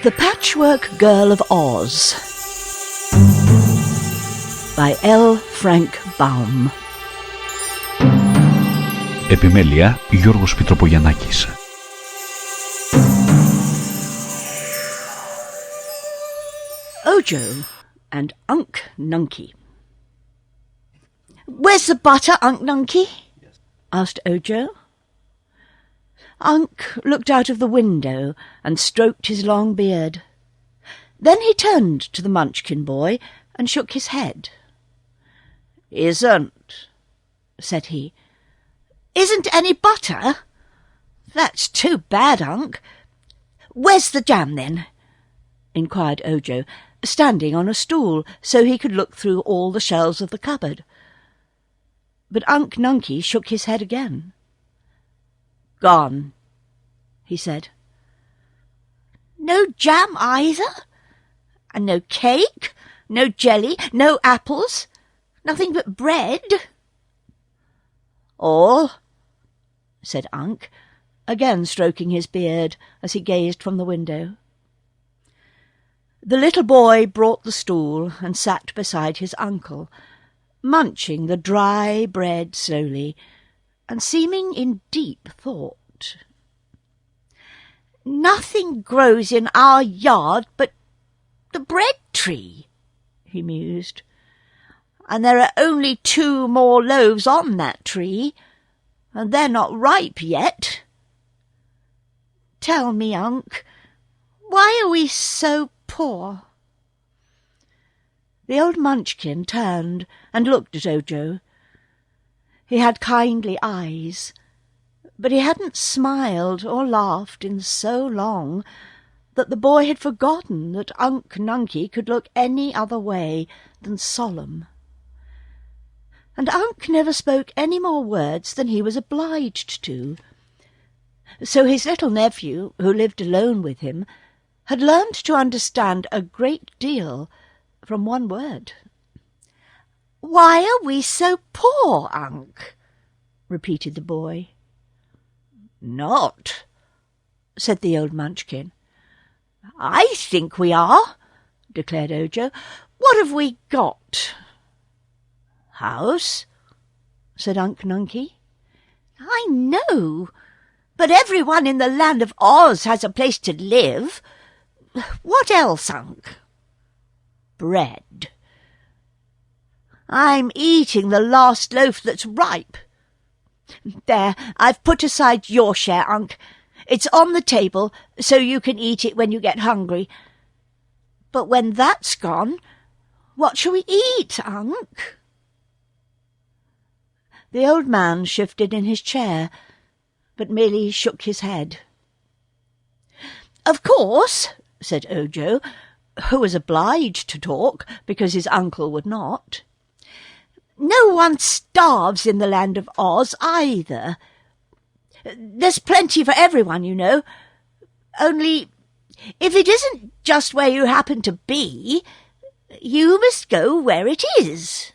The Patchwork Girl of Oz by Frank Baum. Επιμέλεια Γιώργος Πιτροπογιαννάκης. Ojo and Unc Nunkie. "Where's the butter, Unc Nunkie?" asked Ojo. Unc looked out of the window and stroked his long beard. Then he turned to the Munchkin boy and shook his head. "Isn't," said he. "Isn't any butter? That's too bad, Unc. Where's the jam, then?" inquired Ojo, standing on a stool so he could look through all the shelves of the cupboard. But Unc Nunkie shook his head again. "Gone," he said. "No jam either? And no cake? No jelly? No apples? Nothing but bread?" "All," said Unc, again stroking his beard as he gazed from the window. The little boy brought the stool and sat beside his uncle, munching the dry bread slowly, and seeming in deep thought. "Nothing grows in our yard but the bread tree," he mused, "and there are only 2 more loaves on that tree, and they're not ripe yet. Tell me, Unc, why are we so poor?" The old Munchkin turned and looked at Ojo. He had kindly eyes, but he hadn't smiled or laughed in so long that the boy had forgotten that Unc Nunkie could look any other way than solemn. And Unc never spoke any more words than he was obliged to. So his little nephew, who lived alone with him, had learned to understand a great deal from one word. "Why are we so poor, Unc?" repeated the boy. "Not," said the old Munchkin. "I think we are," declared Ojo. "What have we got?" "House," said Unc Nunkie. "I know, but everyone in the land of Oz has a place to live. What else, Unc?" "Bread." "I'm eating the last loaf that's ripe. There, I've put aside your share, Unc. It's on the table, so you can eat it when you get hungry. But when that's gone, what shall we eat, Unc?" The old man shifted in his chair, but merely shook his head. "Of course," said Ojo, who was obliged to talk because his uncle would not, "no one starves in the land of Oz either. There's plenty for everyone, you know. Only, if it isn't just where you happen to be, you must go where it is."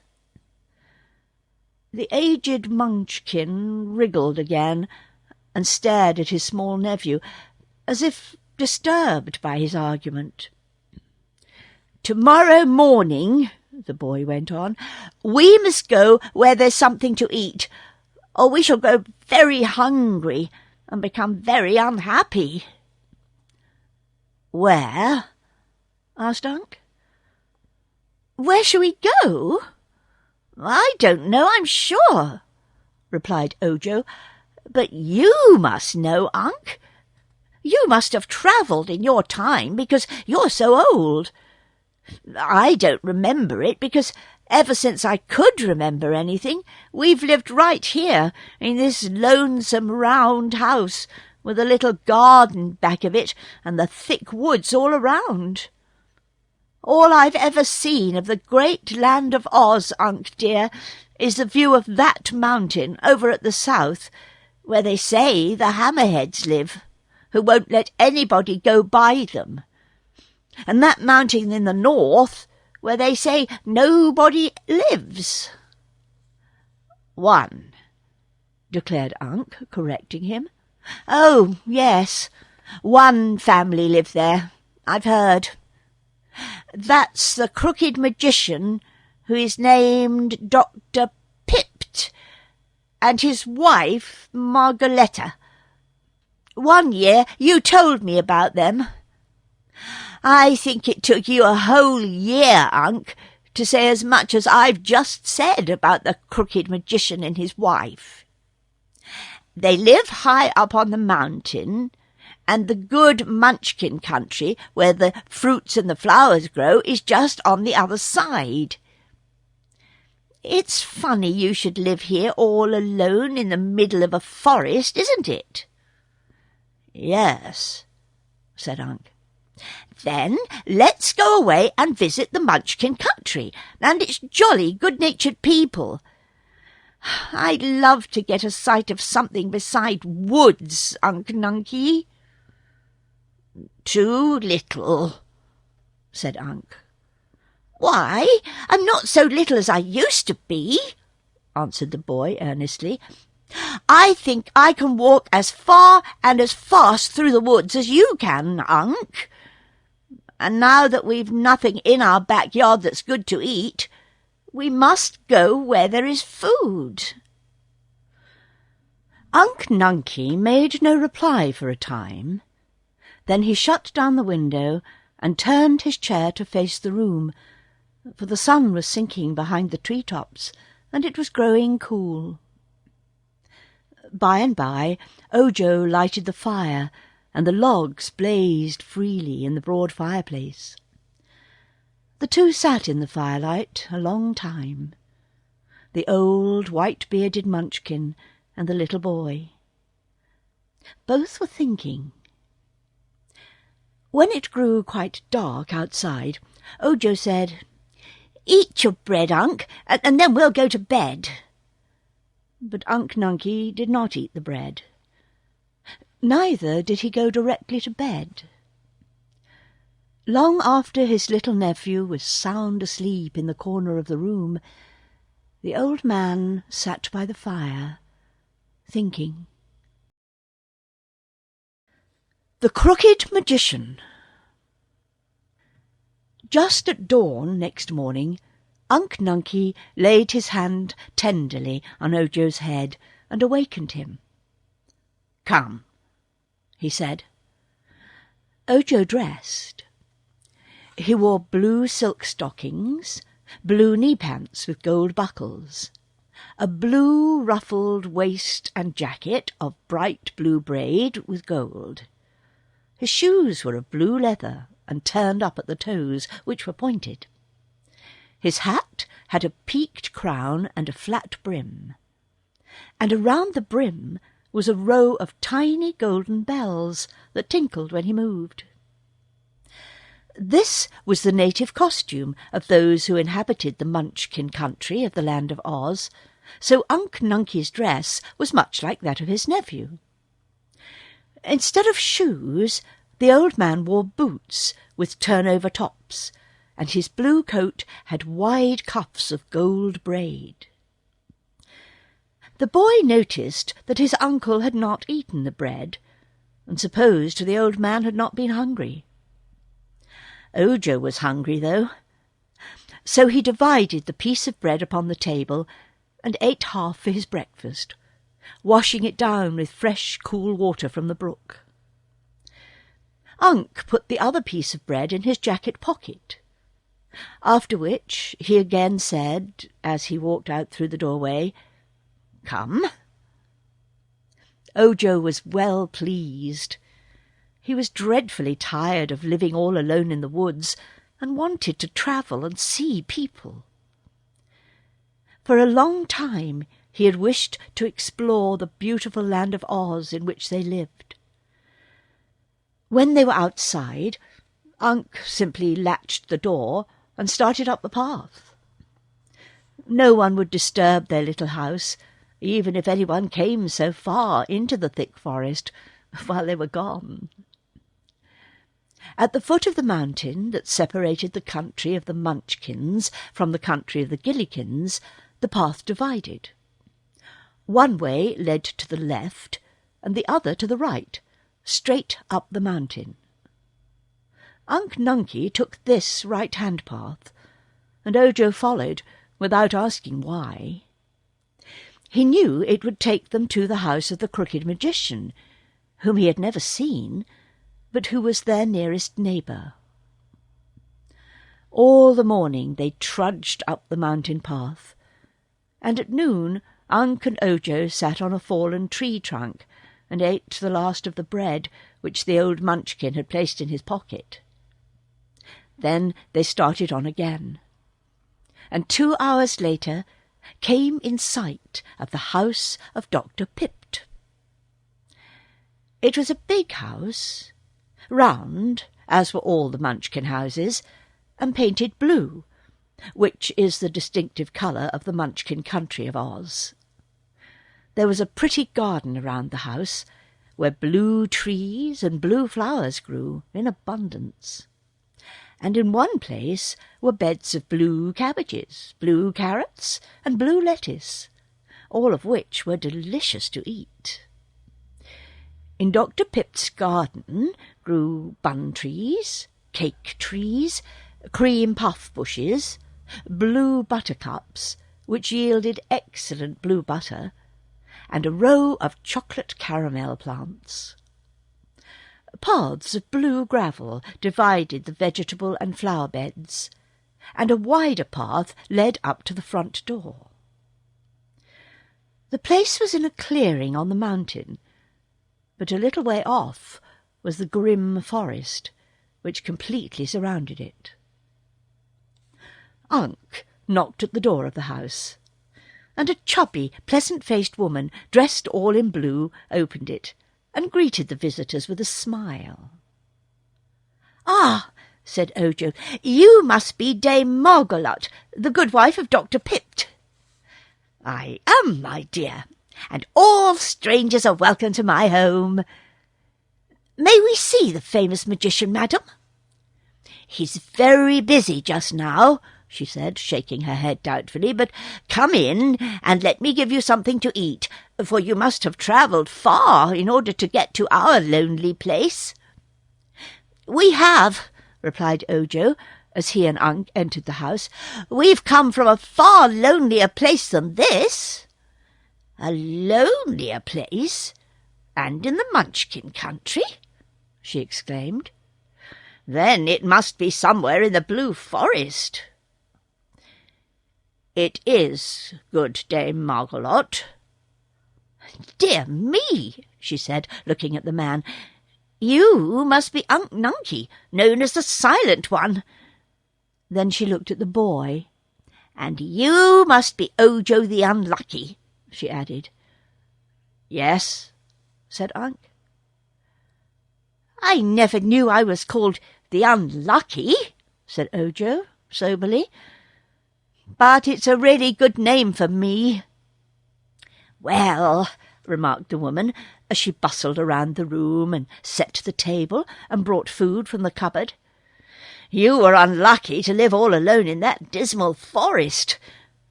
The aged Munchkin wriggled again and stared at his small nephew, as if disturbed by his argument. "Tomorrow morning," the boy went on, "we must go where there's something to eat, or we shall grow very hungry and become very unhappy." "Where?" asked Unc. "Where shall we go? I don't know, I'm sure," replied Ojo. "But you must know, Unc. You must have travelled in your time because you're so old. I don't remember it because ever since I could remember anything, we've lived right here in this lonesome round house with a little garden back of it and the thick woods all around. All I've ever seen of the great land of Oz, Unc dear, is the view of that mountain over at the south, where they say the hammerheads live, who won't let anybody go by them, and that mountain in the north, where they say nobody lives." "1," declared Unc, correcting him. "Oh, yes, 1 family lived there. I've heard. That's the crooked magician who is named Dr. Pipt, and his wife Margaretta. One year you told me about them. I think it took you a whole year, Unc, to say as much as I've just said about the crooked magician and his wife. They live high up on the mountain, and the good Munchkin country, where the fruits and the flowers grow, is just on the other side. It's funny you should live here all alone in the middle of a forest, isn't it? Yes, said Unc. Then let's go away and visit the Munchkin country and its jolly good-natured people. I'd love to get a sight of something beside woods, Unc Nunkie. Too little, said Unc. Why, I'm not so little as I used to be, answered the boy earnestly. I think I can walk as far and as fast through the woods as you can, Unc. And now that we've nothing in our backyard that's good to eat, we must go where there is food. Unc Nunkie made no reply for a time. Then he shut down the window and turned his chair to face the room, for the sun was sinking behind the tree-tops, and it was growing cool. By and by, Ojo lighted the fire, and the logs blazed freely in the broad fireplace. The two sat in the firelight a long time, the old white-bearded Munchkin and the little boy. Both were thinking. When it grew quite dark outside, Ojo said, "Eat your bread, Unc, and then we'll go to bed." But Unc Nunkie did not eat the bread. Neither did he go directly to bed. Long after his little nephew was sound asleep in the corner of the room, the old man sat by the fire, thinking. The Crooked Magician. Just at dawn next morning, Unc Nunkie laid his hand tenderly on Ojo's head and awakened him. "Come," he said. Ojo dressed. He wore blue silk stockings, blue knee-pants with gold buckles, a blue ruffled waist and jacket of bright blue braid with gold. His shoes were of blue leather and turned up at the toes, which were pointed. His hat had a peaked crown and a flat brim, and around the brim was a row of tiny golden bells that tinkled when he moved. This was the native costume of those who inhabited the Munchkin country of the land of Oz, so Unc Nunkie's dress was much like that of his nephew. Instead of shoes, the old man wore boots with turn-over tops, and his blue coat had wide cuffs of gold braid. The boy noticed that his uncle had not eaten the bread, and supposed the old man had not been hungry. Ojo was hungry, though, so he divided the piece of bread upon the table and ate half for his breakfast, washing it down with fresh, cool water from the brook. Unc put the other piece of bread in his jacket pocket, after which he again said, as he walked out through the doorway, "Come." Ojo was well pleased. He was dreadfully tired of living all alone in the woods, and wanted to travel and see people. For a long time he had wished to explore the beautiful land of Oz in which they lived. When they were outside, Unc simply latched the door and started up the path. No one would disturb their little house, even if anyone came so far into the thick forest while they were gone. At the foot of the mountain that separated the country of the Munchkins from the country of the Gillikins, the path divided. One way led to the left, and the other to the right, straight up the mountain. Unc Nunkie took this right-hand path, and Ojo followed without asking why. He knew it would take them to the house of the crooked magician, whom he had never seen, but who was their nearest neighbour. All the morning they trudged up the mountain path, and at noon Unc and Ojo sat on a fallen tree trunk and ate the last of the bread which the old Munchkin had placed in his pocket. Then they started on again, and 2 hours later came in sight of the house of Dr. Pipt. It was a big house, round, as were all the Munchkin houses, and painted blue, which is the distinctive colour of the Munchkin country of Oz. There was a pretty garden around the house, where blue trees and blue flowers grew in abundance, and in one place were beds of blue cabbages, blue carrots, and blue lettuce, all of which were delicious to eat. In Dr. Pipt's garden grew bun trees, cake trees, cream puff bushes, blue buttercups, which yielded excellent blue butter, and a row of chocolate caramel plants. Paths of blue gravel divided the vegetable and flower beds, and a wider path led up to the front door. The place was in a clearing on the mountain, but a little way off was the grim forest, which completely surrounded it. Unc knocked at the door of the house, and a chubby, pleasant-faced woman, dressed all in blue, opened it, and greeted the visitors with a smile. "Ah," said Ojo, "you must be Dame Margolot, the good wife of Dr. Pipt." "I am, my dear, and all strangers are welcome to my home. May we see the famous magician, madam?" "He's very busy just now," she said, shaking her head doubtfully, "but come in, and let me give you something to eat, for you must have travelled far in order to get to our lonely place." "We have," replied Ojo, as he and Unc entered the house. "We've come from a far lonelier place than this." "A lonelier place? And in the Munchkin country?" she exclaimed. "Then it must be somewhere in the Blue Forest." "It is, good Dame Margolot." "Dear me," she said, looking at the man, "you must be Unc Nunkie, known as the Silent One." Then she looked at the boy. "And you must be Ojo the Unlucky," she added. "Yes," said Unc. "I never knew I was called the Unlucky," said Ojo soberly, "but it's a really good name for me." "Well," remarked the woman, as she bustled around the room and set the table and brought food from the cupboard, "you were unlucky to live all alone in that dismal forest,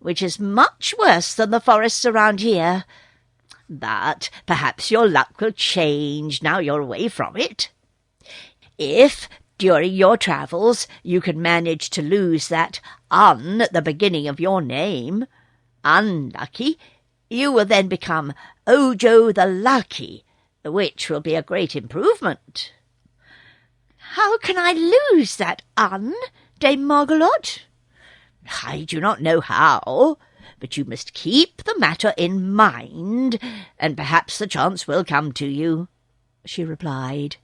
which is much worse than the forests around here. But perhaps your luck will change now you're away from it. If, during your travels, you can manage to lose that "un" at the beginning of your name, Unlucky, you will then become Ojo the Lucky, which will be a great improvement." "How can I lose that "un", Dame Margolot?" "I do not know how, but you must keep the matter in mind, and perhaps the chance will come to you," she replied.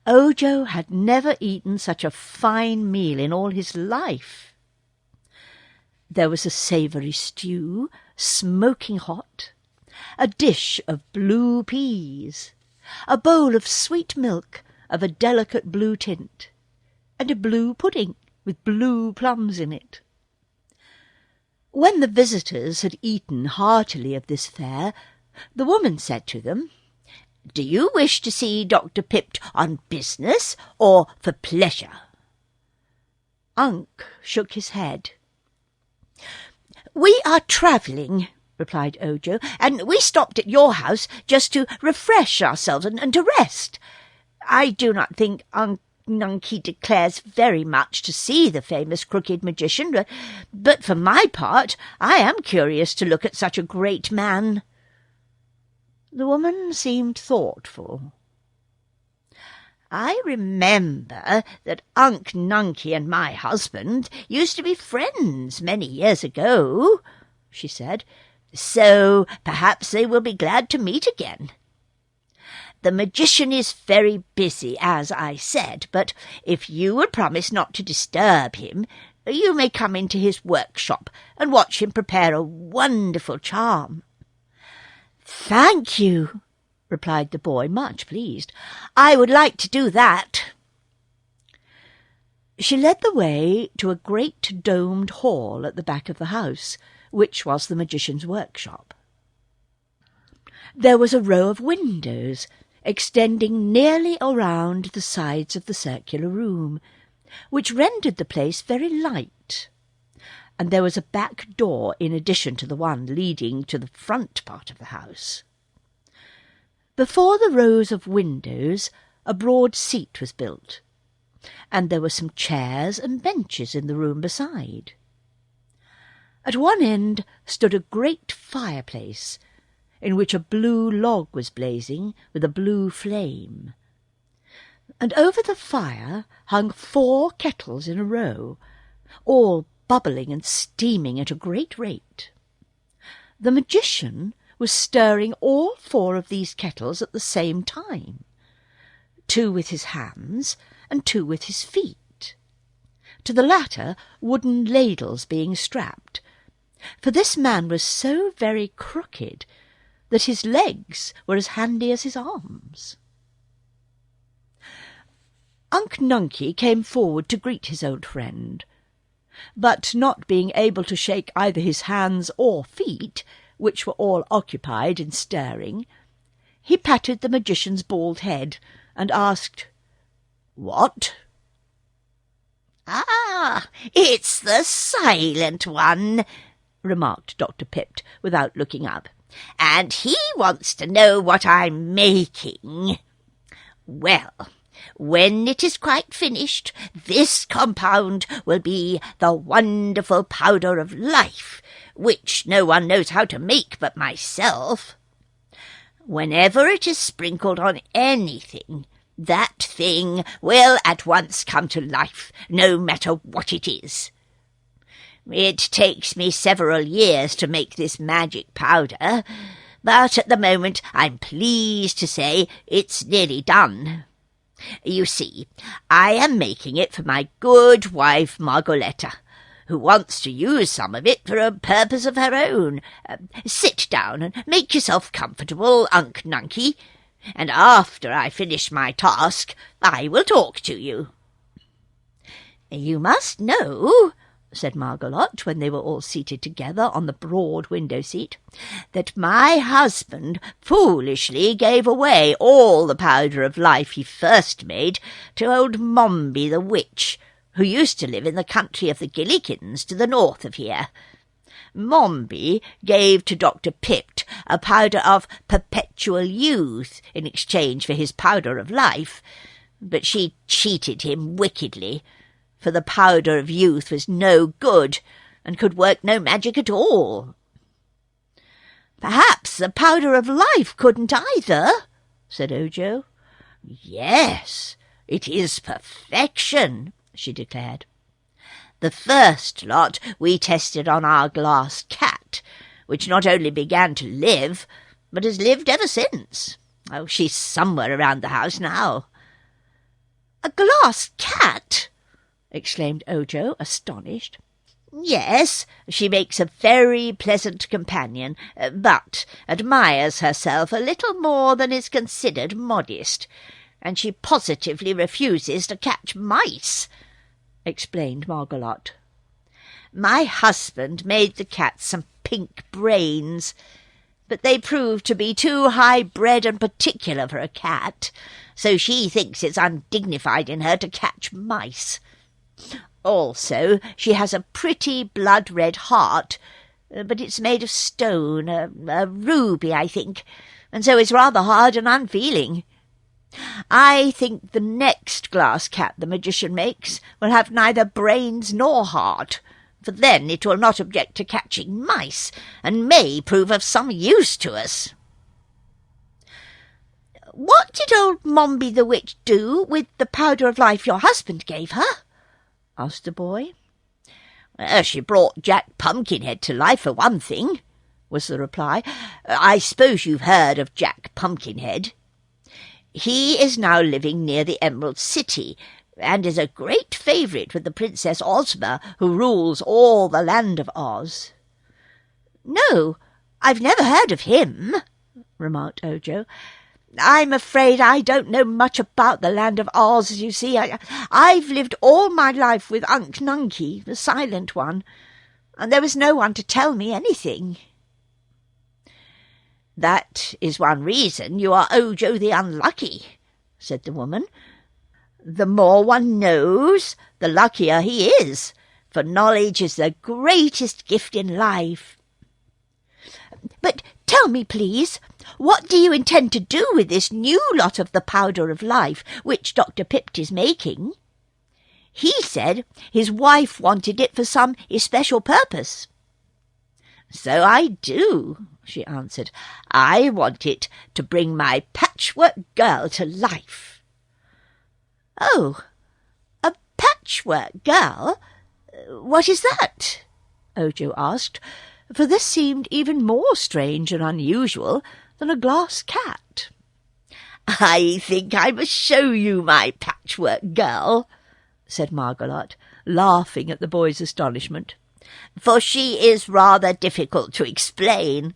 Ojo had never eaten such a fine meal in all his life. There was a savoury stew, smoking hot, a dish of blue peas, a bowl of sweet milk of a delicate blue tint, and a blue pudding with blue plums in it. When the visitors had eaten heartily of this fare, the woman said to them, "Do you wish to see Dr. Pipt on business or for pleasure?" Unc shook his head. "We are travelling," replied Ojo, "and we stopped at your house just to refresh ourselves and to rest. I do not think Unc Nunkie declares very much to see the famous crooked magician, but for my part I am curious to look at such a great man." The woman seemed thoughtful. "I remember that Unc Nunkie and my husband used to be friends many years ago," she said, "so perhaps they will be glad to meet again. The magician is very busy, as I said, but if you will promise not to disturb him, you may come into his workshop and watch him prepare a wonderful charm." "Thank you," replied the boy, much pleased. "I would like to do that." She led the way to a great domed hall at the back of the house, which was the magician's workshop. There was a row of windows extending nearly around the sides of the circular room, which rendered the place very light, and there was a back door in addition to the one leading to the front part of the house. Before the rows of windows a broad seat was built, and there were some chairs and benches in the room beside. At one end stood a great fireplace, in which a blue log was blazing with a blue flame, and over the fire hung 4 kettles in a row, all bubbling and steaming at a great rate. The magician was stirring all 4 of these kettles at the same time, 2 with his hands and 2 with his feet, to the latter wooden ladles being strapped, for this man was so very crooked that his legs were as handy as his arms. Unc Nunkie came forward to greet his old friend, but not being able to shake either his hands or feet, which were all occupied in stirring, he patted the magician's bald head and asked, "What?" "Ah, it's the silent one," remarked Dr. Pipt, without looking up, "and he wants to know what I'm making. Well, when it is quite finished, this compound will be the wonderful powder of life, which no one knows how to make but myself. Whenever it is sprinkled on anything, that thing will at once come to life, no matter what it is. It takes me several years to make this magic powder, but at the moment I'm pleased to say it's nearly done. You see, I am making it for my good wife Margoletta, who wants to use some of it for a purpose of her own. Sit down and make yourself comfortable, Unc Nunkie, and after I finish my task I will talk to you." "You must know," said Margolot, when they were all seated together on the broad window-seat, "that my husband foolishly gave away all the powder of life he first made to old Mombi the witch, who used to live in the country of the Gillikins to the north of here. Mombi gave to Dr. Pipt a powder of perpetual youth in exchange for his powder of life, but she cheated him wickedly, for the powder of youth was no good, and could work no magic at all." "Perhaps the powder of life couldn't either," said Ojo. "Yes, it is perfection," she declared. "The first lot we tested on our glass cat, which not only began to live, but has lived ever since. Oh, she's somewhere around the house now." "A glass cat!" exclaimed Ojo, astonished. "Yes, she makes a very pleasant companion, but admires herself a little more than is considered modest, and she positively refuses to catch mice," explained Margolot. "My husband made the cat some pink brains, but they proved to be too high-bred and particular for a cat, so she thinks it's undignified in her to catch mice. Also, she has a pretty blood-red heart, but it's made of stone, a ruby, I think, and so is rather hard and unfeeling. I think the next glass cat the magician makes will have neither brains nor heart, for then it will not object to catching mice, and may prove of some use to us." "What did old Mombi the witch do with the powder of life your husband gave her?" asked the boy. "She brought Jack Pumpkinhead to life, for one thing," was the reply. "I suppose you've heard of Jack Pumpkinhead. He is now living near the Emerald City, and is a great favourite with the Princess Ozma, who rules all the land of Oz." "No, I've never heard of him," remarked Ojo. "I'm afraid I don't know much about the land of Oz, you see. I've lived all my life with Unc Nunkie, the silent one, and there was no one to tell me anything." "That is one reason you are Ojo the Unlucky," said the woman. "The more one knows, the luckier he is, for knowledge is the greatest gift in life." "But tell me, please, what do you intend to do with this new lot of the powder of life which Dr. Pipt is making? He said his wife wanted it for some especial purpose." "So I do," she answered. "I want it to bring my Patchwork Girl to life." "Oh, a Patchwork Girl? What is that?" Ojo asked, for this seemed even more strange and unusual than a glass cat. "I think I must show you my Patchwork Girl," said Margolot, laughing at the boy's astonishment, "for she is rather difficult to explain.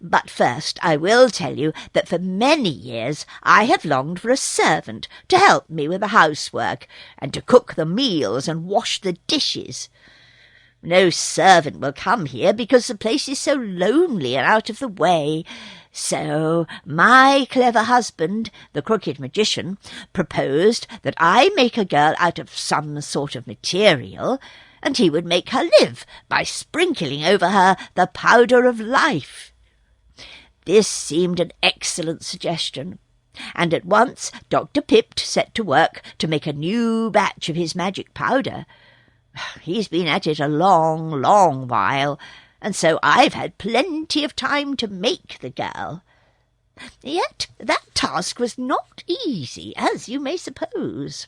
But first I will tell you that for many years I have longed for a servant to help me with the housework, and to cook the meals and wash the dishes. No servant will come here because the place is so lonely and out of the way. So my clever husband, the crooked magician, proposed that I make a girl out of some sort of material, and he would make her live by sprinkling over her the powder of life. This seemed an excellent suggestion, and at once Dr. Pipt set to work to make a new batch of his magic powder. He's been at it a long, long while, and so I've had plenty of time to make the girl. Yet that task was not easy, as you may suppose.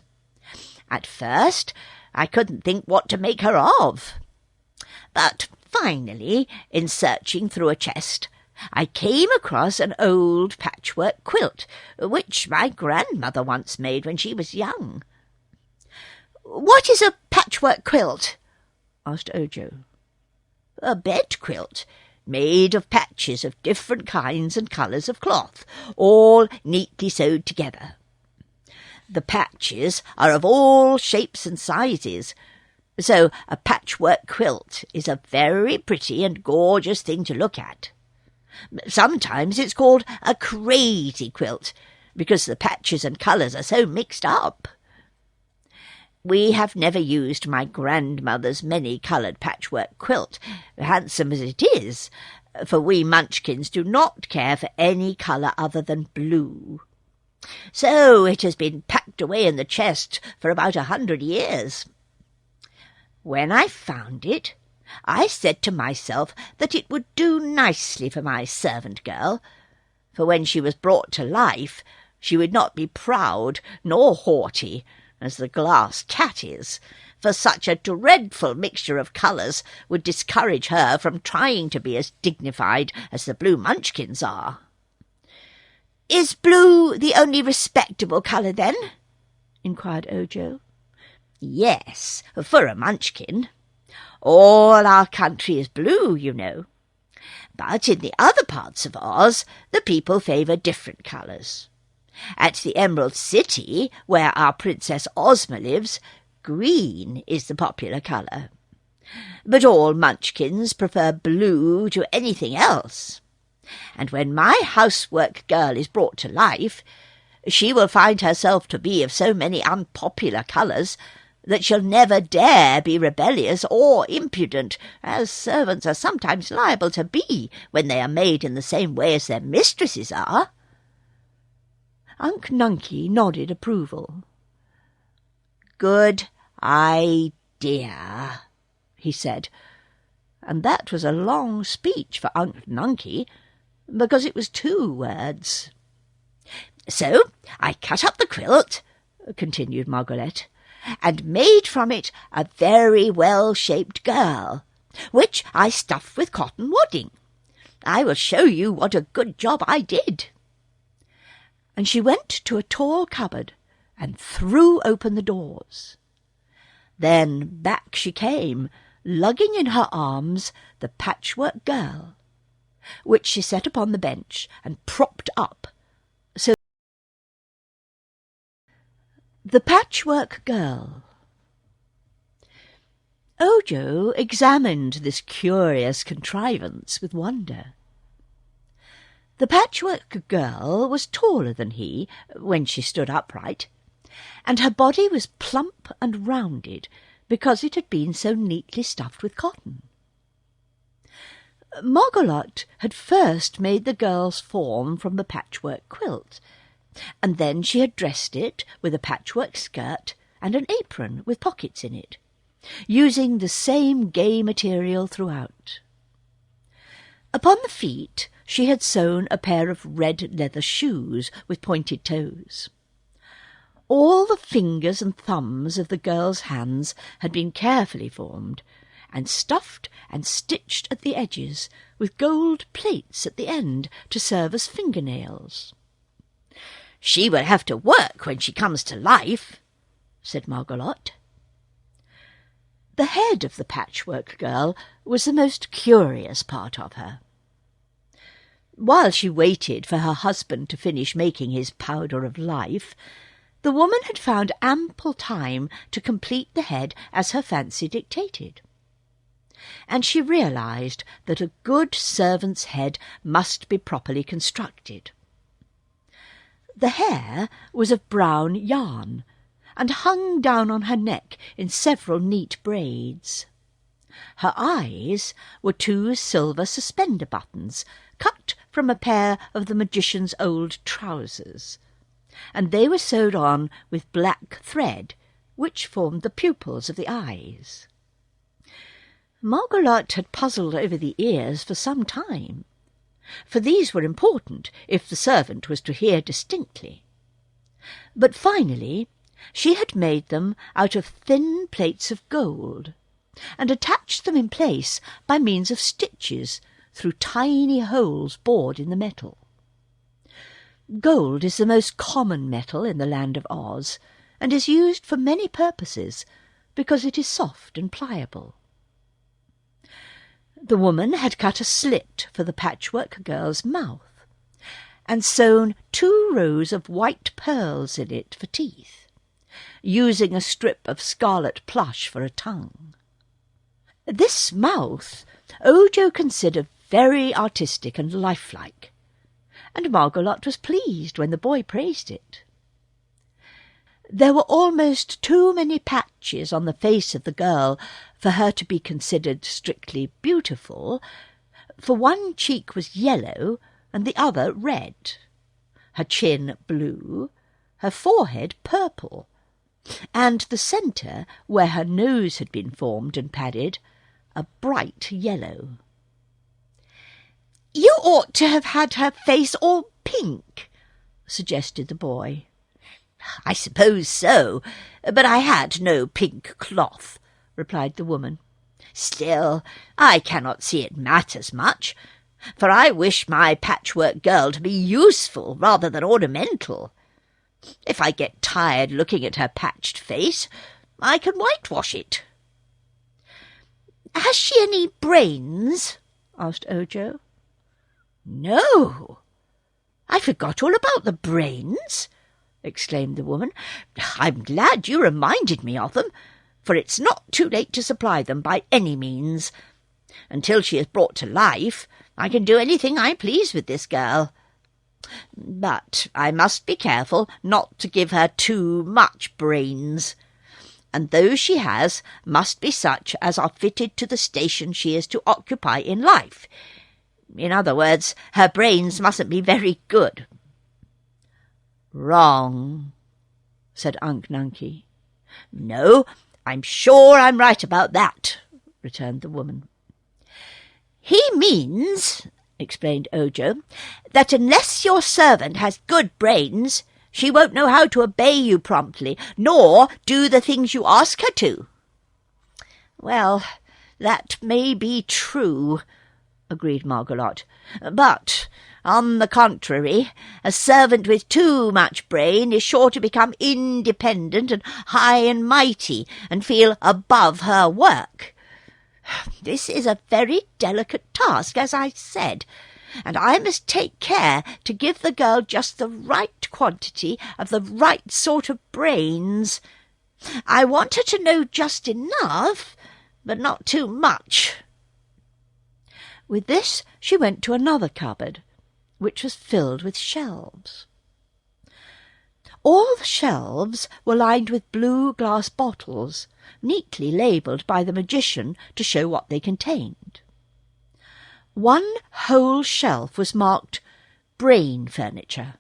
At first I couldn't think what to make her of. But finally, in searching through a chest, I came across an old patchwork quilt, which my grandmother once made when she was young." "What is a patchwork quilt?" asked Ojo. "A bed quilt, made of patches of different kinds and colours of cloth, all neatly sewed together. The patches are of all shapes and sizes, so a patchwork quilt is a very pretty and gorgeous thing to look at. Sometimes it's called a crazy quilt, because the patches and colours are so mixed up. We have never used my grandmother's many-coloured patchwork quilt, handsome as it is, for we Munchkins do not care for any colour other than blue. So it has been packed away in the chest for about 100 years. When I found it, I said to myself that it would do nicely for my servant girl, for when she was brought to life she would not be proud nor haughty, as the glass cat is, for such a dreadful mixture of colours would discourage her from trying to be as dignified as the blue Munchkins are." "Is blue the only respectable colour, then?" inquired Ojo. "Yes, for a Munchkin. All our country is blue, you know. But in the other parts of Oz the people favour different colours. At the Emerald City, where our Princess Ozma lives, green is the popular colour. But all Munchkins prefer blue to anything else. And when my housework girl is brought to life, she will find herself to be of so many unpopular colours that she'll never dare be rebellious or impudent, as servants are sometimes liable to be when they are made in the same way as their mistresses are." Unc Nunkie nodded approval. "Good idea," he said, and that was a long speech for Unc Nunkie, because it was 2 words. "So I cut up the quilt," continued Margaret, "and made from it a very well-shaped girl, which I stuffed with cotton wadding. I will show you what a good job I did." And she went to a tall cupboard and threw open the doors. Then back she came, lugging in her arms the Patchwork Girl, which she set upon the bench and propped up. So the Patchwork Girl. Ojo examined this curious contrivance with wonder. The Patchwork Girl was taller than he when she stood upright, and her body was plump and rounded because it had been so neatly stuffed with cotton. Margolotte had first made the girl's form from the patchwork quilt, and then she had dressed it with a patchwork skirt and an apron with pockets in it, using the same gay material throughout. Upon the feet she had sewn a pair of red leather shoes with pointed toes. All the fingers and thumbs of the girl's hands had been carefully formed, and stuffed and stitched at the edges, with gold plates at the end to serve as fingernails. "She will have to work when she comes to life," said Margolotte. The head of the Patchwork Girl was the most curious part of her. While she waited for her husband to finish making his powder of life, the woman had found ample time to complete the head as her fancy dictated. And she realized that a good servant's head must be properly constructed. The hair was of brown yarn, and hung down on her neck in several neat braids. Her eyes were 2 silver suspender buttons, cut from a pair of the magician's old trousers, and they were sewed on with black thread, which formed the pupils of the eyes. Margolotte had puzzled over the ears for some time, for these were important if the servant was to hear distinctly. But finally she had made them out of thin plates of gold, and attached them in place by means of stitches through tiny holes bored in the metal. Gold is the most common metal in the land of Oz, and is used for many purposes because it is soft and pliable. The woman had cut a slit for the Patchwork Girl's mouth, and sewn 2 rows of white pearls in it for teeth, using a strip of scarlet plush for a tongue. This mouth Ojo considered very artistic and lifelike, and Margolotte was pleased when the boy praised it. There were almost too many patches on the face of the girl for her to be considered strictly beautiful, for one cheek was yellow and the other red, her chin blue, her forehead purple, and the centre, where her nose had been formed and padded, a bright yellow. "You ought to have had her face all pink," suggested the boy. "I suppose so, but I had no pink cloth," replied the woman. "Still, I cannot see it matters much, for I wish my patchwork girl to be useful rather than ornamental. If I get tired looking at her patched face, I can whitewash it." "Has she any brains?" asked Ojo. "No, I forgot all about the brains," exclaimed the woman. "I'm glad you reminded me of them, for it's not too late to supply them by any means. Until she is brought to life, I can do anything I please with this girl. But I must be careful not to give her too much brains, and those she has must be such as are fitted to the station she is to occupy in life. In other words, her brains mustn't be very good." "Wrong," said Unc Nunkie. "No, I'm sure I'm right about that," returned the woman. "He means," explained Ojo, "that unless your servant has good brains, she won't know how to obey you promptly, nor do the things you ask her to." "Well, that may be true," agreed Margolotte, "but, on the contrary, a servant with too much brain is sure to become independent and high and mighty, and feel above her work. This is a very delicate task, as I said, and I must take care to give the girl just the right quantity of the right sort of brains. I want her to know just enough, but not too much." With this she went to another cupboard, which was filled with shelves. All the shelves were lined with blue glass bottles, neatly labelled by the magician to show what they contained. One whole shelf was marked brain furniture,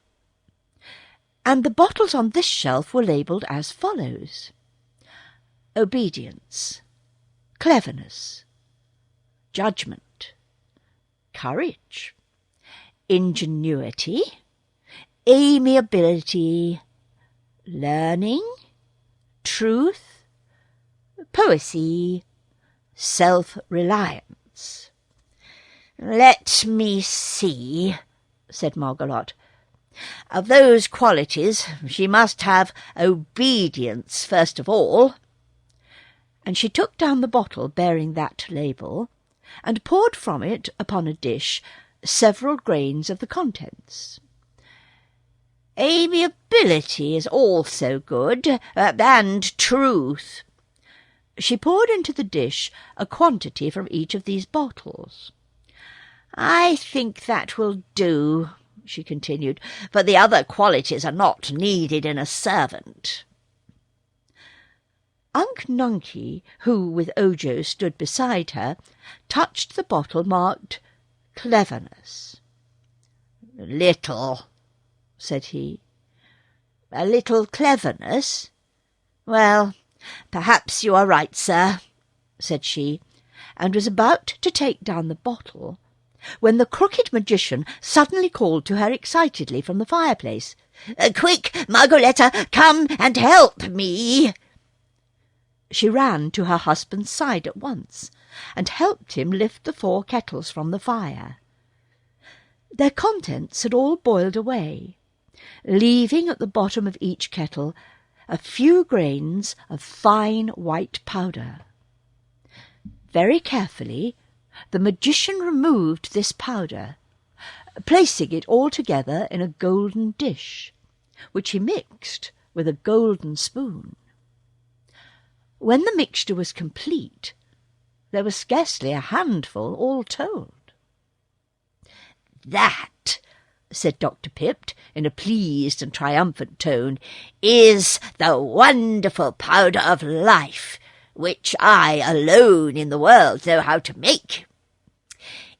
and the bottles on this shelf were labelled as follows: obedience, cleverness, judgment, courage, ingenuity, amiability, learning, truth, poesy, self-reliance. "Let me see," said Margolotte. "Of those qualities she must have obedience first of all." And she took down the bottle bearing that label, and poured from it upon a dish several grains of the contents. "Amiability is also good, and truth." She poured into the dish a quantity from each of these bottles. "I think that will do," she continued, "for the other qualities are not needed in a servant." Unc Nunkie, who with Ojo stood beside her, touched the bottle marked cleverness. "Little," said he. "A little cleverness? Well, perhaps you are right, sir," said she, and was about to take down the bottle, when the crooked magician suddenly called to her excitedly from the fireplace. "Quick, Margoletta, come and help me!" She ran to her husband's side at once, and helped him lift the 4 kettles from the fire. Their contents had all boiled away, leaving at the bottom of each kettle a few grains of fine white powder. Very carefully the magician removed this powder, placing it all together in a golden dish, which he mixed with a golden spoon. When the mixture was complete, there was scarcely a handful all told. "That," said Dr. Pipt, in a pleased and triumphant tone, "is the wonderful powder of life, which I alone in the world know how to make.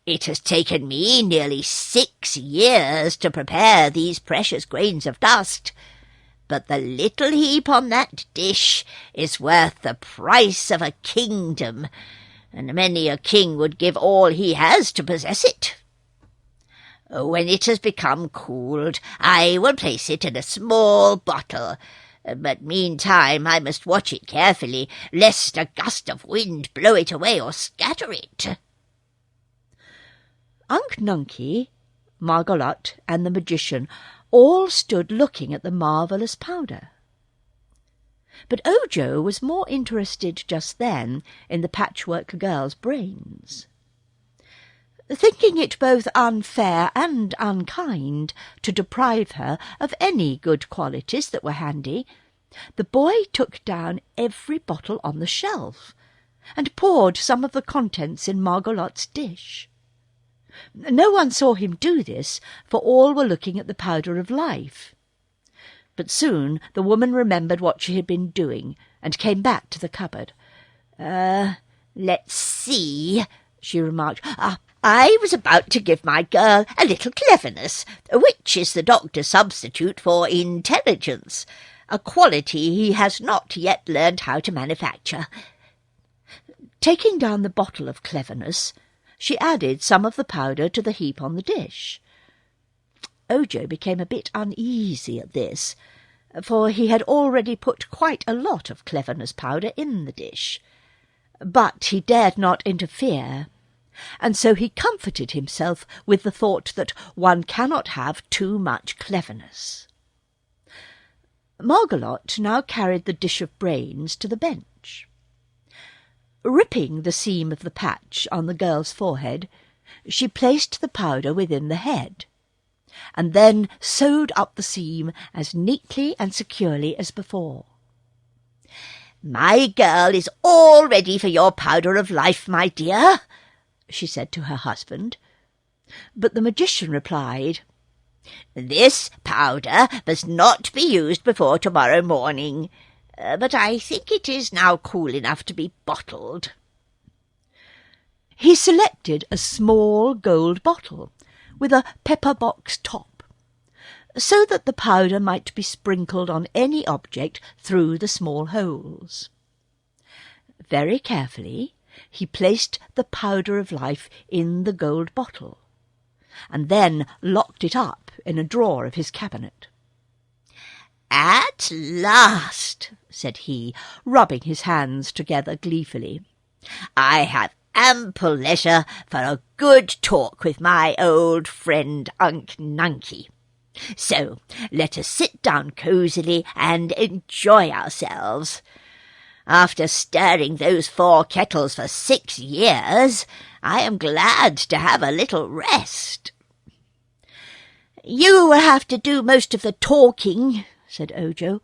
It has taken me nearly 6 years to prepare these precious grains of dust, but the little heap on that dish is worth the price of a kingdom, and many a king would give all he has to possess it. When it has become cooled, I will place it in a small bottle, but meantime I must watch it carefully, lest a gust of wind blow it away or scatter it." Unc Nunkie, Margolotte, and the magician all stood looking at the marvellous powder. But Ojo was more interested just then in the Patchwork Girl's brains. Thinking it both unfair and unkind to deprive her of any good qualities that were handy, the boy took down every bottle on the shelf, and poured some of the contents in Margolotte's dish. No one saw him do this, for all were looking at the powder of life. But soon the woman remembered what she had been doing, and came back to the cupboard. Let's see," she remarked. I was about to give my girl a little cleverness, which is the doctor's substitute for intelligence, a quality he has not yet learned how to manufacture." Taking down the bottle of cleverness, she added some of the powder to the heap on the dish. Ojo became a bit uneasy at this, for he had already put quite a lot of cleverness powder in the dish. But he dared not interfere, and so he comforted himself with the thought that one cannot have too much cleverness. Margolot now carried the dish of brains to the bench. Ripping the seam of the patch on the girl's forehead, she placed the powder within the head, and then sewed up the seam as neatly and securely as before. "My girl is all ready for your powder of life, my dear," she said to her husband. But the magician replied, "This powder must not be used before tomorrow morning, but I think it is now cool enough to be bottled." He selected a small gold bottle with a pepper-box top, so that the powder might be sprinkled on any object through the small holes. Very carefully he placed the powder of life in the gold bottle, and then locked it up in a drawer of his cabinet. "At last," said he, rubbing his hands together gleefully, "I have ample leisure for a good talk with my old friend Unc Nunkie. So let us sit down cosily and enjoy ourselves. After stirring those 4 kettles for 6 years, I am glad to have a little rest." "You will have to do most of the talking," said Ojo,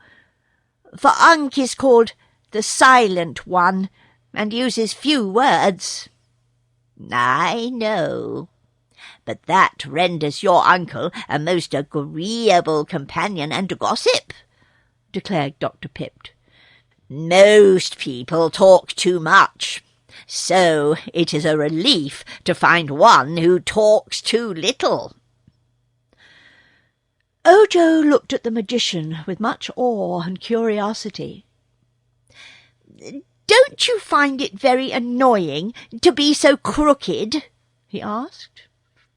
"for Unc is called the Silent One, and uses few words." "I know, but that renders your uncle a most agreeable companion and gossip," declared Dr. Pipt. "Most people talk too much, so it is a relief to find one who talks too little." Ojo looked at the magician with much awe and curiosity. "Don't you find it very annoying to be so crooked?" he asked.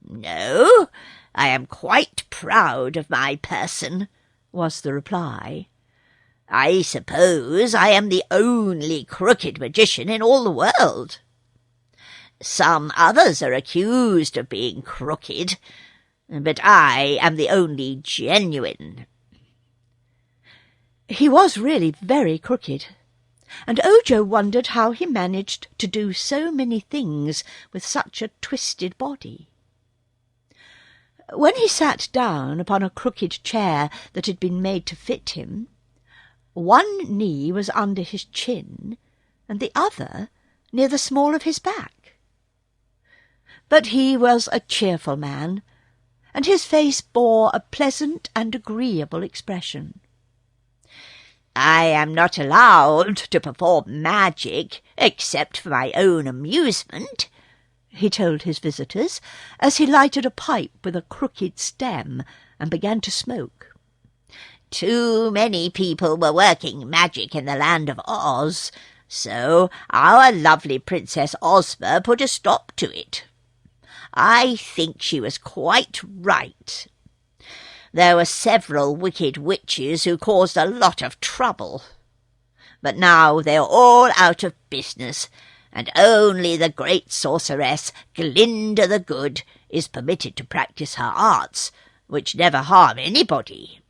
"No, I am quite proud of my person," was the reply. "I suppose I am the only crooked magician in all the world. Some others are accused of being crooked, but I am the only genuine." He was really very crooked, and Ojo wondered how he managed to do so many things with such a twisted body. When he sat down upon a crooked chair that had been made to fit him, one knee was under his chin, and the other near the small of his back. But he was a cheerful man, and his face bore a pleasant and agreeable expression. "I am not allowed to perform magic except for my own amusement," he told his visitors, as he lighted a pipe with a crooked stem and began to smoke. "Too many people were working magic in the land of Oz, so our lovely Princess Ozma put a stop to it. I think she was quite right. There were several wicked witches who caused a lot of trouble. But now they are all out of business, and only the great sorceress, Glinda the Good, is permitted to practice her arts, which never harm anybody.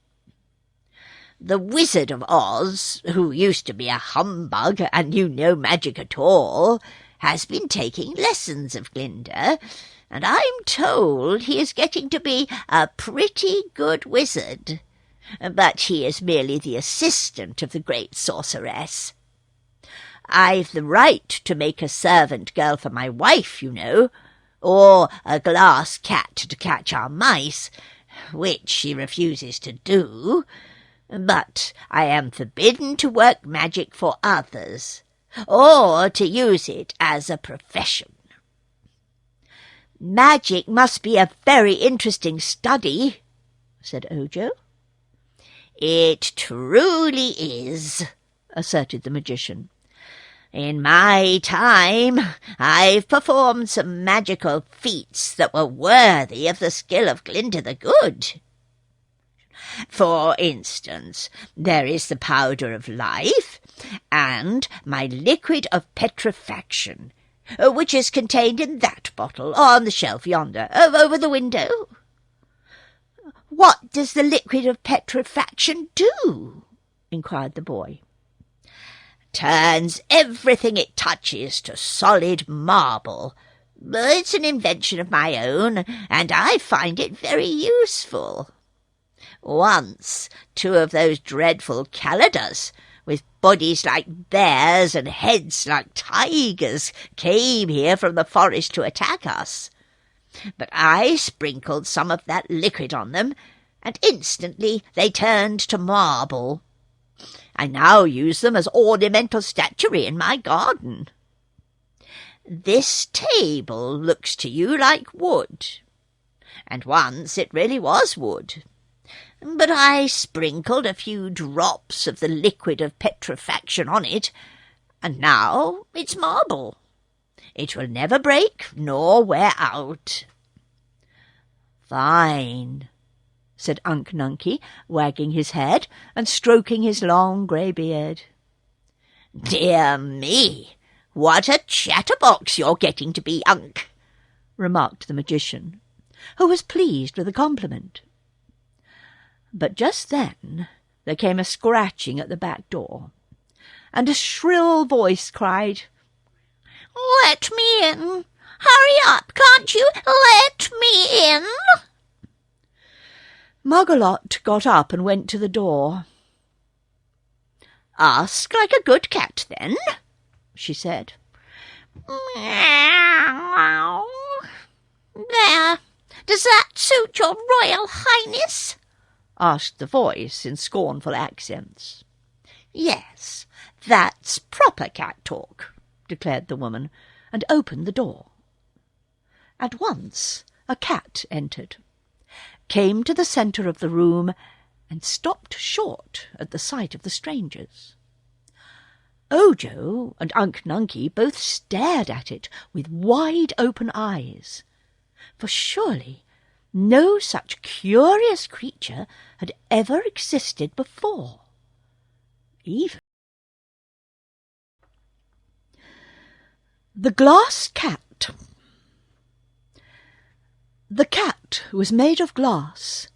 The Wizard of Oz, who used to be a humbug and knew no magic at all, has been taking lessons of Glinda, and I'm told he is getting to be a pretty good wizard. But he is merely the assistant of the great sorceress. I've the right to make a servant girl for my wife, you know, or a glass cat to catch our mice, which she refuses to do, but I am forbidden to work magic for others, or to use it as a profession. Magic must be a very interesting study, said Ojo. It truly is, asserted the magician. In my time, I've performed some magical feats that were worthy of the skill of Glinda the Good. For instance, there is the powder of life, and my liquid of petrifaction, which is contained in that bottle on the shelf yonder, over the window. What does the liquid of petrifaction do? Inquired the boy. Turns everything it touches to solid marble. It's an invention of my own, and I find it very useful. Once 2 of those dreadful Calidus, with bodies like bears and heads like tigers, came here from the forest to attack us. But I sprinkled some of that liquid on them, and instantly they turned to marble. I now use them as ornamental statuary in my garden. This table looks to you like wood, and once it really was wood. But I sprinkled a few drops of the liquid of petrifaction on it, and now it's marble. It will never break nor wear out. Fine, said Unc Nunkie, wagging his head and stroking his long grey beard. Dear me, what a chatterbox you're getting to be, Unc, remarked the magician, who was pleased with the compliment. But just then there came a scratching at the back door, and a shrill voice cried, "Let me in! Hurry up, can't you? Let me in!" Mug-a-Lot got up and went to the door. "Ask like a good cat, then," she said. "Meow. There, does that suit your Royal Highness?" asked the voice in scornful accents. "Yes, that's proper cat talk," declared the woman, and opened the door. At once a cat entered, came to the centre of the room, and stopped short at the sight of the strangers. Ojo and Unc Nunkie both stared at it with wide-open eyes, for surely no such curious creature had ever existed before. Even the glass cat. The cat was made of glass,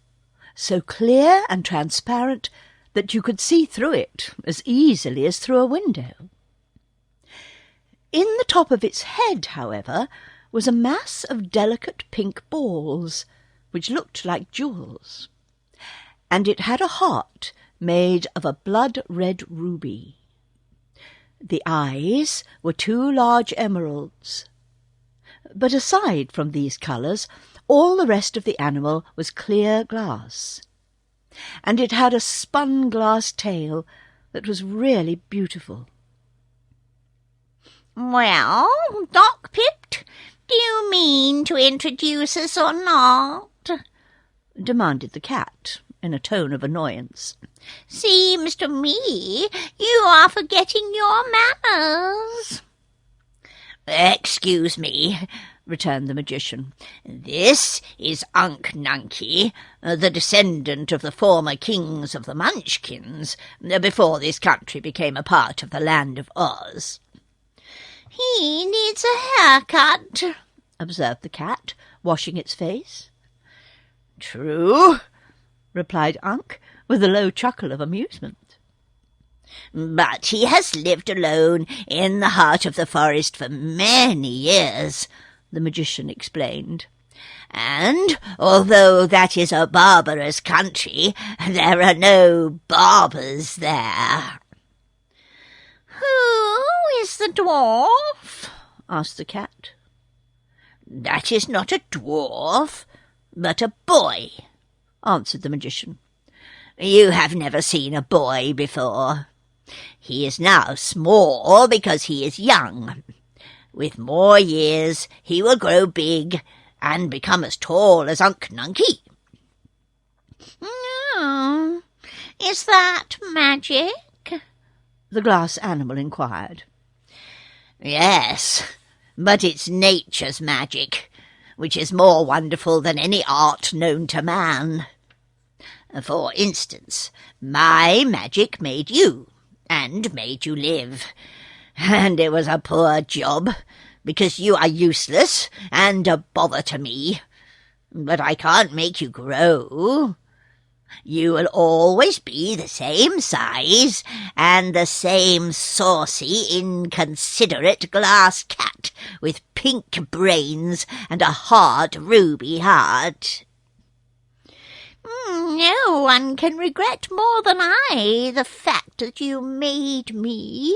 so clear and transparent that you could see through it as easily as through a window. In the top of its head, however, was a mass of delicate pink balls, which looked like jewels, and it had a heart made of a blood-red ruby. The eyes were 2 large emeralds. But aside from these colours, all the rest of the animal was clear glass, and it had a spun glass tail that was really beautiful. "Well, Doc Pipt, do you mean to introduce us or not?" demanded the cat in a tone of annoyance. "Seems to me you are forgetting your manners." "Excuse me," returned the magician. "This is Unc Nunkie, the descendant of the former kings of the Munchkins, before this country became a part of the land of Oz." "He needs a haircut," observed the cat, washing its face. "True," replied Unc, with a low chuckle of amusement. "But he has lived alone in the heart of the forest for many years," the magician explained. "And although that is a barbarous country, there are no barbers there." "Who is the dwarf?" asked the cat. "That is not a dwarf, but a boy," answered the magician. "You have never seen a boy before. He is now small because he is young. With more years he will grow big, and become as tall as Unc Nunkie. Oh, is that magic? The glass animal inquired. Yes, but it's nature's magic, which is more wonderful than any art known to man. For instance, my magic made you, and made you live. And it was a poor job, because you are useless and a bother to me. But I can't make you grow. You will always be the same size, and the same saucy, inconsiderate glass cat, with pink brains and a hard ruby heart. No one can regret more than I the fact that you made me,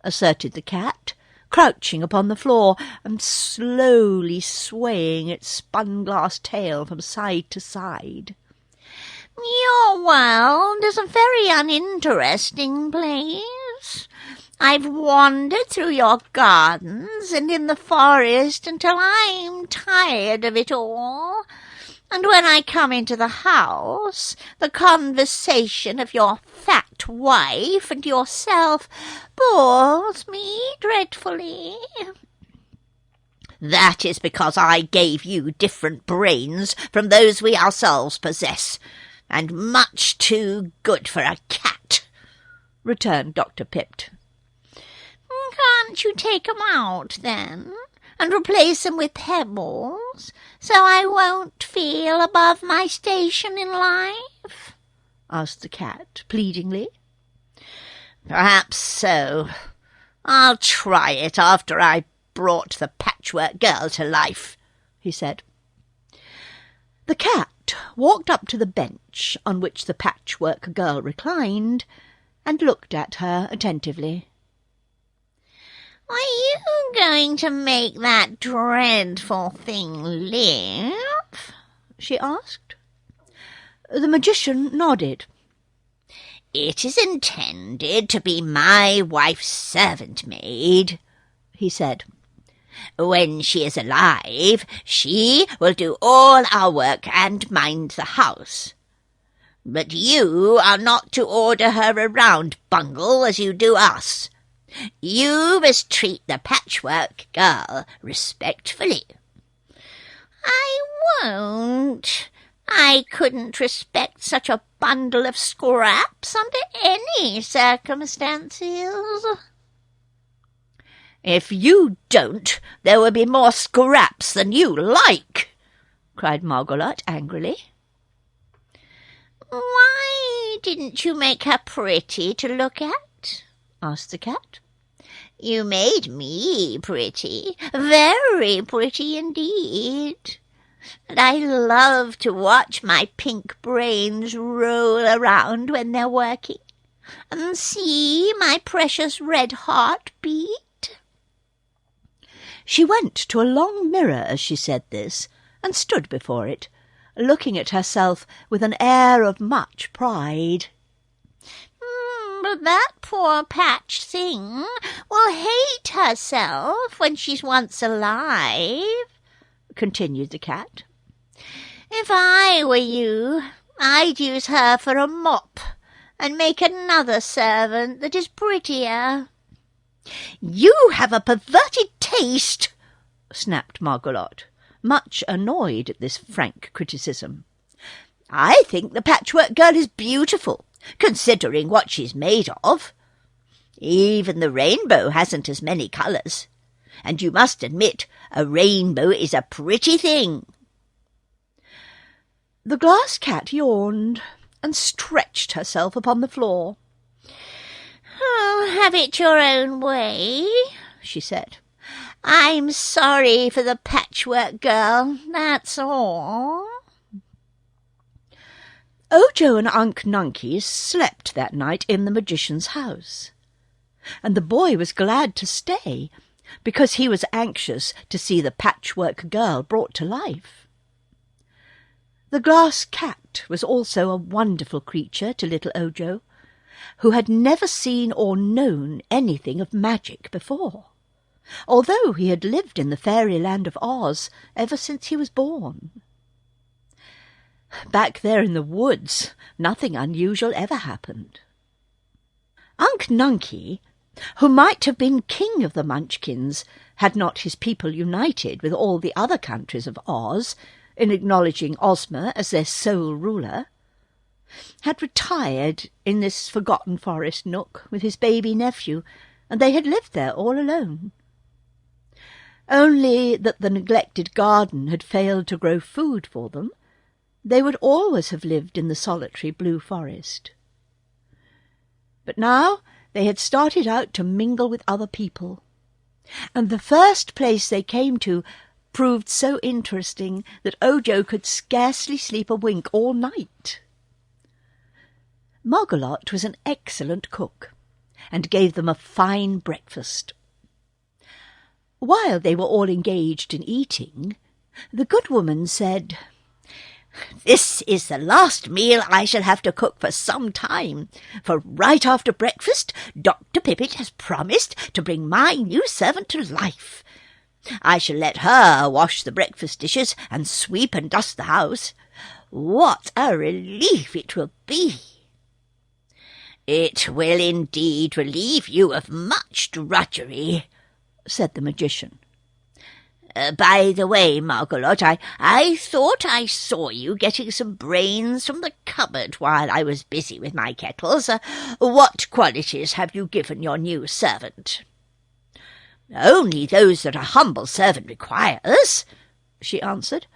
asserted the cat, crouching upon the floor and slowly swaying its spun-glass tail from side to side. Your world is a very uninteresting place. I've wandered through your gardens and in the forest until I'm tired of it all. And when I come into the house, the conversation of your fat wife and yourself bores me dreadfully. That is because I gave you different brains from those we ourselves possess, and much too good for a cat, returned Dr. Pipt. Can't you take 'em out, then, and replace 'em with pebbles, so I won't feel above my station in life? Asked the cat, pleadingly. Perhaps so. I'll try it after I brought the Patchwork Girl to life, he said. The cat walked up to the bench on which the Patchwork Girl reclined, and looked at her attentively. Are you going to make that dreadful thing live? She asked. The magician nodded. It is intended to be my wife's servant maid, he said. When she is alive, she will do all our work and mind the house. But you are not to order her around, Bungle, as you do us. You must treat the Patchwork Girl respectfully. I won't. I couldn't respect such a bundle of scraps under any circumstances. If you don't, there will be more scraps than you like, cried Margolot angrily. Why didn't you make her pretty to look at? Asked the cat. You made me pretty, very pretty indeed. And I love to watch my pink brains roll around when they're working, and see my precious red heart beat. She went to a long mirror as she said this, and stood before it, looking at herself with an air of much pride. But that poor patched thing will hate herself when she's once alive, continued the cat. If I were you, I'd use her for a mop, and make another servant that is prettier. You have a perverted taste, snapped Margolot, much annoyed at this frank criticism. I think the Patchwork Girl is beautiful, considering what she's made of. Even the rainbow hasn't as many colours, and you must admit a rainbow is a pretty thing. The glass cat yawned and stretched herself upon the floor. Oh, have it your own way, she said. I'm sorry for the Patchwork Girl, that's all. Ojo and Unc Nunkie slept that night in the magician's house, and the boy was glad to stay, because he was anxious to see the Patchwork Girl brought to life. The glass cat was also a wonderful creature to little Ojo, who had never seen or known anything of magic before. although he had lived in the fairyland of Oz ever since he was born. Back there in the woods, nothing unusual ever happened. Unc Nunkie, who might have been king of the Munchkins had not his people united with all the other countries of Oz in acknowledging Ozma as their sole ruler, had retired in this forgotten forest nook with his baby nephew, and they had lived there all alone. Only that the neglected garden had failed to grow food for them, they would always have lived in the solitary blue forest. But now they had started out to mingle with other people, and the first place they came to proved so interesting that Ojo could scarcely sleep a wink all night. Margolot was an excellent cook, and gave them a fine breakfast. While they were all engaged in eating, the good woman said, "This is the last meal I shall have to cook for some time, for right after breakfast Dr. Pipt has promised to bring my new servant to life. I shall let her wash the breakfast dishes and sweep and dust the house. What a relief it will be!" "It will indeed relieve you of much drudgery," said the magician. "By the way, Margolot, I thought I saw you getting some brains from the cupboard while I was busy with my kettles. What qualities have you given your new servant?" "Only those that a humble servant requires," she answered.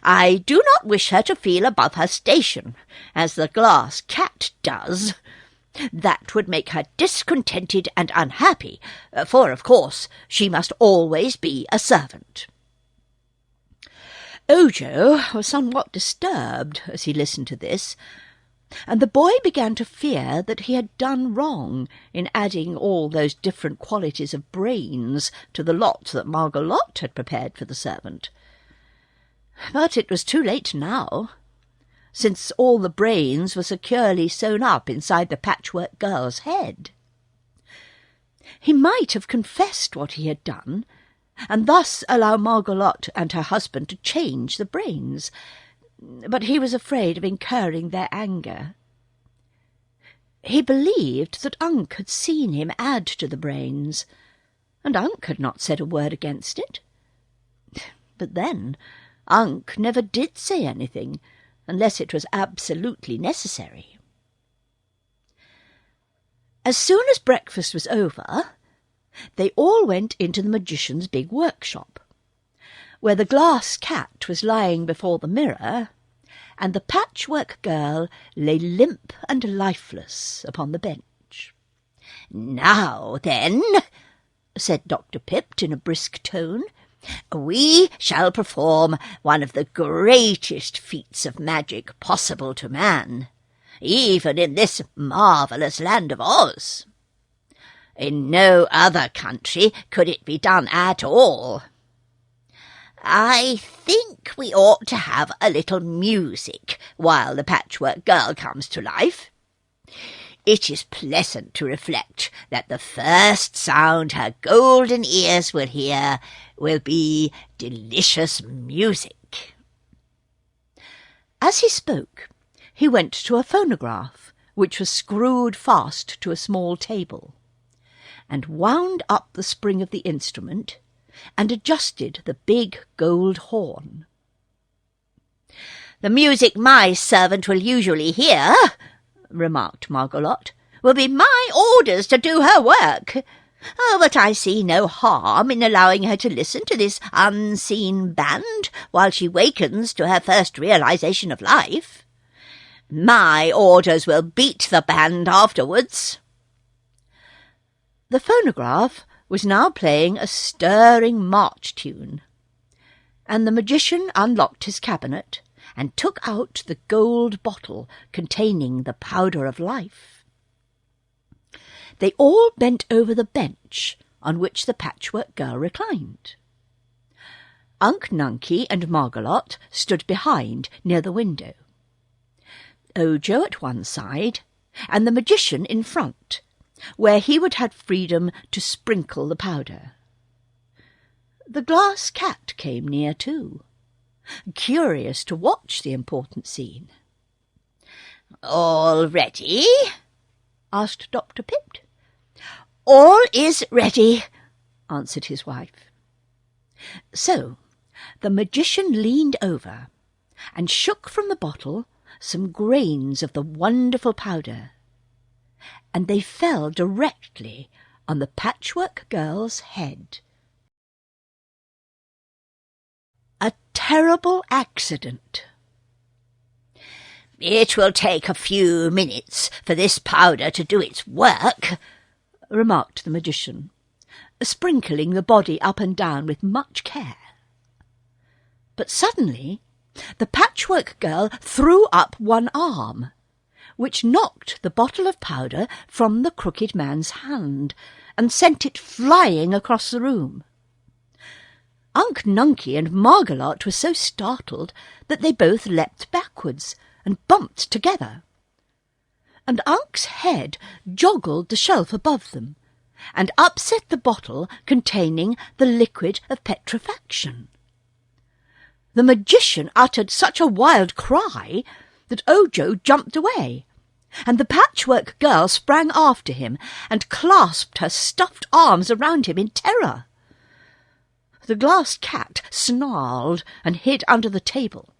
"I do not wish her to feel above her station, as the glass cat does. That would make her discontented and unhappy, for, of course, she must always be a servant." Ojo was somewhat disturbed as he listened to this, and the boy began to fear that he had done wrong in adding all those different qualities of brains to the lot that Margolot had prepared for the servant. But it was too late now, since all the brains were securely sewn up inside the Patchwork Girl's head. He might have confessed what he had done, and thus allow Margolot and her husband to change the brains, but he was afraid of incurring their anger. He believed that Unc had seen him add to the brains, and Unc had not said a word against it. But then Unc never did say anything, unless it was absolutely necessary. As soon as breakfast was over, they all went into the magician's big workshop, where the glass cat was lying before the mirror, and the Patchwork Girl lay limp and lifeless upon the bench. "Now then," said Dr. Pipt in a brisk tone, "we shall perform one of the greatest feats of magic possible to man, even in this marvellous land of Oz. In no other country could it be done at all. I think we ought to have a little music while the Patchwork Girl comes to life. It is pleasant to reflect that the first sound her golden ears will hear will be delicious music." As he spoke, he went to a phonograph, which was screwed fast to a small table, and wound up the spring of the instrument, and adjusted the big gold horn. "The music my servant will usually hear," remarked Margolot, "will be my orders to do her work. But I see no harm in allowing her to listen to this unseen band while she wakens to her first realization of life. My orders will beat the band afterwards." The phonograph was now playing a stirring march tune, and the magician unlocked his cabinet and took out the gold bottle containing the powder of life. They all bent over the bench on which the Patchwork Girl reclined. Unc Nunkie and Margolot stood behind near the window, Ojo at one side, and the magician in front, where he would have freedom to sprinkle the powder. The glass cat came near too, curious to watch the important scene. "All ready?" asked Dr. Pipt. "All is ready," answered his wife. So the magician leaned over and shook from the bottle some grains of the wonderful powder, and they fell directly on the Patchwork Girl's head. A terrible accident. "It will take a few minutes for this powder to do its work," remarked the magician, sprinkling the body up and down with much care. But suddenly the Patchwork Girl threw up one arm, which knocked the bottle of powder from the crooked man's hand and sent it flying across the room. Unc Nunkie and Margalot were so startled that they both leapt backwards and bumped together, and Unc's head joggled the shelf above them and upset the bottle containing the liquid of petrifaction. The magician uttered such a wild cry that Ojo jumped away, and the Patchwork Girl sprang after him and clasped her stuffed arms around him in terror. The glass cat snarled and hid under the table.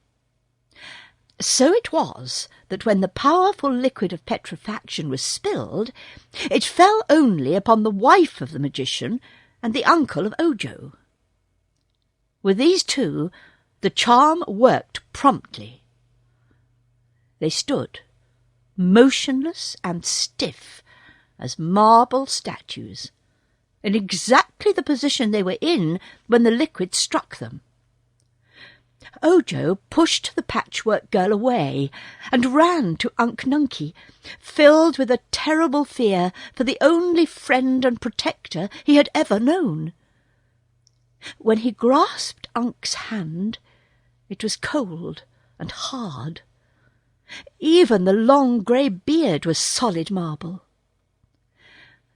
So it was that when the powerful liquid of petrifaction was spilled, it fell only upon the wife of the magician and the uncle of Ojo. With these two, the charm worked promptly. They stood, motionless and stiff as marble statues, in exactly the position they were in when the liquid struck them. Ojo pushed the Patchwork Girl away and ran to Unc Nunkie, filled with a terrible fear for the only friend and protector he had ever known. When he grasped Unc's hand, it was cold and hard. Even the long grey beard was solid marble.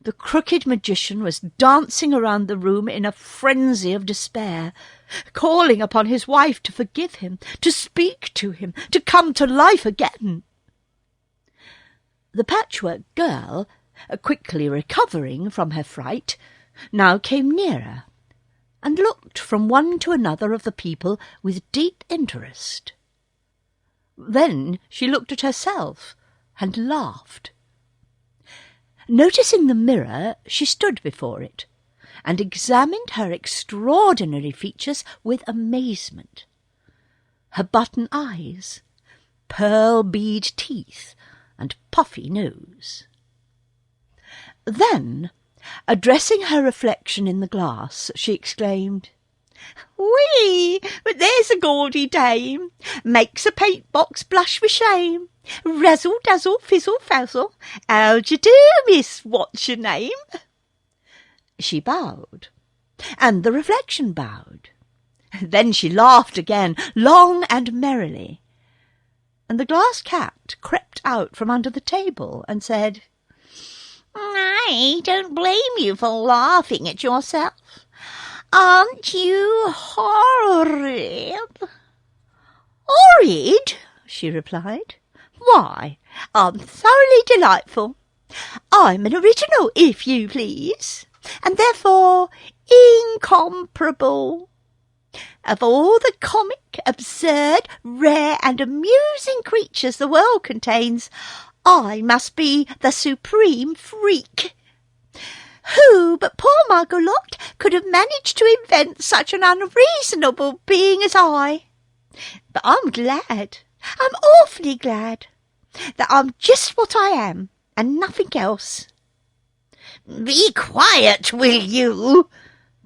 The crooked magician was dancing around the room in a frenzy of despair, calling upon his wife to forgive him, to speak to him, to come to life again. The Patchwork Girl, quickly recovering from her fright, now came nearer and looked from one to another of the people with deep interest. Then she looked at herself and laughed. Noticing the mirror, she stood before it and examined her extraordinary features with amazement. Her button eyes, pearl bead teeth, and puffy nose. Then, addressing her reflection in the glass, she exclaimed, "Whee! But there's a gaudy dame, makes a paint-box blush with shame. Razzle, dazzle, fizzle, fazzle, how d'ye do, miss, what's your name?" She bowed, and the reflection bowed. Then she laughed again, long and merrily, and the glass cat crept out from under the table and said, "I don't blame you for laughing at yourself. Aren't you horrid?" "Horrid?" she replied. "Why, I'm thoroughly delightful. I'm an original, if you please, and therefore incomparable. Of all the comic, absurd, rare, and amusing creatures the world contains, I must be the supreme freak. Who but poor Margalot could have managed to invent such an unreasonable being as I? But I'm glad, I'm awfully glad, that I'm just what I am, and nothing else." "Be quiet, will you?"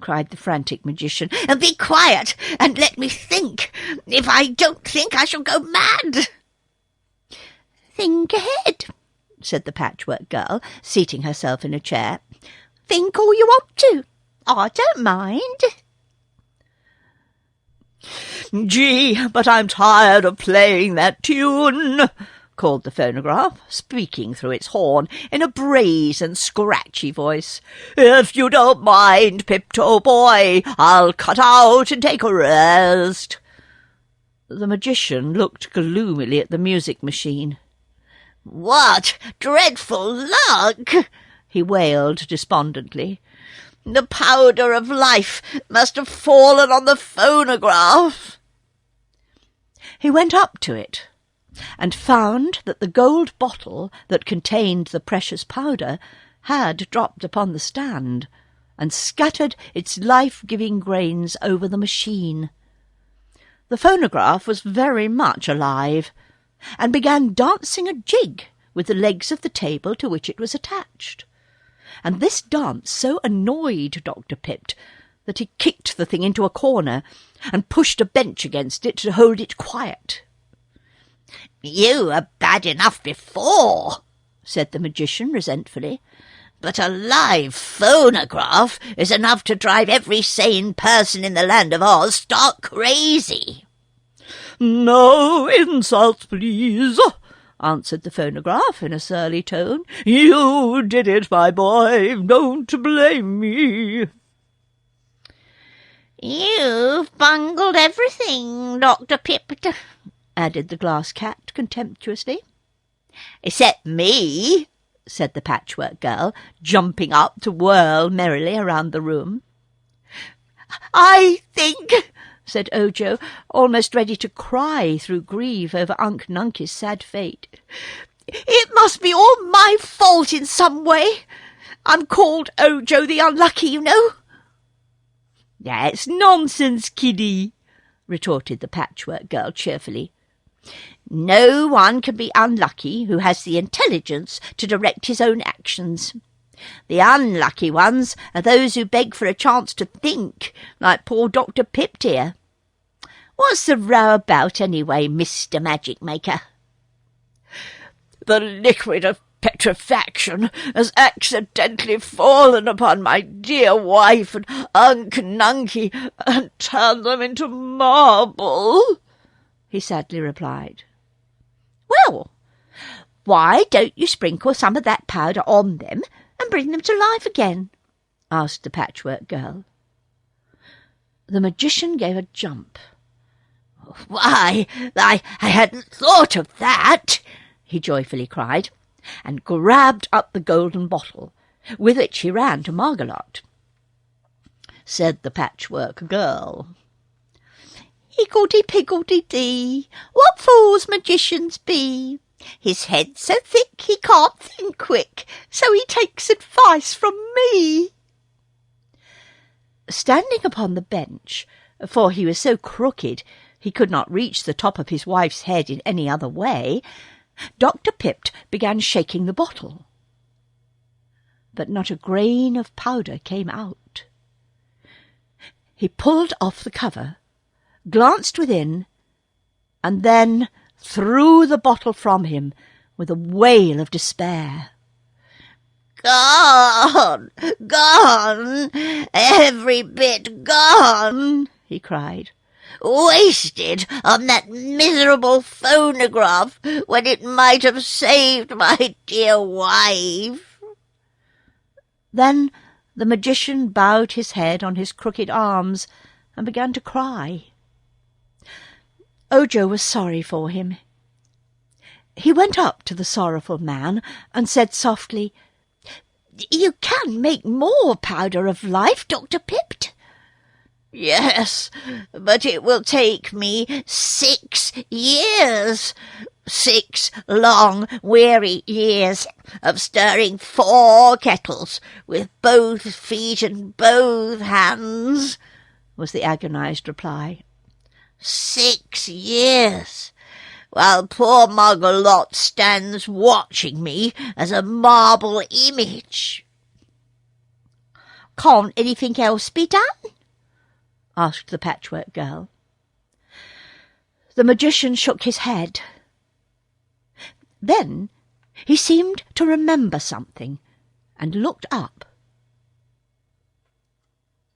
cried the frantic magician. "Be quiet, and let me think. If I don't think, I shall go mad." "Think ahead," said the Patchwork Girl, seating herself in a chair. "Think all you want to. I don't mind." "Gee, but I'm tired of playing that tune," called the phonograph, speaking through its horn in a brazen, scratchy voice. "If you don't mind, Pipt, old boy, I'll cut out and take a rest." The magician looked gloomily at the music machine. "What dreadful luck!" he wailed despondently. "The powder of life must have fallen on the phonograph." He went up to it and found that the gold bottle that contained the precious powder had dropped upon the stand and scattered its life-giving grains over the machine. The phonograph was very much alive, and began dancing a jig with the legs of the table to which it was attached. And this dance so annoyed Dr. Pipt that he kicked the thing into a corner and pushed a bench against it to hold it quiet. "You were bad enough before," said the magician resentfully, "but a live phonograph is enough to drive every sane person in the land of Oz stark crazy." "No insults, please," answered the phonograph in a surly tone. "You did it, my boy. Don't blame me." "You've bungled everything, Dr. Pipt," added the glass cat contemptuously. "Except me," said the Patchwork Girl, jumping up to whirl merrily around the room. "I think," said Ojo, almost ready to cry through grief over Unc Nunkie's sad fate, "it must be all my fault in some way. I'm called Ojo the Unlucky, you know." "That's nonsense, kiddie," retorted the Patchwork Girl cheerfully. "No one can be unlucky who has the intelligence to direct his own actions. The unlucky ones are those who beg for a chance to think, like poor Dr. Pipt here. What's the row about, anyway, Mr. Magic Maker?" "The liquid of petrifaction has accidentally fallen upon my dear wife and Unc Nunkie and turned them into marble," he sadly replied. "Well, why don't you sprinkle some of that powder on them and bring them to life again?" asked the Patchwork Girl. The magician gave a jump. "Why, I hadn't thought of that," he joyfully cried, and grabbed up the golden bottle, with which he ran to Margolot. Said the Patchwork Girl, "Higgledy-piggledy-dee, what fools magicians be! His head's so thick he can't think quick, so he takes advice from me." Standing upon the bench, for he was so crooked he could not reach the top of his wife's head in any other way, Dr. Pipt began shaking the bottle. But not a grain of powder came out. He pulled off the cover, glanced within, and then threw the bottle from him with a wail of despair. "Gone! Gone! Every bit gone!" he cried. "Wasted on that miserable phonograph when it might have saved my dear wife." Then the magician bowed his head on his crooked arms and began to cry. Ojo was sorry for him. He went up to the sorrowful man and said softly, "You can make more powder of life, Dr. Pipt." "Yes, but it will take me 6 years. 6 long, weary years of stirring 4 kettles with both feet and both hands," was the agonized reply. 6 years, while poor Margolot stands watching me as a marble image. "Can't anything else be done?" asked the Patchwork Girl. The magician shook his head. Then he seemed to remember something and looked up.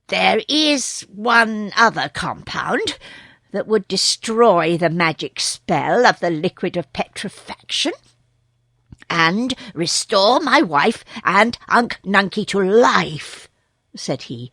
"There is one other compound that would destroy the magic spell of the liquid of petrifaction, and restore my wife and Unc Nunkie to life," said he.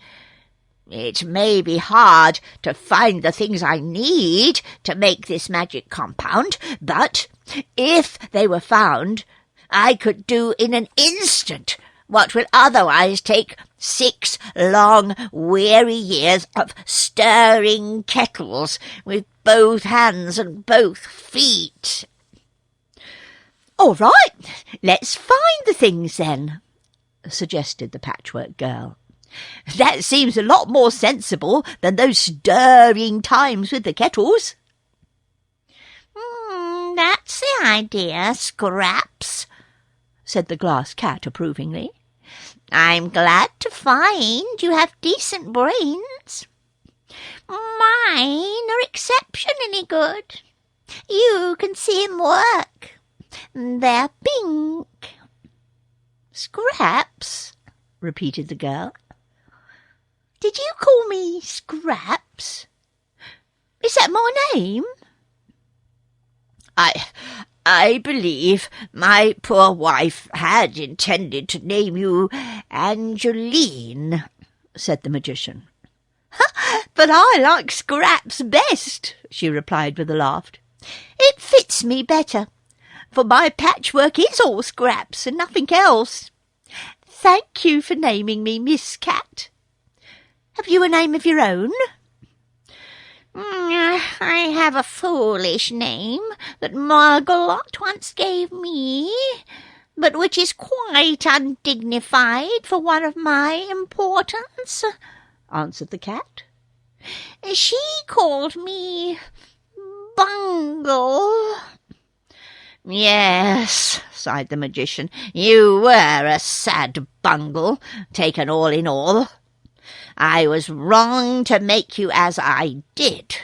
"It may be hard to find the things I need to make this magic compound, but if they were found, I could do in an instant what will otherwise take 6 long, weary years of stirring kettles with both hands and both feet." "All right, let's find the things then," suggested the Patchwork Girl. "That seems a lot more sensible than those stirring times with the kettles." That's the idea, Scraps," said the Glass Cat approvingly. "I'm glad to find you have decent brains. Mine are exceptionally good. You can see 'em work. They're pink." "Scraps?" repeated the girl. "Did you call me Scraps? Is that my name?" I believe my poor wife had intended to name you Angeline," said the magician. "But I like Scraps best," she replied with a laugh. "It fits me better, for my patchwork is all scraps and nothing else. Thank you for naming me Miss Cat. Have you a name of your own?" "I have a foolish name that Margalot once gave me, but which is quite undignified for one of my importance," answered the cat. "She called me Bungle." "Yes," sighed the magician, "you were a sad bungle, taken all in all. I was wrong to make you as I did,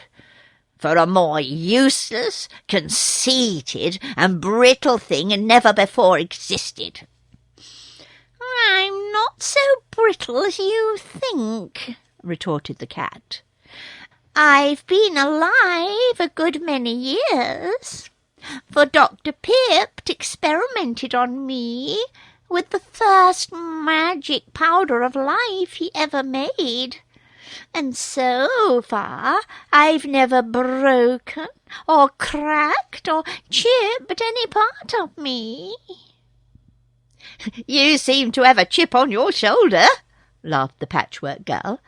for a more useless, conceited, and brittle thing never before existed." "I'm not so brittle as you think," retorted the cat. "I've been alive a good many years, for Dr. Pipt experimented on me with the first magic powder of life he ever made, and so far I've never broken or cracked or chipped any part of me." "You seem to have a chip on your shoulder," laughed the Patchwork Girl,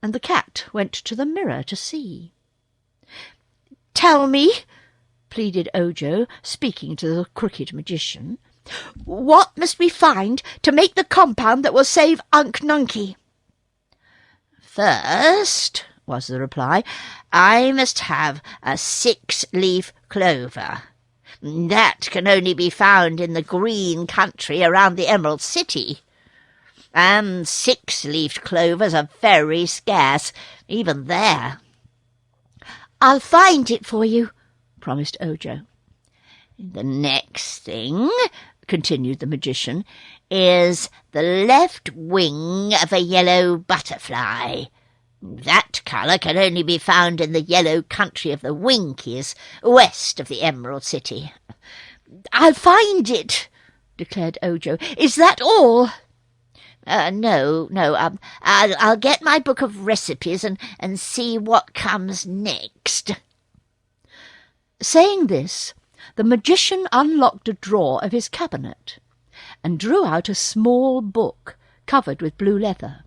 and the cat went to the mirror to see. "Tell me," pleaded Ojo, speaking to the crooked magician, "what must we find to make the compound that will save Unc Nunkie?" "First," was the reply, "I must have a 6-leaf clover. That can only be found in the green country around the Emerald City. And 6-leafed clovers are very scarce, even there." "I'll find it for you," promised Ojo. "The next thing," continued the magician, "is the left wing of a yellow butterfly. That colour can only be found in the yellow country of the Winkies, west of the Emerald City." "I'll find it," declared Ojo. "Is that all?" No. I'll get my book of recipes and see what comes next." Saying this, the magician unlocked a drawer of his cabinet and drew out a small book covered with blue leather.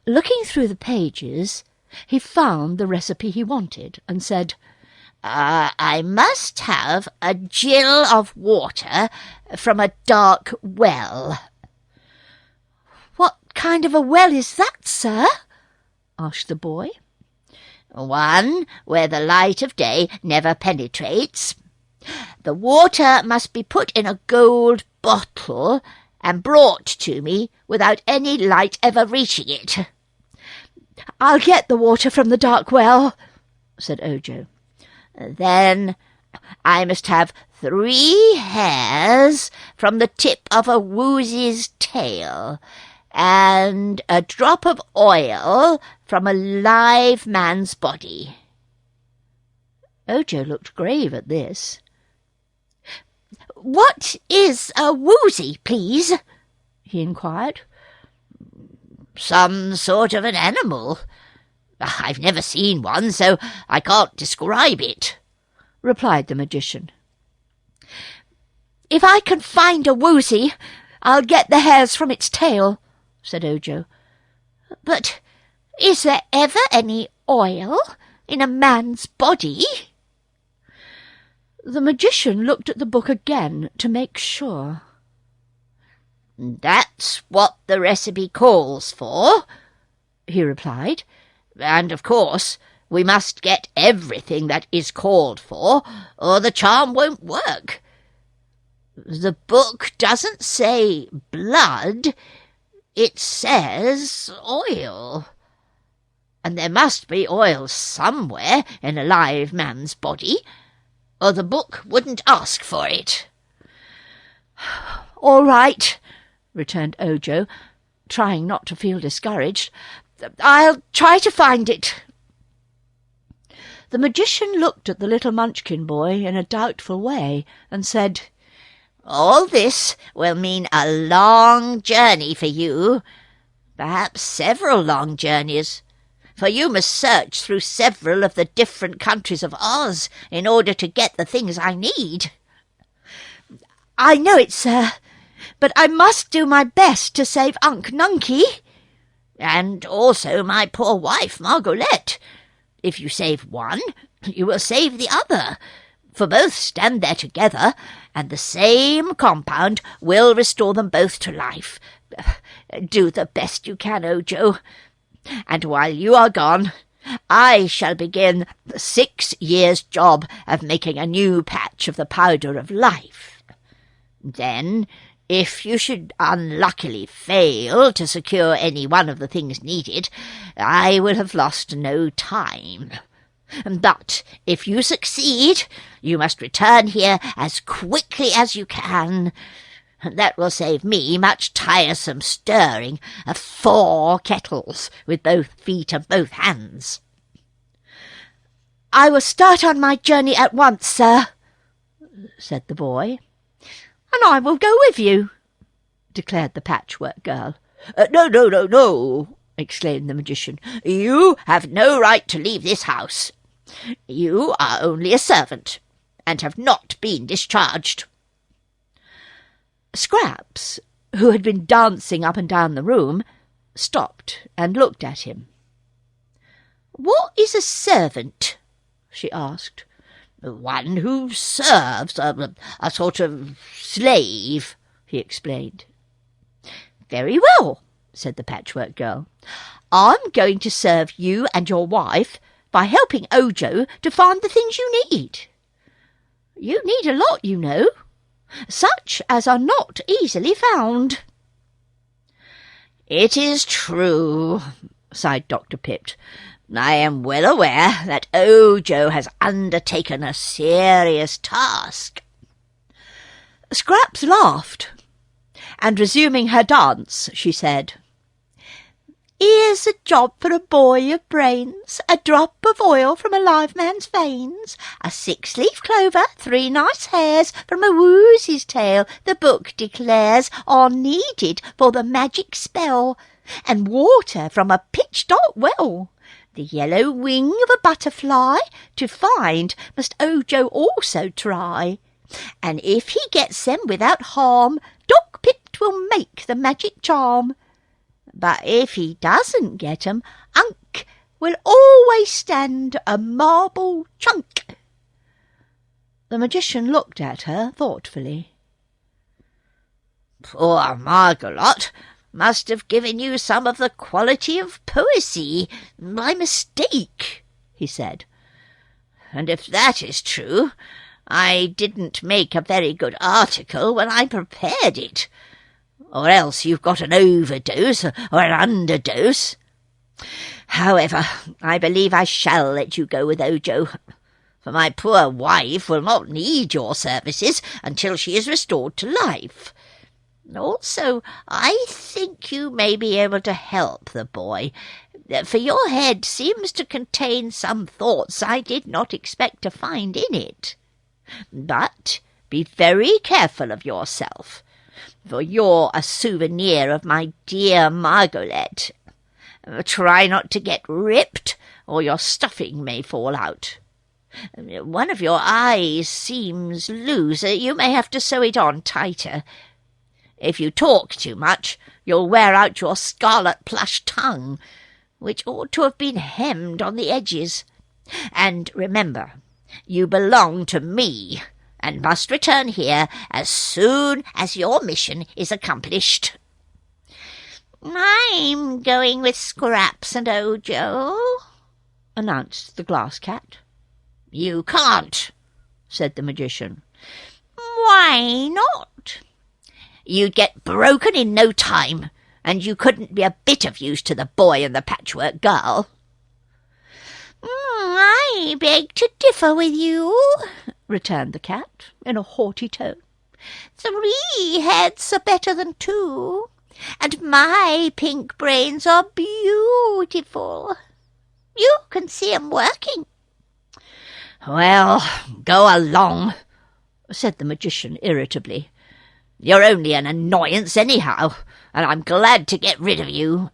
Looking through the pages, he found the recipe he wanted and said, I must have a gill of water from a dark well." "What kind of a well is that, sir?" asked the boy. "One where the light of day never penetrates. The water must be put in a gold bottle and brought to me without any light ever reaching it." "I'll get the water from the dark well," said Ojo. "Then I must have 3 hairs from the tip of a Woozy's tail, and a drop of oil from a live man's body." Ojo looked grave at this. "What is a woozy, please?" he inquired. "Some sort of an animal. I've never seen one, so I can't describe it," replied the magician. "If I can find a woozy, I'll get the hairs from its tail," said Ojo. "But is there ever any oil in a man's body?" The magician looked at the book again to make sure. "That's what the recipe calls for," he replied. "And, of course, we must get everything that is called for, or the charm won't work. The book doesn't say blood, it says oil. And there must be oil somewhere in a live man's body, or the book wouldn't ask for it." "All right," returned Ojo, trying not to feel discouraged. "I'll try to find it." The magician looked at the little Munchkin boy in a doubtful way and said, "All this will mean a long journey for you, perhaps several long journeys, for you must search through several of the different countries of Oz in order to get the things I need." "I know it, sir, but I must do my best to save Unc Nunkie." "And also my poor wife, Margolette. If you save one, you will save the other, for both stand there together, and the same compound will restore them both to life. Do the best you can, Ojo, and while you are gone, I shall begin the 6 years' job of making a new patch of the powder of life. Then, if you should unluckily fail to secure any one of the things needed, I will have lost no time. But if you succeed, you must return here as quickly as you can. That will save me much tiresome stirring of 4 kettles with both feet and both hands." "I will start on my journey at once, sir," said the boy. "And I will go with you," declared the Patchwork Girl. No, exclaimed the magician. "You have no right to leave this house. You are only a servant, and have not been discharged." Scraps, who had been dancing up and down the room, stopped and looked at him. "What is a servant?" she asked. "One who serves, a sort of slave," he explained. "Very well," said the Patchwork Girl. "I'm going to serve you and your wife by helping Ojo to find the things you need. You need a lot, you know, such as are not easily found." "It is true," sighed Dr. Pipt. "I am well aware that Ojo has undertaken a serious task." Scraps laughed, and resuming her dance, she said, "Here's a job for a boy of brains, a drop of oil from a live man's veins, a 6-leaf clover, 3 nice hairs from a woozy's tail, the book declares are needed for the magic spell, and water from a pitch-dark well. The yellow wing of a butterfly to find must Ojo also try, and if he gets them without harm, Doc Pipt will make the magic charm. But if he doesn't get 'em, Unc will always stand a marble chunk." The magician looked at her thoughtfully. "Poor Margolot must have given you some of the quality of poesy by mistake," he said. "And if that is true, I didn't make a very good article when I prepared it. Or else you've got an overdose or an underdose. However, I believe I shall let you go with Ojo, for my poor wife will not need your services until she is restored to life. Also, I think you may be able to help the boy, for your head seems to contain some thoughts I did not expect to find in it. But be very careful of yourself, for you're a souvenir of my dear Margaret. Try not to get ripped, or your stuffing may fall out. One of your eyes seems loose. You may have to sew it on tighter. If you talk too much, you'll wear out your scarlet plush tongue, which ought to have been hemmed on the edges. And remember, you belong to me, and must return here as soon as your mission is accomplished. I'm going with Scraps and Ojo, announced the glass cat. You can't, said the magician. Why not? You'd get broken in no time, and you couldn't be a bit of use to the boy and the Patchwork Girl. I beg to differ with you, returned the cat in a haughty tone. 3 heads are better than 2, and my pink brains are beautiful. You can see 'em working. Well, go along, said the magician irritably. You're only an annoyance anyhow, and I'm glad to get rid of you.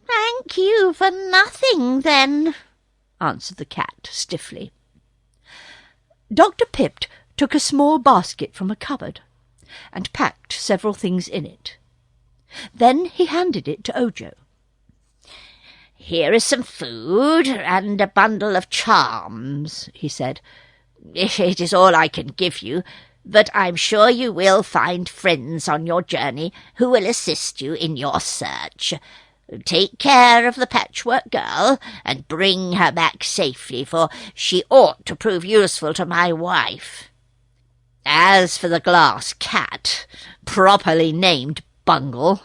Thank you for nothing, then, answered the cat stiffly. Dr. Pipt took a small basket from a cupboard and packed several things in it. Then he handed it to Ojo. Here is some food and a bundle of charms, he said. It is all I can give you, but I'm sure you will find friends on your journey who will assist you in your search. Take care of the Patchwork Girl, and bring her back safely, for she ought to prove useful to my wife. As for the glass cat, properly named Bungle,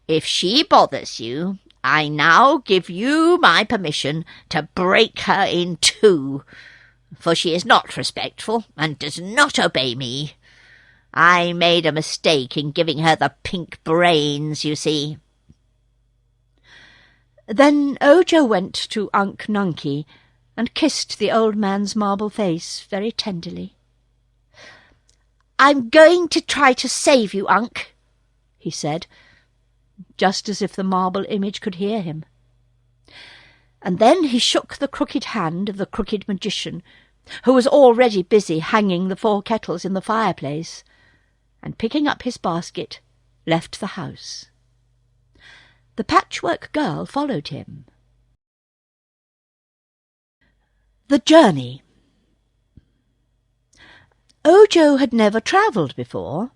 if she bothers you, I now give you my permission to break her in 2, for she is not respectful and does not obey me. I made a mistake in giving her the pink brains, you see. Then Ojo went to Unc Nunkie and kissed the old man's marble face very tenderly. I'm going to try to save you, Unc, he said, just as if the marble image could hear him. And then he shook the crooked hand of the crooked magician, who was already busy hanging the 4 kettles in the fireplace, and picking up his basket, left the house. The Patchwork Girl followed him. The journey. Ojo had never travelled before,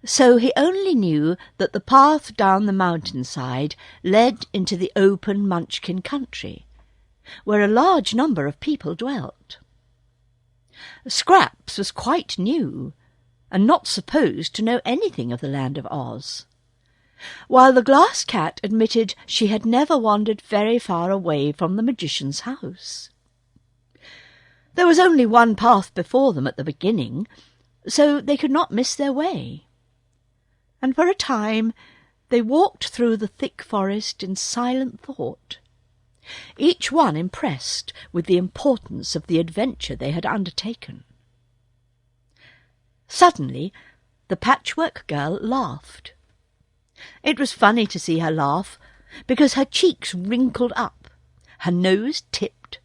so he only knew that the path down the mountainside led into the open Munchkin country, where a large number of people dwelt. Scraps was quite new, and not supposed to know anything of the land of Oz, while the glass cat admitted she had never wandered very far away from the magician's house. There was only one path before them at the beginning, so they could not miss their way, and for a time they walked through the thick forest in silent thought, each one impressed with the importance of the adventure they had undertaken. Suddenly the Patchwork Girl laughed. It was funny to see her laugh, because her cheeks wrinkled up, her nose tipped,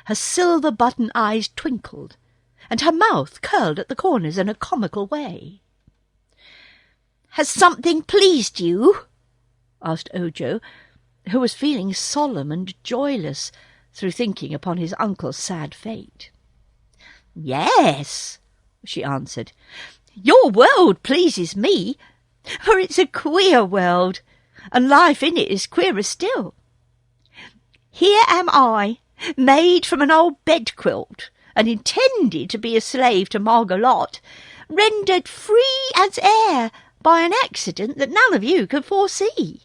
her silver button eyes twinkled, and her mouth curled at the corners in a comical way. "Has something pleased you?" asked Ojo, who was feeling solemn and joyless through thinking upon his uncle's sad fate. "Yes," she answered. "Your world pleases me, for it's a queer world, and life in it is queerer still. Here am I, made from an old bed-quilt, and intended to be a slave to Margaret, rendered free as air by an accident that none of you could foresee.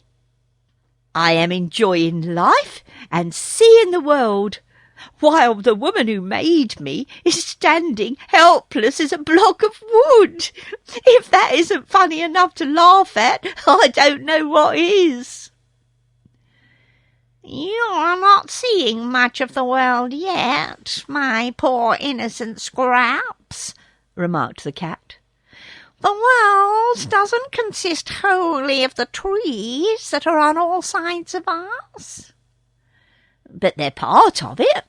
I am enjoying life and seeing the world, while the woman who made me is standing helpless as a block of wood. If that isn't funny enough to laugh at, I don't know what is." "You are not seeing much of the world yet, my poor innocent Scraps," remarked the cat. "The world doesn't consist wholly of the trees that are on all sides of us." "But they're part of it.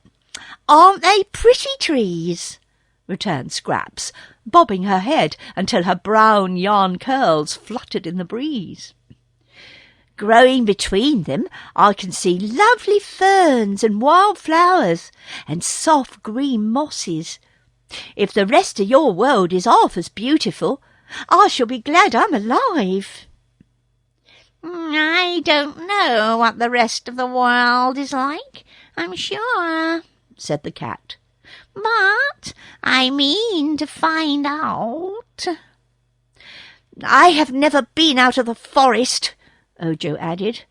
Aren't they pretty trees?" returned Scraps, bobbing her head until her brown yarn curls fluttered in the breeze. "Growing between them, I can see lovely ferns and wild flowers and soft green mosses. If the rest of your world is half as beautiful, I shall be glad I'm alive." "I don't know what the rest of the world is like, I'm sure," said the cat. "But I mean to find out." "I have never been out of the forest," Ojo added,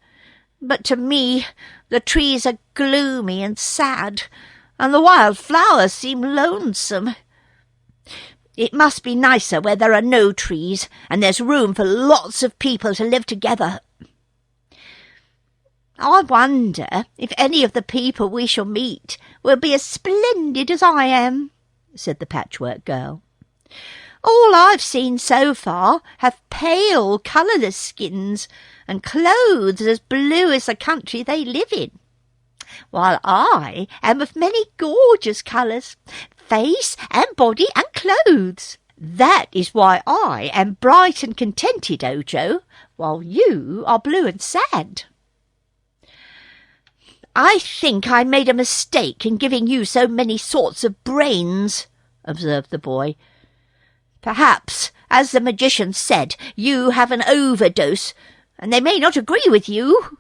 "but to me the trees are gloomy and sad, and the wild flowers seem lonesome. It must be nicer where there are no trees, and there's room for lots of people to live together. I wonder if any of the people we shall meet will be as splendid as I am," said the Patchwork Girl. "All I've seen so far have pale, colourless skins and clothes as blue as the country they live in, while I am of many gorgeous colours, face and body and clothes. That is why I am bright and contented, Ojo, while you are blue and sad." "I think I made a mistake in giving you so many sorts of brains," observed the boy. "Perhaps, as the magician said, you have an overdose, and they may not agree with you."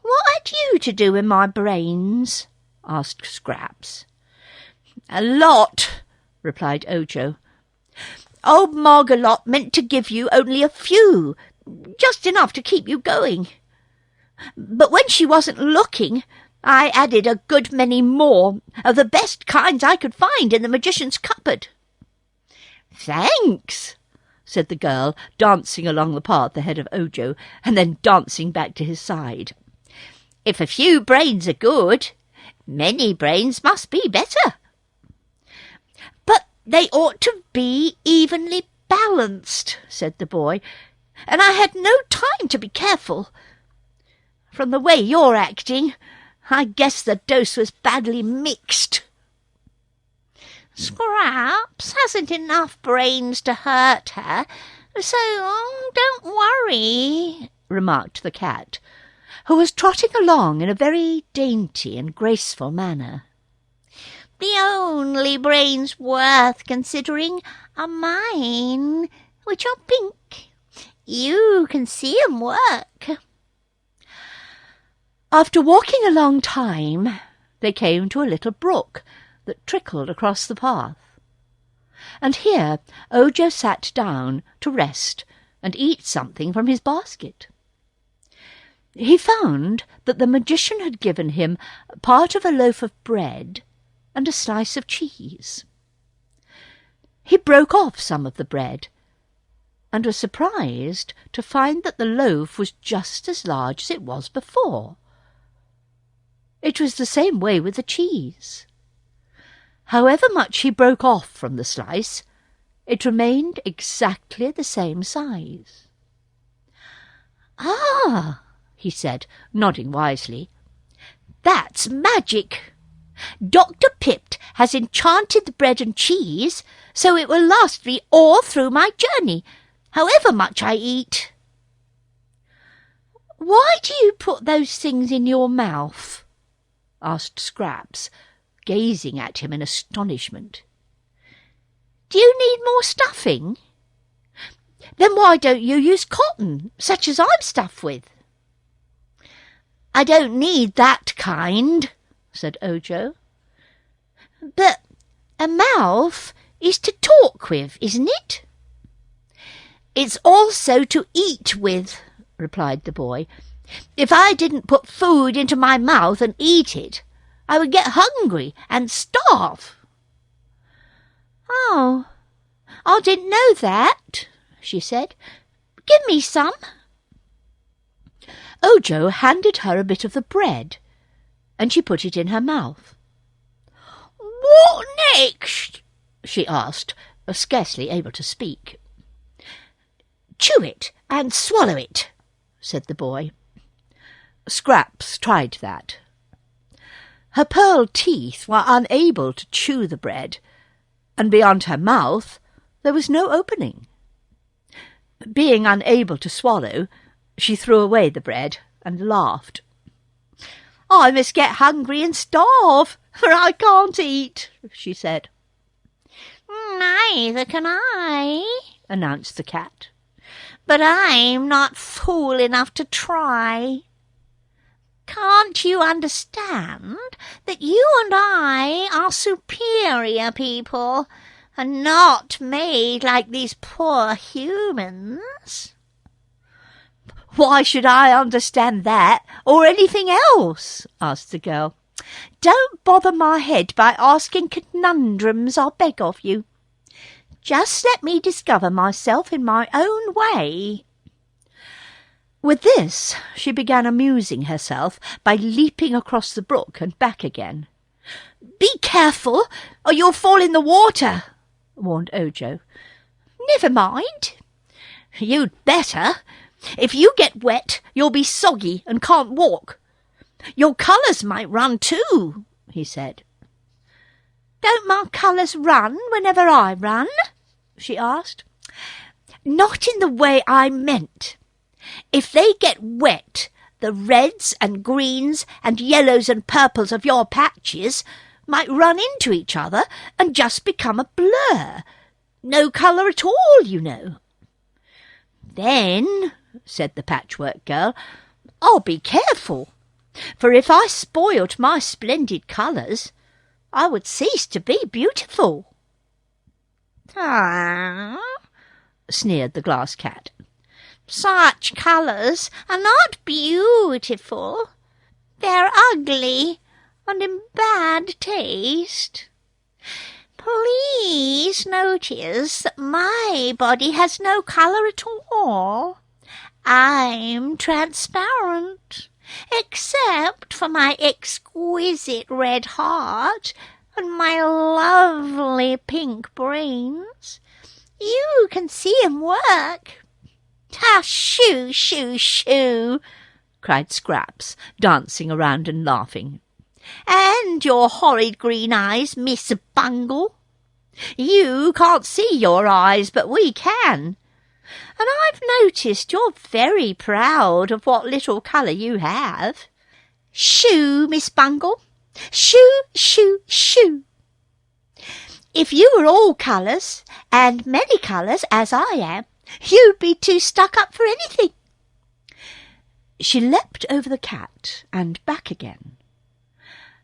"What had you to do with my brains?" asked Scraps. "A lot," replied Ojo. "Old Margalot meant to give you only a few, just enough to keep you going. But when she wasn't looking, I added a good many more, of the best kinds I could find in the magician's cupboard." "Thanks," said the girl, dancing along the path ahead of Ojo, and then dancing back to his side. "If a few brains are good, many brains must be better." "But they ought to be evenly balanced," said the boy, "and I had no time to be careful. From the way you're acting, I guess the dose was badly mixed." "Scraps hasn't enough brains to hurt her, so don't worry," remarked the cat, who was trotting along in a very dainty and graceful manner. "The only brains worth considering are mine, which are pink. You can see 'em work." After walking a long time, they came to a little brook that trickled across the path, and here Ojo sat down to rest and eat something from his basket. He found that the magician had given him part of a loaf of bread and a slice of cheese. He broke off some of the bread, and was surprised to find that the loaf was just as large as it was before. It was the same way with the cheese. However much he broke off from the slice, it remained exactly the same size. "Ah," he said, nodding wisely, "that's magic. Dr. Pipt has enchanted the bread and cheese, so it will last me all through my journey, however much I eat." "Why do you put those things in your mouth?" asked Scraps, gazing at him in astonishment. "Do you need more stuffing? Then why don't you use cotton, such as I'm stuffed with?" "I don't need that kind," said Ojo. "But a mouth is to talk with, isn't it?" "It's also to eat with," replied the boy. "If I didn't put food into my mouth and eat it, I would get hungry and starve." "Oh, I didn't know that," she said. "Give me some." Ojo handed her a bit of the bread, and she put it in her mouth. "What next?" she asked, scarcely able to speak. "Chew it and swallow it," said the boy. Scraps tried that. Her pearl teeth were unable to chew the bread, and beyond her mouth there was no opening. Being unable to swallow, she threw away the bread and laughed. "I must get hungry and starve, for I can't eat," she said. "Neither can I," announced the cat. "But I'm not fool enough to try. Can't you understand that you and I are superior people, and not made like these poor humans?" "Why should I understand that, or anything else?" asked the girl. "Don't bother my head by asking conundrums, I beg of you. Just let me discover myself in my own way." With this, she began amusing herself by leaping across the brook and back again. "Be careful, or you'll fall in the water," warned Ojo. "Never mind." "You'd better. If you get wet, you'll be soggy and can't walk. Your colours might run too," he said. "Don't my colours run whenever I run?" she asked. "Not in the way I meant. If they get wet, the reds and greens and yellows and purples of your patches might run into each other and just become a blur. No colour at all, you know." "Then," said the Patchwork Girl, "I'll be careful, for if I spoilt my splendid colours, I would cease to be beautiful." "Ah," sneered the Glass Cat. "Such colours are not beautiful. They're ugly and in bad taste. Please notice that my body has no colour at all. I'm transparent, except for my exquisite red heart and my lovely pink brains. You can see 'em work." "Ah, shoo, shoo, shoo!" cried Scraps, dancing around and laughing. "And your horrid green eyes, Miss Bungle. You can't see your eyes, but we can. And I've noticed you're very proud of what little colour you have. Shoo, Miss Bungle! Shoo, shoo, shoo! If you were all colours, and many colours, as I am, you'd be too stuck up for anything." She leapt over the cat and back again,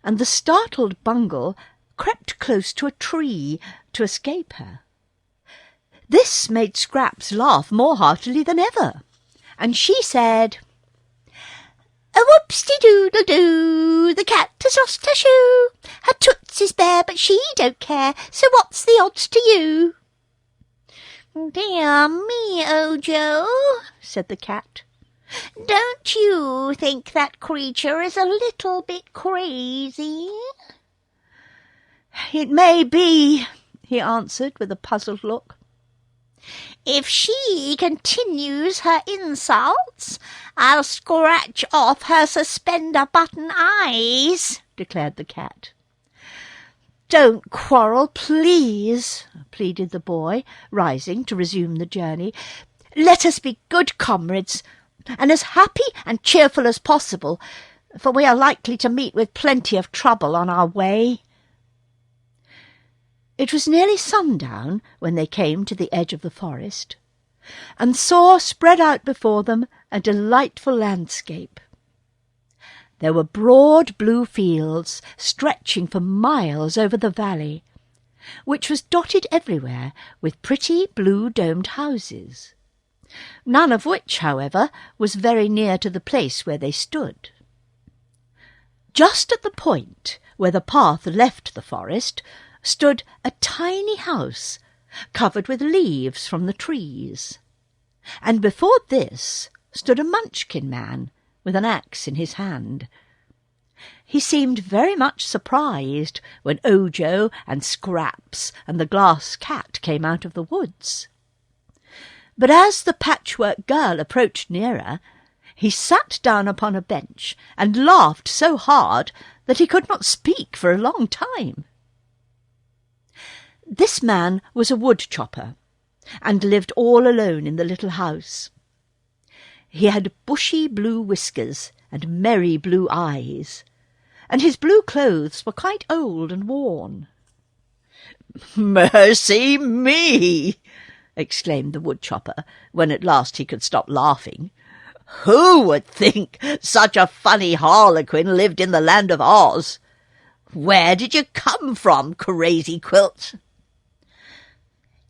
and the startled Bungle crept close to a tree to escape her. This made Scraps laugh more heartily than ever, and she said, "A whoops-de-doodle-doo, the cat has lost her shoe. Her toots is bare, but she don't care, so what's the odds to you?" "Dear me, Ojo," said the cat. "Don't you think that creature is a little bit crazy?" "It may be," he answered with a puzzled look. "If she continues her insults, I'll scratch off her suspender-button eyes," declared the cat. "Don't quarrel, please," pleaded the boy, rising to resume the journey. "Let us be good comrades, and as happy and cheerful as possible, for we are likely to meet with plenty of trouble on our way." It was nearly sundown when they came to the edge of the forest, and saw spread out before them a delightful landscape. There were broad blue fields stretching for miles over the valley, which was dotted everywhere with pretty blue-domed houses, none of which, however, was very near to the place where they stood. Just at the point where the path left the forest, stood a tiny house covered with leaves from the trees. And before this stood a Munchkin man with an axe in his hand. He seemed very much surprised when Ojo and Scraps and the glass cat came out of the woods. But as the Patchwork Girl approached nearer, he sat down upon a bench and laughed so hard that he could not speak for a long time. This man was a wood-chopper, and lived all alone in the little house. He had bushy blue whiskers and merry blue eyes, and his blue clothes were quite old and worn. "Mercy me!" exclaimed the wood-chopper, when at last he could stop laughing. "Who would think such a funny harlequin lived in the land of Oz? Where did you come from, crazy quilt?"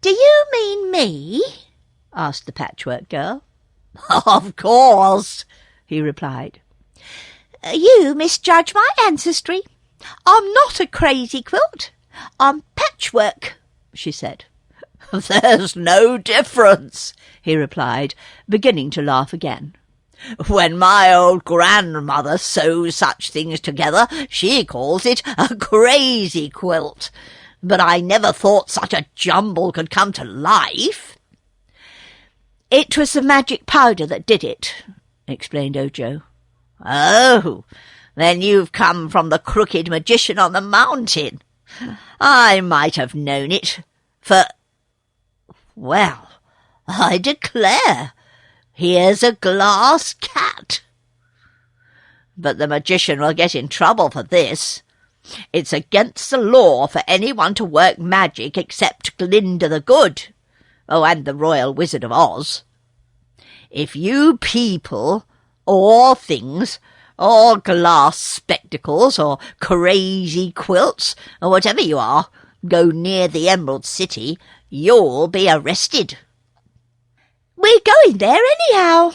"Do you mean me?" asked the Patchwork Girl. "Of course," he replied. "You misjudge my ancestry. I'm not a crazy quilt. I'm patchwork," she said. "There's no difference," he replied, beginning to laugh again. "When my old grandmother sews such things together, she calls it a crazy quilt. But I never thought such a jumble could come to life." "It was the magic powder that did it," explained Ojo. "Oh, then you've come from the crooked magician on the mountain. I might have known it, for... Well, I declare, here's a glass cat. But the magician will get in trouble for this. It's against the law for anyone to work magic except Glinda the Good, and the Royal Wizard of Oz. If you people, or things, or glass spectacles, or crazy quilts, or whatever you are, go near the Emerald City, you'll be arrested." "We're going there anyhow,"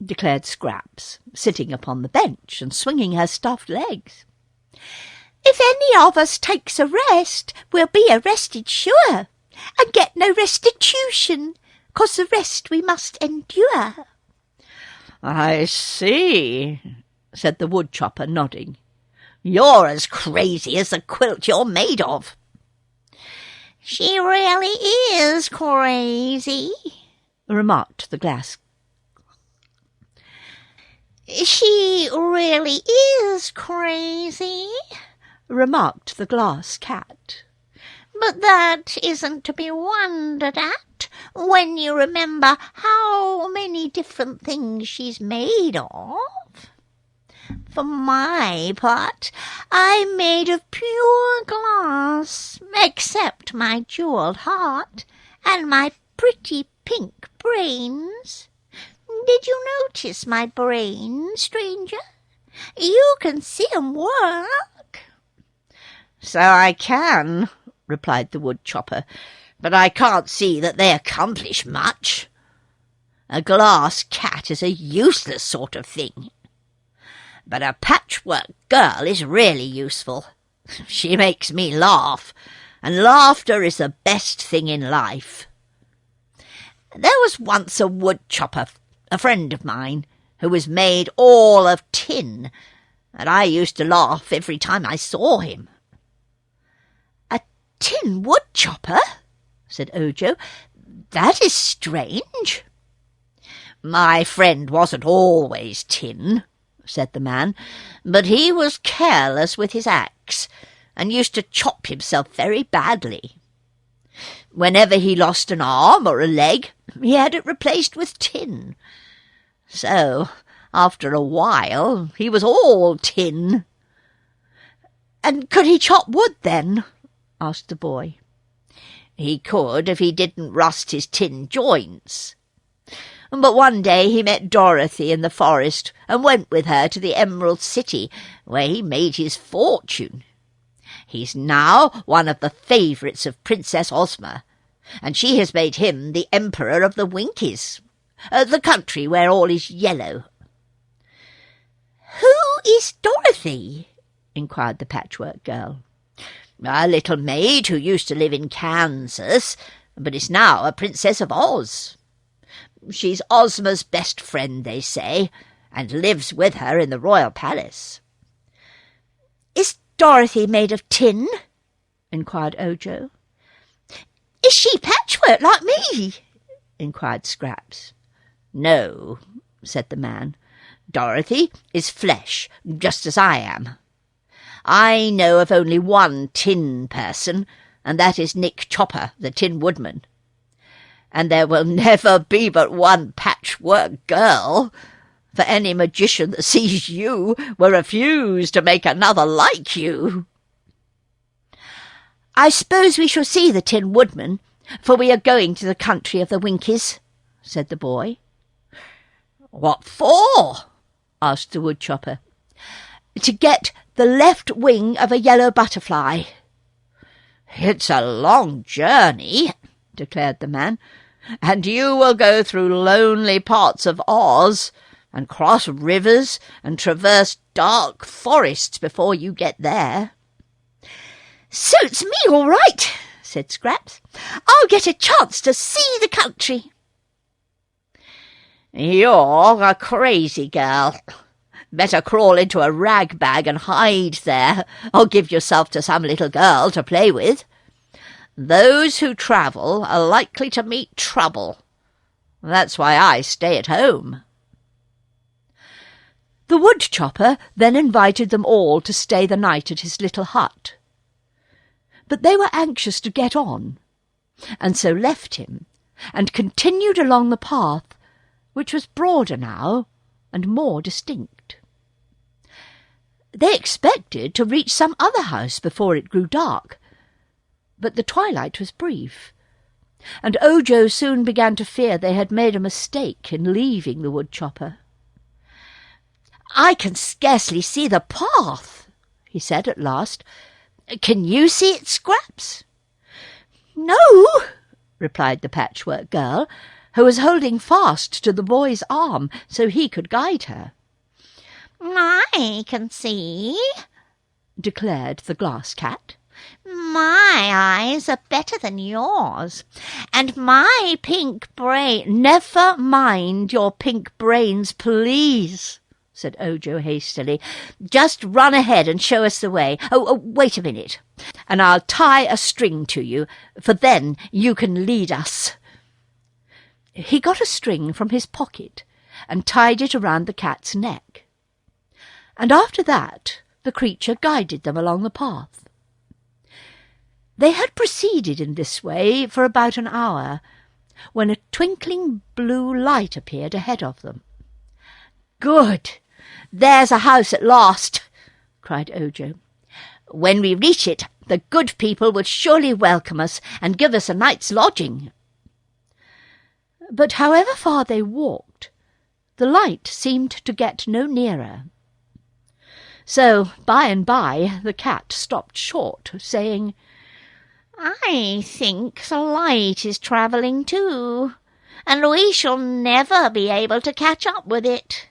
declared Scraps, sitting upon the bench and swinging her stuffed legs. "If any of us takes a rest, we'll be arrested sure, and get no restitution, 'cause the rest we must endure." "I see," said the wood-chopper, nodding. "You're as crazy as the quilt you're made of." "She really is crazy," remarked the glass. "She really is crazy," remarked the glass cat. "But that isn't to be wondered at when you remember how many different things she's made of. For my part, I'm made of pure glass, except my jewelled heart and my pretty pink brains. Did you notice my brains, stranger? You can see 'em work." "So I can," replied the wood-chopper, "but I can't see that they accomplish much. A glass cat is a useless sort of thing. But a patchwork girl is really useful. She makes me laugh, and laughter is the best thing in life. There was once a wood-chopper, a friend of mine, who was made all of tin, and I used to laugh every time I saw him." "A tin wood-chopper?" said Ojo. "That is strange." "My friend wasn't always tin," said the man, "but he was careless with his axe, and used to chop himself very badly. Whenever he lost an arm or a leg, he had it replaced with tin. So, after a while, he was all tin." "And could he chop wood, then?" asked the boy. "He could if he didn't rust his tin joints. But one day he met Dorothy in the forest and went with her to the Emerald City, where he made his fortune. He's now one of the favourites of Princess Ozma, and she has made him the Emperor of the Winkies, the country where all is yellow." "Who is Dorothy?" inquired the Patchwork Girl. "A little maid who used to live in Kansas, but is now a Princess of Oz. She's Ozma's best friend, they say, and lives with her in the royal palace." "Is Dorothy made of tin?" inquired Ojo. "Is she patchwork like me?" inquired Scraps. "No," said the man. "Dorothy is flesh, just as I am. I know of only one tin person, and that is Nick Chopper, the Tin Woodman. And there will never be but one Patchwork Girl, for any magician that sees you will refuse to make another like you." "I suppose we shall see the Tin Woodman, for we are going to the country of the Winkies," said the boy. "What for?" asked the woodchopper. "To get the left wing of a yellow butterfly." "It's a long journey," declared the man, "and you will go through lonely parts of Oz, and cross rivers and traverse dark forests before you get there." "Suits me all right," said Scraps. "I'll get a chance to see the country." "You're a crazy girl. Better crawl into a rag bag and hide there, or give yourself to some little girl to play with. Those who travel are likely to meet trouble. That's why I stay at home." The woodchopper then invited them all to stay the night at his little hut. But they were anxious to get on, and so left him, and continued along the path, which was broader now and more distinct. They expected to reach some other house before it grew dark, but the twilight was brief, and Ojo soon began to fear they had made a mistake in leaving the woodchopper. "I can scarcely see the path," he said at last. "Can you see it, Scraps?" "No," replied the Patchwork Girl, who was holding fast to the boy's arm so he could guide her. "I can see," declared the Glass Cat. "My eyes are better than yours, and my pink brain—" "Never mind your pink brains, please," said Ojo hastily. "Just run ahead and show us the way. Oh, wait a minute, and I'll tie a string to you, for then you can lead us." He got a string from his pocket and tied it around the cat's neck, and after that the creature guided them along the path. They had proceeded in this way for about an hour, when a twinkling blue light appeared ahead of them. "Good! There's a house at last," cried Ojo. "When we reach it, the good people will surely welcome us and give us a night's lodging." But however far they walked, the light seemed to get no nearer. So by and by the cat stopped short, saying, "I think the light is travelling too, and we shall never be able to catch up with it.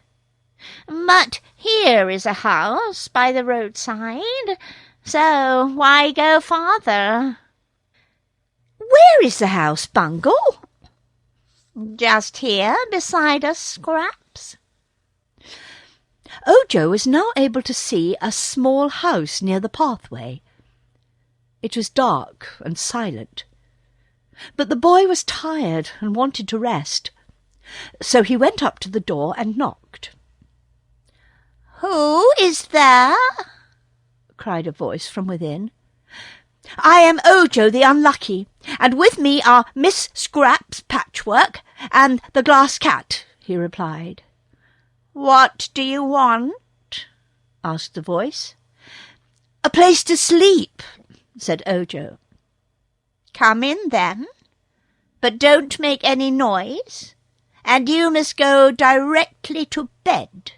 But here is a house by the roadside, so why go farther?" "Where is the house, Bungle?" "Just here beside us, Scraps." Ojo was now able to see a small house near the pathway. It was dark and silent, but the boy was tired and wanted to rest, so he went up to the door and knocked. "Who is there?" cried a voice from within. "I am Ojo the Unlucky, and with me are Miss Scraps Patchwork and the Glass Cat," he replied. "What do you want?" asked the voice. "A place to sleep," said Ojo. "Come in, then, but don't make any noise, and you must go directly to bed,"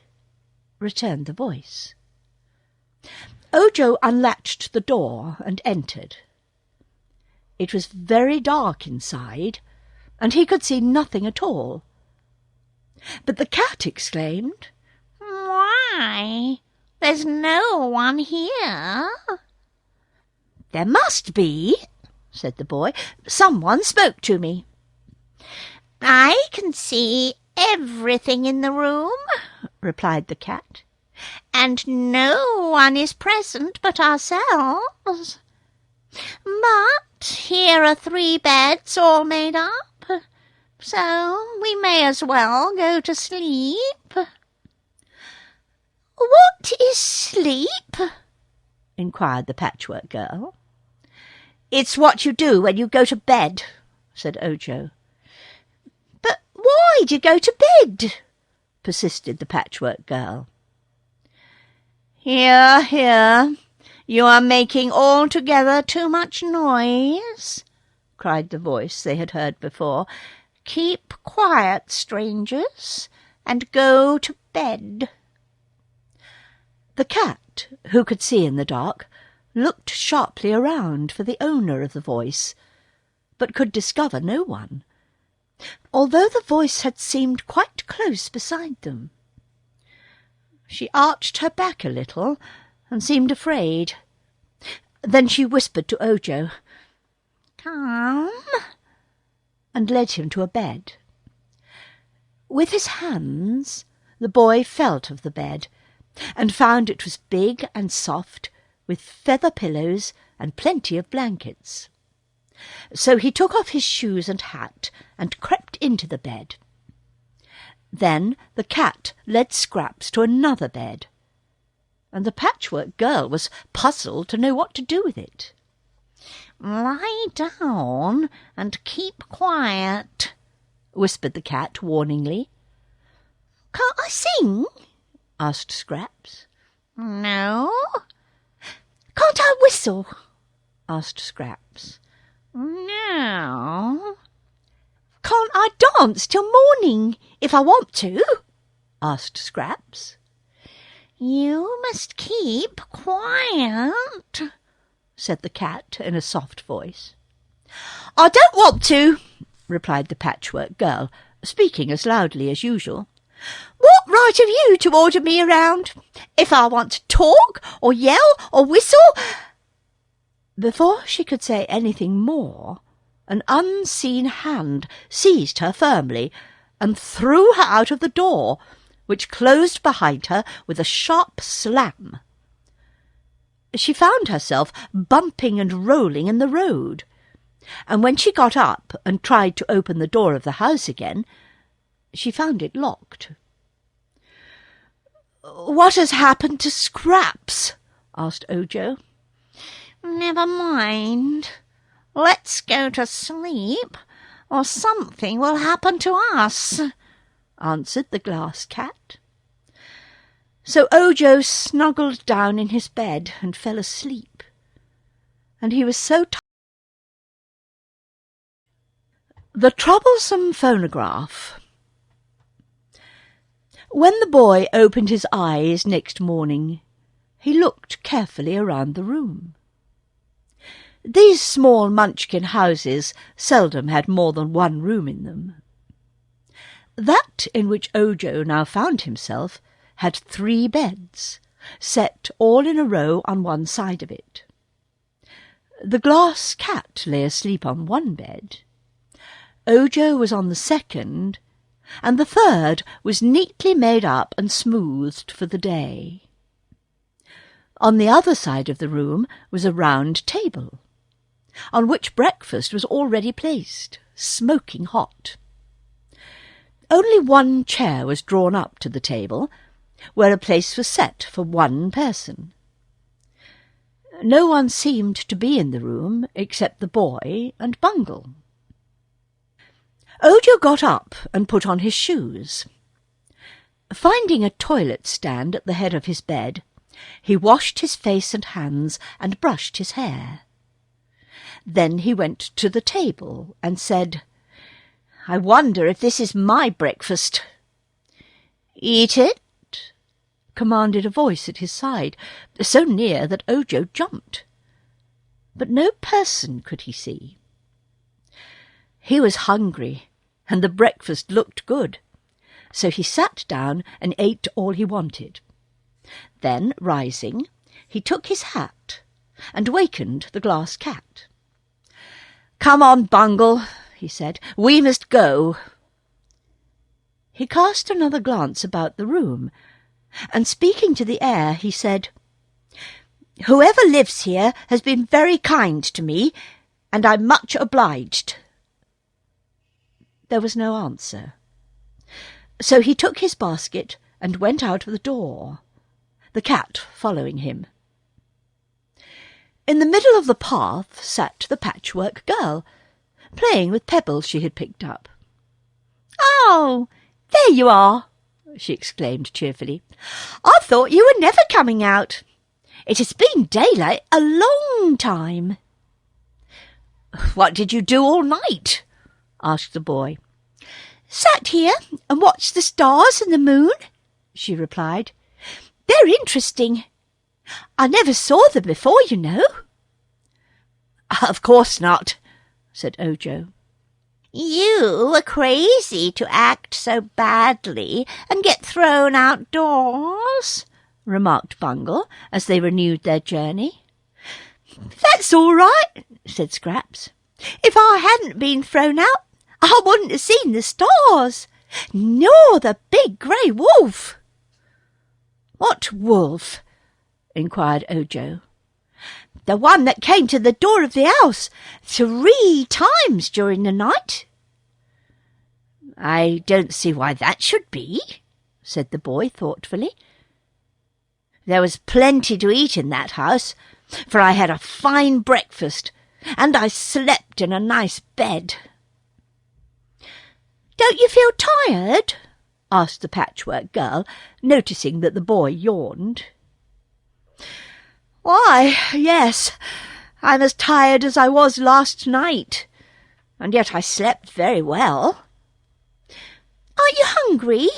returned the voice. Ojo unlatched the door and entered. It was very dark inside, and he could see nothing at all. But the cat exclaimed, "Why, There's no one here." "There must be," said the boy. "Someone spoke to me." "I can see everything in the room," replied the cat, "and no one is present but ourselves. But here are 3 beds all made up, so we may as well go to sleep." "What is sleep?" inquired the Patchwork Girl. "It's what you do when you go to bed," said Ojo. "But why do you go to bed?" persisted the Patchwork Girl. "Here, here, you are making altogether too much noise," cried the voice they had heard before. "Keep quiet, strangers, and go to bed." The cat, who could see in the dark, looked sharply around for the owner of the voice, but could discover no one, although the voice had seemed quite close beside them. She arched her back a little and seemed afraid. Then she whispered to Ojo, "Come," and led him to a bed. With his hands the boy felt of the bed, and found it was big and soft, with feather pillows and plenty of blankets. So he took off his shoes and hat and crept into the bed. Then the cat led Scraps to another bed, and the Patchwork Girl was puzzled to know what to do with it. "Lie down and keep quiet," whispered the cat warningly. "Can't I sing?" asked Scraps. "No." "Can't I whistle?" asked Scraps. "No." "Can't I dance till morning, if I want to?" asked Scraps. "You must keep quiet," said the cat in a soft voice. "I don't want to," replied the Patchwork Girl, speaking as loudly as usual. "What right have you to order me around? If I want to talk, or yell, or whistle—" Before she could say anything more, an unseen hand seized her firmly and threw her out of the door, which closed behind her with a sharp slam. She found herself bumping and rolling in the road, and when she got up and tried to open the door of the house again, she found it locked. "What has happened to Scraps?" asked Ojo. "Never mind. Let's go to sleep, or something will happen to us," answered the glass cat. So Ojo snuggled down in his bed and fell asleep, and he was so tired. The troublesome phonograph. When the boy opened his eyes next morning, he looked carefully around the room. These small Munchkin houses seldom had more than one room in them. That in which Ojo now found himself had 3 beds, set all in a row on one side of it. The glass cat lay asleep on one bed, Ojo was on the second, and the third was neatly made up and smoothed for the day. On the other side of the room was a round table, on which breakfast was already placed, smoking hot. Only one chair was drawn up to the table, where a place was set for one person. No one seemed to be in the room except the boy and Bungle. Ojo got up and put on his shoes. Finding a toilet stand at the head of his bed, he washed his face and hands and brushed his hair. Then he went to the table and said, "I wonder if this is my breakfast." "Eat it," commanded a voice at his side, so near that Ojo jumped. But no person could he see. He was hungry, and the breakfast looked good, so he sat down and ate all he wanted. Then, rising, he took his hat and wakened the glass cat. "Come on, Bungle," he said. "We must go." He cast another glance about the room, and speaking to the air, he said, "Whoever lives here has been very kind to me, and I'm much obliged." There was no answer. So he took his basket and went out of the door, the cat following him. In the middle of the path sat the Patchwork Girl, playing with pebbles she had picked up. "Oh, there you are!" she exclaimed cheerfully. "I thought you were never coming out. It has been daylight a long time." "What did you do all night?" asked the boy. "Sat here and watched the stars and the moon," she replied. "They're interesting. I never saw them before, you know." "Of course not," said Ojo. "You were crazy to act so badly and get thrown outdoors," remarked Bungle as they renewed their journey. "That's all right," said Scraps. "If I hadn't been thrown out, I wouldn't have seen the stars, nor the big grey wolf." "What wolf?" inquired Ojo. "The one that came to the door of the house 3 times during the night." "I don't see why that should be," said the boy thoughtfully. "There was plenty to eat in that house, for I had a fine breakfast, and I slept in a nice bed." "Don't you feel tired?" asked the Patchwork Girl, noticing that the boy yawned. "Why, yes, I'm as tired as I was last night, and yet I slept very well. Are you hungry?"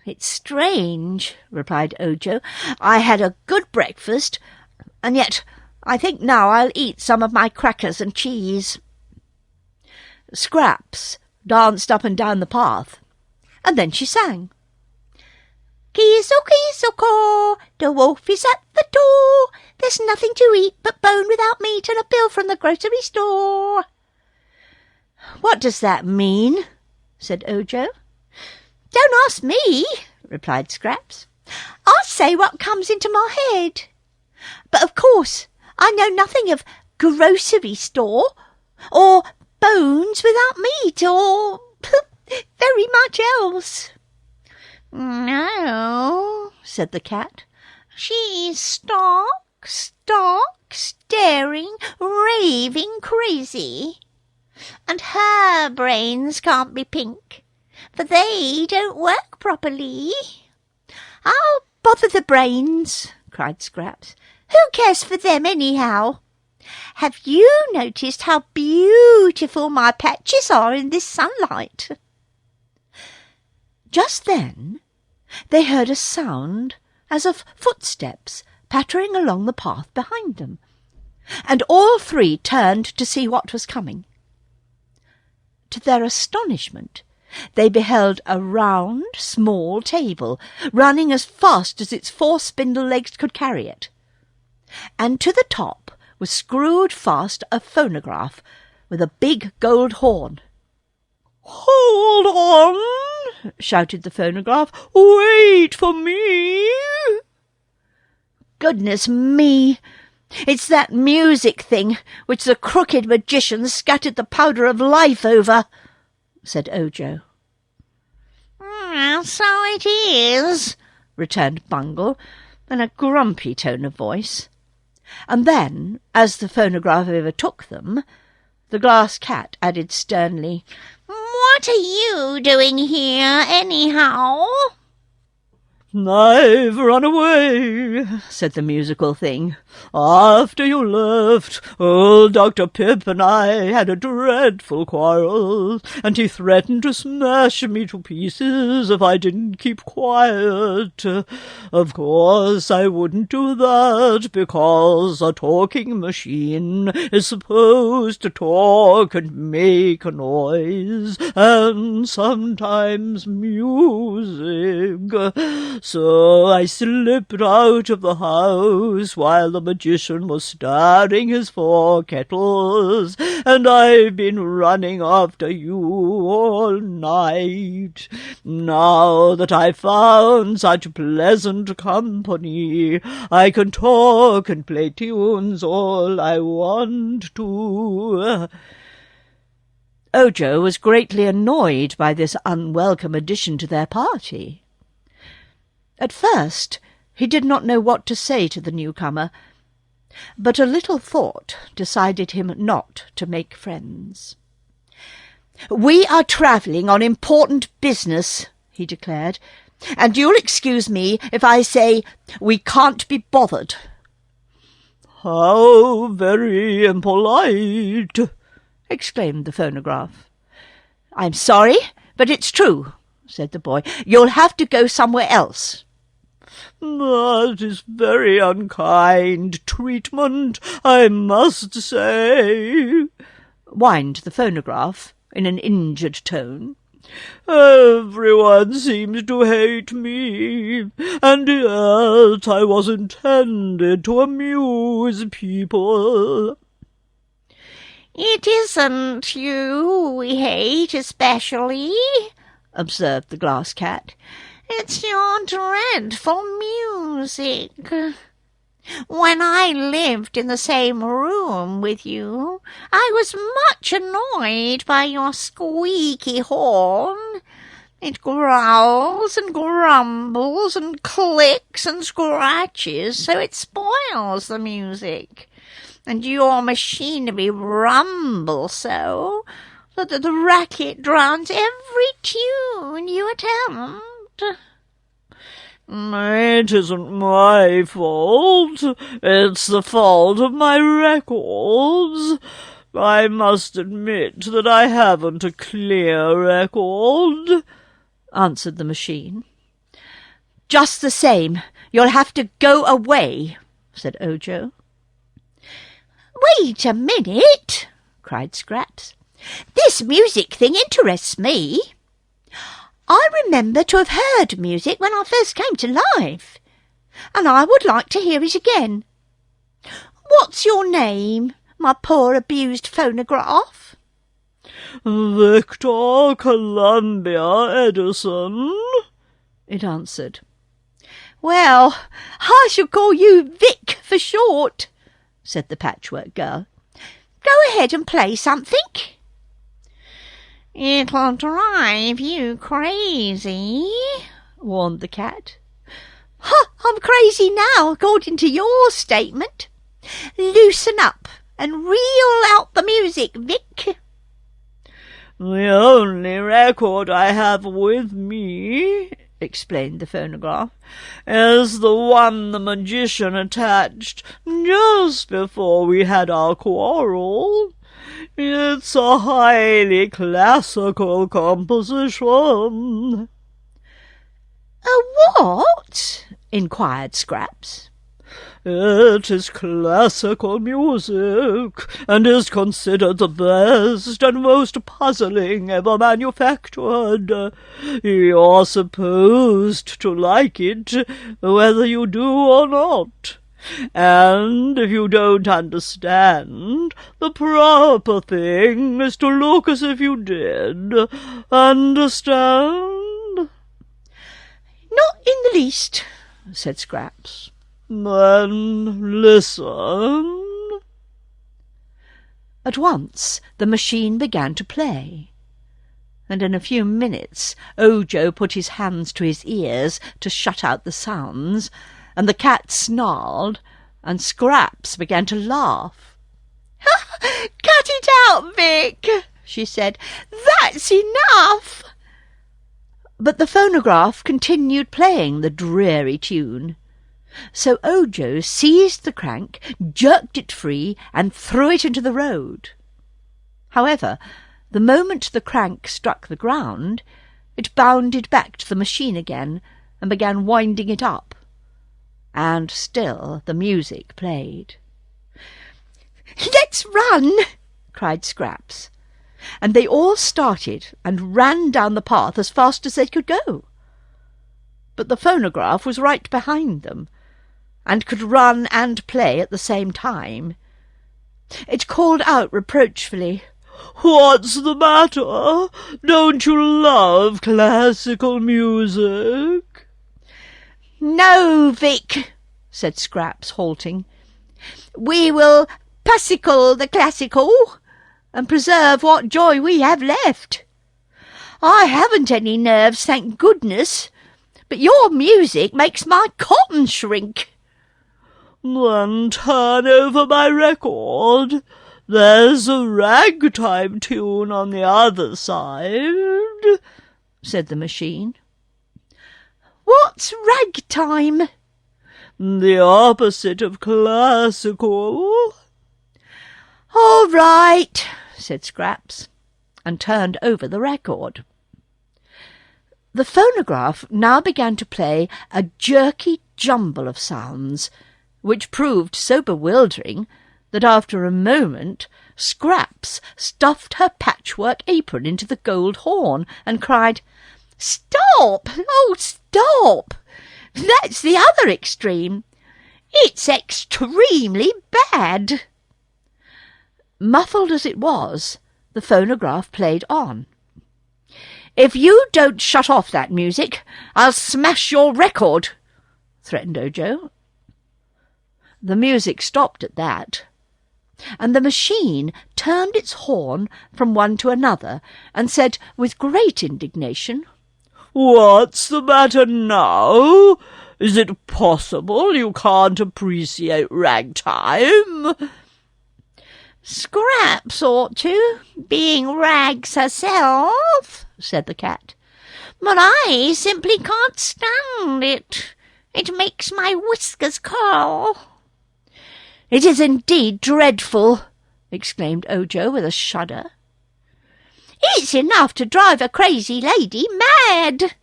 "It's strange," replied Ojo. "I had a good breakfast, and yet I think now I'll eat some of my crackers and cheese." Scraps danced up and down the path, and then she sang. "Kee-so, the wolf is at the door. There's nothing to eat but bone without meat and a bill from the grocery store." "What does that mean?" said Ojo. "Don't ask me," replied Scraps. "I say what comes into my head. But of course I know nothing of grocery store, or bones without meat, or very much else." "No," said the cat. "She's stark, staring, raving crazy. And her brains can't be pink, for they don't work properly." "Oh, bother the brains!" cried Scraps. "Who cares for them anyhow? Have you noticed how beautiful my patches are in this sunlight?" Just then they heard a sound as of footsteps pattering along the path behind them, and all three turned to see what was coming. To their astonishment, they beheld a round, small table running as fast as its 4 spindle legs could carry it, and to the top was screwed fast a phonograph with a big gold horn. "Hold on!" shouted the phonograph. "Wait for me!" "Goodness me! It's that music thing which the crooked magician scattered the powder of life over," said Ojo. "So it is," returned Bungle in a grumpy tone of voice. And then, as the phonograph overtook them, the glass cat added sternly, "What are you doing here, anyhow?" "I've run away," said the musical thing. "After you left, old Dr. Pipt and I had a dreadful quarrel, and he threatened to smash me to pieces if I didn't keep quiet. Of course, I wouldn't do that, because a talking machine is supposed to talk and make a noise, and sometimes music. So I slipped out of the house while the magician was stirring his 4 kettles, and I've been running after you all night. Now that I've found such pleasant company, I can talk and play tunes all I want to." Ojo was greatly annoyed by this unwelcome addition to their party. At first he did not know what to say to the newcomer, but a little thought decided him not to make friends. "We are travelling on important business," he declared, "and you'll excuse me if I say we can't be bothered." "How very impolite!" exclaimed the phonograph. "I'm sorry, but it's true," said the boy. "You'll have to go somewhere else." "That is very unkind treatment, I must say," whined the phonograph in an injured tone. "Everyone seems to hate me, and yet I was intended to amuse people." "It isn't you we hate especially," observed the glass cat. "It's your dreadful music. When I lived in the same room with you, I was much annoyed by your squeaky horn. It growls and grumbles and clicks and scratches, so it spoils the music. And your machinery rumbles so that the racket drowns every tune you attempt." "It isn't my fault. It's the fault of my records. I must admit that I haven't a clear record," answered the machine. "Just the same, you'll have to go away," said Ojo. "Wait a minute," cried Scraps. "This music thing interests me. I remember to have heard music when I first came to life, and I would like to hear it again. What's your name, my poor abused phonograph?" "Victor Columbia Edison," it answered. "Well, I shall call you Vic for short," said the Patchwork Girl. "Go ahead and play something." "It'll drive you crazy," warned the cat. I'm crazy now, according to your statement. Loosen up and reel out the music, Vic." "The only record I have with me," explained the phonograph, "is the one the magician attached just before we had our quarrel. It's a highly classical composition." "A what?" inquired Scraps. "It is classical music, and is considered the best and most puzzling ever manufactured. You're supposed to like it, whether you do or not. And if you don't understand, the proper thing is to look as if you did. Understand?" "Not in the least," said Scraps. "Then listen." At once the machine began to play, and in a few minutes Ojo put his hands to his ears to shut out the sounds, and the cat snarled, and Scraps began to laugh. "Cut it out, Vic," she said. "That's enough." But the phonograph continued playing the dreary tune. So Ojo seized the crank, jerked it free, and threw it into the road. However, the moment the crank struck the ground, it bounded back to the machine again and began winding it up. And still the music played. "Let's run!" cried Scraps, and they all started and ran down the path as fast as they could go. but the phonograph was right behind them, and could run and play at the same time. It called out reproachfully, "What's the matter? Don't you love classical music?" "No, Vic," said Scraps, halting. "We will pussicle the classical, and preserve what joy we have left. I haven't any nerves, thank goodness, but your music makes my cotton shrink." "Then turn over my record. There's a ragtime tune on the other side," said the machine. "What's ragtime?" "The opposite of classical." "All right," said Scraps, and turned over the record. The phonograph now began to play a jerky jumble of sounds, which proved so bewildering that after a moment Scraps stuffed her patchwork apron into the gold horn and cried, "Stop! Oh, stop! That's the other extreme. It's extremely bad." Muffled as it was, the phonograph played on. "If you don't shut off that music, I'll smash your record," threatened Ojo. The music stopped at that, and the machine turned its horn from one to another and said with great indignation, "What's the matter now? Is it possible you can't appreciate ragtime?" "Scraps ought to, being rags herself," said the cat. "But I simply can't stand it. It makes my whiskers curl." "It is indeed dreadful," exclaimed Ojo with a shudder. "It's enough to drive a crazy lady mad,"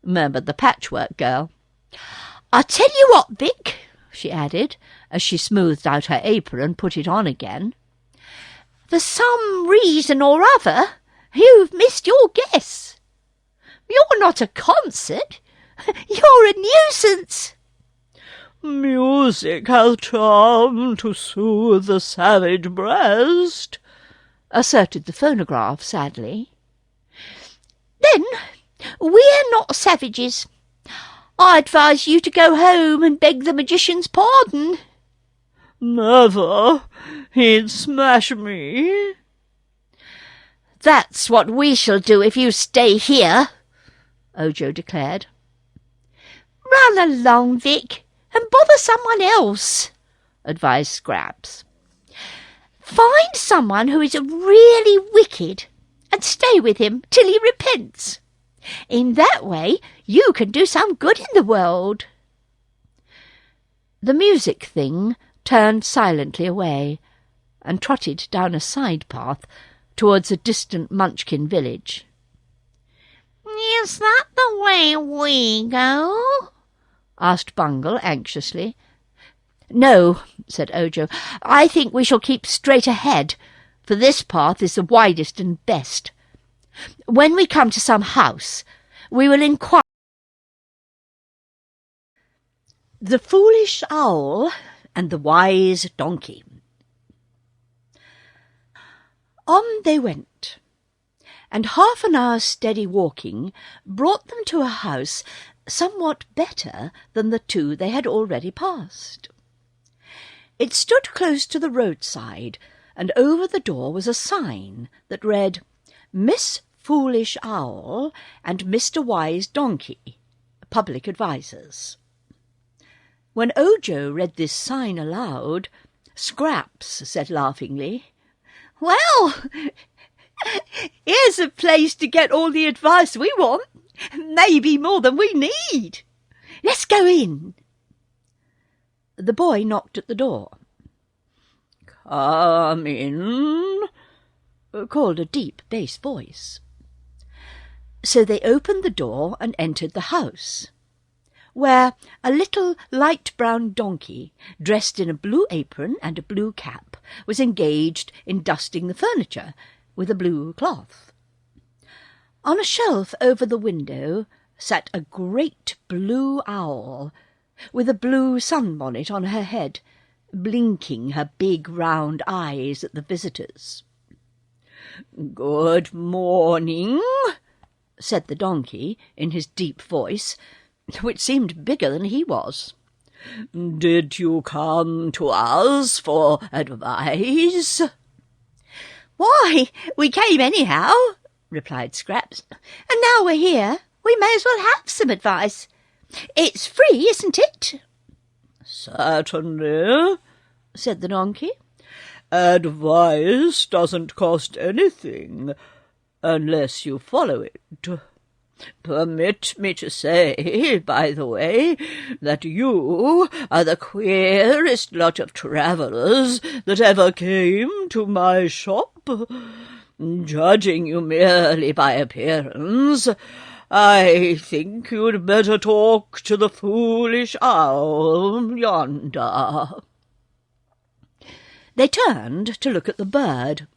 murmured the Patchwork Girl. "I tell you what, Vic," she added, as she smoothed out her apron and put it on again. "For some reason or other, you've missed your guess. You're not a concert. You're a nuisance." "Music has charm to soothe the savage breast," asserted the phonograph sadly. "Then we're not savages. I advise you to go home and beg the magician's pardon." "Never. He'd smash me." "That's what we shall do if you stay here," Ojo declared. "Run along, Vic, and bother someone else," advised Scraps. "Find someone who is really wicked and stay with him till he repents. In that way you can do some good in the world." The music thing turned silently away and trotted down a side path towards a distant Munchkin village. "Is that the way we go?" asked Bungle anxiously. "No," said Ojo. "I think we shall keep straight ahead, for this path is the widest and best. When we come to some house, we will inquire." The Foolish Owl and the Wise Donkey. On they went, and half an hour's steady walking brought them to a house somewhat better than the two they had already passed. It stood close to the roadside, and over the door was a sign that read, "Miss Foolish Owl and Mr. Wise Donkey, Public Advisers." When Ojo read this sign aloud, Scraps said laughingly, "Well, here's a place to get all the advice we want, maybe more than we need. Let's go in." The boy knocked at the door. "Come in," called a deep bass voice. So they opened the door and entered the house, where a little light brown donkey, dressed in a blue apron and a blue cap, was engaged in dusting the furniture with a blue cloth. On a shelf over the window sat a great blue owl, with a blue sunbonnet on her head, blinking her big round eyes at the visitors. "Good morning," said the donkey in his deep voice, which seemed bigger than he was. "Did you come to us for advice?" "Why, we came anyhow," replied Scraps, "and now we're here, we may as well have some advice. It's free, isn't it?" "Certainly," said the donkey. "Advice doesn't cost anything, unless you follow it. Permit me to say, by the way, that you are the queerest lot of travellers that ever came to my shop. Judging you merely by appearance, I think you'd better talk to the foolish owl yonder." They turned to look at the bird,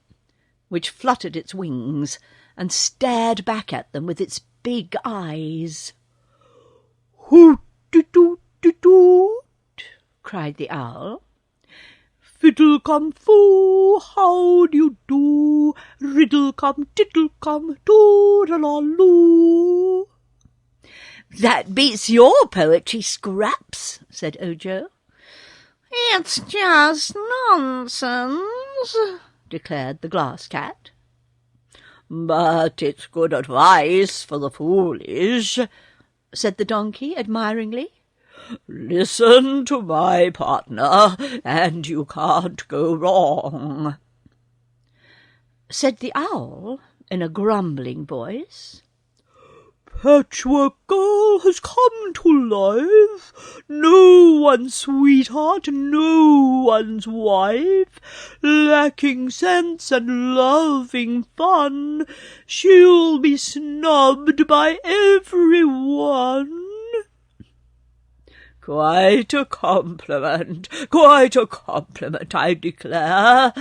which fluttered its wings and stared back at them with its big eyes. "Hoot-de-doot-de-doot," cried the owl. "Fiddle-cum-foo, how do you do? Riddle-cum-tiddle-cum, doo-da-la-loo." "That beats your poetry, Scraps," said Ojo. "It's just nonsense," declared the glass cat. "But it's good advice for the foolish," said the donkey admiringly. "Listen to my partner, and you can't go wrong," said the owl in a grumbling voice. "Patchwork Girl has come to life. No one's sweetheart, no one's wife. Lacking sense and loving fun, she'll be snubbed by everyone." "Quite a compliment, I declare,"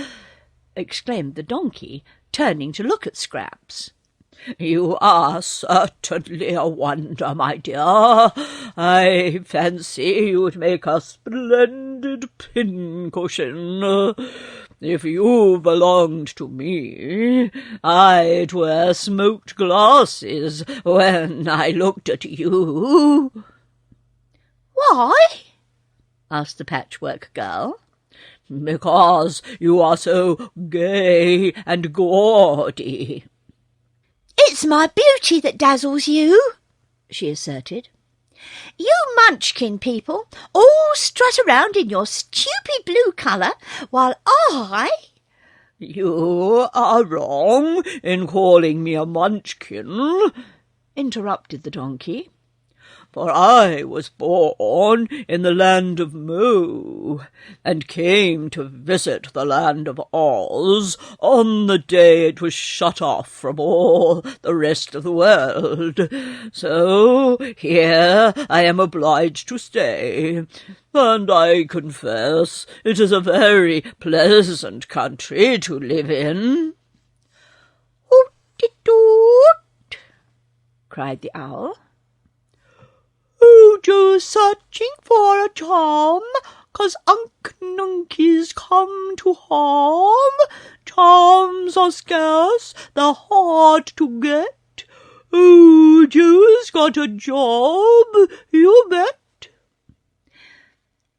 exclaimed the donkey, turning to look at Scraps. "You are certainly a wonder, my dear. I fancy you'd make a splendid pincushion. If you belonged to me, I'd wear smoked glasses when I looked at you." "Why?" asked the Patchwork Girl. "Because you are so gay and gaudy." "It's my beauty that dazzles you," she asserted. "You Munchkin people all strut around in your stupid blue colour, while "You are wrong in calling me a Munchkin," interrupted the donkey. "For I was born in the land of Mo, and came to visit the land of Oz on the day it was shut off from all the rest of the world. So here I am obliged to stay, and I confess it is a very pleasant country to live in." "Hoot-de-doot," cried the owl. "Ojo's searching for a charm, 'cause Unc Nunkie's come to harm. Charms are scarce, they're hard to get. Ojo's got a job, you bet."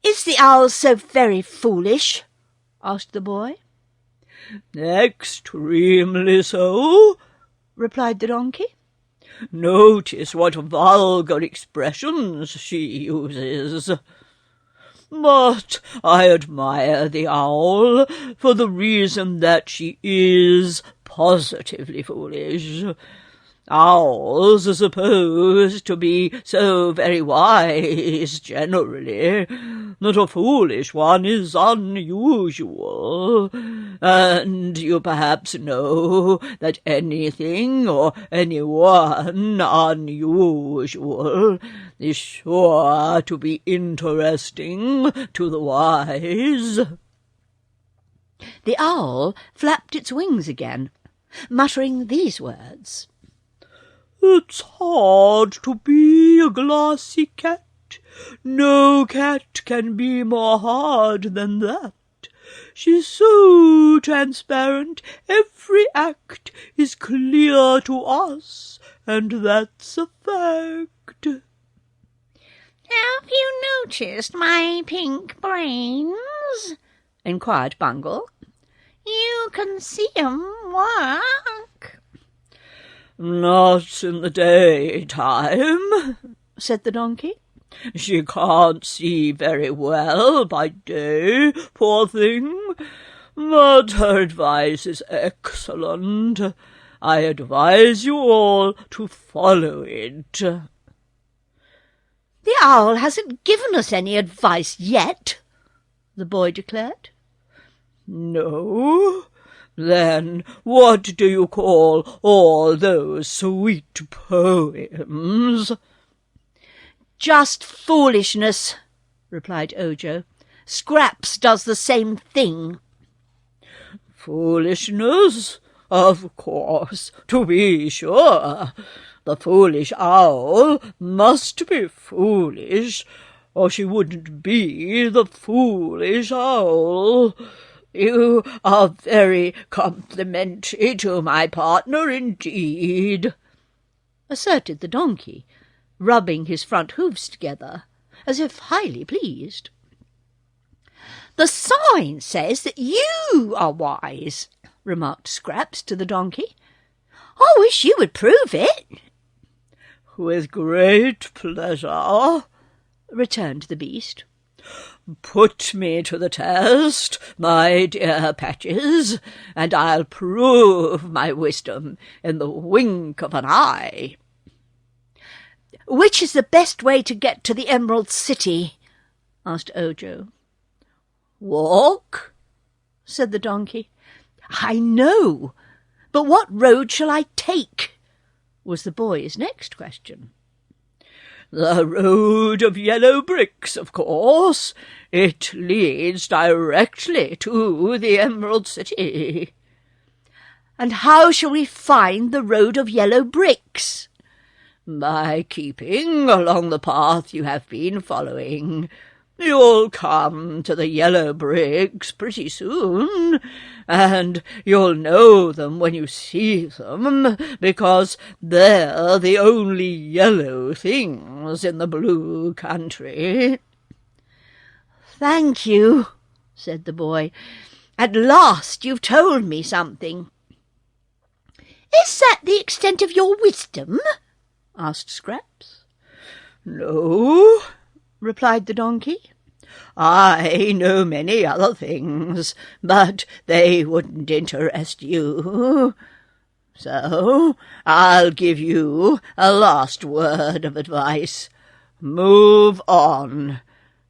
"Is the owl so very foolish?" asked the boy. "Extremely so," replied the donkey. "Notice what vulgar expressions she uses. But I admire the owl for the reason that she is positively foolish. Owls are supposed to be so very wise generally that a foolish one is unusual, and you perhaps know that anything or anyone unusual is sure to be interesting to the wise." The owl flapped its wings again, muttering these words: "It's hard to be a glassy cat. No cat can be more hard than that. She's so transparent, every act is clear to us, and that's a fact." "Have you noticed my pink brains?" inquired Bungle. "You can see 'em work." "Not in the daytime," said the donkey. "She can't see very well by day, poor thing. But her advice is excellent. I advise you all to follow it." "The owl hasn't given us any advice yet," the boy declared. "No? Then what do you call all those sweet poems?" "Just foolishness," replied Ojo. "Scraps does the same thing." "Foolishness? Of course, to be sure. The foolish owl must be foolish, or she wouldn't be the foolish owl. You are very complimentary to my partner indeed," asserted the donkey, rubbing his front hoofs together, as if highly pleased. "The sign says that you are wise," remarked Scraps to the donkey. "I wish you would prove it." "With great pleasure," returned the beast. "Put me to the test, my dear Patches, and I'll prove my wisdom in the wink of an eye." "Which is the best way to get to the Emerald City?" asked Ojo. "Walk," said the donkey. "I know, but what road shall I take?" was the boy's next question. "The road of yellow bricks, of course. It leads directly to the Emerald City." "And how shall we find the road of yellow bricks?" "By keeping along the path you have been following. You'll come to the yellow bricks pretty soon, and you'll know them when you see them, because they're the only yellow things in the blue country." "Thank you," said the boy. "At last you've told me something." "Is that the extent of your wisdom?" asked Scraps. "No," replied the donkey. "I know many other things, but they wouldn't interest you. So I'll give you a last word of advice. Move on,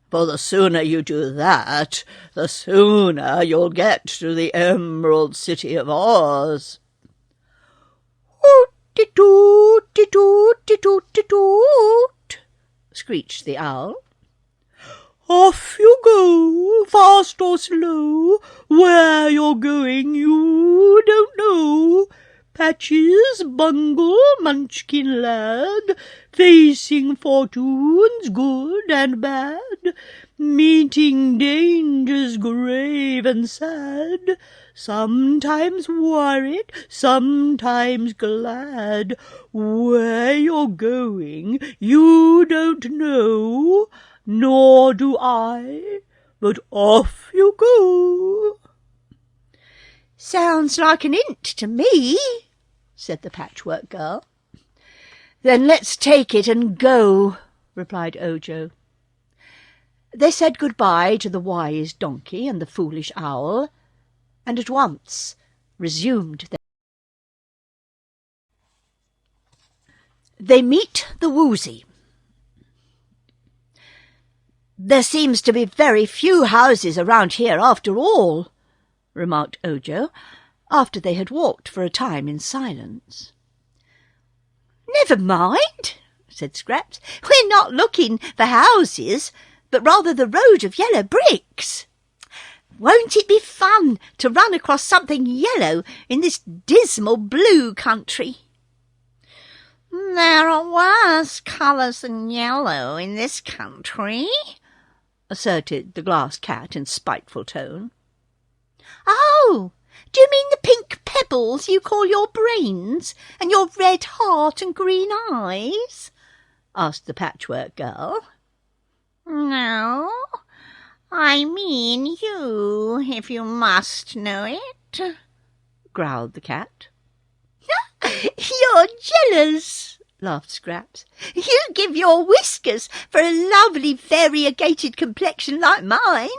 for the sooner you do that, the sooner you'll get to the Emerald City of Oz." "Oot-de-toot-de-toot-de-toot-de-toot," screeched the owl. "Off you go, fast or slow. Where you're going you don't know. Patches, Bungle, Munchkin lad, facing fortunes good and bad, meeting dangers grave and sad, sometimes worried, sometimes glad. Where you're going you don't know, nor do I, but off you go." "Sounds like an hint to me," said the Patchwork Girl. "Then let's take it and go," replied Ojo. They said good-bye to the wise donkey and the foolish owl, and at once resumed their... They meet the Woozy. "There seems to be very few houses around here after all," remarked Ojo, after they had walked for a time in silence. "Never mind," said Scraps. "We're not looking for houses, but rather the road of yellow bricks. Won't it be fun to run across something yellow in this dismal blue country?" "There are worse colours than yellow in this country," asserted the glass cat in spiteful tone. "Oh, do you mean the pink pebbles you call your brains, and your red heart and green eyes?" asked the Patchwork Girl. "No, I mean you, if you must know it," growled the cat. "You're jealous," laughed Scraps. "You give your whiskers for a lovely variegated complexion like mine."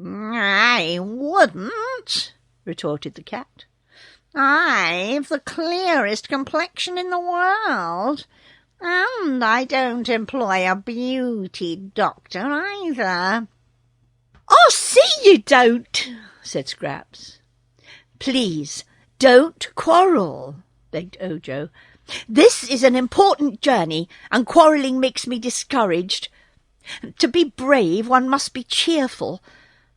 "I wouldn't," retorted the cat. "I've the clearest complexion in the world, and I don't employ a beauty doctor either." "I'll see you don't," said Scraps. "Please, don't quarrel," begged Ojo. "This is an important journey, and quarrelling makes me discouraged. To be brave, one must be cheerful,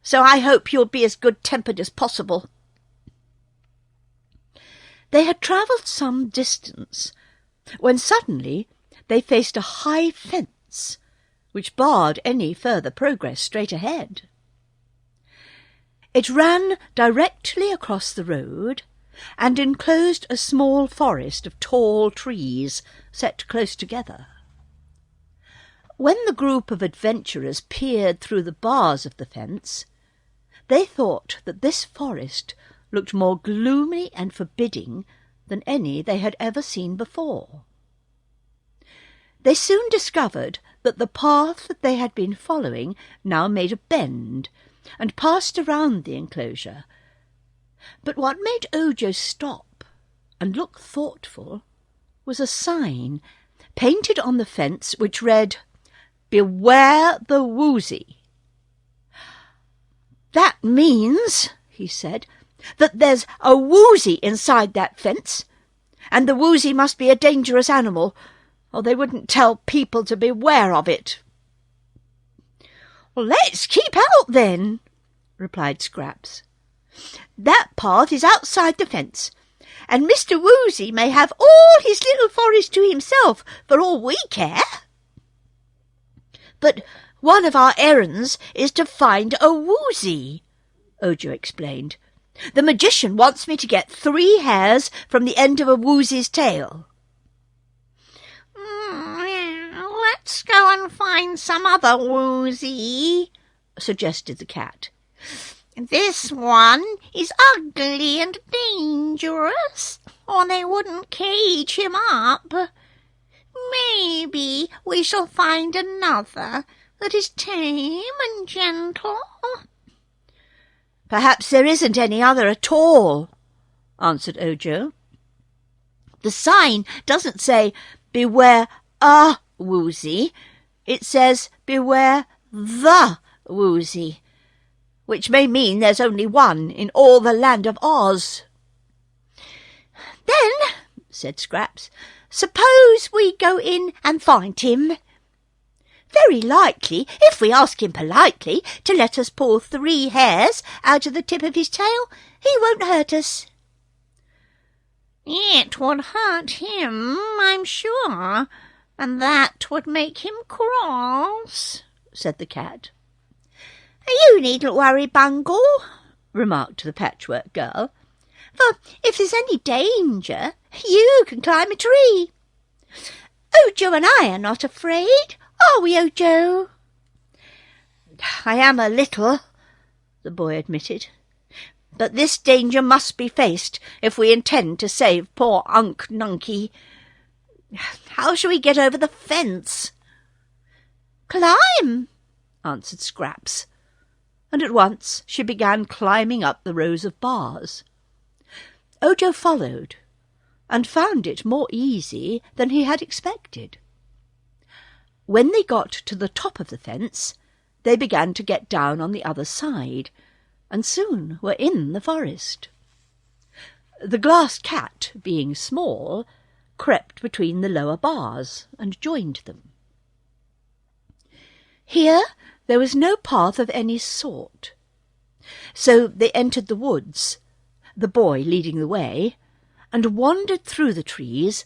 so I hope you'll be as good-tempered as possible." They had travelled some distance, when suddenly they faced a high fence, which barred any further progress straight ahead. It ran directly across the road, and enclosed a small forest of tall trees set close together. When the group of adventurers peered through the bars of the fence, they thought that this forest looked more gloomy and forbidding than any they had ever seen before. They soon discovered that the path that they had been following now made a bend, and passed around the enclosure. But what made Ojo stop and look thoughtful was a sign painted on the fence which read, "Beware the Woozy." "That means," he said, "that there's a Woozy inside that fence, and the Woozy must be a dangerous animal, or they wouldn't tell people to beware of it." "Well, let's keep out then," replied Scraps. "That path is outside the fence, and Mr. Woozy may have all his little forest to himself for all we care. But one of our errands is to find a Woozy," Ojo explained. "The magician wants me to get 3 hairs from the end of a Woozy's tail." "Let's go and find some other Woozy," suggested the cat. "This one is ugly and dangerous, or they wouldn't cage him up. Maybe we shall find another that is tame and gentle." "Perhaps there isn't any other at all," answered Ojo. "The sign doesn't say, 'Beware a Woozy.' It says, "Beware the Woozy," which may mean there's only one in all the land of Oz." "Then," said Scraps, "suppose we go in and find him. Very likely, if we ask him politely to let us pull 3 hairs out of the tip of his tail, he won't hurt us." "It would hurt him, I'm sure, and that would make him cross," said the cat. "You needn't worry, Bungle," remarked the Patchwork Girl, "for if there's any danger, you can climb a tree. Ojo and I are not afraid, are we, Ojo?" "I am a little," the boy admitted, "but this danger must be faced if we intend to save poor Unc Nunkie. How shall we get over the fence?" "Climb," answered Scraps, and at once she began climbing up the rows of bars. Ojo followed, and found it more easy than he had expected. When they got to the top of the fence, they began to get down on the other side, and soon were in the forest. The glass cat, being small, crept between the lower bars and joined them. Here there was no path of any sort, so they entered the woods, the boy leading the way, and wandered through the trees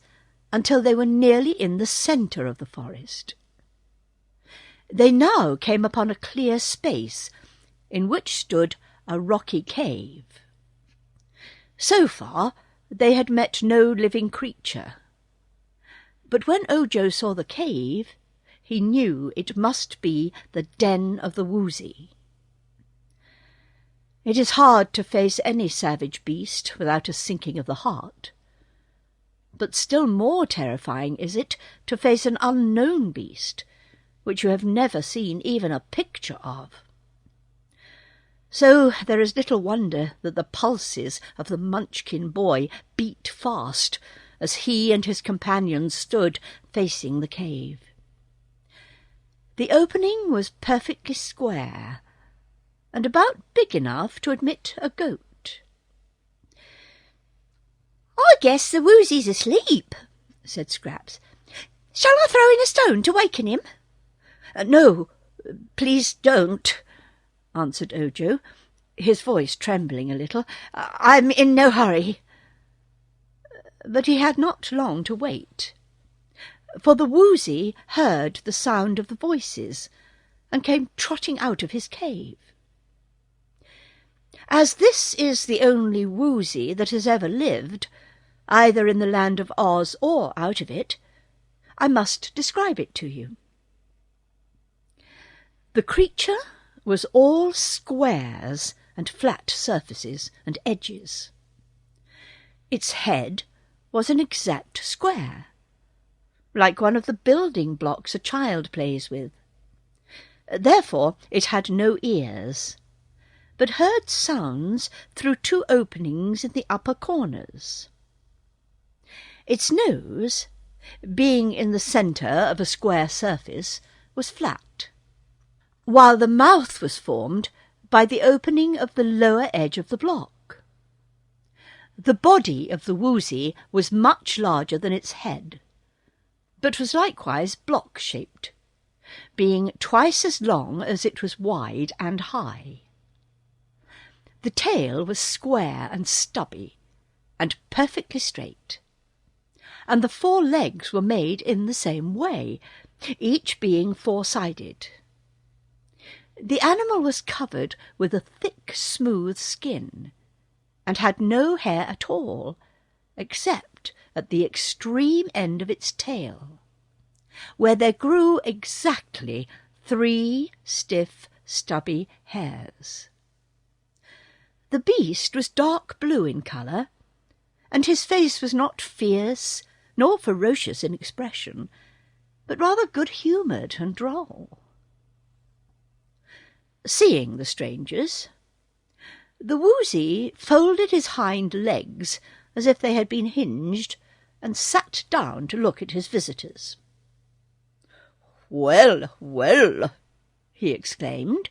until they were nearly in the centre of the forest. They now came upon a clear space in which stood a rocky cave. So far they had met no living creature, but when Ojo saw the cave, he knew it must be the den of the Woozy. It is hard to face any savage beast without a sinking of the heart, but still more terrifying is it to face an unknown beast, which you have never seen even a picture of. So there is little wonder that the pulses of the Munchkin boy beat fast as he and his companions stood facing the cave. The opening was perfectly square, and about big enough to admit a goat. "I guess the Woozy's asleep," said Scraps. "Shall I throw in a stone to waken him?" "No, please don't," answered Ojo, his voice trembling a little. "I'm in no hurry." But he had not long to wait, for the Woozy heard the sound of the voices and came trotting out of his cave. As this is the only Woozy that has ever lived, either in the land of Oz or out of it, I must describe it to you. The creature was all squares and flat surfaces and edges. Its head was an exact square, like one of the building blocks a child plays with. Therefore it had no ears, but heard sounds through two openings in the upper corners. Its nose, being in the centre of a square surface, was flat, while the mouth was formed by the opening of the lower edge of the block. The body of the Woozy was much larger than its head, but was likewise block-shaped, being twice as long as it was wide and high. The tail was square and stubby, and perfectly straight, and the 4 legs were made in the same way, each being 4-sided. The animal was covered with a thick, smooth skin, and had no hair at all, except at the extreme end of its tail, where there grew exactly 3 stiff, stubby hairs. The beast was dark blue in colour, and his face was not fierce nor ferocious in expression, but rather good-humoured and droll. Seeing the strangers, the Woozy folded his hind legs as if they had been hinged, and sat down to look at his visitors. "Well, well," he exclaimed,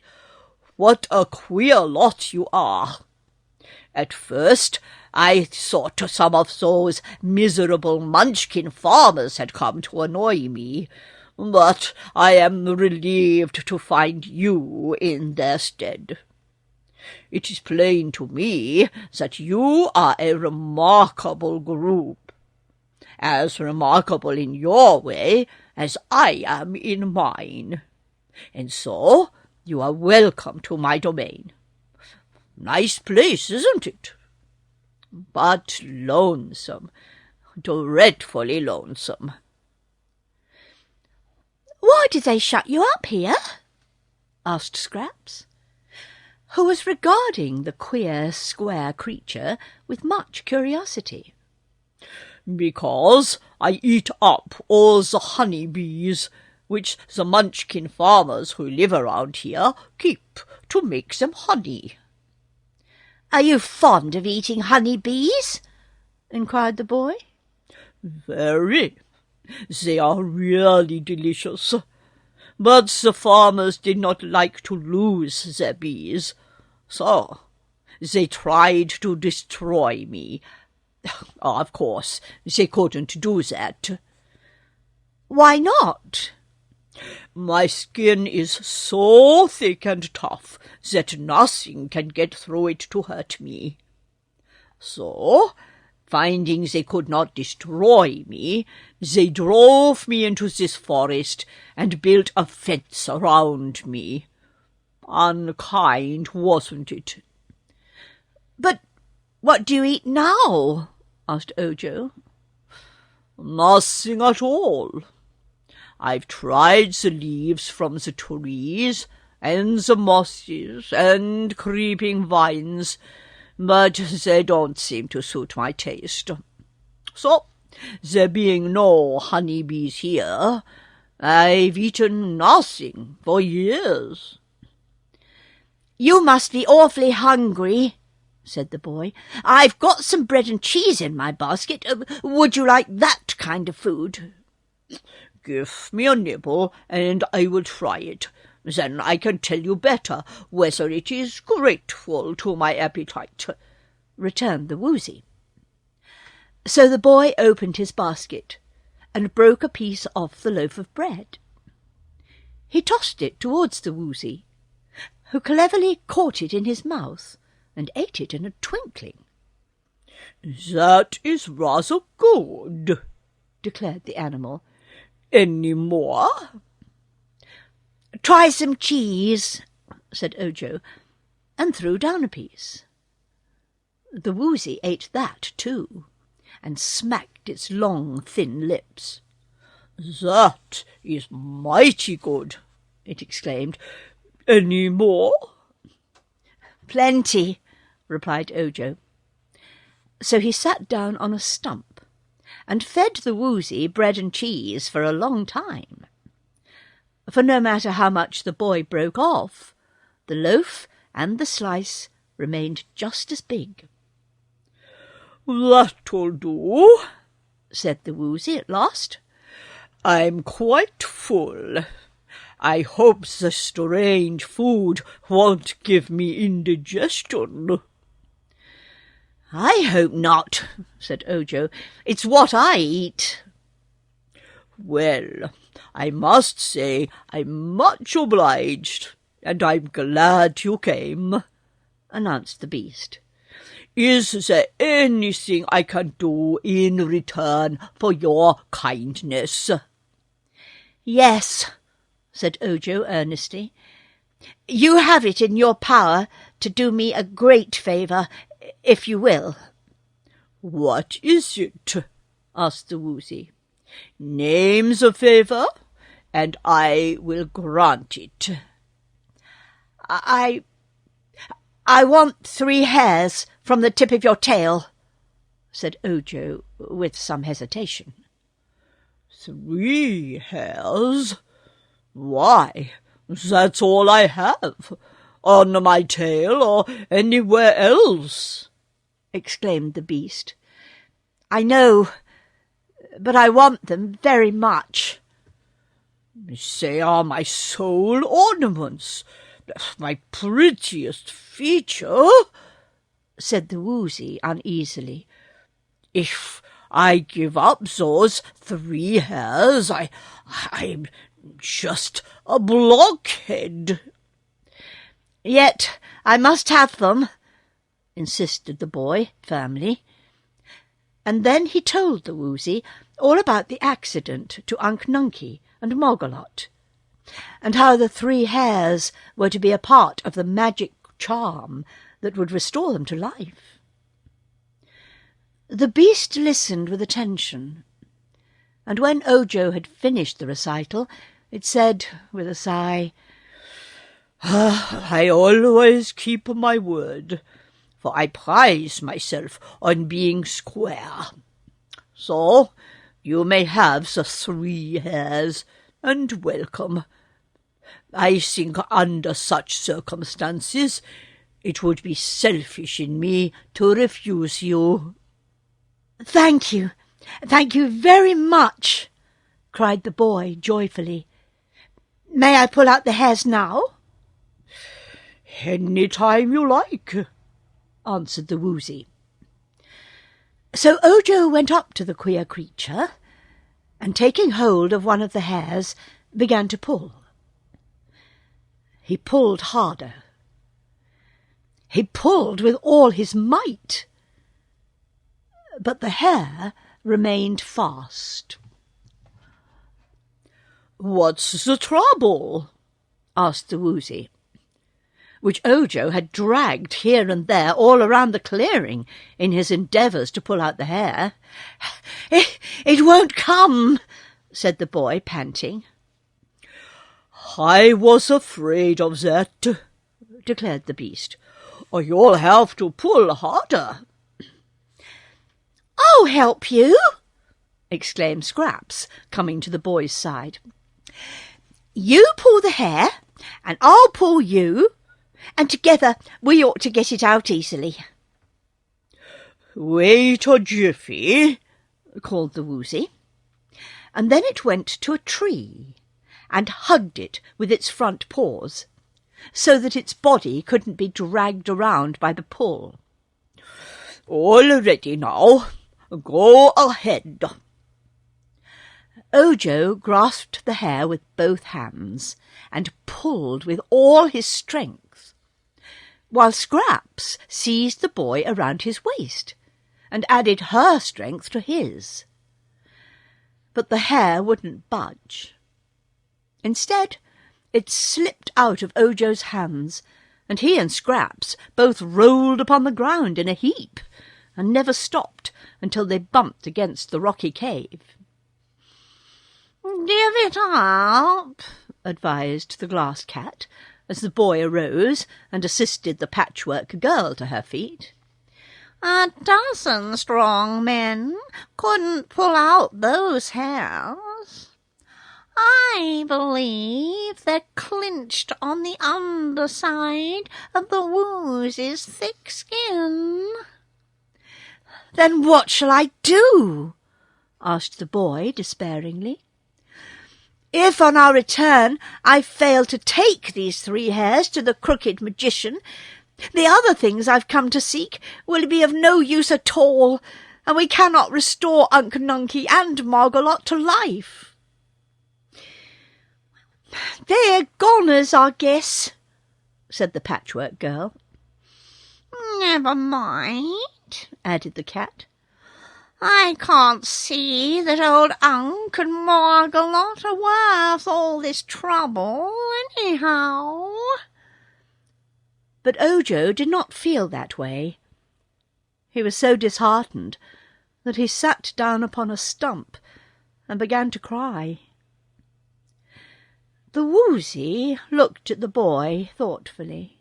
"what a queer lot you are! At first I thought some of those miserable Munchkin farmers had come to annoy me, but I am relieved to find you in their stead. It is plain to me that you are a remarkable group, as remarkable in your way as I am in mine, and so you are welcome to my domain. Nice place, isn't it? But lonesome, dreadfully lonesome." "Why did they shut you up here?" asked Scraps, who was regarding the queer square creature with much curiosity. "Because I eat up all the honey bees which the Munchkin farmers who live around here keep to make them honey." "Are you fond of eating honey bees?" inquired the boy. "Very. They are really delicious. But the farmers did not like to lose their bees, so they tried to destroy me. Of course, they couldn't do that." "Why not?" "My skin is so thick and tough that nothing can get through it to hurt me. So Finding they could not destroy me, they drove me into this forest and built a fence around me. Unkind, wasn't it? But what do you eat now? Asked Ojo. Nothing at all. I've tried the leaves from the trees, and the mosses, and creeping vines, but they don't seem to suit my taste. So, there being no honeybees here, I've eaten nothing for years. You must be awfully hungry, said the boy. I've got some bread and cheese in my basket. Would you like that kind of food? Give me a nibble, and I will try it. Then I can tell you better whether it is grateful to my appetite, returned the Woozy. So the boy opened his basket and broke a piece off the loaf of bread. He tossed it towards the Woozy, who cleverly caught it in his mouth and ate it in a twinkling. That is rather good, declared the animal. Any more? Try some cheese, said Ojo, and threw down a piece. The Woozy ate that too, and smacked its long, thin lips. That is mighty good, it exclaimed. Any more? Plenty, replied Ojo. So he sat down on a stump and fed the Woozy bread and cheese for a long time. For no matter how much the boy broke off, the loaf and the slice remained just as big. That'll do, said the Woozy at last. I'm quite full. I hope the strange food won't give me indigestion. I hope not, said Ojo. It's what I eat. Well, I must say I'm much obliged, and I'm glad you came, announced the beast. Is there anything I can do in return for your kindness? Yes, said Ojo earnestly. You have it in your power to do me a great favour, if you will. What is it? asked the Woozy. Name the favour, and I will grant it. I want 3 hairs from the tip of your tail, said Ojo with some hesitation. 3 hairs? Why, that's all I have, on my tail or anywhere else, exclaimed the beast. I know, but I want them very much. They are my sole ornaments, my prettiest feature, said the Woozy uneasily. If I give up those 3 hairs, I'm just a blockhead. Yet I must have them, insisted the boy firmly. And then he told the Woozy all about the accident to Unc Nunkie and Moggalot, and how the 3 hairs were to be a part of the magic charm that would restore them to life. The beast listened with attention, and when Ojo had finished the recital, it said with a sigh, I always keep my word, for I prize myself on being square. So you may have the 3 hairs, and welcome. I think under such circumstances it would be selfish in me to refuse you. Thank you very much, cried the boy joyfully. May I pull out the hairs now? Any time you like, answered the Woozy. So Ojo went up to the queer creature, and taking hold of one of the hairs, began to pull. He pulled harder. He pulled with all his might. but the hare remained fast. "What's the trouble?" asked the Woozy, which Ojo had dragged here and there all around the clearing in his endeavours to pull out the hare. It won't come," said the boy, panting. "I was afraid of that," declared the beast. "You'll have to pull harder." "I'll help you," exclaimed Scraps, coming to the boy's side. "You pull the hare, and I'll pull you, and together we ought to get it out easily." "Wait a jiffy," called the Woozy, and then it went to a tree and hugged it with its front paws, so that its body couldn't be dragged around by the pull. "All ready now. Go ahead." Ojo grasped the hare with both hands and pulled with all his strength, while Scraps seized the boy around his waist and added her strength to his. But the hare wouldn't budge. Instead, it slipped out of Ojo's hands, and he and Scraps both rolled upon the ground in a heap, and never stopped until they bumped against the rocky cave. "Give it up," advised the Glass Cat, as the boy arose and assisted the Patchwork Girl to her feet. "A dozen strong men couldn't pull out those hairs. I believe they're clinched on the underside of the Woozy's thick skin." "Then what shall I do?" asked the boy despairingly. "If on our return I fail to take these 3 hairs to the crooked magician, the other things I've come to seek will be of no use at all, and we cannot restore Unc Nunkie and Margolot to life." "They're goners, I guess," said the Patchwork Girl. "Never mind," added the cat. "I can't see that old Unc and Margolot are worth all this trouble, anyhow." But Ojo did not feel that way. He was so disheartened that he sat down upon a stump and began to cry. The Woozy looked at the boy thoughtfully.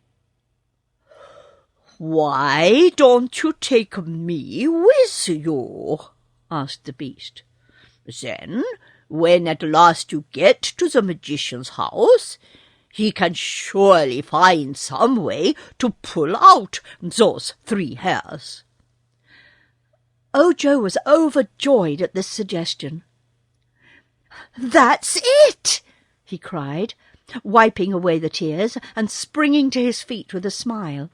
"Why don't you take me with you?" asked the beast. "Then, when at last you get to the magician's house, he can surely find some way to pull out those 3 hairs." Ojo was overjoyed at this suggestion. "That's it!" he cried, wiping away the tears and springing to his feet with a smile.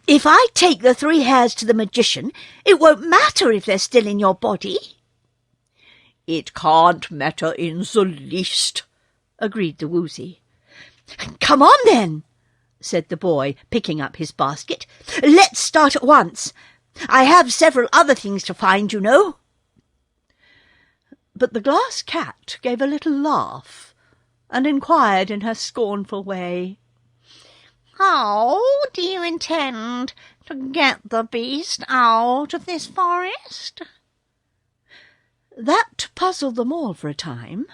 "If I take the 3 hairs to the magician, it won't matter if they're still in your body." "It can't matter in the least," agreed the Woozy. "Come on, then," said the boy, picking up his basket. "Let's start at once. I have several other things to find, you know." But the Glass Cat gave a little laugh and inquired in her scornful way, "How do you intend to get the beast out of this forest?" That puzzled them all for a time.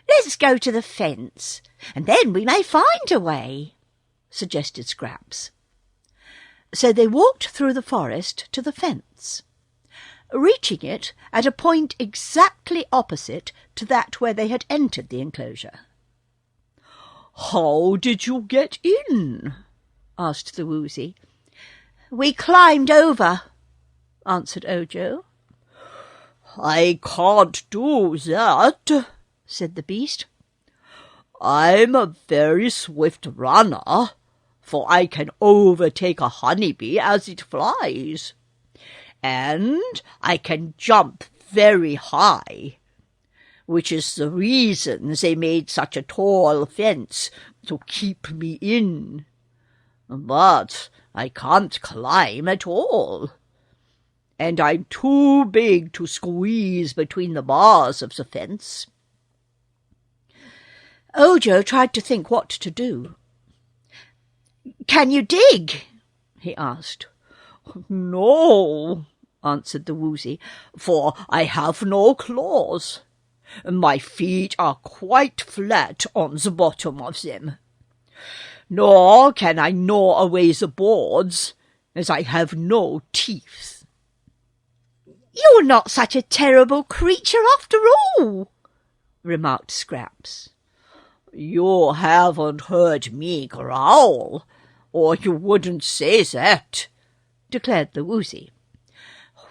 "Let's go to the fence, and then we may find a way," suggested Scraps. So they walked through the forest to the fence, reaching it at a point exactly opposite to that where they had entered the enclosure. "How did you get in?" asked the Woozy. "We climbed over," answered Ojo. "I can't do that," said the beast. "I'm a very swift runner, for I can overtake a honeybee as it flies. And I can jump very high, which is the reason they made such a tall fence to keep me in. But I can't climb at all. And I'm too big to squeeze between the bars of the fence." Ojo tried to think what to do. "Can you dig?" he asked. "No," answered the Woozy, "for I have no claws. My feet are quite flat on the bottom of them. Nor can I gnaw away the boards, as I have no teeth." "You're not such a terrible creature after all," remarked Scraps. "You haven't heard me growl, or you wouldn't say that," declared the Woozy.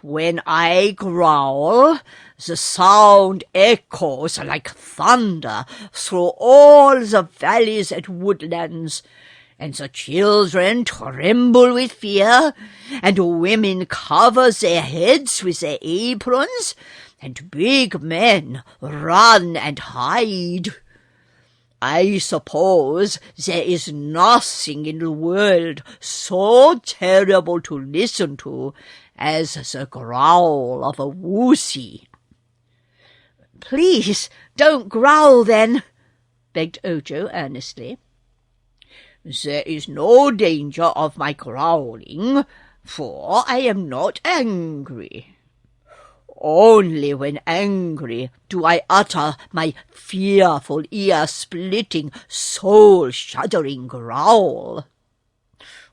"When I growl, the sound echoes like thunder through all the valleys and woodlands, and the children tremble with fear, and women cover their heads with their aprons, and big men run and hide. I suppose there is nothing in the world so terrible to listen to as the growl of a Woozy." "Please don't growl, then," begged Ojo earnestly. "There is no danger of my growling, for I am not angry. Only when angry do I utter my fearful, ear-splitting, soul-shuddering growl.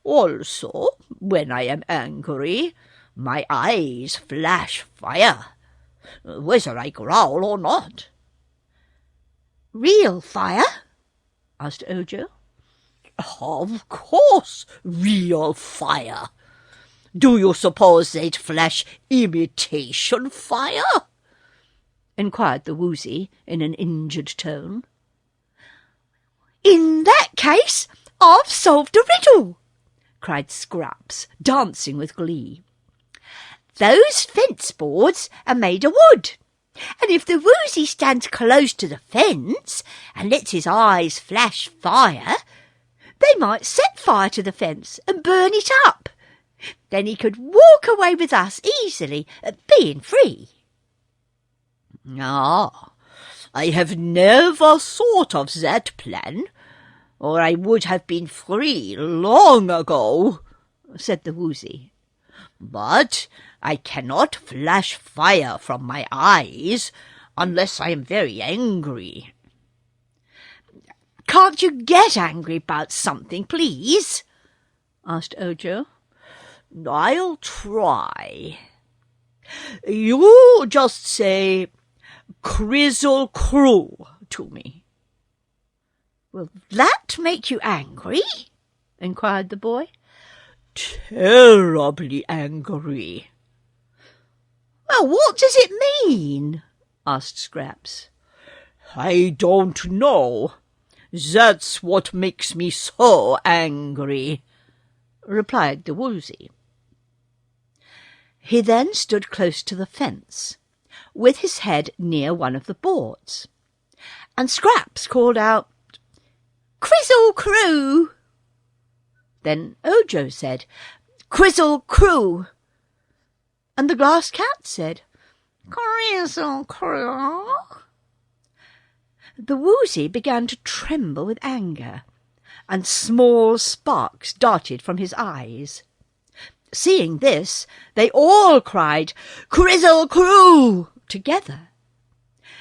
Also, when I am angry, my eyes flash fire, whether I growl or not." "Real fire?" asked Ojo. "Of course, real fire. Do you suppose they'd flash imitation fire?" inquired the Woozy in an injured tone. "In that case, I've solved a riddle," cried Scraps, dancing with glee. "Those fence boards are made of wood, and if the Woozy stands close to the fence and lets his eyes flash fire, they might set fire to the fence and burn it up. Then he could walk away with us easily, being free." "Ah, I have never thought of that plan, or I would have been free long ago," said the Woozy. "But I cannot flash fire from my eyes unless I am very angry." "Can't you get angry about something, please?" asked Ojo. "I'll try. You just say, 'Crizzle Crew' to me." "Will that make you angry?" inquired the boy. "Terribly angry." "Well, what does it mean?" asked Scraps. "I don't know. That's what makes me so angry," replied the Woozy. He then stood close to the fence, with his head near one of the boards, and Scraps called out, "Crizzle Crew!" Then Ojo said, "Crizzle Crew!" and the glass cat said, "Crizzle Crew!" The Woozy began to tremble with anger, and small sparks darted from his eyes. Seeing this, they all cried, "Crizzle Crew!" together,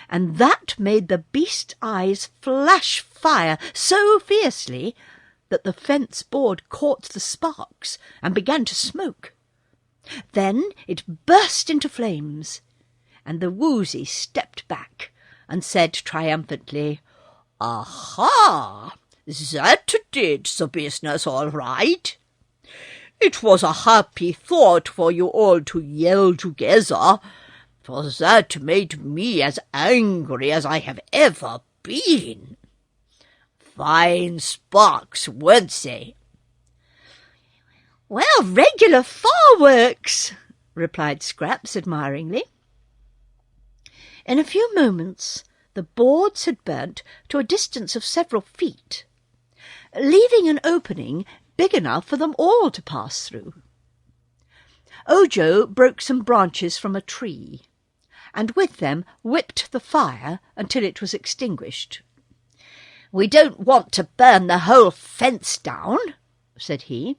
and that made the beast's eyes flash fire so fiercely that the fence board caught the sparks and began to smoke. Then it burst into flames, and the Woozy stepped back and said triumphantly, "Aha! That did the business all right. It was a happy thought for you all to yell together, for that made me as angry as I have ever been. Fine sparks, weren't they?" "Well, regular fireworks," replied Scraps admiringly. In a few moments the boards had burnt to a distance of several feet, leaving an opening big enough for them all to pass through. Ojo broke some branches from a tree, and with them whipped the fire until it was extinguished. "We don't want to burn the whole fence down," said he,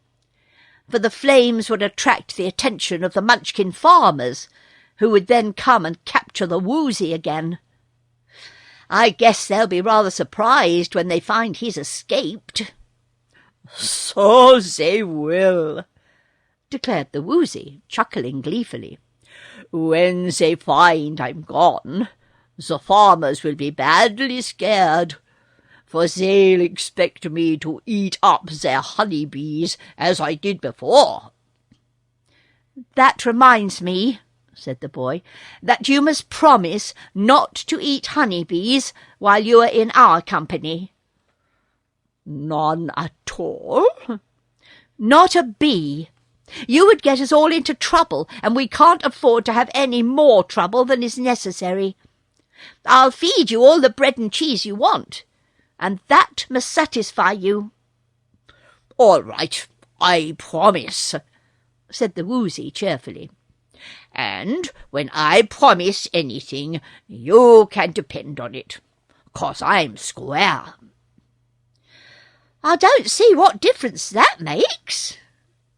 "for the flames would attract the attention of the Munchkin farmers, who would then come and capture the Woozy again. I guess they'll be rather surprised when they find he's escaped." "So they will," declared the Woozy, chuckling gleefully. "When they find I'm gone, the farmers will be badly scared, for they'll expect me to eat up their honeybees as I did before." "That reminds me," said the boy, "that you must promise not to eat honeybees while you are in our company." "None at all?" "Not a bee. You would get us all into trouble, and we can't afford to have any more trouble than is necessary. I'll feed you all the bread and cheese you want, and that must satisfy you." "All right, I promise," said the Woozy cheerfully. "And when I promise anything, you can depend on it, 'cause I'm square." "I don't see what difference that makes,"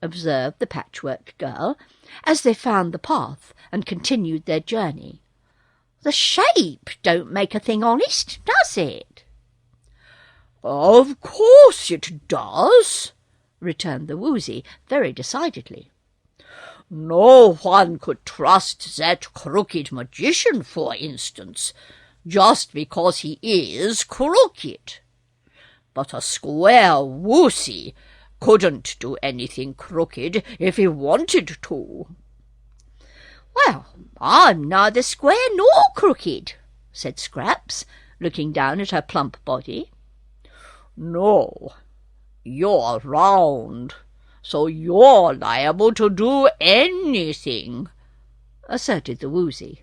observed the Patchwork Girl, as they found the path and continued their journey. "The shape don't make a thing honest, does it?" "Of course it does," returned the Woozy very decidedly. "No one could trust that crooked magician, for instance, just because he is crooked. But a square Woozy couldn't do anything crooked if he wanted to." "Well, I'm neither square nor crooked," said Scraps, looking down at her plump body. "No, you're round, so you're liable to do anything," asserted the Woozy.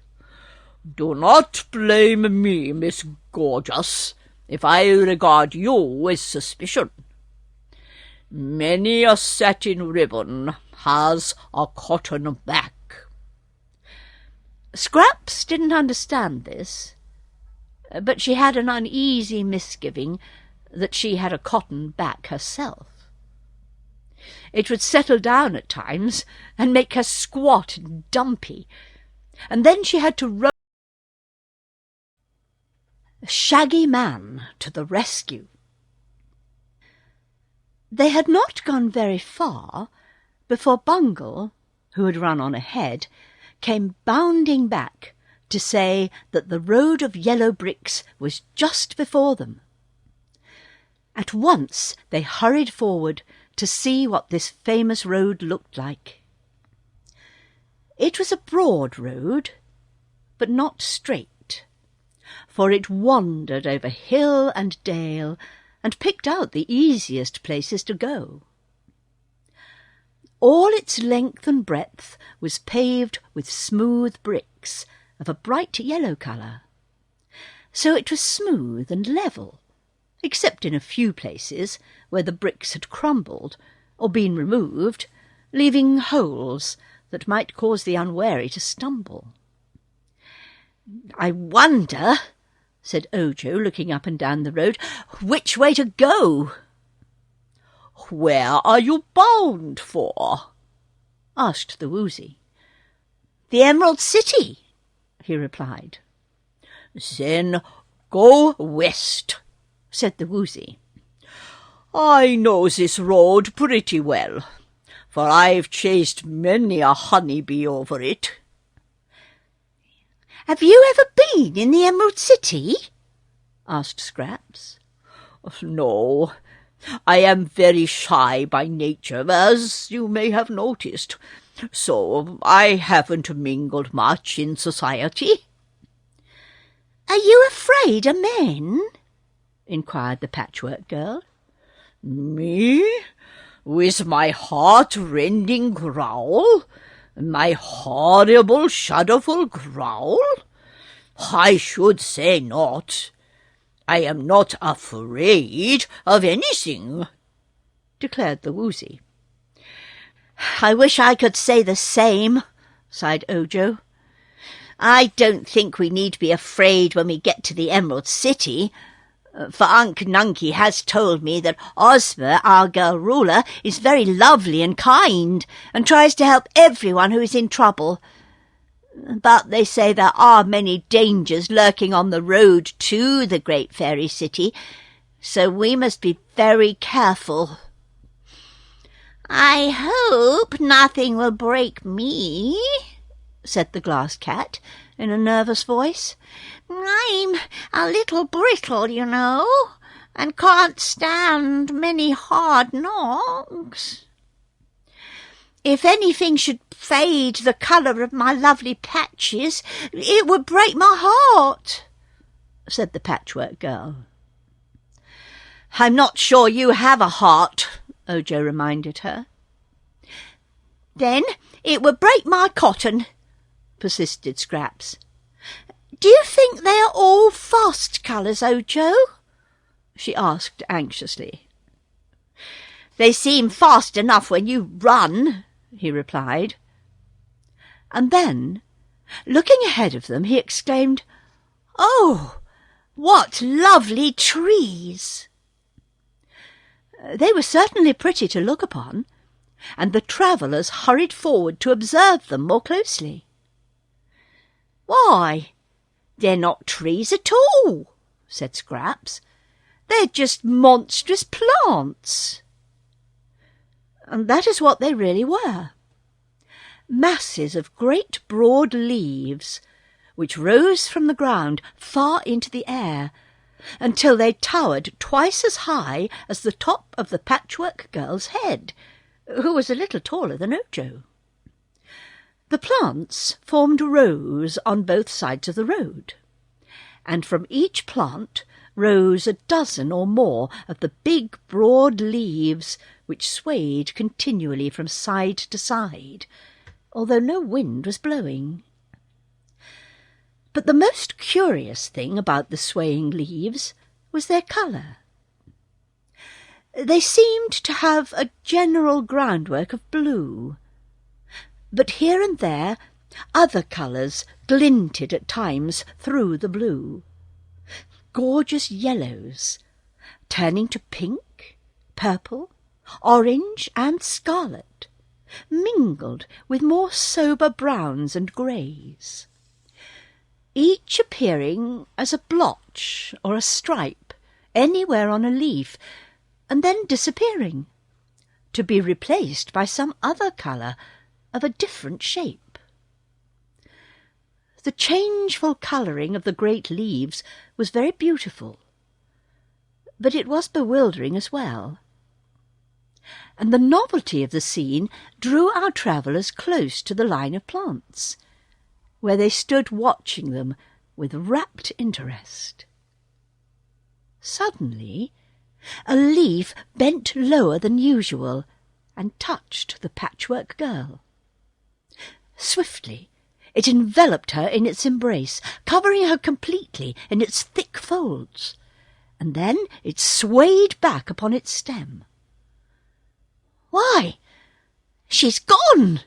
"Do not blame me, Miss Gorgeous, if I regard you with suspicion. Many a satin ribbon has a cotton back." Scraps didn't understand this, but she had an uneasy misgiving that she had a cotton back herself. It would settle down at times and make her squat and dumpy, and then she had to row a shaggy man to the rescue. They had not gone very far before Bungle, who had run on ahead, came bounding back to say that the road of yellow bricks was just before them. At once they hurried forward to see what this famous road looked like. It was a broad road, but not straight, for it wandered over hill and dale and picked out the easiest places to go. All its length and breadth was paved with smooth bricks of a bright yellow colour, so it was smooth and level, except in a few places where the bricks had crumbled or been removed, leaving holes that might cause the unwary to stumble. "I wonder," said Ojo, looking up and down the road, "which way to go." "Where are you bound for?" asked the Woozy. "The Emerald City," he replied. "Then go west," said the Woozy. "I know this road pretty well, for I've chased many a honeybee over it." "Have you ever been in the Emerald City?" asked Scraps. "No, I am very shy by nature, as you may have noticed, so I haven't mingled much in society." "Are you afraid of men?" inquired the Patchwork Girl. "Me? With my heart-rending growl? My horrible, shudderful growl? I should say not. I am not afraid of anything," declared the Woozy. "I wish I could say the same," sighed Ojo. "I don't think we need be afraid when we get to the Emerald City, for Unc Nunkie has told me that Ozma, our girl ruler, is very lovely and kind, and tries to help everyone who is in trouble. But they say there are many dangers lurking on the road to the Great Fairy City, so we must be very careful." "I hope nothing will break me," said the Glass Cat in a nervous voice. "I'm a little brittle, you know, and can't stand many hard knocks." "If anything should fade the colour of my lovely patches, it would break my heart," said the Patchwork Girl. "I'm not sure you have a heart," Ojo reminded her. "Then it would break my cotton," persisted Scraps. "Do you think they are all fast colours, Ojo?" she asked anxiously. "They seem fast enough when you run," he replied. And then, looking ahead of them, he exclaimed, "Oh, what lovely trees!" They were certainly pretty to look upon, and the travellers hurried forward to observe them more closely. "Why, they're not trees at all," said Scraps. "They're just monstrous plants." And that is what they really were. Masses of great broad leaves, which rose from the ground far into the air, until they towered twice as high as the top of the Patchwork Girl's head, who was a little taller than Ojo. The plants formed rows on both sides of the road, and from each plant rose a dozen or more of the big broad leaves which swayed continually from side to side, although no wind was blowing. But the most curious thing about the swaying leaves was their colour. They seemed to have a general groundwork of blue, but here and there other colours glinted at times through the blue. Gorgeous yellows, turning to pink, purple, orange and scarlet, mingled with more sober browns and greys, each appearing as a blotch or a stripe anywhere on a leaf, and then disappearing, to be replaced by some other colour of a different shape. The changeful colouring of the great leaves was very beautiful, but it was bewildering as well, and the novelty of the scene drew our travellers close to the line of plants, where they stood watching them with rapt interest. Suddenly a leaf bent lower than usual and touched the Patchwork Girl. Swiftly it enveloped her in its embrace, covering her completely in its thick folds, and then it swayed back upon its stem. "Why, she's gone!"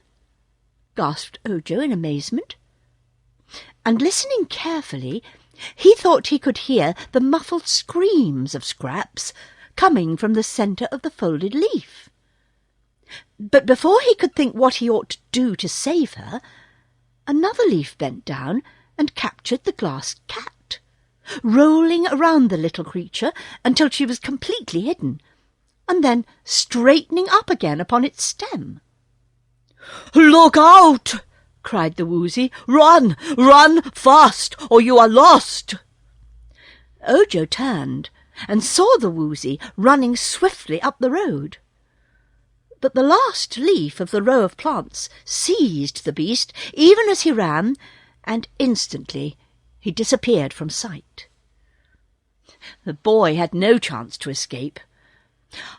gasped Ojo in amazement. And listening carefully, he thought he could hear the muffled screams of Scraps coming from the centre of the folded leaf. But before he could think what he ought to do to save her, another leaf bent down and captured the Glass Cat, rolling around the little creature until she was completely hidden, and then straightening up again upon its stem. "Look out!" cried the Woozy. "Run! Run fast, or you are lost!" Ojo turned and saw the Woozy running swiftly up the road. But the last leaf of the row of plants seized the beast even as he ran, and instantly he disappeared from sight. The boy had no chance to escape.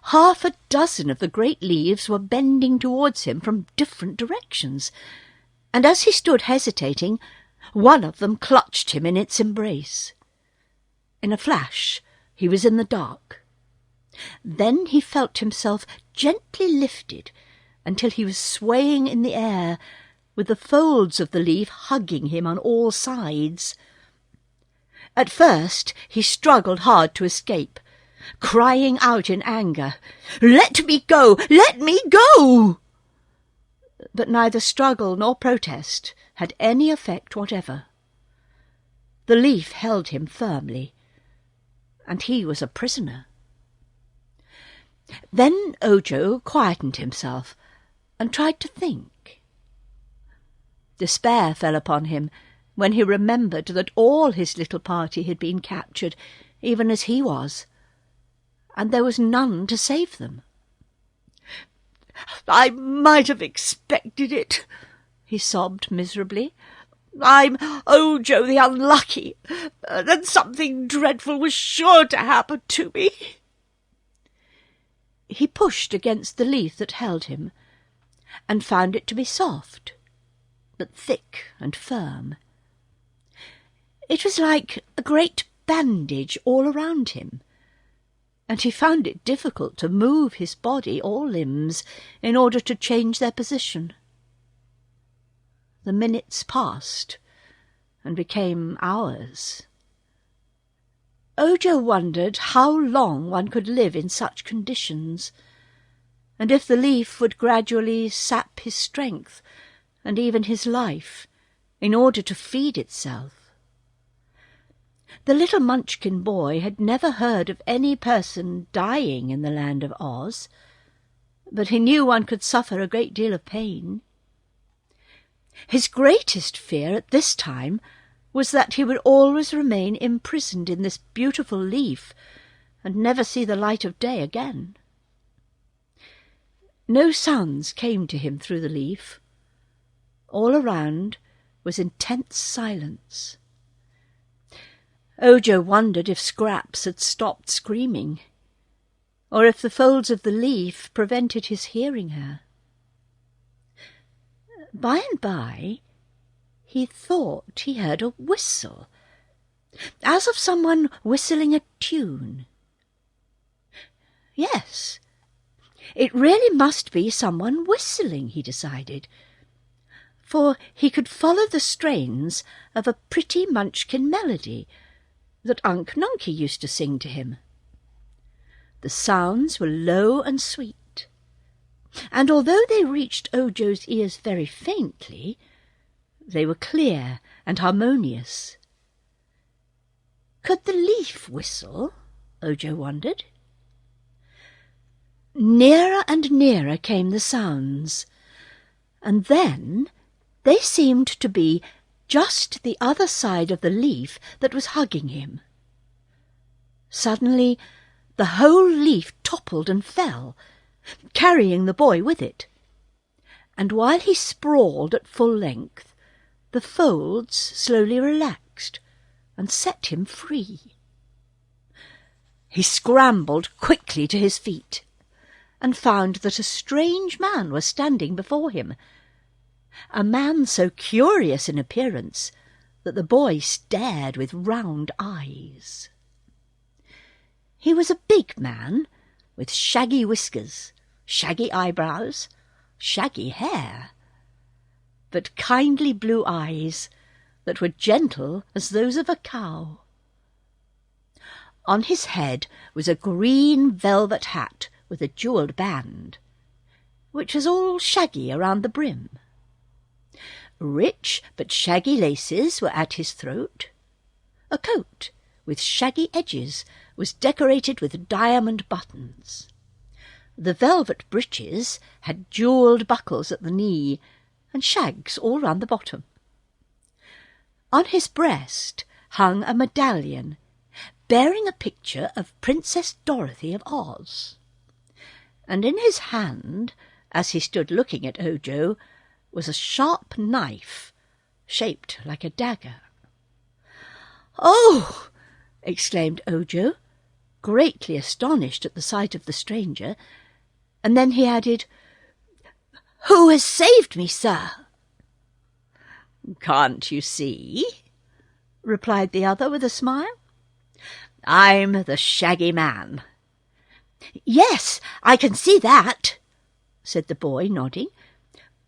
Half a dozen of the great leaves were bending towards him from different directions, and as he stood hesitating, one of them clutched him in its embrace. In a flash he was in the dark. Then he felt himself gently lifted until he was swaying in the air, with the folds of the leaf hugging him on all sides. At first he struggled hard to escape, crying out in anger, "Let me go! Let me go!" But neither struggle nor protest had any effect whatever. The leaf held him firmly, and he was a prisoner. Then Ojo quietened himself and tried to think. Despair fell upon him when he remembered that all his little party had been captured, even as he was, and there was none to save them. "I might have expected it," he sobbed miserably. "I'm Ojo the Unlucky, and something dreadful was sure to happen to me." He pushed against the leaf that held him, and found it to be soft, but thick and firm. It was like a great bandage all around him, and he found it difficult to move his body or limbs in order to change their position. The minutes passed and became hours. Ojo wondered how long one could live in such conditions, and if the leaf would gradually sap his strength and even his life in order to feed itself. The little Munchkin boy had never heard of any person dying in the land of Oz, but he knew one could suffer a great deal of pain. His greatest fear at this time was that he would always remain imprisoned in this beautiful leaf and never see the light of day again. No sounds came to him through the leaf. All around was intense silence. Ojo wondered if Scraps had stopped screaming, or if the folds of the leaf prevented his hearing her. By and by he thought he heard a whistle, as of someone whistling a tune. Yes, it really must be someone whistling, he decided, for he could follow the strains of a pretty Munchkin melody that Unc Nunkie used to sing to him. The sounds were low and sweet, and although they reached Ojo's ears very faintly, they were clear and harmonious. Could the leaf whistle? Ojo wondered. Nearer and nearer came the sounds, and then they seemed to be just the other side of the leaf that was hugging him. Suddenly the whole leaf toppled and fell, carrying the boy with it, and while he sprawled at full length, the folds slowly relaxed and set him free. He scrambled quickly to his feet and found that a strange man was standing before him, a man so curious in appearance that the boy stared with round eyes. He was a big man with shaggy whiskers, shaggy eyebrows, shaggy hair, but kindly blue eyes that were gentle as those of a cow. On his head was a green velvet hat with a jewelled band, which was all shaggy around the brim. Rich but shaggy laces were at his throat. A coat with shaggy edges was decorated with diamond buttons. The velvet breeches had jewelled buckles at the knee and shags all round the bottom. On his breast hung a medallion bearing a picture of Princess Dorothy of Oz, and in his hand, as he stood looking at Ojo, was a sharp knife shaped like a dagger. "Oh!" exclaimed Ojo, greatly astonished at the sight of the stranger, and then he added, "Who has saved me, sir?" "Can't you see?" replied the other with a smile. "I'm the Shaggy Man. "Yes, I can see that," said the boy, nodding.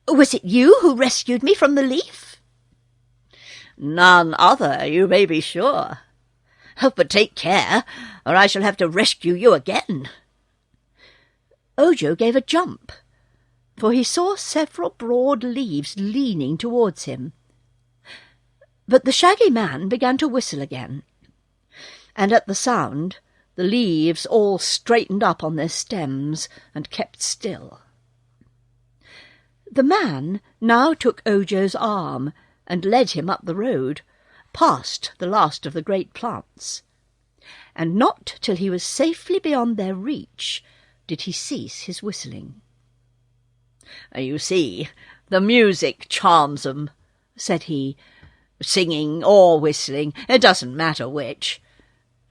"Was it you who rescued me from the leaf?" "None other, you may be sure. But take care, or I shall have to rescue you again." Ojo gave a jump, for he saw several broad leaves leaning towards him. But the shaggy man began to whistle again, and at the sound the leaves all straightened up on their stems and kept still. The man now took Ojo's arm and led him up the road, past the last of the great plants, and not till he was safely beyond their reach did he cease his whistling. "You see, the music charms 'em," said he. "Singing or whistling, it doesn't matter which.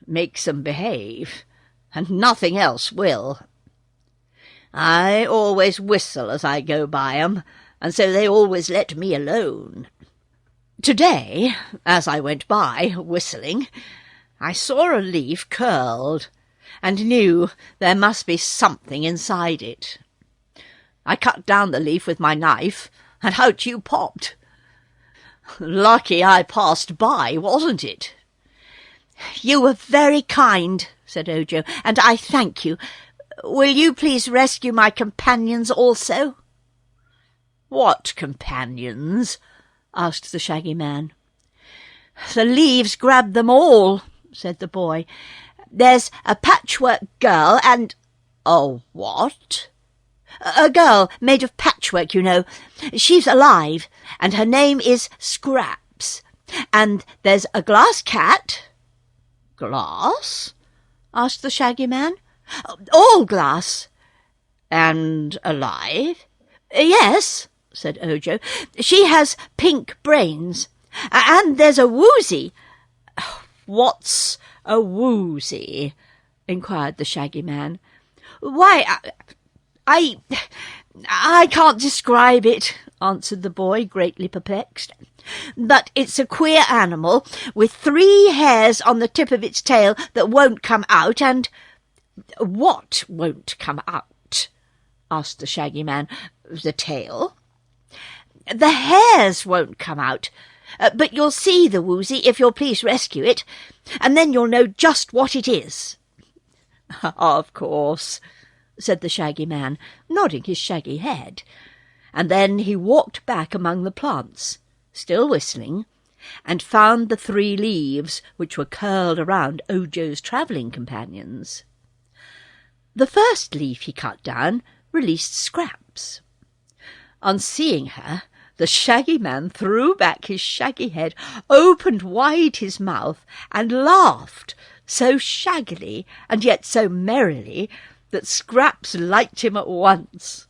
Makes 'em behave, and nothing else will. I always whistle as I go by 'em, and so they always let me alone. Today, as I went by, whistling, I saw a leaf curled, and knew there must be something inside it. I cut down the leaf with my knife, and out you popped. Lucky I passed by, wasn't it?" "You were very kind," said Ojo, "and I thank you. Will you please rescue my companions also?" "What companions?" asked the shaggy man. "The leaves grabbed them all," said the boy. "There's a patchwork girl and—" "A what?" "A girl made of patchwork, you know. She's alive, and her name is Scraps. And there's a glass cat—" "Glass?" asked the shaggy man. "All glass." "And alive?" "Yes," said Ojo. "She has pink brains. And there's a Woozy." "What's a Woozy?" inquired the shaggy man. "Why, I can't describe it," answered the boy, greatly perplexed. "But it's a queer animal, with 3 hairs on the tip of its tail that won't come out, and—" "What won't come out?" asked the shaggy man. "The tail?" "The hairs won't come out. But you'll see the Woozy if you'll please rescue it, and then you'll know just what it is." "Of course," said the shaggy man, nodding his shaggy head, and then he walked back among the plants, still whistling, and found the 3 leaves which were curled around Ojo's travelling companions. The first leaf he cut down released Scraps. On seeing her, the shaggy man threw back his shaggy head, opened wide his mouth, and laughed so shaggily and yet so merrily that Scraps liked him at once.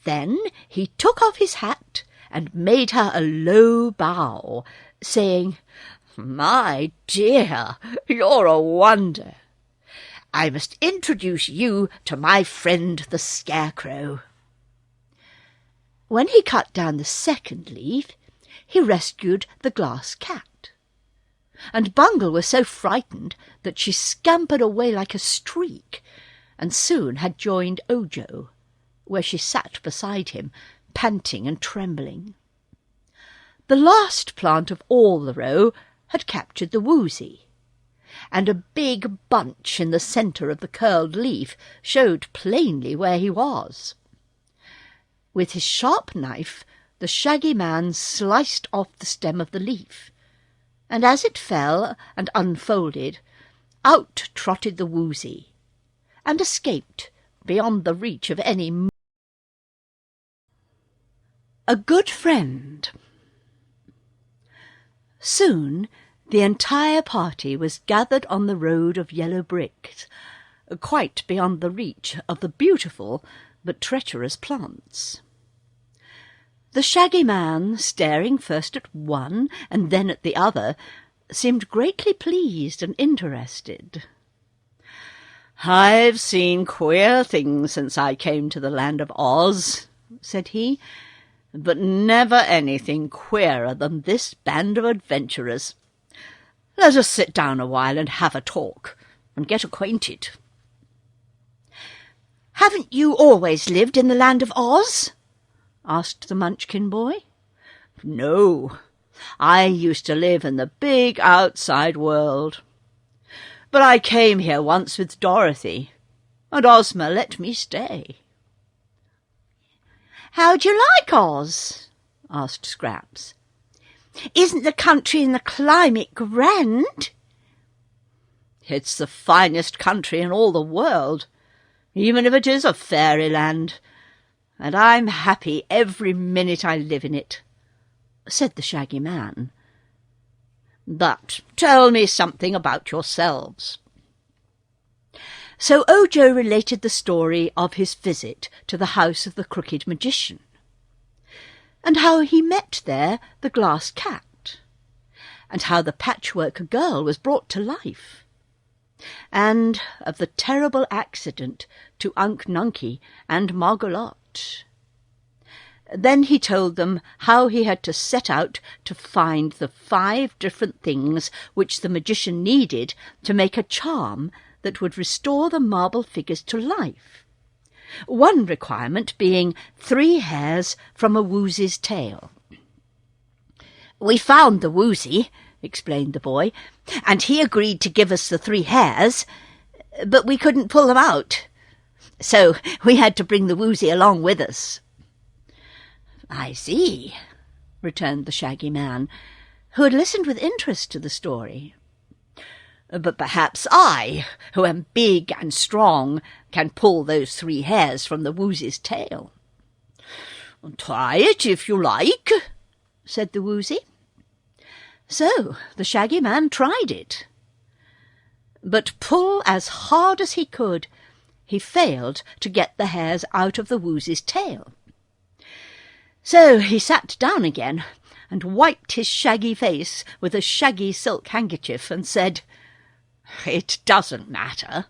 Then he took off his hat and made her a low bow, saying, "My dear, you're a wonder. I must introduce you to my friend the Scarecrow." When he cut down the second leaf, he rescued the glass cat, and Bungle was so frightened that she scampered away like a streak, and soon had joined Ojo, where she sat beside him, panting and trembling. The last plant of all the row had captured the Woozy, and a big bunch in the centre of the curled leaf showed plainly where he was. With his sharp knife, the shaggy man sliced off the stem of the leaf, and as it fell and unfolded, out trotted the Woozy, and escaped beyond the reach of any. A good friend. Soon the entire party was gathered on the road of yellow bricks, quite beyond the reach of the beautiful but treacherous plants. The shaggy man, staring first at one and then at the other, seemed greatly pleased and interested. "I've seen queer things since I came to the land of Oz," said he, "but never anything queerer than this band of adventurers. Let us sit down a while and have a talk, and get acquainted." Haven't you always lived in the land of Oz? Asked the Munchkin boy. No, I used to live in the big outside world. But I came here once with Dorothy, and Ozma let me stay. How'd you like Oz? Asked Scraps. Isn't the country and the climate grand? It's the finest country in all the world, even if it is a fairyland, and I'm happy every minute I live in it, said the Shaggy Man. But tell me something about yourselves. So Ojo related the story of his visit to the house of the Crooked Magician, and how he met there the glass cat, and how the Patchwork Girl was brought to life, and of the terrible accident to Unc Nunkie and Margolotte. Then he told them how he had to set out to find the 5 different things which the magician needed to make a charm that would restore the marble figures to life, one requirement being 3 hairs from a Woozy's tail. We found the Woozy, explained the boy, and he agreed to give us the 3 hairs, but we couldn't pull them out, so we had to bring the Woozy along with us. I see, returned the Shaggy Man, who had listened with interest to the story. But perhaps I, who am big and strong, can pull those 3 hairs from the Woozy's tail. Try it if you like, said the Woozy. So the Shaggy Man tried it. But pull as hard as he could, he failed to get the hairs out of the Woozy's tail. So he sat down again and wiped his shaggy face with a shaggy silk handkerchief and said, It doesn't matter.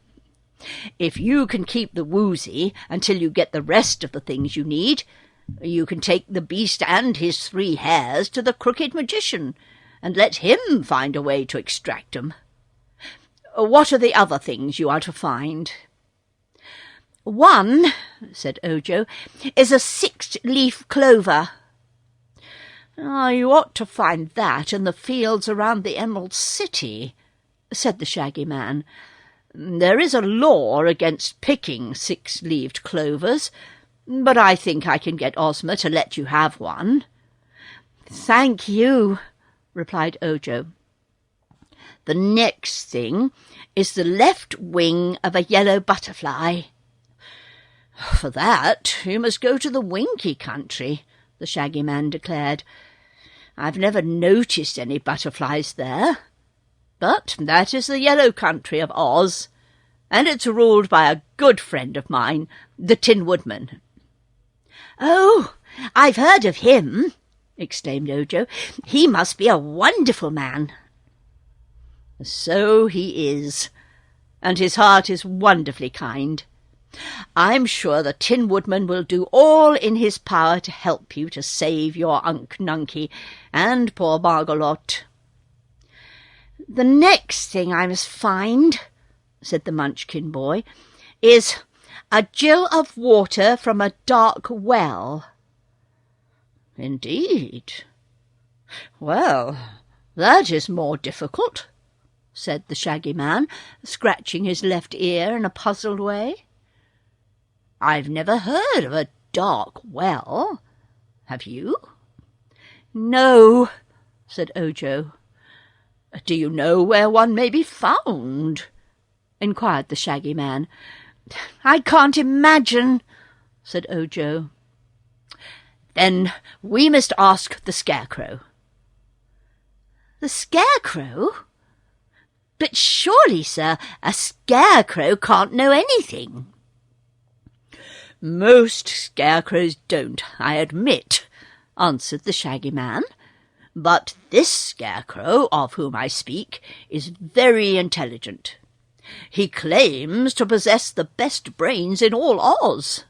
If you can keep the Woozy until you get the rest of the things you need, you can take the beast and his 3 hairs to the Crooked Magician and let him find a way to extract 'em. What are the other things you are to find? One, said Ojo, is a 6-leaf clover. You ought to find that in the fields around the Emerald City, said the Shaggy Man. There is a law against picking 6-leaved clovers, but I think I can get Ozma to let you have one. Thank you, replied Ojo. The next thing is the left wing of a yellow butterfly. For that you must go to the Winky country, the Shaggy Man declared. I've never noticed any butterflies there, but that is the yellow country of Oz, and it's ruled by a good friend of mine, the Tin Woodman. Oh, I've heard of him, exclaimed Ojo. He must be a wonderful man. So he is, and his heart is wonderfully kind. I'm sure the Tin Woodman will do all in his power to help you to save your Unc Nunkie and poor Margolotte. The next thing I must find, said the Munchkin boy, is a gill of water from a dark well. Indeed. Well, that is more difficult, said the Shaggy Man, scratching his left ear in a puzzled way. I've never heard of a dark well. Have you? No, said Ojo. Do you know where one may be found? Inquired the Shaggy Man. I can't imagine, said Ojo. Then we must ask the Scarecrow. The Scarecrow? But surely, sir, a scarecrow can't know anything. Most scarecrows don't, I admit, answered the Shaggy Man. But this scarecrow, of whom I speak, is very intelligent. He claims to possess the best brains in all Oz.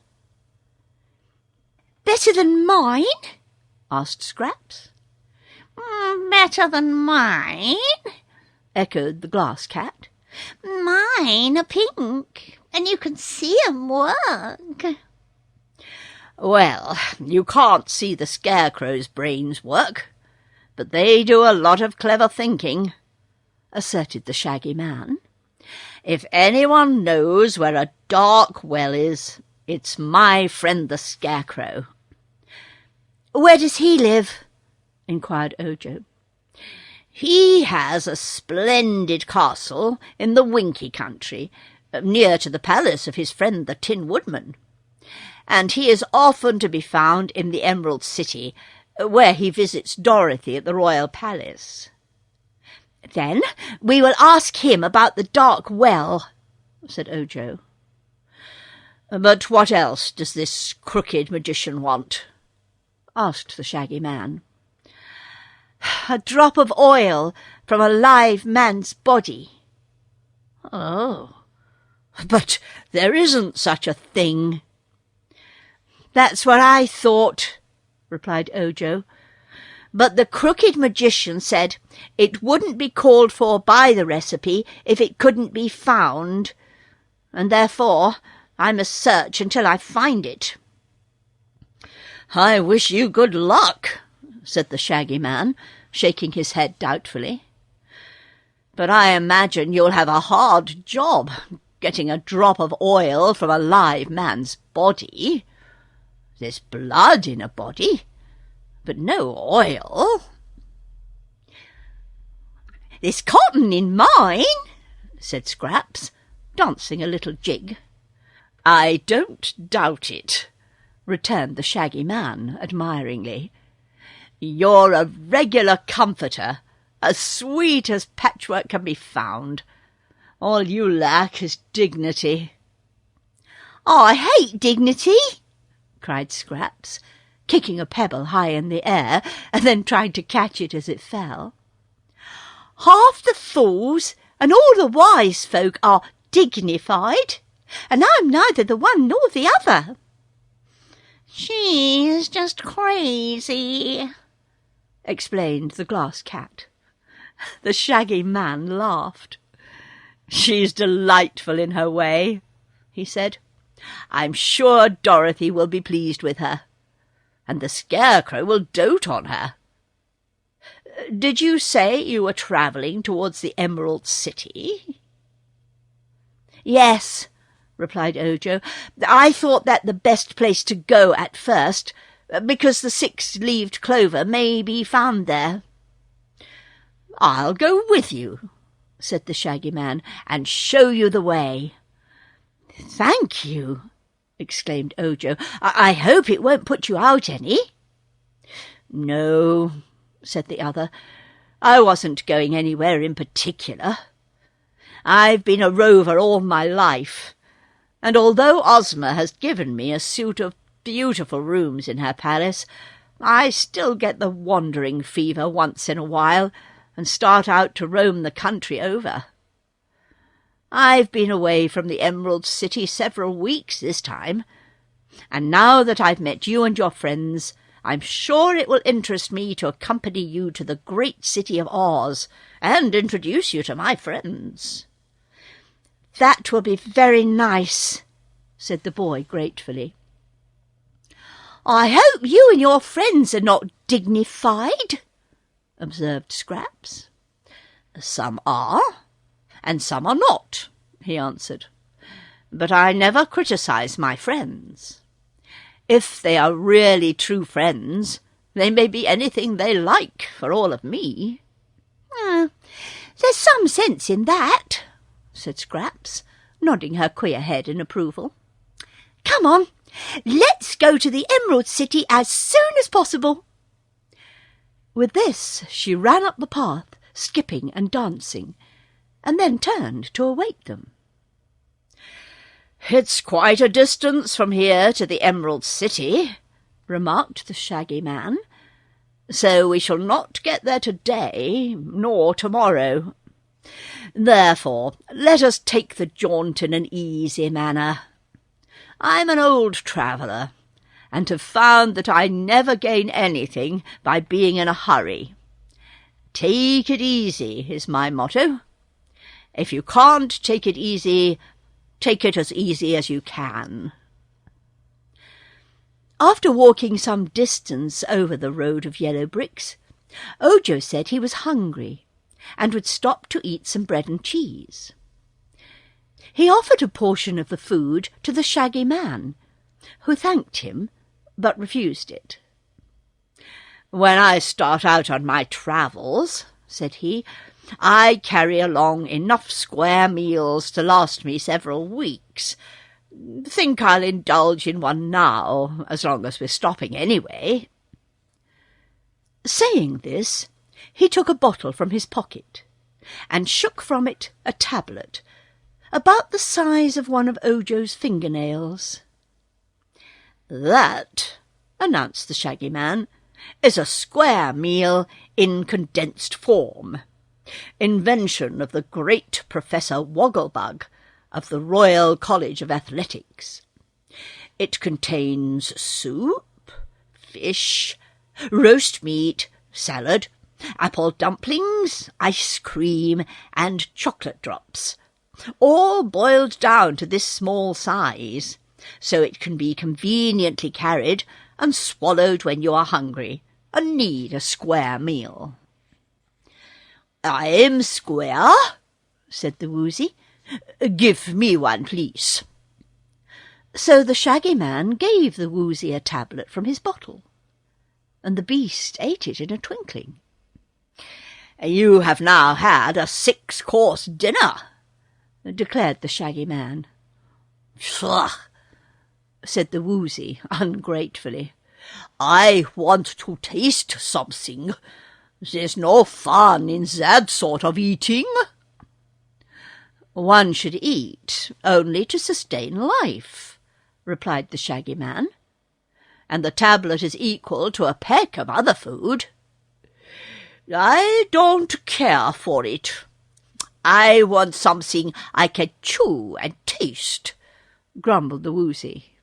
Better than mine? asked Scraps. Better than mine? echoed the Glass Cat. Mine are pink. and you can see 'em work." "Well, you can't see the Scarecrow's brains work, but they do a lot of clever thinking," asserted the Shaggy Man. "If anyone knows where a dark well is, it's my friend the Scarecrow." "Where does he live?" inquired Ojo. "He has a splendid castle in the Winky country, near to the palace of his friend the Tin Woodman, and he is often to be found in the Emerald City, where he visits Dorothy at the royal palace." "Then we will ask him about the dark well," said Ojo. "But what else does this crooked magician want?" asked the Shaggy Man. "A drop of oil from a live man's body." "Oh, but there isn't such a thing." "That's what I thought," replied Ojo. "But the crooked magician said it wouldn't be called for by the recipe if it couldn't be found, and therefore I must search until I find it." "I wish you good luck," said the Shaggy Man, shaking his head doubtfully. "But I imagine you'll have a hard job getting a drop of oil from a live man's body. There's blood in a body, but no oil." "There's cotton in mine," said Scraps, dancing a little jig. "I don't doubt it," returned the Shaggy Man admiringly. "You're a regular comforter, as sweet as patchwork can be found. All you lack is dignity." "I hate dignity," cried Scraps, kicking a pebble high in the air and then trying to catch it as it fell. "Half the fools and all the wise folk are dignified, and I'm neither the one nor the other." "She's just crazy," explained the Glass Cat. The Shaggy Man laughed. "She's delightful in her way," he said. "I'm sure Dorothy will be pleased with her, and the Scarecrow will dote on her. Did you say you were travelling towards the Emerald City?" "Yes," replied Ojo. "I thought that the best place to go at first, because the six-leaved clover may be found there." "I'll go with you," said the Shaggy Man, "and show you the way." "Thank you," exclaimed Ojo. I hope it won't put you out any." "No," said the other. "I wasn't going anywhere in particular. I've been a rover all my life, and although Ozma has given me a suite of beautiful rooms in her palace, I still get the wandering fever once in a while and start out to roam the country over. I've been away from the Emerald City several weeks this time, and now that I've met you and your friends, I'm sure it will interest me to accompany you to the great city of Oz and introduce you to my friends." "That will be very nice," said the boy gratefully. "I hope you and your friends are not dignified," observed Scraps. "Some are, and some are not," he answered. "But I never criticize my friends. If they are really true friends, they may be anything they like for all of me." "There's some sense in that," said Scraps, nodding her queer head in approval. "Come on, let's go to the Emerald City as soon as possible." With this she ran up the path, skipping and dancing, and then turned to await them. "It's quite a distance from here to the Emerald City," remarked the Shaggy Man, "so we shall not get there today, nor tomorrow. Therefore, let us take the jaunt in an easy manner. I'm an old traveller, and have found that I never gain anything by being in a hurry. Take it easy is my motto. If you can't take it easy, Take it as easy as you can." After walking some distance over the road of yellow bricks, Ojo said he was hungry and would stop to eat some bread and cheese. He offered a portion of the food to the shaggy man, who thanked him but refused it. "When I start out on my travels," said he, "I carry along enough square meals to last me several weeks. Think I'll indulge in one now, as long as we're stopping anyway." Saying this, he took a bottle from his pocket and shook from it a tablet about the size of one of Ojo's fingernails. "That," announced the shaggy man, "is a square meal in condensed form. Invention of the great Professor Wogglebug of the Royal College of Athletics. It contains soup, fish, roast meat, salad, apple dumplings, ice cream, and chocolate drops, all boiled down to this small size, so it can be conveniently carried and swallowed when you are hungry and need a square meal." "I'm square," said the Woozy. "Give me one, please." So the shaggy man gave the Woozy a tablet from his bottle, and the beast ate it in a twinkling. "You have now had a 6-course dinner," declared the shaggy man. "Pshaw," said the Woozy ungratefully. "I want to taste something. There's no fun in that sort of eating." "One should eat only to sustain life," replied the shaggy man, "and the tablet is equal to a peck of other food." "I don't care for it. I want something I can chew and taste," grumbled the Woozy.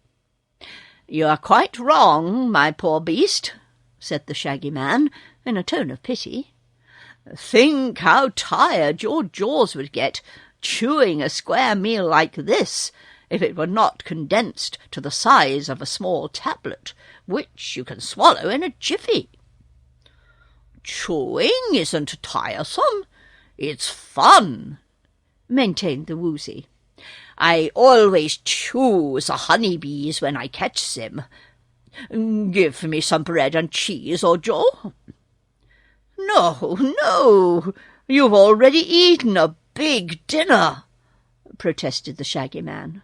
"You are quite wrong, my poor beast," said the shaggy man in a tone of pity. "Think how tired your jaws would get chewing a square meal like this if it were not condensed to the size of a small tablet, which you can swallow in a jiffy." "Chewing isn't tiresome. It's fun," maintained the Woozy. "I always chew the honeybees when I catch them. Give me some bread and cheese, Ojo." No, you've already eaten a big dinner," protested the shaggy man.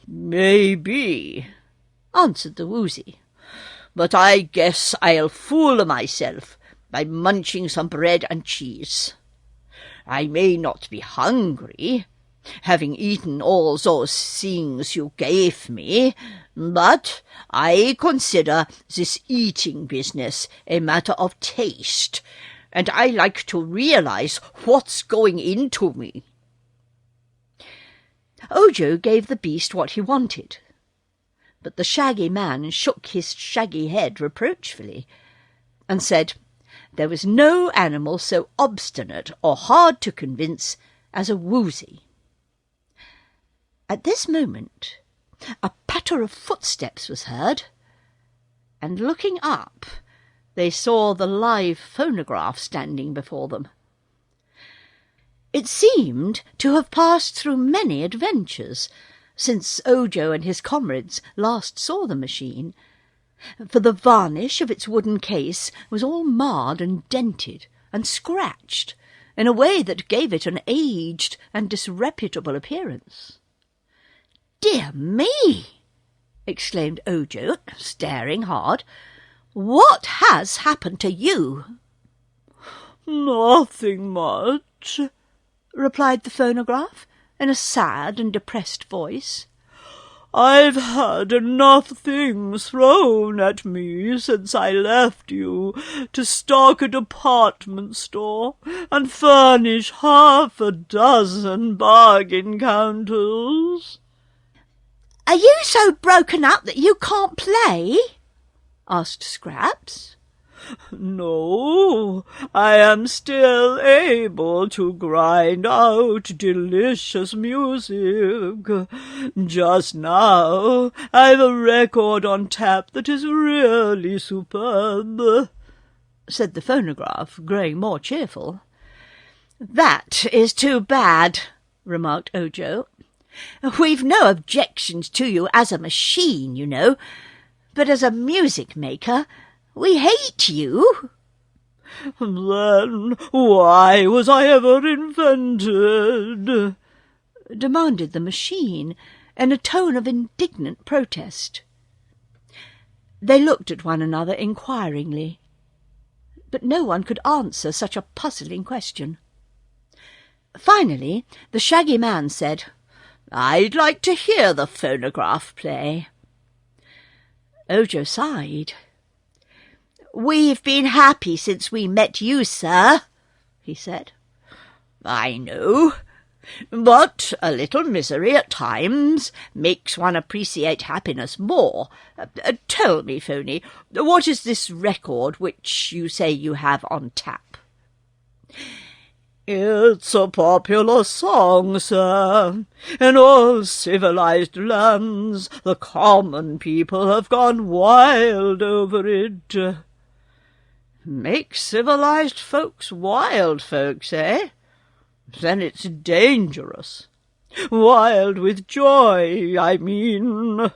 "Maybe," answered the Woozy, "but I guess I'll fool myself by munching some bread and cheese. I may not be hungry, having eaten all those things you gave me, but I consider this eating business a matter of taste, and I like to realize what's going into me." Ojo gave the beast what he wanted, but the shaggy man shook his shaggy head reproachfully and said there was no animal so obstinate or hard to convince as a Woozy. At this moment a patter of footsteps was heard, and looking up they saw the live phonograph standing before them. It seemed to have passed through many adventures since Ojo and his comrades last saw the machine, for the varnish of its wooden case was all marred and dented and scratched in a way that gave it an aged and disreputable appearance. "Dear me!" exclaimed Ojo, staring hard. "What has happened to you?" "Nothing much," replied the phonograph in a sad and depressed voice. "I've had enough things thrown at me since I left you to stock a department store and furnish 6 bargain counters." "Are you so broken up that you can't play?" asked Scraps. No, I am still able to grind out delicious music. Just now I've a record on tap that is really superb," said the phonograph, growing more cheerful. "That is too bad," remarked Ojo. "We've no objections to you as a machine, you know, but as a music maker we hate you." "Then why was I ever invented?" demanded the machine in a tone of indignant protest. They looked at one another inquiringly, but no one could answer such a puzzling question. Finally, the Shaggy Man said, "I'd like to hear the phonograph play." Ojo sighed. "We've been happy since we met you, sir," he said. "I know, but a little misery at times makes one appreciate happiness more. Tell me, Phony, what is this record which you say you have on tap?" "It's a popular song, sir. In all civilized lands, the common people have gone wild over it." "Make civilized folks wild folks, eh? Then it's dangerous." "Wild with joy, I mean,"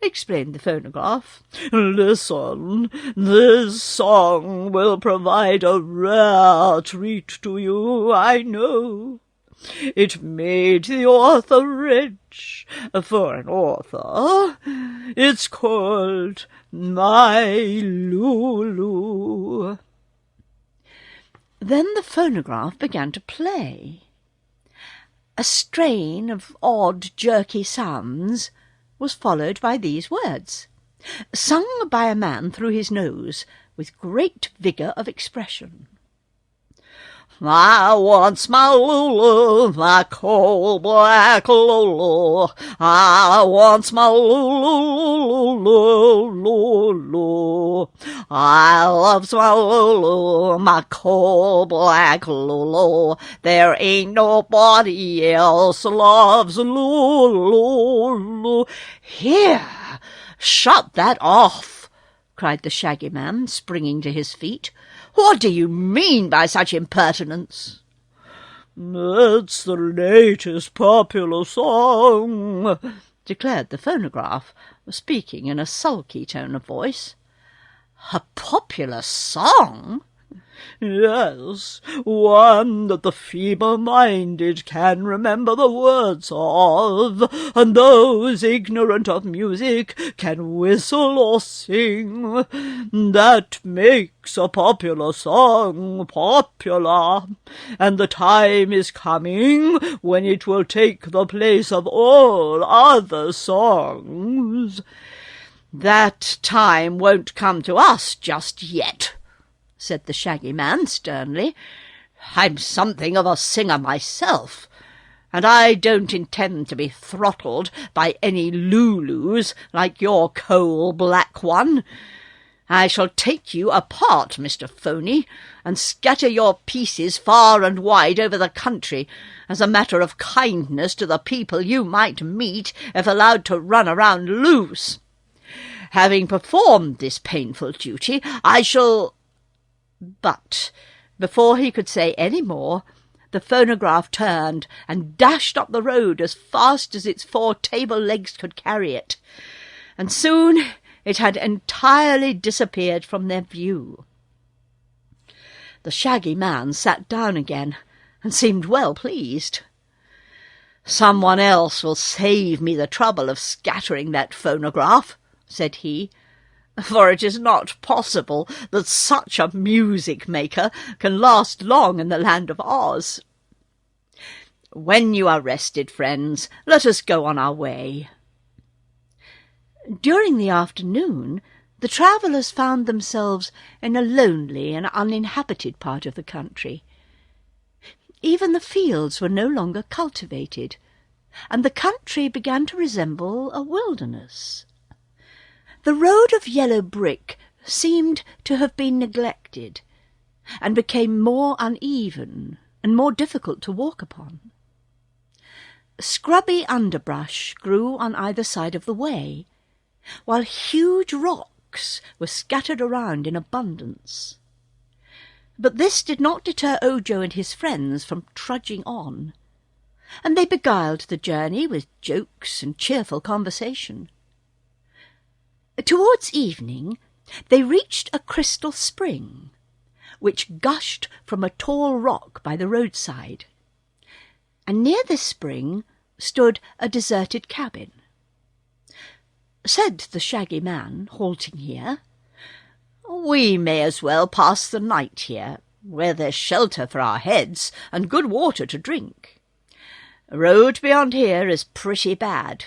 explained the phonograph. "Listen, this song will provide a rare treat to you, I know. It made the author rich. For an author, it's called My Lulu." Then the phonograph began to play. A strain of odd, jerky sounds was followed by these words, sung by a man through his nose with great vigour of expression. "I want my Lulu, my coal black Lulu. I want my Lulu, Lulu. I loves my Lulu, my coal black Lulu. There ain't nobody else loves Lulu." "Here, shut that off!" cried the Shaggy Man, springing to his feet. "What do you mean by such impertinence?" "It's the latest popular song," declared the phonograph, speaking in a sulky tone of voice. "A popular song?" "Yes, one that the feeble-minded can remember the words of, and those ignorant of music can whistle or sing. That makes a popular song popular, and the time is coming when it will take the place of all other songs." "That time won't come to us just yet," said the Shaggy Man sternly. "I'm something of a singer myself, and I don't intend to be throttled by any Lulus like your coal-black one. I shall take you apart, Mr. Phony, and scatter your pieces far and wide over the country as a matter of kindness to the people you might meet if allowed to run around loose. Having performed this painful duty, I shall—" But before he could say any more, the phonograph turned and dashed up the road as fast as its 4 table legs could carry it, and soon it had entirely disappeared from their view. The Shaggy Man sat down again and seemed well pleased. "Someone else will save me the trouble of scattering that phonograph," said he, "for it is not possible that such a music-maker can last long in the land of Oz. When you are rested, friends, let us go on our way." During the afternoon, the travellers found themselves in a lonely and uninhabited part of the country. Even the fields were no longer cultivated, and the country began to resemble a wilderness. The road of yellow brick seemed to have been neglected, and became more uneven and more difficult to walk upon. Scrubby underbrush grew on either side of the way, while huge rocks were scattered around in abundance. But this did not deter Ojo and his friends from trudging on, and they beguiled the journey with jokes and cheerful conversation. Towards evening they reached a crystal spring, which gushed from a tall rock by the roadside, and near this spring stood a deserted cabin. Said the shaggy man, halting here, "We may as well pass the night here, where there's shelter for our heads and good water to drink. Road beyond here is pretty bad.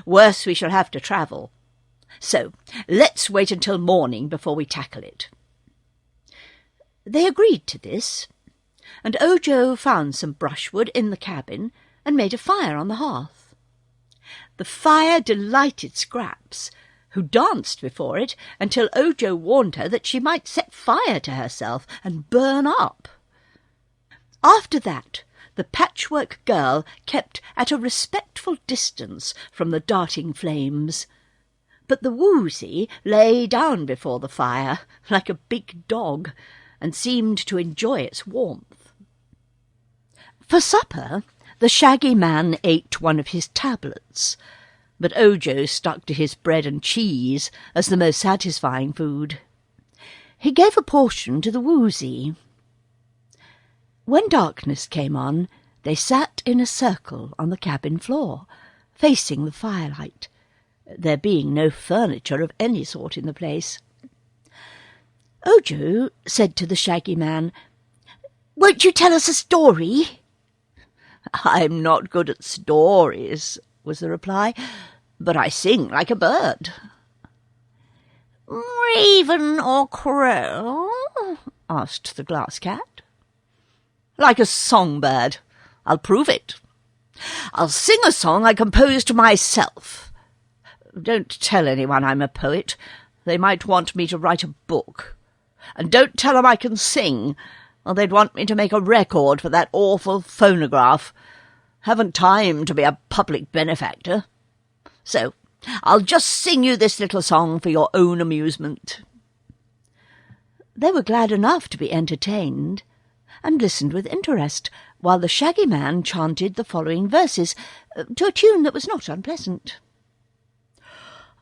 Worse we shall have to travel. So let's wait until morning before we tackle it." They agreed to this, and Ojo found some brushwood in the cabin and made a fire on the hearth. The fire delighted Scraps, who danced before it until Ojo warned her that she might set fire to herself and burn up. After that, the Patchwork Girl kept at a respectful distance from the darting flames, but the Woozy lay down before the fire like a big dog and seemed to enjoy its warmth. For supper, the shaggy man ate one of his tablets, but Ojo stuck to his bread and cheese as the most satisfying food. He gave a portion to the Woozy. When darkness came on, they sat in a circle on the cabin floor, facing the firelight, there being no furniture of any sort in the place. Ojo said to the shaggy man, "Won't you tell us a story?" "I'm not good at stories," was the reply, "but I sing like a bird." "Raven or crow?" asked the glass cat. "Like a songbird. I'll prove it. I'll sing a song I composed myself. Don't tell anyone I'm a poet. They might want me to write a book. And don't tell 'em I can sing, or they'd want me to make a record for that awful phonograph. Haven't time to be a public benefactor. So I'll just sing you this little song for your own amusement." They were glad enough to be entertained, and listened with interest, while the shaggy man chanted the following verses, to a tune that was not unpleasant.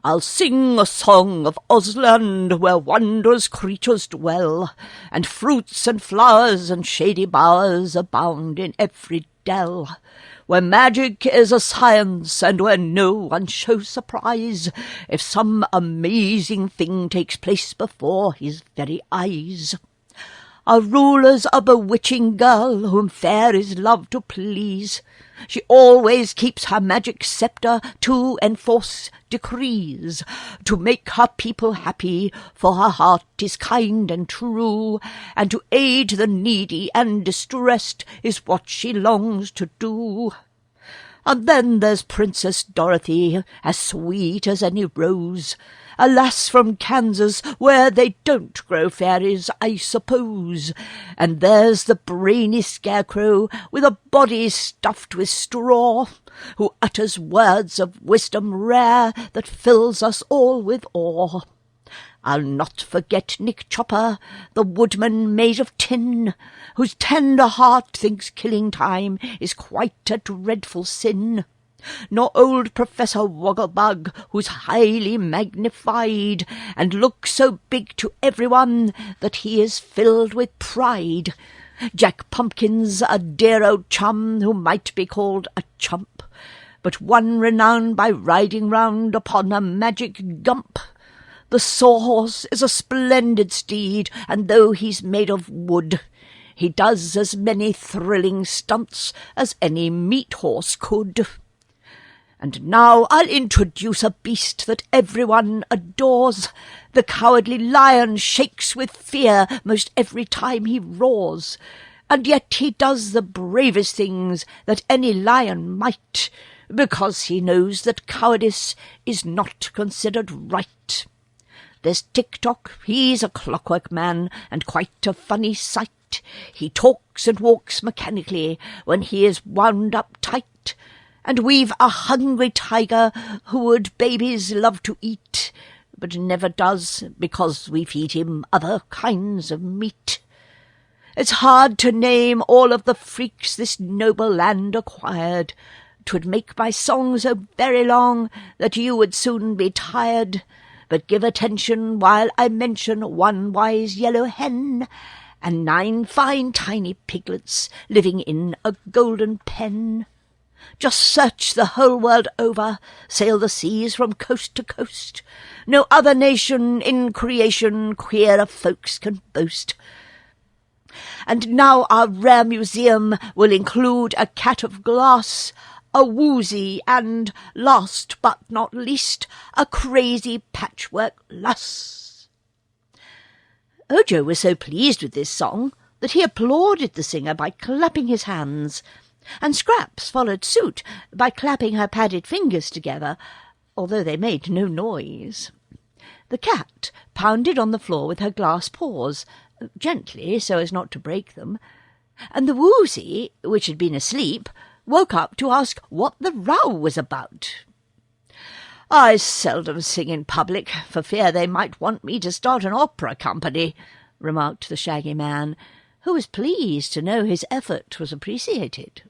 "I'll sing a song of Ozland, where wondrous creatures dwell, and fruits and flowers and shady bowers abound in every dell, where magic is a science, and where no one shows surprise if some amazing thing takes place before his very eyes. Our ruler's a bewitching girl, whom fairies love to please. She always keeps her magic sceptre to enforce decrees, to make her people happy, for her heart is kind and true, and to aid the needy and distressed is what she longs to do. And then there's Princess Dorothy, as sweet as any rose, a lass from Kansas, where they don't grow fairies, I suppose. And there's the brainy scarecrow, with a body stuffed with straw, who utters words of wisdom rare that fills us all with awe. I'll not forget Nick Chopper, the woodman made of tin, whose tender heart thinks killing time is quite a dreadful sin. Nor old Professor Wogglebug, who's highly magnified, and looks so big to everyone that he is filled with pride. Jack Pumpkin's a dear old chum, who might be called a chump, but one renowned by riding round upon a magic gump. The Sawhorse is a splendid steed, and though he's made of wood, he does as many thrilling stunts as any meat horse could. And now I'll introduce a beast that everyone adores. The Cowardly Lion shakes with fear most every time he roars, and yet he does the bravest things that any lion might, because he knows that cowardice is not considered right. There's Tick-Tock, he's a clockwork man, and quite a funny sight. He talks and walks mechanically when he is wound up tight. And we've a hungry tiger who would babies love to eat, but never does because we feed him other kinds of meat. It's hard to name all of the freaks this noble land acquired. 'Twould make my song so very long that you would soon be tired. But give attention while I mention one wise yellow hen, and 9 fine tiny piglets living in a golden pen. Just search the whole world over, sail the seas from coast to coast. No other nation in creation queerer folks can boast. And now our rare museum will include a cat of glass, a Woozy, and, last but not least, a crazy patchwork lass. Ojo was so pleased with this song that he applauded the singer by clapping his hands, and Scraps followed suit by clapping her padded fingers together, although they made no noise. The cat pounded on the floor with her glass paws, gently so as not to break them, and the Woozy, which had been asleep, woke up to ask what the row was about. "I seldom sing in public, for fear they might want me to start an opera company," remarked the Shaggy Man, who was pleased to know his effort was appreciated.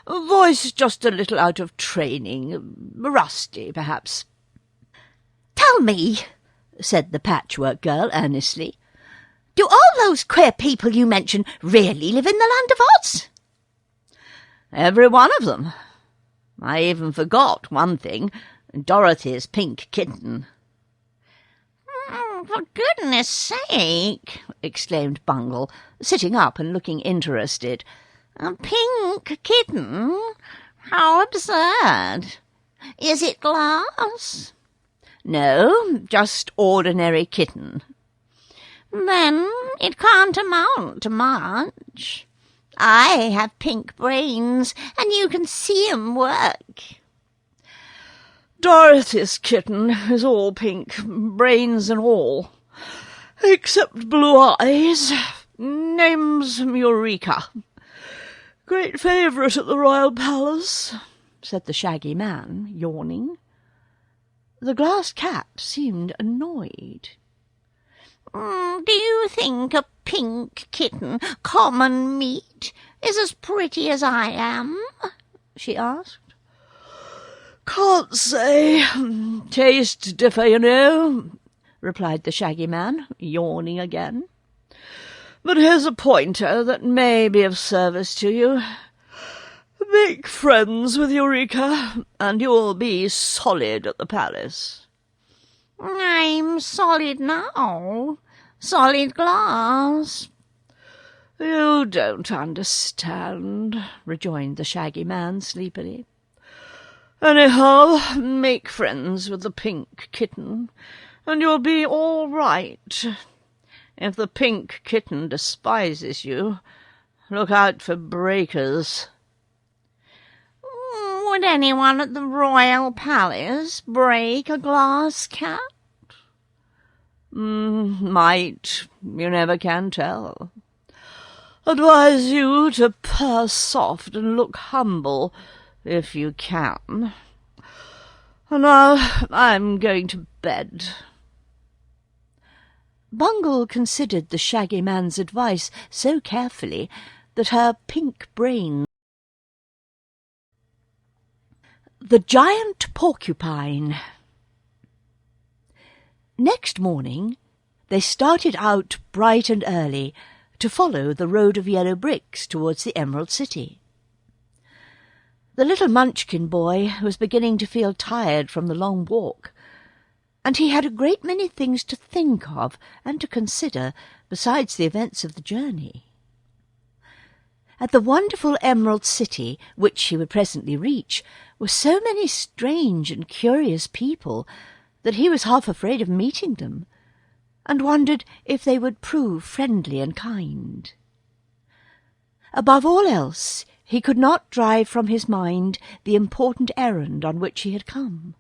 "Voice just a little out of training, rusty, perhaps." "Tell me," said the Patchwork Girl earnestly, "do all those queer people you mention really live in the Land of Oz?" "Every one of them. I even forgot one thing, Dorothy's pink kitten." "For goodness sake," exclaimed Bungle, sitting up and looking interested. "A pink kitten? How absurd! Is it glass?" "No, just ordinary kitten." "Then it can't amount to much. I have pink brains, and you can see 'em work." "Dorothy's kitten is all pink, brains and all, except blue eyes. Name's Eureka. Great favourite at the royal palace," said the Shaggy Man, yawning. The glass cat seemed annoyed. "Do you think a pink kitten, common meat, is as pretty as I am?" she asked. "Can't say. Tastes differ, you know," replied the Shaggy Man, yawning again. "But here's a pointer that may be of service to you. Make friends with Eureka, and you'll be solid at the palace." "I'm solid now. Solid glass." "You don't understand," rejoined the Shaggy Man sleepily. "Anyhow, make friends with the pink kitten, and you'll be all right. If the pink kitten despises you, look out for breakers." "Would anyone at the royal palace break a glass cat?" "Might. You never can tell. Advise you to purr soft and look humble, if you can. And now I'm going to bed." Bungle considered the Shaggy Man's advice so carefully that her pink brain. The Giant Porcupine. Next morning they started out bright and early to follow the road of yellow bricks towards the Emerald City. The little Munchkin boy was beginning to feel tired from the long walk, and he had a great many things to think of and to consider besides the events of the journey. At the wonderful Emerald City, which he would presently reach, were so many strange and curious people that he was half afraid of meeting them, and wondered if they would prove friendly and kind. Above all else, he could not drive from his mind the important errand on which he had come.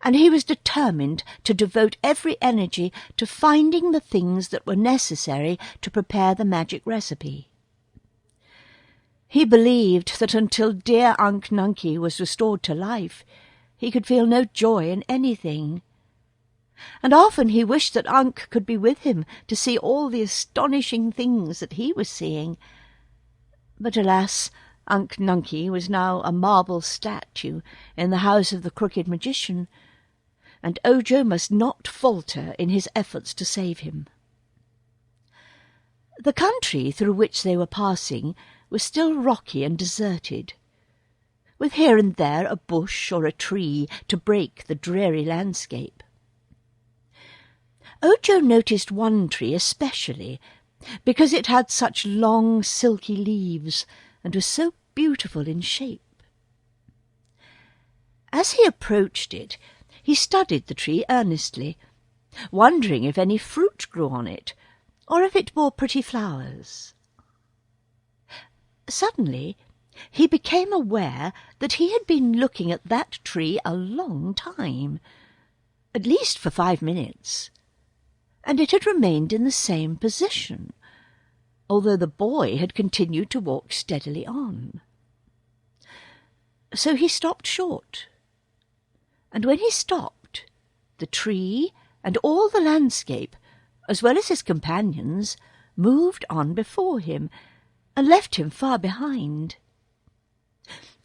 and he was determined to devote every energy to finding the things that were necessary to prepare the magic recipe. He believed that until dear Unc Nunkie was restored to life, he could feel no joy in anything. And often he wished that Unc could be with him to see all the astonishing things that he was seeing. But alas, Unc Nunkie was now a marble statue in the house of the crooked magician, and Ojo must not falter in his efforts to save him. The country through which they were passing was still rocky and deserted, with here and there a bush or a tree to break the dreary landscape. Ojo noticed one tree especially, because it had such long, silky leaves and was so beautiful in shape. As he approached it, he studied the tree earnestly, wondering if any fruit grew on it, or if it bore pretty flowers. Suddenly he became aware that he had been looking at that tree a long time, at least for 5 minutes, and it had remained in the same position, although the boy had continued to walk steadily on. So he stopped short, and when he stopped, the tree and all the landscape, as well as his companions, moved on before him, and left him far behind.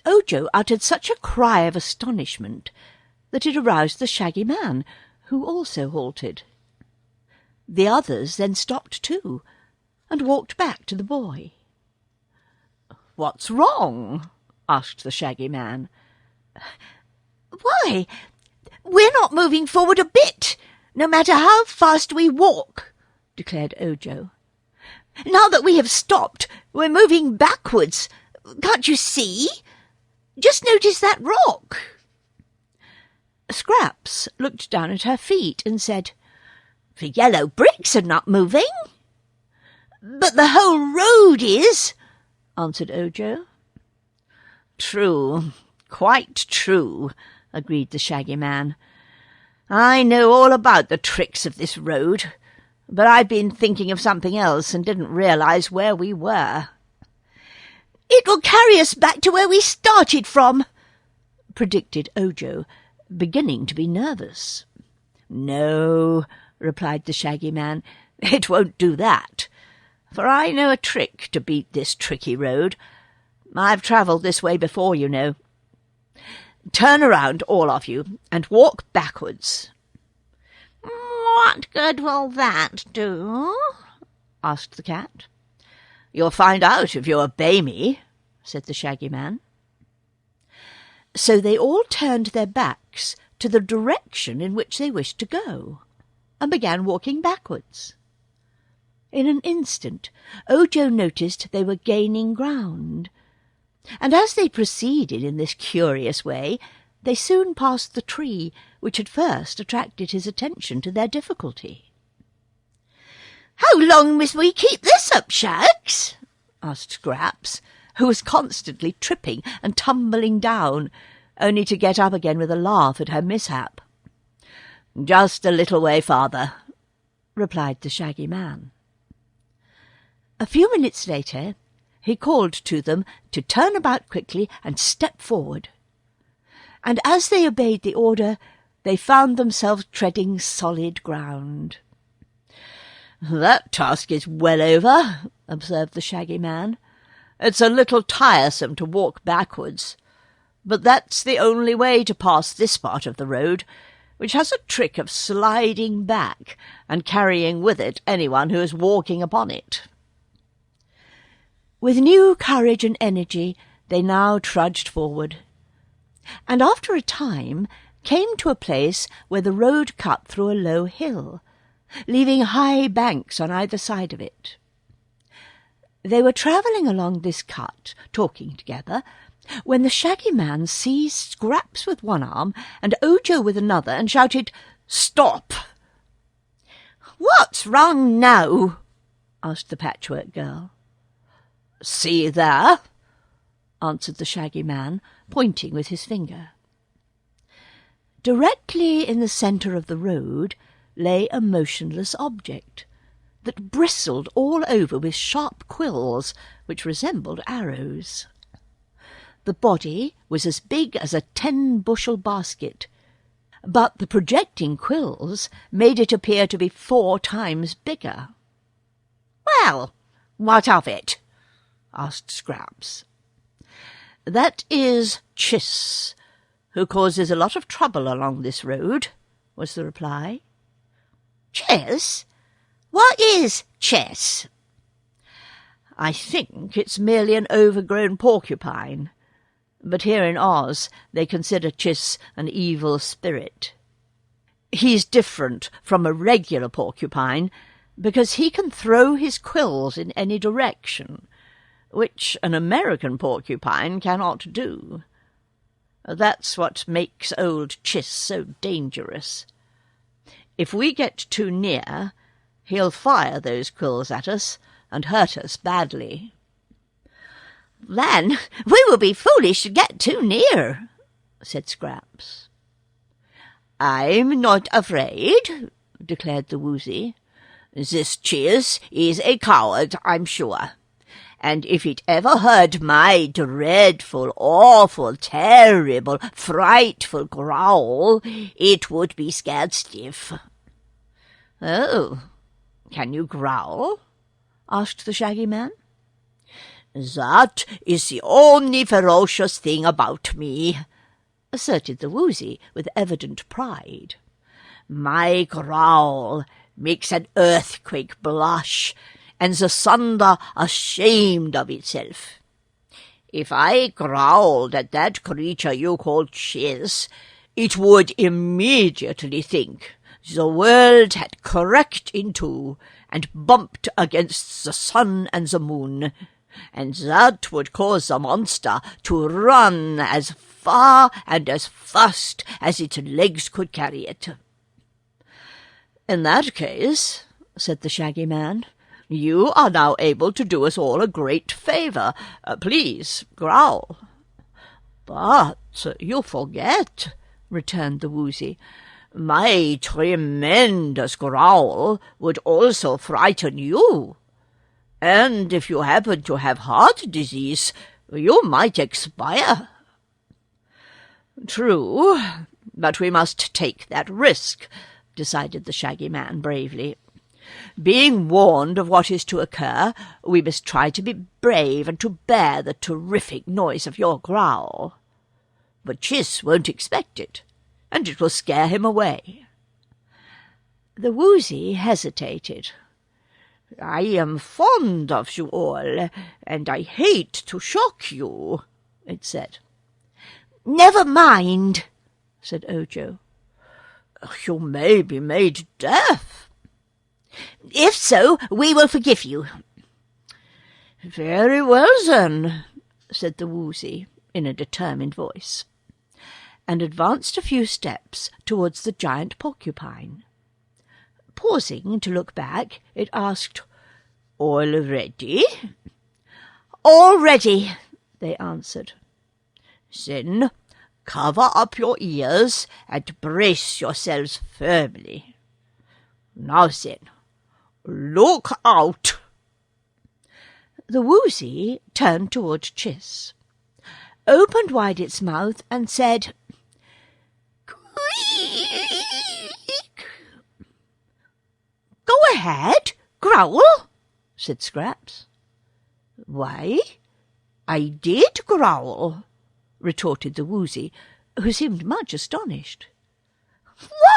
Ojo uttered such a cry of astonishment that it aroused the Shaggy Man, who also halted. The others then stopped too, and walked back to the boy. "What's wrong?" asked the Shaggy Man. "Why, we're not moving forward a bit, no matter how fast we walk," declared Ojo. "Now that we have stopped, we're moving backwards. Can't you see? Just notice that rock." Scraps looked down at her feet and said, "The yellow bricks are not moving." "But the whole road is," answered Ojo. "True, quite true," agreed the Shaggy Man. "I know all about the tricks of this road, but I've been thinking of something else and didn't realize where we were." "It will carry us back to where we started from," predicted Ojo, beginning to be nervous. "No," replied the Shaggy Man, "it won't do that, for I know a trick to beat this tricky road. I've travelled this way before, you know. Turn around, all of you, and walk backwards." "What good will that do?" asked the cat. "You'll find out if you obey me," said the Shaggy Man. So they all turned their backs to the direction in which they wished to go, and began walking backwards. In an instant, Ojo noticed they were gaining ground, and as they proceeded in this curious way, they soon passed the tree which had first attracted his attention to their difficulty. "How long must we keep this up, Shags?" asked Scraps, who was constantly tripping and tumbling down, only to get up again with a laugh at her mishap. "Just a little way farther," replied the Shaggy Man. A few minutes later, he called to them to turn about quickly and step forward, and as they obeyed the order, they found themselves treading solid ground. "That task is well over," observed the Shaggy Man. "It's a little tiresome to walk backwards, but that's the only way to pass this part of the road, which has a trick of sliding back and carrying with it anyone who is walking upon it." With new courage and energy they now trudged forward, and after a time came to a place where the road cut through a low hill, leaving high banks on either side of it. They were travelling along this cut, talking together, when the Shaggy Man seized Scraps with one arm and Ojo with another and shouted, "Stop!" "What's wrong now?" asked the Patchwork Girl. "See there," answered the Shaggy Man, pointing with his finger. Directly in the centre of the road lay a motionless object that bristled all over with sharp quills which resembled arrows. The body was as big as a 10-bushel basket, but the projecting quills made it appear to be 4 times bigger. "Well, what of it?" asked Scraps. "That is Chiss, who causes a lot of trouble along this road," was the reply. "Chess? What is chess?" "I think it's merely an overgrown porcupine, but here in Oz they consider Chiss an evil spirit. He's different from a regular porcupine because he can throw his quills in any direction, which an American porcupine cannot do. That's what makes old Chiss so dangerous. If we get too near, he'll fire those quills at us and hurt us badly." "Then we will be foolish to get too near," said Scraps. "I'm not afraid," declared the Woozy. "This Chiss is a coward, I'm sure. And if it ever heard my dreadful, awful, terrible, frightful growl, it would be scared stiff." "Oh, can you growl?" asked the Shaggy Man. "That is the only ferocious thing about me," asserted the Woozy with evident pride. "My growl makes an earthquake blush, and the thunder ashamed of itself. If I growled at that creature you call Chiss, it would immediately think the world had cracked in two and bumped against the sun and the moon, and that would cause the monster to run as far and as fast as its legs could carry it." "In that case," said the Shaggy Man, "you are now able to do us all a great favour. Please growl." "But you forget," returned the Woozy. "My tremendous growl would also frighten you. And if you happen to have heart disease, you might expire." "True, but we must take that risk," decided the Shaggy Man bravely. "Being warned of what is to occur, we must try to be brave and to bear the terrific noise of your growl. But Chiss won't expect it, and it will scare him away." The Woozy hesitated. "I am fond of you all, and I hate to shock you," it said. "Never mind," said Ojo. "You may be made deaf." "If so, we will forgive you." "Very well, then," said the Woozy in a determined voice, and advanced a few steps towards the giant porcupine. Pausing to look back, it asked, "All ready?" "All ready," they answered. "Then cover up your ears and brace yourselves firmly. Now then, look out!" The Woozy turned toward Chiss, opened wide its mouth, and said, "Squeak!" "Go ahead, growl," said Scraps. "Why, I did growl," retorted the Woozy, who seemed much astonished.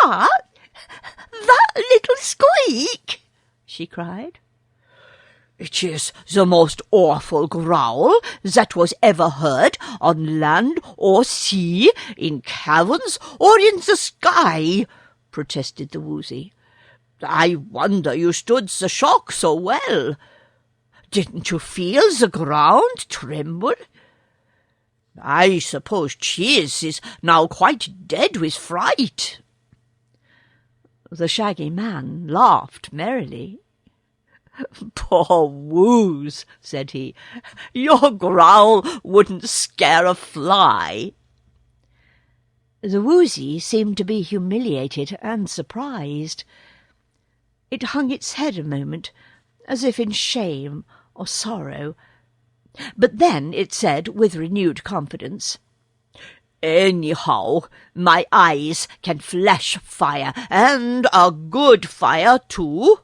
"What? That little squeak?" she cried. "It is the most awful growl that was ever heard on land or sea, in caverns or in the sky," protested the Woozy. "I wonder you stood the shock so well. Didn't you feel the ground tremble? I suppose Chiss is now quite dead with fright." The Shaggy Man laughed merrily. "Poor Woos," said he, "your growl wouldn't scare a fly." The Woozy seemed to be humiliated and surprised. It hung its head a moment, as if in shame or sorrow. But then it said, with renewed confidence, "Anyhow, my eyes can flash fire, and a good fire, too.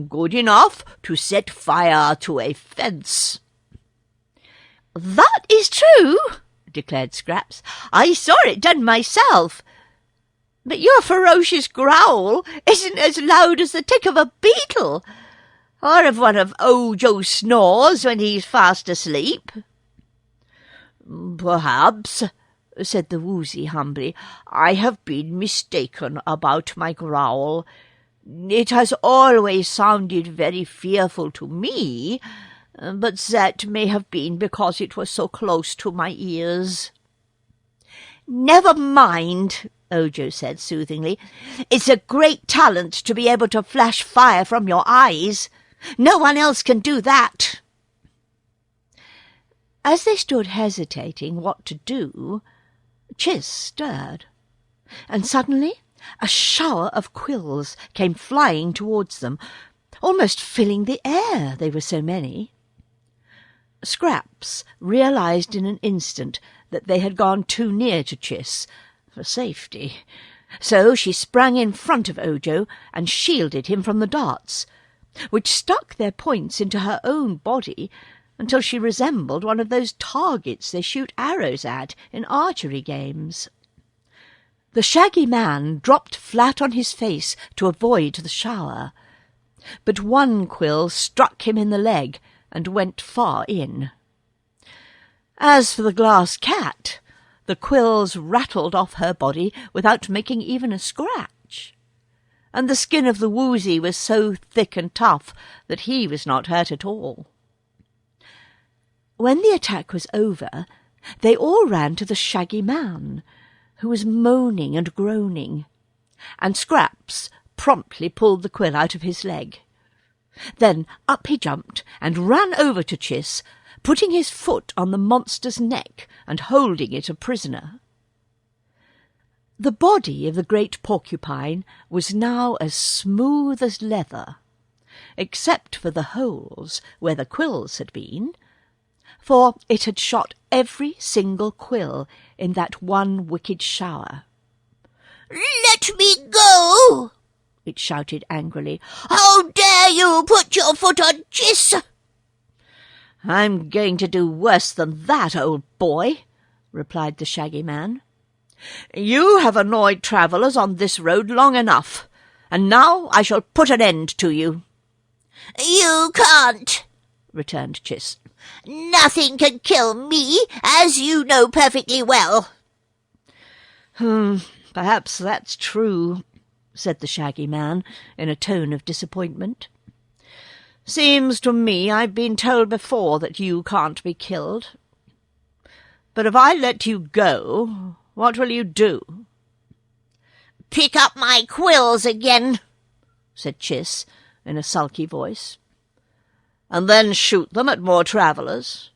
Good enough to set fire to a fence." "That is true," declared Scraps. "I saw it done myself. But your ferocious growl isn't as loud as the tick of a beetle, or of one of Ojo's snores when he's fast asleep." "Perhaps," said the Woozy humbly, "I have been mistaken about my growl. It has always sounded very fearful to me, but that may have been because it was so close to my ears." "Never mind," Ojo said soothingly. "It's a great talent to be able to flash fire from your eyes. No one else can do that." As they stood hesitating what to do, Chiss stirred, and suddenly a shower of quills came flying towards them, almost filling the air, they were so many. Scraps realized in an instant that they had gone too near to Chiss for safety, so she sprang in front of Ojo and shielded him from the darts, which stuck their points into her own body until she resembled one of those targets they shoot arrows at in archery games. The Shaggy Man dropped flat on his face to avoid the shower, but one quill struck him in the leg and went far in. As for the glass cat, the quills rattled off her body without making even a scratch, and the skin of the Woozy was so thick and tough that he was not hurt at all. When the attack was over, they all ran to the Shaggy Man, who was moaning and groaning, and Scraps promptly pulled the quill out of his leg. Then up he jumped and ran over to Chiss, putting his foot on the monster's neck and holding it a prisoner. The body of the great porcupine was now as smooth as leather, except for the holes where the quills had been, for it had shot every single quill in that one wicked shower. "Let me go!" it shouted angrily. "How dare you put your foot on Chiss?" "I'm going to do worse than that, old boy," replied the Shaggy Man. "You have annoyed travellers on this road long enough, and now I shall put an end to you." "You can't," returned Chiss. "Nothing can kill me, as you know perfectly well." Perhaps that's true," said the Shaggy Man in a tone of disappointment. "Seems to me I've been told before that you can't be killed. But if I let you go, what will you do?" "Pick up my quills again," said Chiss in a sulky voice. "And then shoot them at more travellers?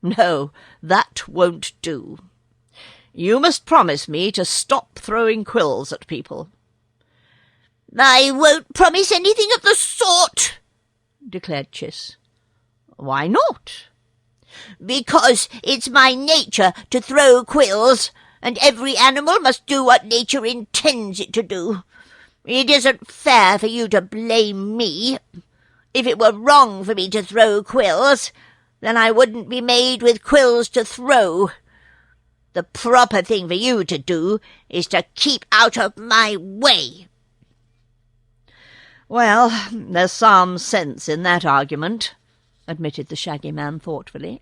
No, that won't do. You must promise me to stop throwing quills at people." "I won't promise anything of the sort," declared Chiss. "Why not?" "Because it's my nature to throw quills, and every animal must do what nature intends it to do. It isn't fair for you to blame me. If it were wrong for me to throw quills, then I wouldn't be made with quills to throw. The proper thing for you to do is to keep out of my way." "Well, there's some sense in that argument," admitted the Shaggy Man thoughtfully.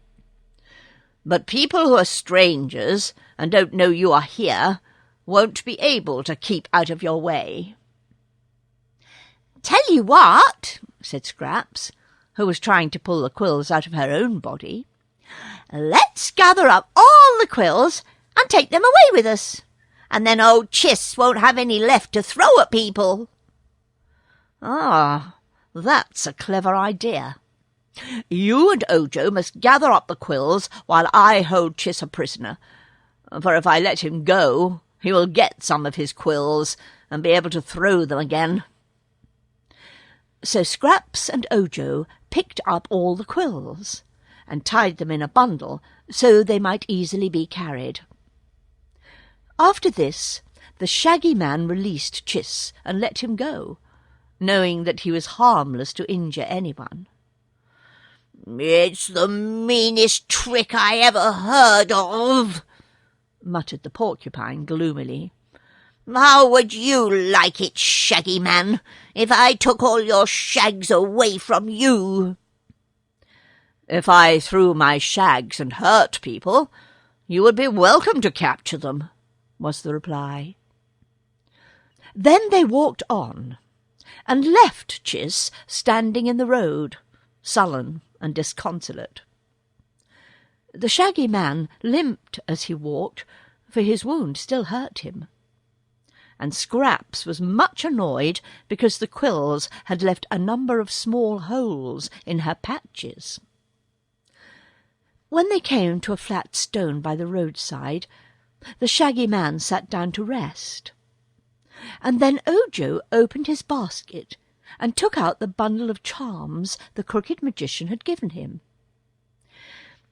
"But people who are strangers and don't know you are here won't be able to keep out of your way." "Tell you what," said Scraps, who was trying to pull the quills out of her own body. "Let's gather up all the quills and take them away with us, and then old Chiss won't have any left to throw at people." "Ah, that's a clever idea. You and Ojo must gather up the quills while I hold Chiss a prisoner, for if I let him go, He will get some of his quills and be able to throw them again." So Scraps and Ojo picked up all the quills and tied them in a bundle so they might easily be carried. After this, the Shaggy Man released Chiss and let him go, knowing that he was harmless to injure anyone. "It's the meanest trick I ever heard of," muttered the Porcupine gloomily. "How would you like it, Shaggy Man, if I took all your shags away from you?" "If I threw my shags and hurt people, you would be welcome to capture them," was the reply. Then they walked on, and left Chiss standing in the road, sullen and disconsolate. The Shaggy Man limped as he walked, for his wound still hurt him. And Scraps was much annoyed because the quills had left a number of small holes in her patches. When they came to a flat stone by the roadside, the Shaggy Man sat down to rest. And then Ojo opened his basket and took out the bundle of charms the crooked magician had given him.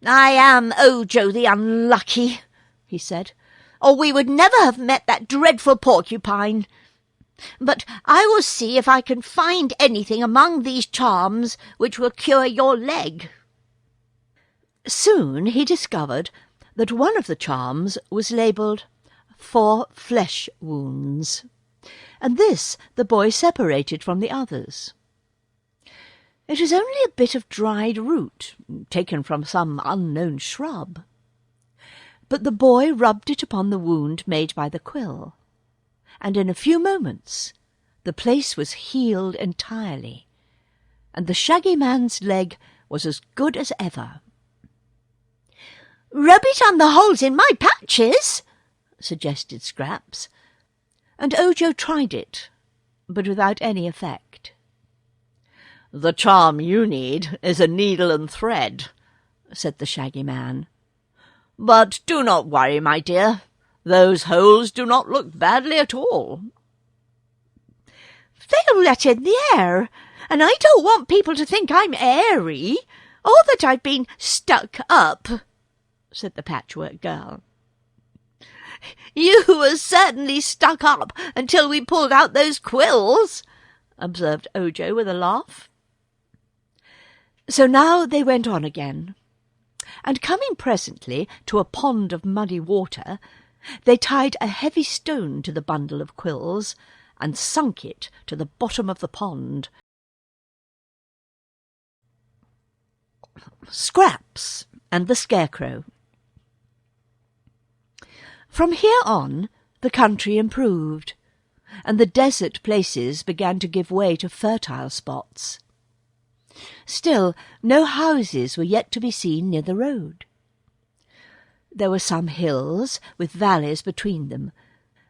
"I am Ojo the Unlucky," he said, "or we would never have met that dreadful porcupine. But I will see if I can find anything among these charms which will cure your leg." Soon he discovered that one of the charms was labelled "For Flesh Wounds," and this the boy separated from the others. It was only a bit of dried root, taken from some unknown shrub. But the boy rubbed it upon the wound made by the quill, and in a few moments the place was healed entirely, and the Shaggy Man's leg was as good as ever. "Rub it on the holes in my patches," suggested Scraps, and Ojo tried it, but without any effect. "The charm you need is a needle and thread," said the Shaggy Man. "But do not worry, my dear. Those holes do not look badly at all." "They'll let in the air, and I don't want people to think I'm airy, or that I've been stuck up," said the Patchwork Girl. "You were certainly stuck up until we pulled out those quills," observed Ojo with a laugh. So now they went on again, and coming presently to a pond of muddy water, they tied a heavy stone to the bundle of quills and sunk it to the bottom of the pond. Scraps and the Scarecrow. From here on, the country improved, and the desert places began to give way to fertile spots. Still, no houses were yet to be seen near the road. There were some hills with valleys between them,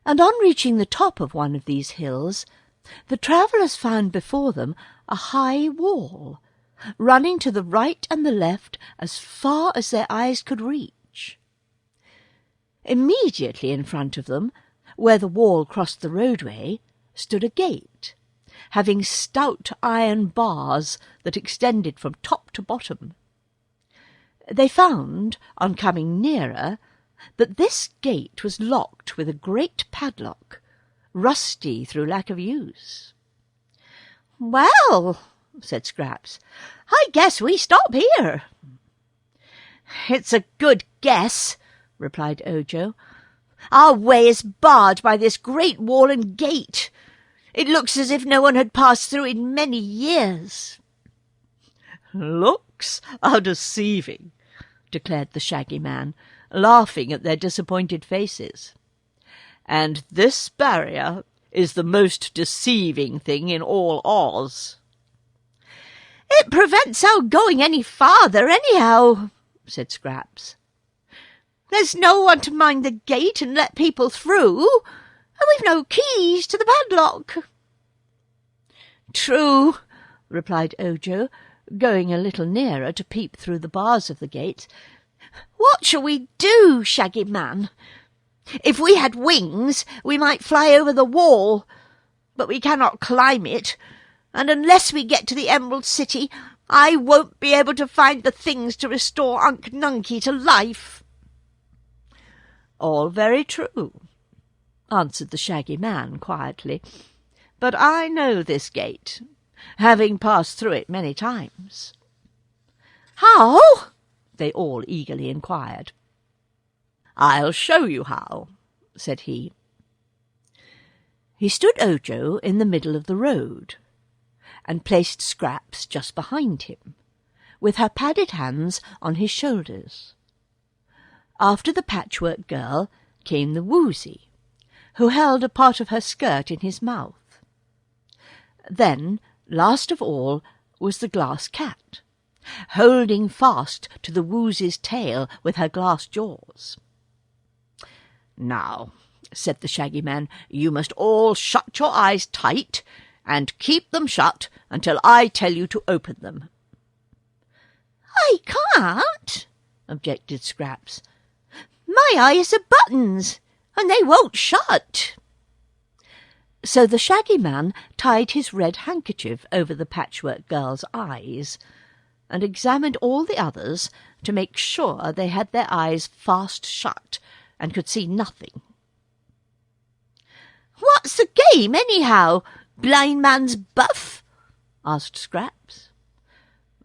and on reaching the top of one of these hills, the travellers found before them a high wall, running to the right and the left as far as their eyes could reach. Immediately in front of them, where the wall crossed the roadway, stood a gate, having stout iron bars that extended from top to bottom. They found, on coming nearer, that this gate was locked with a great padlock, rusty through lack of use. "Well," said Scraps, "I guess we stop here." "It's a good guess," replied Ojo. "Our way is barred by this great wall and gate. It looks as if no one had passed through in many years." "Looks are deceiving," declared the Shaggy Man, laughing at their disappointed faces. "And this barrier is the most deceiving thing in all Oz." "It prevents our going any farther, anyhow," said Scraps. "There's no one to mind the gate and let people through, and we've no keys to the padlock." "True," replied Ojo, going a little nearer to peep through the bars of the gate. "What shall we do, Shaggy Man? If we had wings, we might fly over the wall, but we cannot climb it, and unless we get to the Emerald City, I won't be able to find the things to restore Unc Nunkie to life." "All very true," answered the Shaggy Man quietly, "but I know this gate, having passed through it many times." "How?" they all eagerly inquired. "I'll show you how," said he. He stood Ojo in the middle of the road, and placed Scraps just behind him, with her padded hands on his shoulders. After the Patchwork Girl came the Woozy, who held a part of her skirt in his mouth. Then, last of all, was the Glass Cat, holding fast to the Woozy's tail with her glass jaws. "Now," said the Shaggy Man, "you must all shut your eyes tight, and keep them shut until I tell you to open them." "I can't," objected Scraps. "My eyes are buttons, and they won't shut." So the Shaggy Man tied his red handkerchief over the Patchwork Girl's eyes, and examined all the others to make sure they had their eyes fast shut and could see nothing. "What's the game, anyhow? Blind man's buff?" asked Scraps.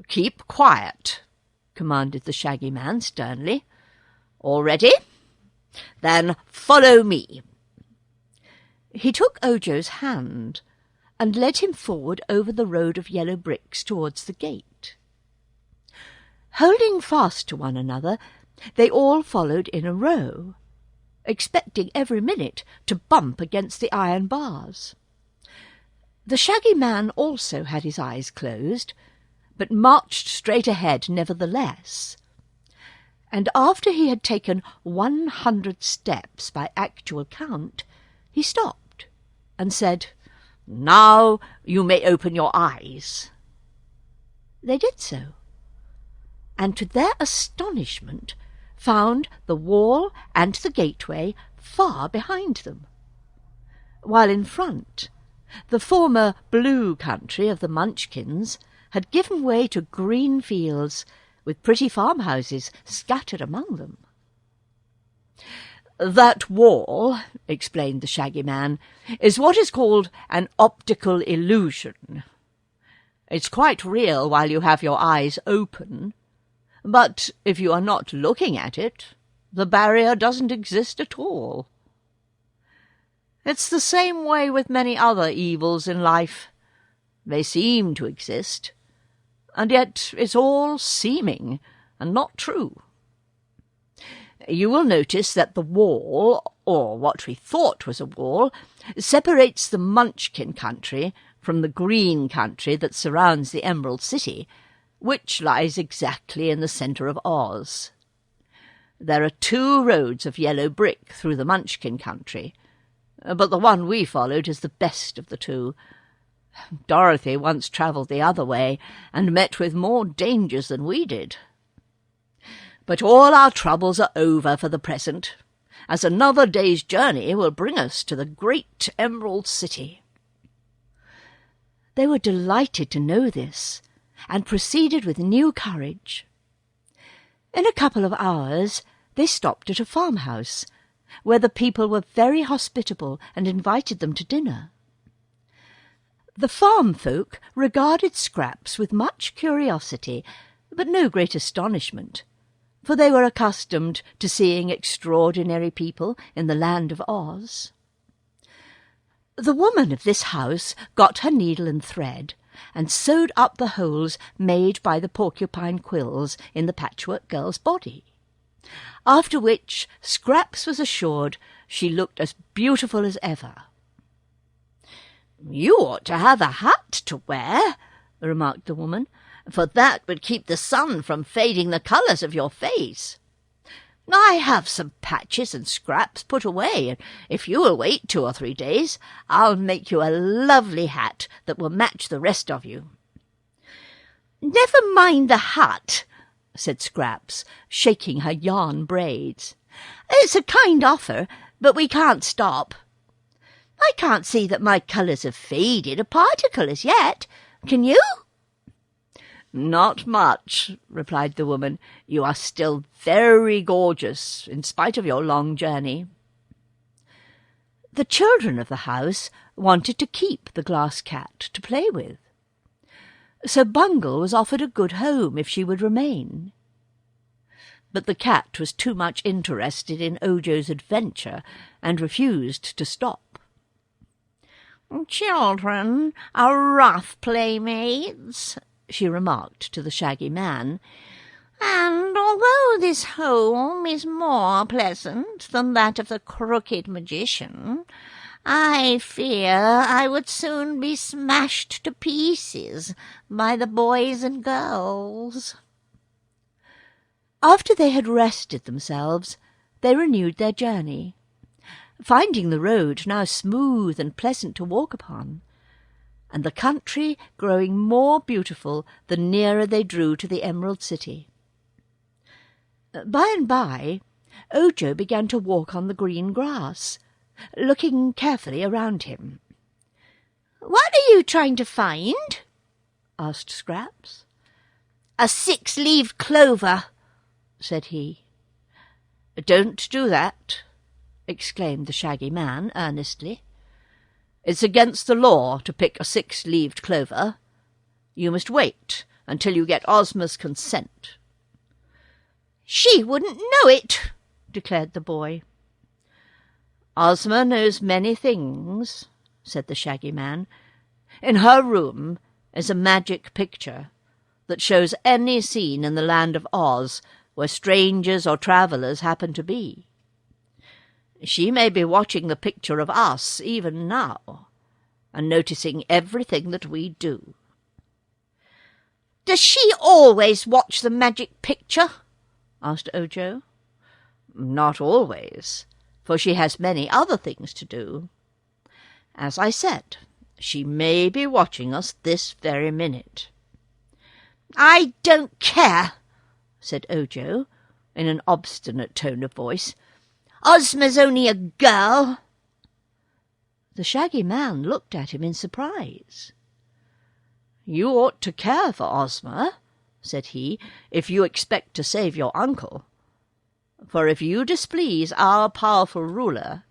"Keep quiet," commanded the Shaggy Man sternly. "All ready? Then follow me." He took Ojo's hand and led him forward over the road of yellow bricks towards the gate. Holding fast to one another, they all followed in a row, expecting every minute to bump against the iron bars. The Shaggy Man also had his eyes closed, but marched straight ahead nevertheless. And after he had taken 100 steps by actual count, he stopped and said, "Now you may open your eyes." They did so, and to their astonishment found the wall and the gateway far behind them, while in front the former blue country of the Munchkins had given way to green fields with pretty farmhouses scattered among them. "That wall," explained the Shaggy Man, "is what is called an optical illusion. It's quite real while you have your eyes open, but if you are not looking at it, the barrier doesn't exist at all. It's the same way with many other evils in life. They seem to exist, and yet it's all seeming and not true. You will notice that the wall, or what we thought was a wall, separates the Munchkin country from the green country that surrounds the Emerald City, which lies exactly in the centre of Oz. There are 2 roads of yellow brick through the Munchkin country, but the one we followed is the best of the 2. Dorothy once travelled the other way and met with more dangers than we did. But all our troubles are over for the present, as another day's journey will bring us to the great Emerald City." They were delighted to know this, and proceeded with new courage. In a couple of hours they stopped at a farmhouse, where the people were very hospitable and invited them to dinner. The farm folk regarded Scraps with much curiosity, but no great astonishment, for they were accustomed to seeing extraordinary people in the land of Oz. The woman of this house got her needle and thread, and sewed up the holes made by the porcupine quills in the Patchwork Girl's body, after which Scraps was assured she looked as beautiful as ever. "You ought to have a hat to wear," remarked the woman, "for that would keep the sun from fading the colours of your face. I have some patches and scraps put away, and if you will wait 2 or 3 days, I'll make you a lovely hat that will match the rest of you." "Never mind the hat," said Scraps, shaking her yarn braids. "It's a kind offer, But we can't stop. I can't see that my colours have faded a particle as yet. Can you?" "Not much," replied the woman. "You are still very gorgeous, in spite of your long journey." The children of the house wanted to keep the glass cat to play with, so Bungle was offered a good home if she would remain. But the cat was too much interested in Ojo's adventure and refused to stop. "Children are rough playmates," she remarked to the Shaggy Man, "and although this home is more pleasant than that of the crooked magician, I fear I would soon be smashed to pieces by the boys and girls." After they had rested themselves, they renewed their journey, finding the road now smooth and pleasant to walk upon, and the country growing more beautiful the nearer they drew to the Emerald City. By and by, Ojo began to walk on the green grass, looking carefully around him. "What are you trying to find?" asked Scraps. "A 6-leaved clover," said he. "Don't do that," exclaimed the Shaggy Man earnestly. "It's against the law to pick a 6-leaved clover. You must wait until you get Ozma's consent." "She wouldn't know it," declared the boy. "Ozma knows many things," said the Shaggy Man. "In her room is a magic picture that shows any scene in the land of Oz where strangers or travellers happen to be. She may be watching the picture of us even now, and noticing everything that we do." "Does she always watch the magic picture?" asked Ojo. "Not always, for she has many other things to do. As I said, she may be watching us this very minute." "I don't care," said Ojo, in an obstinate tone of voice. "Ozma's only a girl." The Shaggy Man looked at him in surprise. "You ought to care for Ozma," said he, "if you expect to save your uncle. For if you displease our powerful ruler,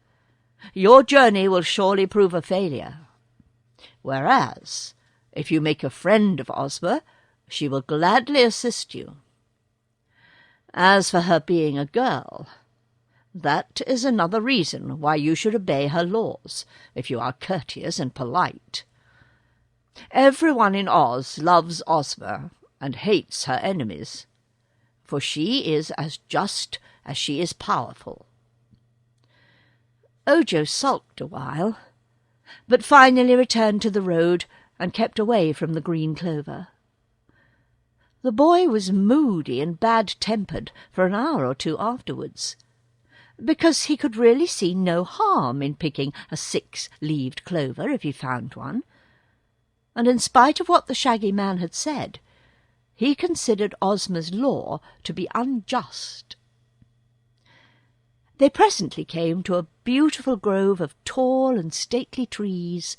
your journey will surely prove a failure. Whereas, if you make a friend of Ozma, she will gladly assist you. As for her being a girl, that is another reason why you should obey her laws, if you are courteous and polite. Everyone in Oz loves Ozma and hates her enemies, for she is as just as she is powerful." Ojo sulked a while, but finally returned to the road and kept away from the green clover. The boy was moody and bad-tempered for an hour or two afterwards, because he could really see no harm in picking a 6-leaved clover if he found one, and in spite of what the Shaggy Man had said, he considered Ozma's law to be unjust. They presently came to a beautiful grove of tall and stately trees,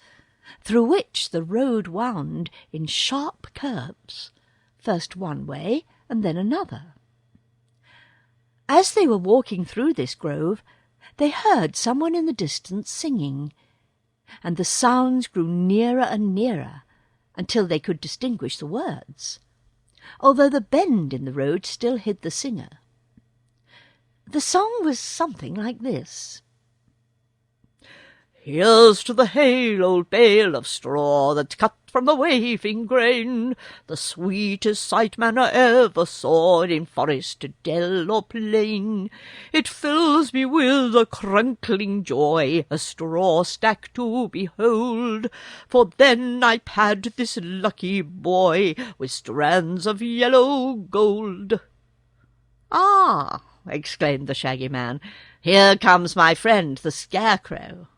through which the road wound in sharp curves, first one way and then another. As they were walking through this grove, they heard someone in the distance singing, and the sounds grew nearer and nearer until they could distinguish the words, although the bend in the road still hid the singer. The song was something like this: "Here's to the hale old bale of straw that's cut from the waving grain, the sweetest sight man ever saw in forest, dell, or plain. It fills me with a crankling joy a straw stack to behold, for then I pad this lucky boy with strands of yellow gold." "Ah!" exclaimed the Shaggy Man, "here comes my friend the Scarecrow."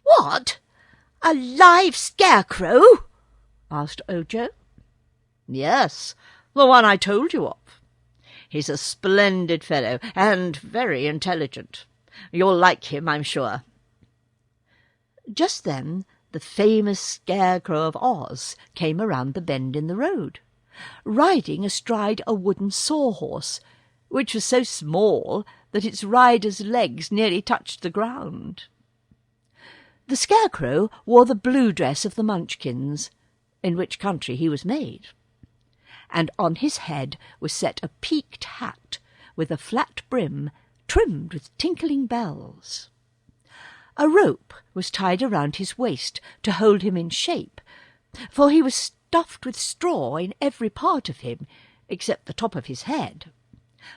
"What? A live scarecrow?" asked Ojo. "Yes, the one I told you of. He's a splendid fellow and very intelligent, You'll like him, I'm sure." Just then the famous Scarecrow of Oz came around the bend in the road, riding astride a wooden sawhorse, which was so small that its rider's legs nearly touched the ground. The Scarecrow wore the blue dress of the Munchkins, in which country he was made, and on his head was set a peaked hat with a flat brim trimmed with tinkling bells. A rope was tied around his waist to hold him in shape, for he was stuffed with straw in every part of him except the top of his head,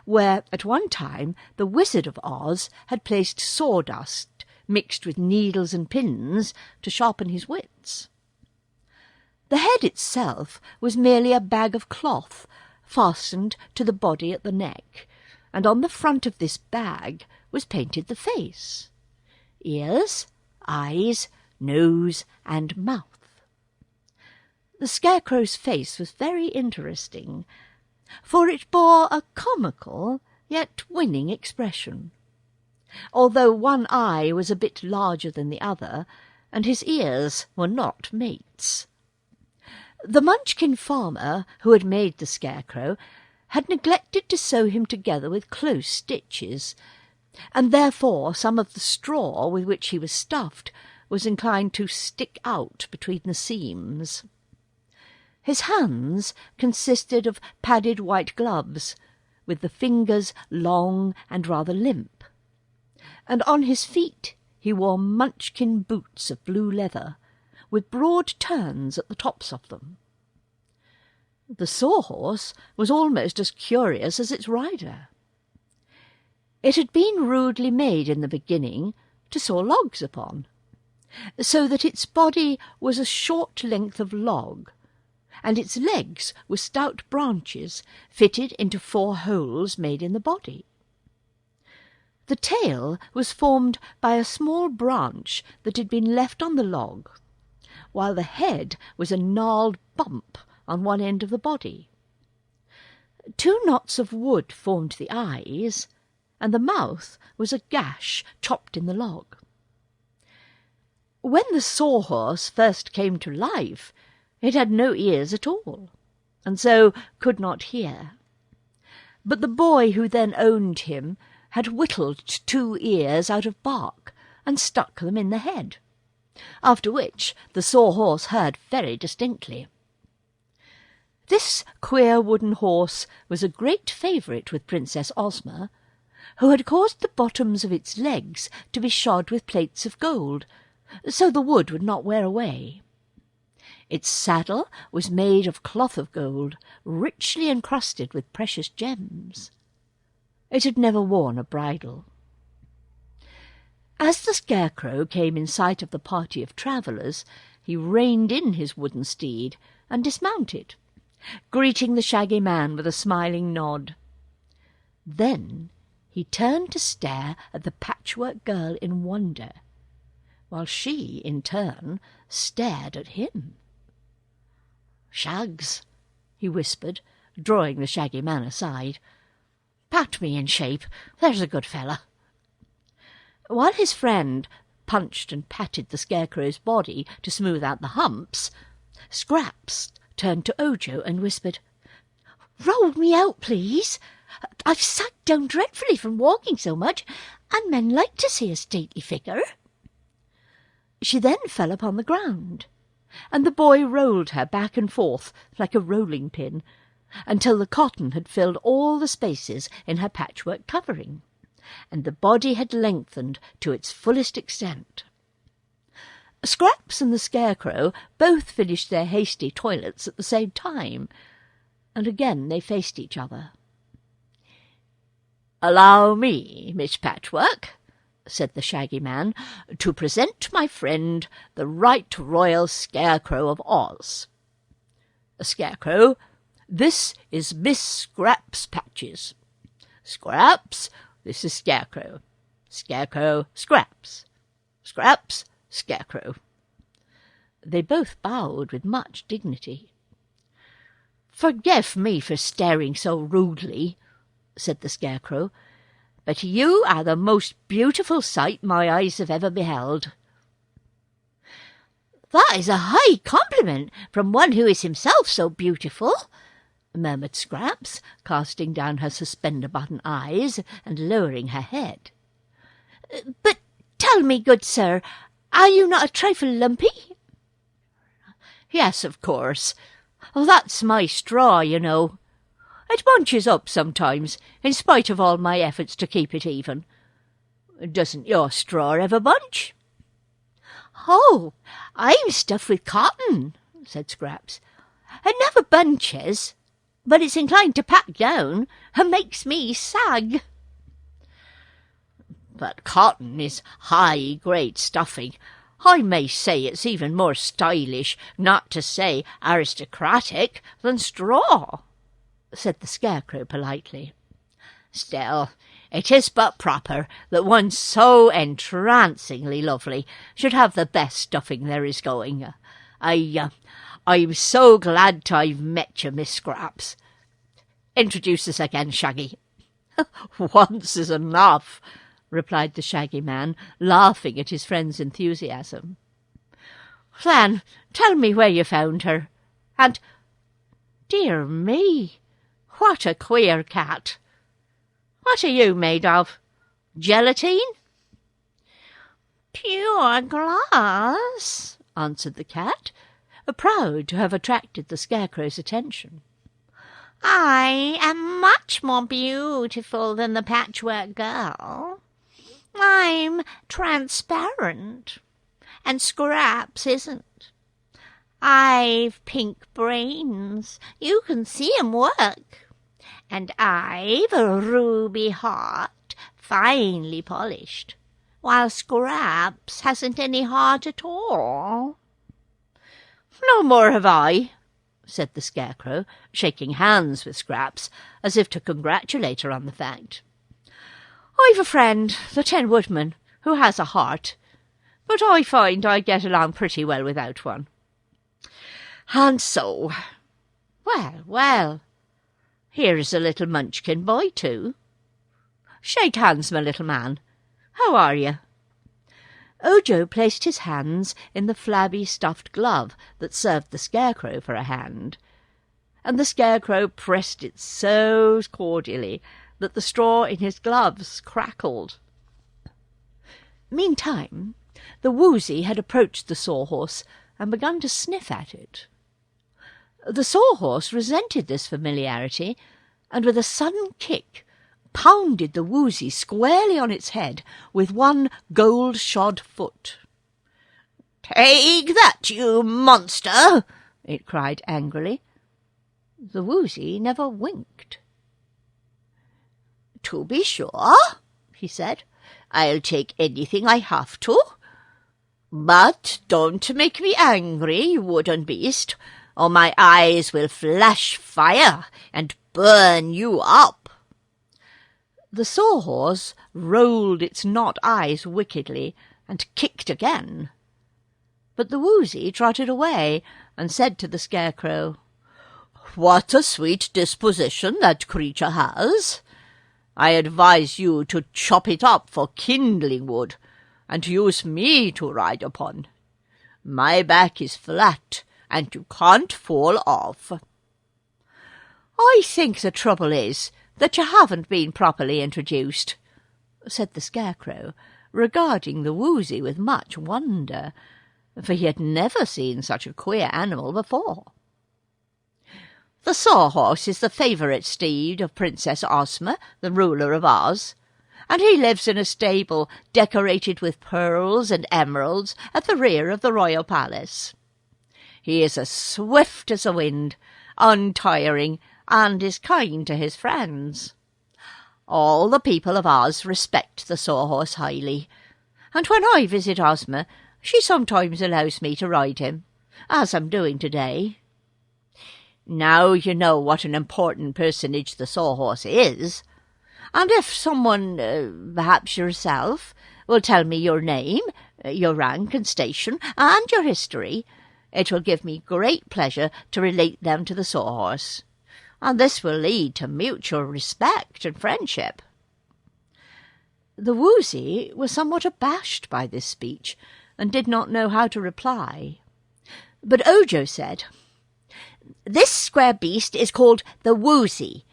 where at one time the Wizard of Oz had placed sawdust mixed with needles and pins to sharpen his wits. The head itself was merely a bag of cloth fastened to the body at the neck, and on the front of this bag was painted the face, ears, eyes, nose, and mouth. The Scarecrow's face was very interesting, for it bore a comical yet winning expression, although one eye was a bit larger than the other, and his ears were not mates. The Munchkin farmer who had made the Scarecrow had neglected to sew him together with close stitches, and therefore some of the straw with which he was stuffed was inclined to stick out between the seams. His hands consisted of padded white gloves, with the fingers long and rather limp, and on his feet he wore Munchkin boots of blue leather, with broad turns at the tops of them. The sawhorse was almost as curious as its rider. It had been rudely made in the beginning to saw logs upon, so that its body was a short length of log, and its legs were stout branches fitted into 4 holes made in the body. The tail was formed by a small branch that had been left on the log, while the head was a gnarled bump on one end of the body. 2 knots of wood formed the eyes, and the mouth was a gash chopped in the log. When the sawhorse first came to life, it had no ears at all, and so could not hear. But the boy who then owned him had whittled 2 ears out of bark and stuck them in the head, after which the sawhorse heard very distinctly. This queer wooden horse was a great favourite with Princess Ozma, who had caused the bottoms of its legs to be shod with plates of gold, so the wood would not wear away. Its saddle was made of cloth of gold, richly encrusted with precious gems. It had never worn a bridle. As the Scarecrow came in sight of the party of travellers, he reined in his wooden steed and dismounted, greeting the Shaggy Man with a smiling nod. Then he turned to stare at the Patchwork Girl in wonder, while she, in turn, stared at him. "Shags," he whispered, drawing the Shaggy Man aside. "Pat me in shape, there's a good fella." While his friend punched and patted the Scarecrow's body to smooth out the humps, Scraps turned to Ojo and whispered, "Roll me out, please. I've sat down dreadfully from walking so much, and men like to see a stately figure." She then fell upon the ground, and the boy rolled her back and forth like a rolling pin, until the cotton had filled all the spaces in her patchwork covering, and the body had lengthened to its fullest extent. Scraps and the Scarecrow both finished their hasty toilets at the same time, and again they faced each other. "Allow me, Miss Patchwork," said the Shaggy Man, "to present my friend, the Right Royal Scarecrow of Oz. Scarecrow, this is Miss Scraps Patches. Scraps, this is Scarecrow. Scarecrow, Scraps. Scraps, Scarecrow." They both bowed with much dignity. "Forgive me for staring so rudely," said the Scarecrow, but you are the most beautiful sight my eyes have ever beheld." "That is a high compliment from one who is himself so beautiful," murmured Scraps, casting down her suspender-button eyes and lowering her head. "But tell me, good sir, are you not a trifle lumpy?" "Yes, of course. That's my straw, you know. It bunches up sometimes, in spite of all my efforts to keep it even. Doesn't your straw ever bunch?" "Oh, I'm stuffed with cotton," said Scraps. "It never bunches, but it's inclined to pack down and makes me sag." "But cotton is high-grade stuffing. I may say it's even more stylish, not to say aristocratic, than straw," said the Scarecrow politely. "Still, it is but proper that one so entrancingly lovely should have the best stuffing there is going. I'm so glad I've met you, Miss Scraps. Introduce us again, Shaggy." "Once is enough," replied the Shaggy Man, laughing at his friend's enthusiasm. "Then tell me where you found her, and, dear me, what a queer cat! What are you made of? Gelatine?" "Pure glass," answered the cat, proud to have attracted the Scarecrow's attention. "I am much more beautiful than the Patchwork Girl. I'm transparent, and Scraps isn't. I've pink brains, you can see 'em work, and I've a ruby heart, finely polished, while Scraps hasn't any heart at all." "No more have I," said the Scarecrow, shaking hands with Scraps, as if to congratulate her on the fact. "I've a friend, the Tin Woodman, who has a heart, but I find I get along pretty well without one. And so, well, here's a little Munchkin boy, too. Shake hands, my little man. How are you?" Ojo placed his hands in the flabby stuffed glove that served the Scarecrow for a hand, and the Scarecrow pressed it so cordially that the straw in his gloves crackled. Meantime, the Woozy had approached the Sawhorse and begun to sniff at it. The Sawhorse resented this familiarity, and with a sudden kick pounded the Woozy squarely on its head with one gold-shod foot. "Take that, you monster!" it cried angrily. The Woozy never winked. "To be sure," he said, "I'll take anything I have to. But don't make me angry, you wooden beast, or my eyes will flash fire and burn you up." The Sawhorse rolled its knot eyes wickedly and kicked again. But the Woozy trotted away and said to the Scarecrow, "What a sweet disposition that creature has! I advise you to chop it up for kindling wood, and use me to ride upon. My back is flat, and you can't fall off." "I think the trouble is that you haven't been properly introduced," said the Scarecrow, regarding the Woozy with much wonder, for he had never seen such a queer animal before. "The Sawhorse is the favourite steed of Princess Ozma, the ruler of Oz, and he lives in a stable decorated with pearls and emeralds at the rear of the royal palace. He is as swift as the wind, untiring, and is kind to his friends. All the people of Oz respect the Sawhorse highly, and when I visit Ozma, she sometimes allows me to ride him, as I'm doing today. Now you know what an important personage the Sawhorse is, and if someone, perhaps yourself, will tell me your name, your rank and station, and your history, it will give me great pleasure to relate them to the Sawhorse, and this will lead to mutual respect and friendship." The Woozy was somewhat abashed by this speech, and did not know how to reply. But Ojo said, "This square beast is called the Woozy,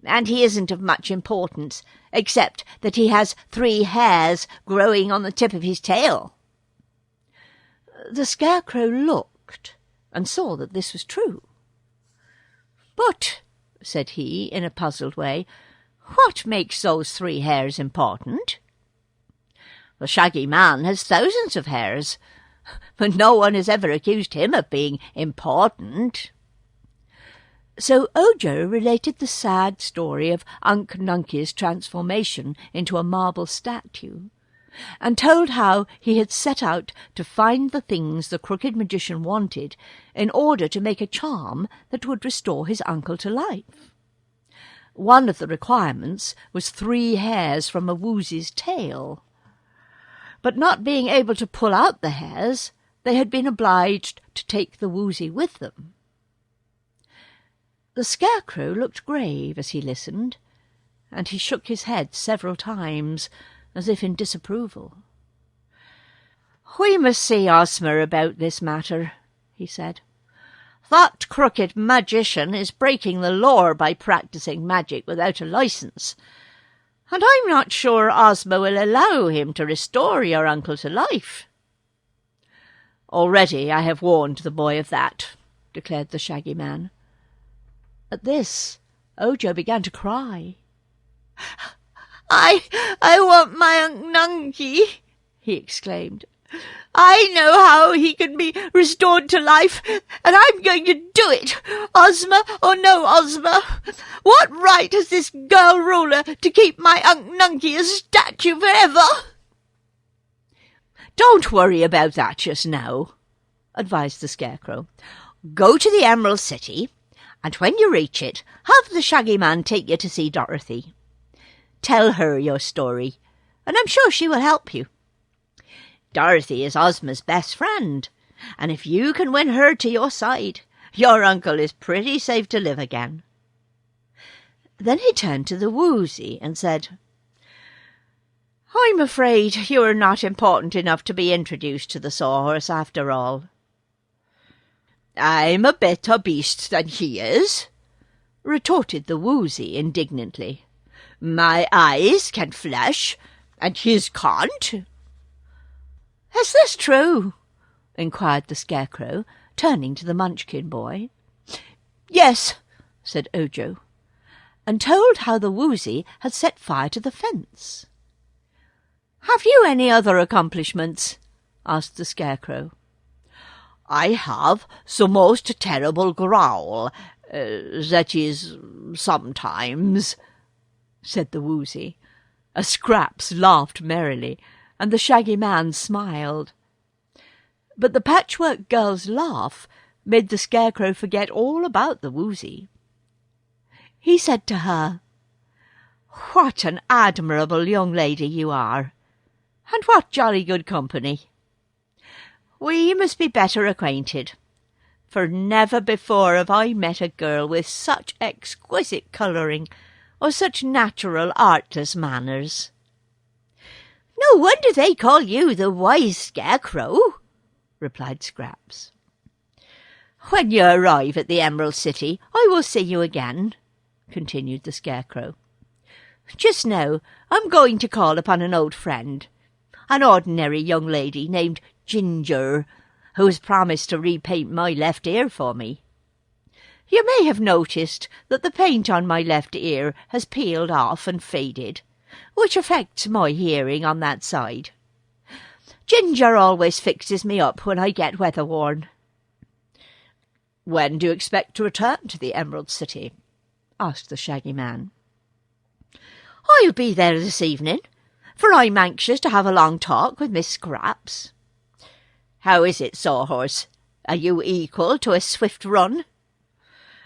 and he isn't of much importance, except that he has 3 hairs growing on the tip of his tail." The Scarecrow looked, and saw that this was true. "But," said he, in a puzzled way, "what makes those 3 hairs important?" "The Shaggy Man has thousands of hairs, but no one has ever accused him of being important." So Ojo related the sad story of Unc Nunkie's transformation into a marble statue, and told how he had set out to find the things the crooked magician wanted in order to make a charm that would restore his uncle to life. One of the requirements was 3 hairs from a Woozy's tail. But not being able to pull out the hairs, they had been obliged to take the Woozy with them. The Scarecrow looked grave as he listened, and he shook his head several times, as if in disapproval. "We must see Ozma about this matter," he said. "That crooked magician is breaking the law by practising magic without a licence, and I'm not sure Ozma will allow him to restore your uncle to life." "Already I have warned the boy of that," declared the Shaggy Man. At this, Ojo began to cry. I want my Unc Nunkie," he exclaimed. "I know how he can be restored to life, and I'm going to do it, Ozma or no Ozma. What right has this girl ruler to keep my Unc Nunkie a statue forever?" "Don't worry about that just now," advised the Scarecrow. "Go to the Emerald City, and when you reach it, have the Shaggy Man take you to see Dorothy. Tell her your story, and I'm sure she will help you. Dorothy is Ozma's best friend, and if you can win her to your side, your uncle is pretty safe to live again." Then he turned to the Woozy and said, "I'm afraid you are not important enough to be introduced to the Sawhorse after all." "I'm a better beast than he is," retorted the Woozy indignantly. "My eyes can flash, and his can't." "Is this true?" inquired the Scarecrow, turning to the Munchkin boy. "Yes," said Ojo, and told how the Woozy had set fire to the fence. "Have you any other accomplishments?" asked the Scarecrow. "I have the most terrible growl, that is, sometimes," said the Woozy. Scraps laughed merrily, and the Shaggy Man smiled. But the Patchwork Girl's laugh made the Scarecrow forget all about the Woozy. He said to her, "What an admirable young lady you are, and what jolly good company! We must be better acquainted, for never before have I met a girl with such exquisite colouring or such natural artless manners." "No wonder they call you the wise Scarecrow," replied Scraps. "When you arrive at the Emerald City, I will see you again," continued the Scarecrow. "Just now I'm going to call upon an old friend, an ordinary young lady named Ginger, who has promised to repaint my left ear for me. You may have noticed that the paint on my left ear has peeled off and faded, which affects my hearing on that side. Ginger always fixes me up when I get weather-worn." "When do you expect to return to the Emerald City?" asked the Shaggy Man. "I'll be there this evening, for I'm anxious to have a long talk with Miss Scraps." "How is it, Sawhorse? Are you equal to a swift run?"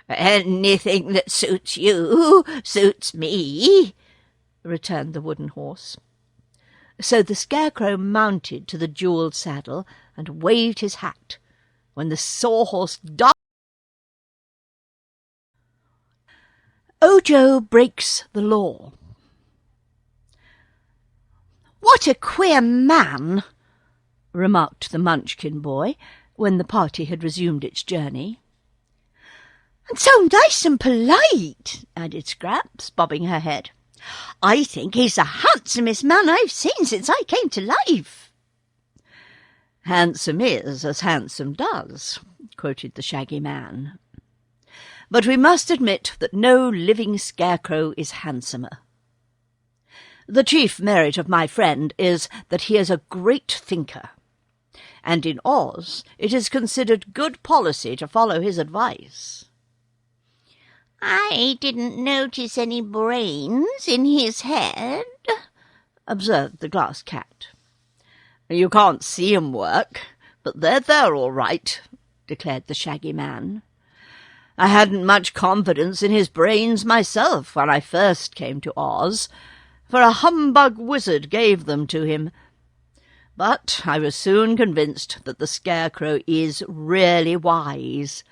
"Anything that suits you suits me," returned the wooden horse. So the Scarecrow mounted to the jewelled saddle and waved his hat, when the Sawhorse darted. Ojo breaks the law. "What a queer man," remarked the Munchkin boy, when the party had resumed its journey. "And so nice and polite," added Scraps, bobbing her head. "I think he's the handsomest man I've seen since I came to life." "Handsome is as handsome does," quoted the Shaggy Man. "But we must admit that no living scarecrow is handsomer. The chief merit of my friend is that he is a great thinker, and in Oz it is considered good policy to follow his advice." "I didn't notice any brains in his head," observed the Glass Cat. "You can't see 'em work, but they're there all right," declared the Shaggy Man. "I hadn't much confidence in his brains myself when I first came to Oz, for a humbug wizard gave them to him. But I was soon convinced that the Scarecrow is really wise,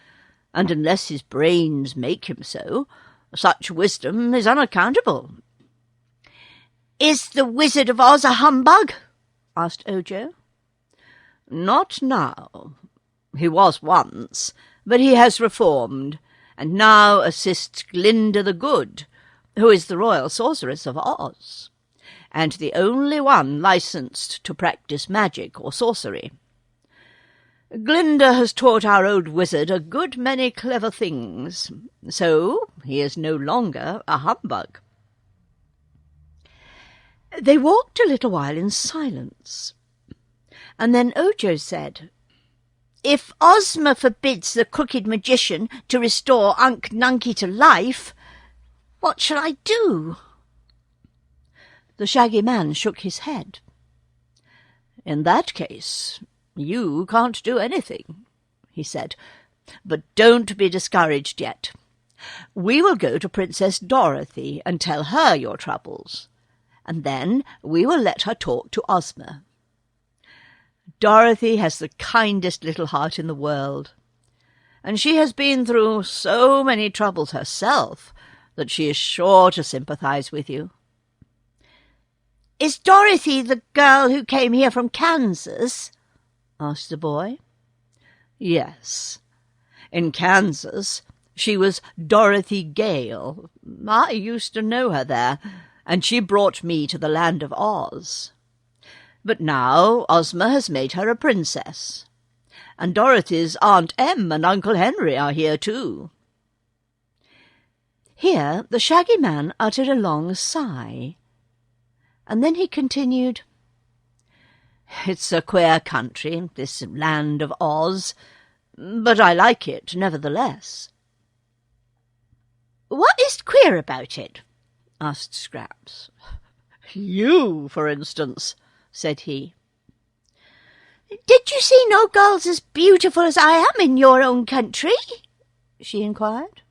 and unless his brains make him so, such wisdom is unaccountable." "Is the Wizard of Oz a humbug?" asked Ojo. "Not now. He was once, but he has reformed, and now assists Glinda the Good, who is the royal sorceress of Oz, and the only one licensed to practice magic or sorcery. Glinda has taught our old wizard a good many clever things, so he is no longer a humbug." They walked a little while in silence, and then Ojo said, "If Ozma forbids the crooked magician to restore Unc Nunkie to life, what shall I do?" The Shaggy Man shook his head. "In that case, you can't do anything," he said. "But don't be discouraged yet. We will go to Princess Dorothy and tell her your troubles, and then we will let her talk to Ozma. Dorothy has the kindest little heart in the world, and she has been through so many troubles herself that she is sure to sympathize with you." "Is Dorothy the girl who came here from Kansas?" asked the boy. "Yes. In Kansas she was Dorothy Gale. I used to know her there, and she brought me to the land of Oz. But now Ozma has made her a princess, and Dorothy's Aunt Em and Uncle Henry are here too." Here the Shaggy Man uttered a long sigh, and then he continued, "It's a queer country, this land of Oz, but I like it nevertheless." "What is queer about it?" asked Scraps. "You, for instance," said he. "Did you see no girls as beautiful as I am in your own country?" she inquired.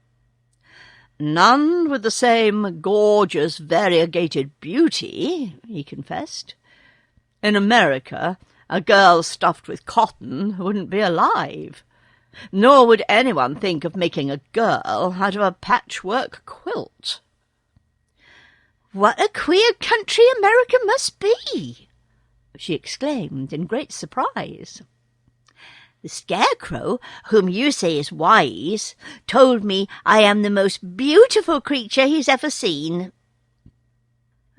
"None with the same gorgeous, variegated beauty," he confessed. "In America, a girl stuffed with cotton wouldn't be alive, nor would anyone think of making a girl out of a patchwork quilt." "What a queer country America must be!" she exclaimed in great surprise. "The Scarecrow, whom you say is wise, told me I am the most beautiful creature he's ever seen."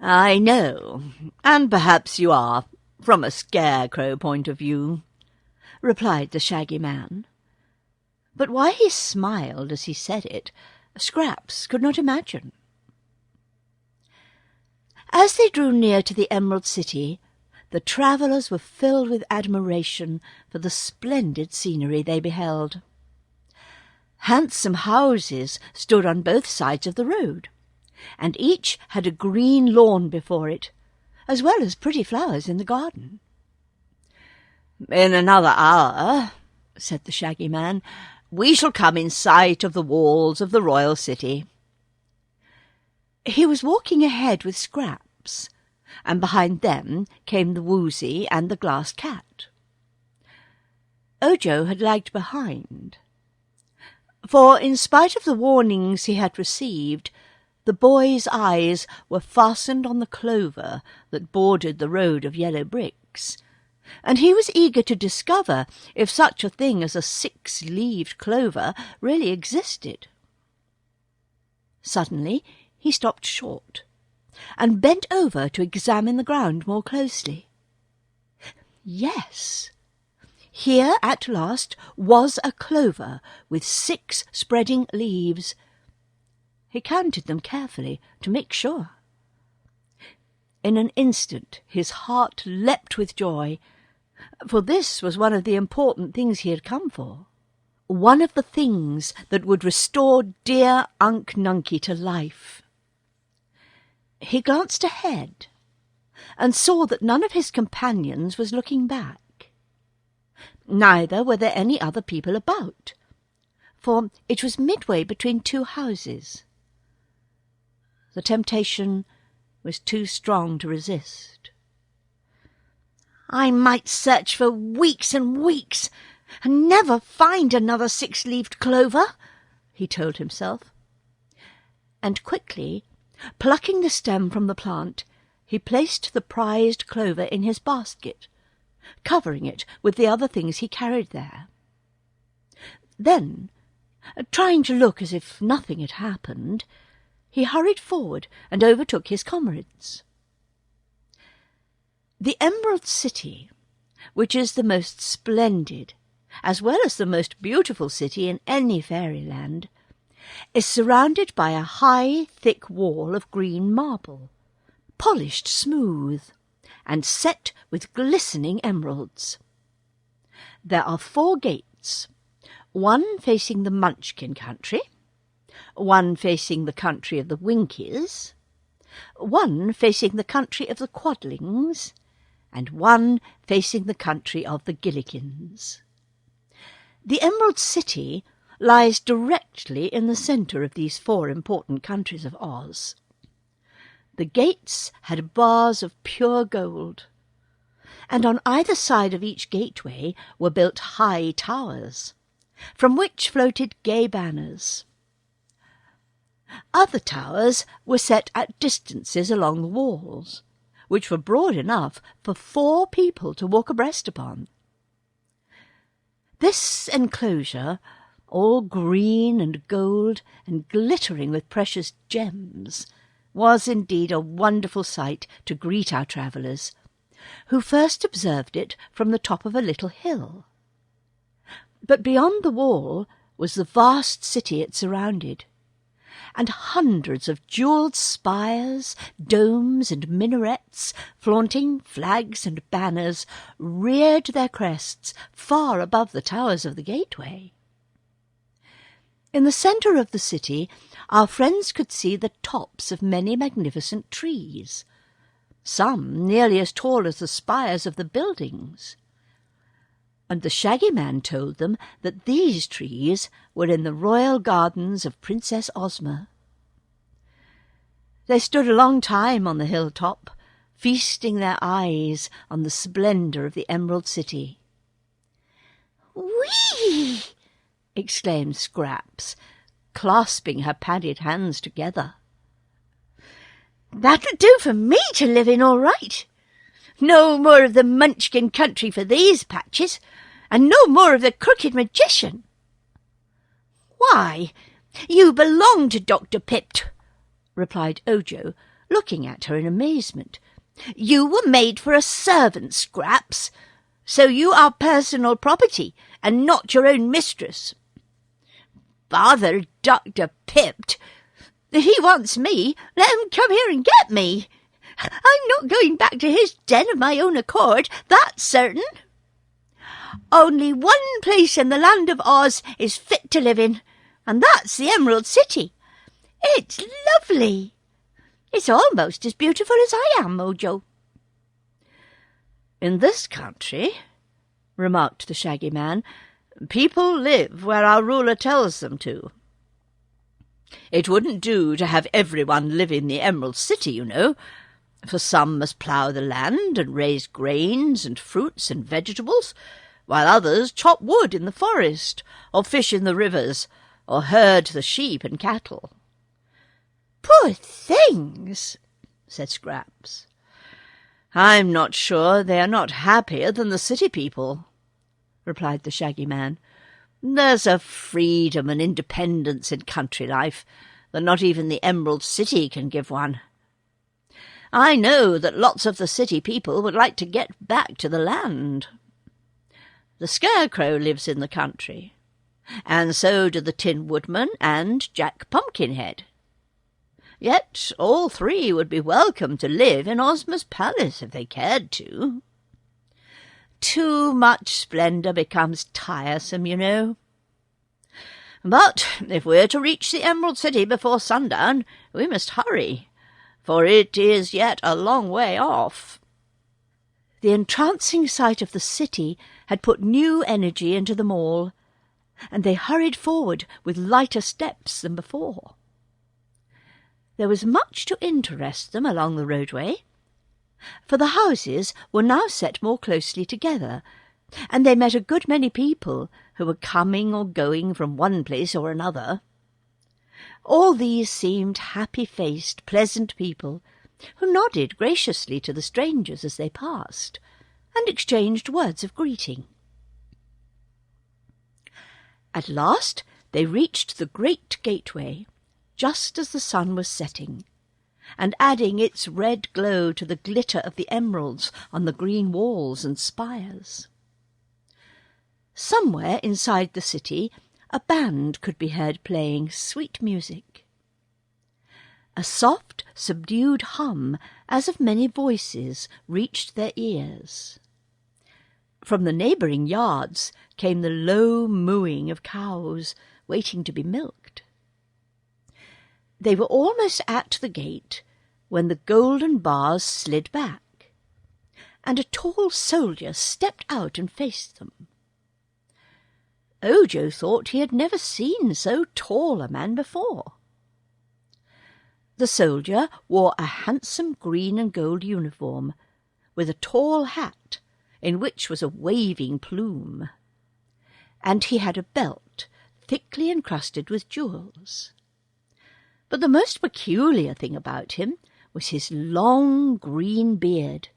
"I know, and perhaps you are, from a Scarecrow point of view," replied the Shaggy Man. But why he smiled as he said it, Scraps could not imagine. As they drew near to the Emerald City, the travellers were filled with admiration for the splendid scenery they beheld. Handsome houses stood on both sides of the road, and each had a green lawn before it, as well as pretty flowers in the garden. "In another hour," said the Shaggy Man, "we shall come in sight of the walls of the royal city." He was walking ahead with Scraps, and behind them came the Woozy and the Glass Cat. Ojo had lagged behind, for in spite of the warnings he had received, The boy's eyes were fastened on the clover that bordered the road of yellow bricks, and he was eager to discover if such a thing as a 6-leaved clover really existed. Suddenly he stopped short, and bent over to examine the ground more closely. Yes, here at last was a clover with 6 spreading leaves. He counted them carefully to make sure. In an instant his heart leapt with joy, for this was one of the important things he had come for, one of the things that would restore dear Unc Nunkie to life. He glanced ahead and saw that none of his companions was looking back. Neither were there any other people about, for it was midway between 2 houses. The temptation was too strong to resist. I might search for weeks and weeks and never find another 6-leaved clover, he told himself. And quickly, plucking the stem from the plant, he placed the prized clover in his basket, covering it with the other things he carried there. Then, trying to look as if nothing had happened, he hurried forward and overtook his comrades. The Emerald City, which is the most splendid, as well as the most beautiful city in any fairyland, is surrounded by a high, thick wall of green marble, polished smooth, and set with glistening emeralds. There are 4 gates, one facing the Munchkin country, one facing the country of the Winkies, one facing the country of the Quadlings, and one facing the country of the Gillikins. The Emerald City lies directly in the centre of these 4 important countries of Oz. The gates had bars of pure gold, and on either side of each gateway were built high towers, from which floated gay banners. Other towers were set at distances along the walls, which were broad enough for 4 people to walk abreast upon. This enclosure, all green and gold and glittering with precious gems, was indeed a wonderful sight to greet our travellers, who first observed it from the top of a little hill. But beyond the wall was the vast city it surrounded, and hundreds of jewelled spires, domes, and minarets, flaunting flags and banners, reared their crests far above the towers of the gateway. In the centre of the city our friends could see the tops of many magnificent trees, some nearly as tall as the spires of the buildings, and the Shaggy Man told them that these trees were in the royal gardens of Princess Ozma. They stood a long time on the hilltop, feasting their eyes on the splendour of the Emerald City. "Whee!" exclaimed Scraps, clasping her padded hands together. "That'll do for me to live in all right. No more of the Munchkin country for these patches, and no more of the crooked magician." "Why, you belong to Dr. Pipt," replied Ojo, looking at her in amazement. "You were made for a servant, Scraps, so you are personal property and not your own mistress." "Bother Dr. Pipt. If he wants me, let him come here and get me. I'm not going back to his den of my own accord, that's certain. Only one place in the land of Oz is fit to live in, and that's the Emerald City. It's lovely. It's almost as beautiful as I am, Ojo." "In this country," remarked the Shaggy Man, "people live where our ruler tells them to. It wouldn't do to have everyone live in the Emerald City, you know, for some must plough the land and raise grains and fruits and vegetables, while others chop wood in the forest, or fish in the rivers, or herd the sheep and cattle. Poor things, said Scraps. I'm not sure they are not happier than the city people, replied the Shaggy Man. There's a freedom and independence in country life that not even the Emerald City can give one. I know that lots of the city people would like to get back to the land. The Scarecrow lives in the country, and so do the Tin Woodman and Jack Pumpkinhead. Yet all three would be welcome to live in Ozma's palace if they cared to. Too much splendour becomes tiresome, you know. But if we're to reach the Emerald City before sundown, we must hurry, for it is yet a long way off. The entrancing sight of the city had put new energy into them all, and they hurried forward with lighter steps than before. There was much to interest them along the roadway, for the houses were now set more closely together, and they met a good many people who were coming or going from one place or another. All these seemed happy-faced, pleasant people, who nodded graciously to the strangers as they passed, and exchanged words of greeting. At last they reached the great gateway, just as the sun was setting, and adding its red glow to the glitter of the emeralds on the green walls and spires. Somewhere inside the city a band could be heard playing sweet music. A soft, subdued hum, as of many voices, reached their ears. From the neighbouring yards came the low mooing of cows waiting to be milked. They were almost at the gate when the golden bars slid back, and a tall soldier stepped out and faced them. Ojo thought he had never seen so tall a man before. The soldier wore a handsome green and gold uniform, with a tall hat in which was a waving plume, and he had a belt thickly encrusted with jewels. But the most peculiar thing about him was his long green beard,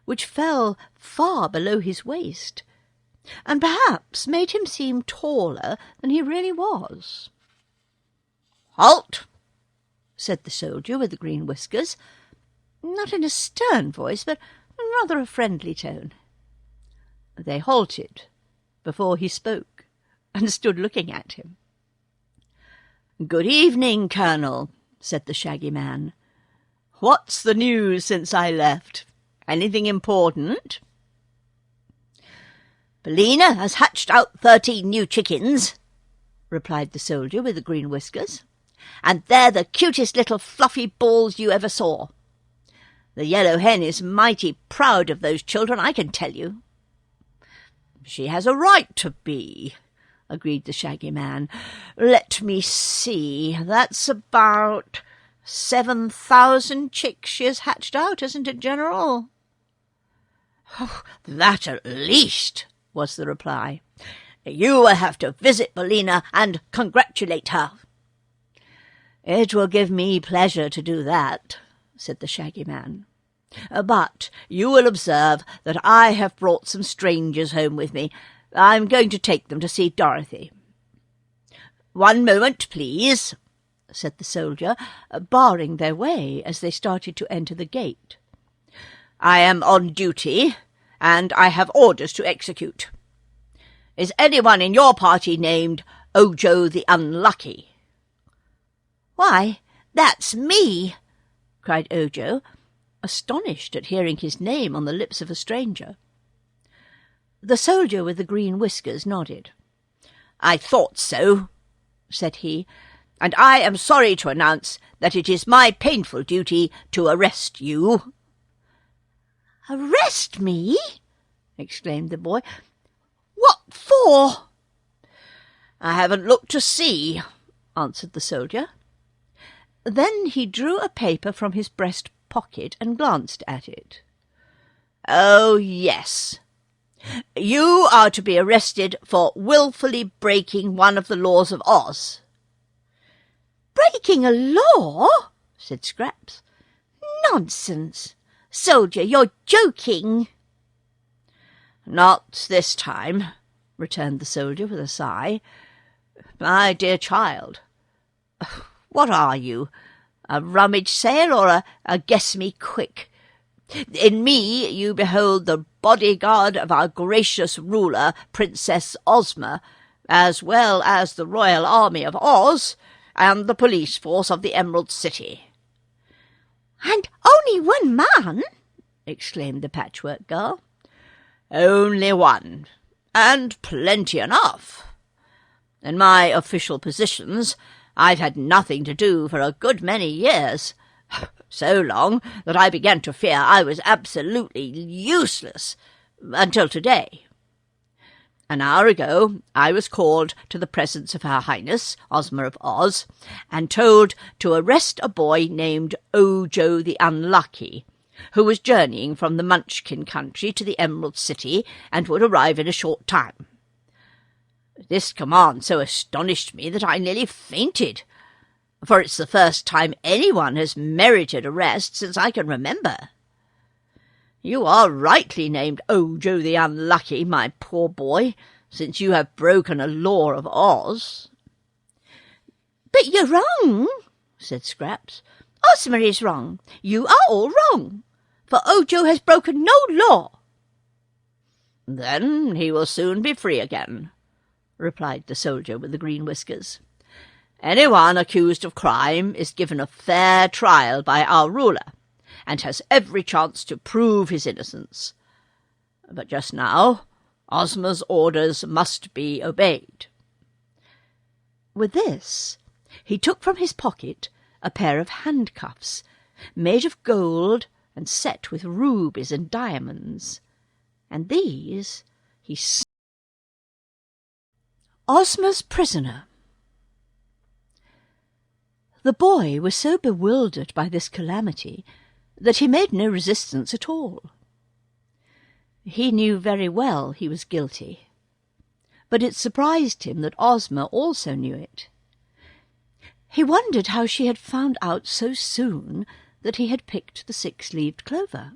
which fell far below his waist, and perhaps made him seem taller than he really was. "Halt!" said the soldier with the green whiskers, not in a stern voice, but in rather a friendly tone. They halted before he spoke, and stood looking at him. "Good evening, Colonel," said the Shaggy Man. "What's the news since I left? Anything important?" "Billina has hatched out 13 new chickens," replied the soldier with the green whiskers, "and they're the cutest little fluffy balls you ever saw. The yellow hen is mighty proud of those children, I can tell you." "She has a right to be," agreed the Shaggy Man. "Let me see, that's about 7,000 chicks she has hatched out, isn't it, General?" "Oh, that at least," was the reply. "You will have to visit Billina and congratulate her." "It will give me pleasure to do that," said the Shaggy Man. "But you will observe that I have brought some strangers home with me. I'm going to take them to see Dorothy." "One moment, please," said the soldier, barring their way as they started to enter the gate. "I am on duty, and I have orders to execute. Is anyone in your party named Ojo the Unlucky?" "Why, that's me!" cried Ojo, astonished at hearing his name on the lips of a stranger. The soldier with the green whiskers nodded. "I thought so," said he, "and I am sorry to announce that it is my painful duty to arrest you." "Arrest me?" exclaimed the boy. "What for?" "I haven't looked to see," answered the soldier. Then he drew a paper from his breast pocket and glanced at it. "Oh, yes. You are to be arrested for wilfully breaking one of the laws of Oz." breaking a law?" said Scraps. "Nonsense! Soldier, you're joking." "Not this time," returned the soldier with a sigh. "My dear child, what are you, a rummage sale or a guess-me-quick? In me you behold the bodyguard of our gracious ruler, Princess Ozma, as well as the royal army of Oz and the police force of the Emerald City." "And only one man?" exclaimed the Patchwork Girl. "Only one, and plenty enough. In my official positions I've had nothing to do for a good many years, so long that I began to fear I was absolutely useless, until today. An hour ago I was called to the presence of Her Highness, Ozma of Oz, and told to arrest a boy named Ojo the Unlucky, who was journeying from the Munchkin country to the Emerald City and would arrive in a short time. This command so astonished me that I nearly fainted, for it's the first time anyone has merited arrest since I can remember. You are rightly named Ojo the Unlucky, my poor boy, since you have broken a law of Oz." "But you're wrong," said Scraps. "Ozma is wrong. You are all wrong, for Ojo has broken no law." "Then he will soon be free again," replied the soldier with the green whiskers. "Anyone accused of crime is given a fair trial by our ruler, and has every chance to prove his innocence. But just now Ozma's orders must be obeyed." With this, he took from his pocket a pair of handcuffs, made of gold and set with rubies and diamonds, and these he Ozma's prisoner. The boy was so bewildered by this calamity that he made no resistance at all. He knew very well he was guilty, but it surprised him that Ozma also knew it. He wondered how she had found out so soon that he had picked the 6-leaved clover.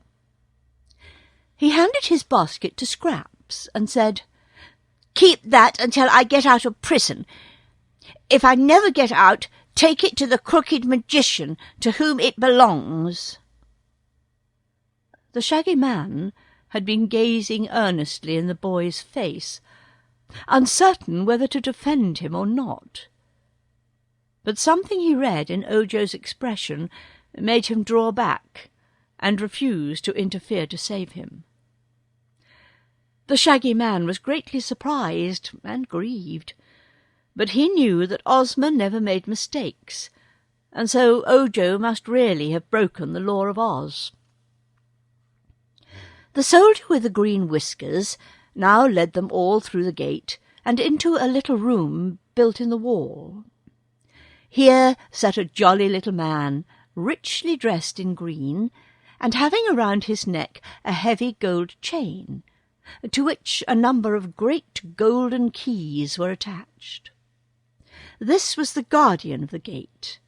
He handed his basket to Scraps and said, "Keep that until I get out of prison. If I never get out, take it to the crooked magician to whom it belongs." The Shaggy Man had been gazing earnestly in the boy's face, uncertain whether to defend him or not. But something he read in Ojo's expression made him draw back and refuse to interfere to save him. The Shaggy Man was greatly surprised and grieved, but he knew that Ozma never made mistakes, and so Ojo must really have broken the law of Oz. The soldier with the green whiskers now led them all through the gate and into a little room built in the wall. Here sat a jolly little man, richly dressed in green, and having around his neck a heavy gold chain, to which a number of great golden keys were attached. This was the guardian of the gate,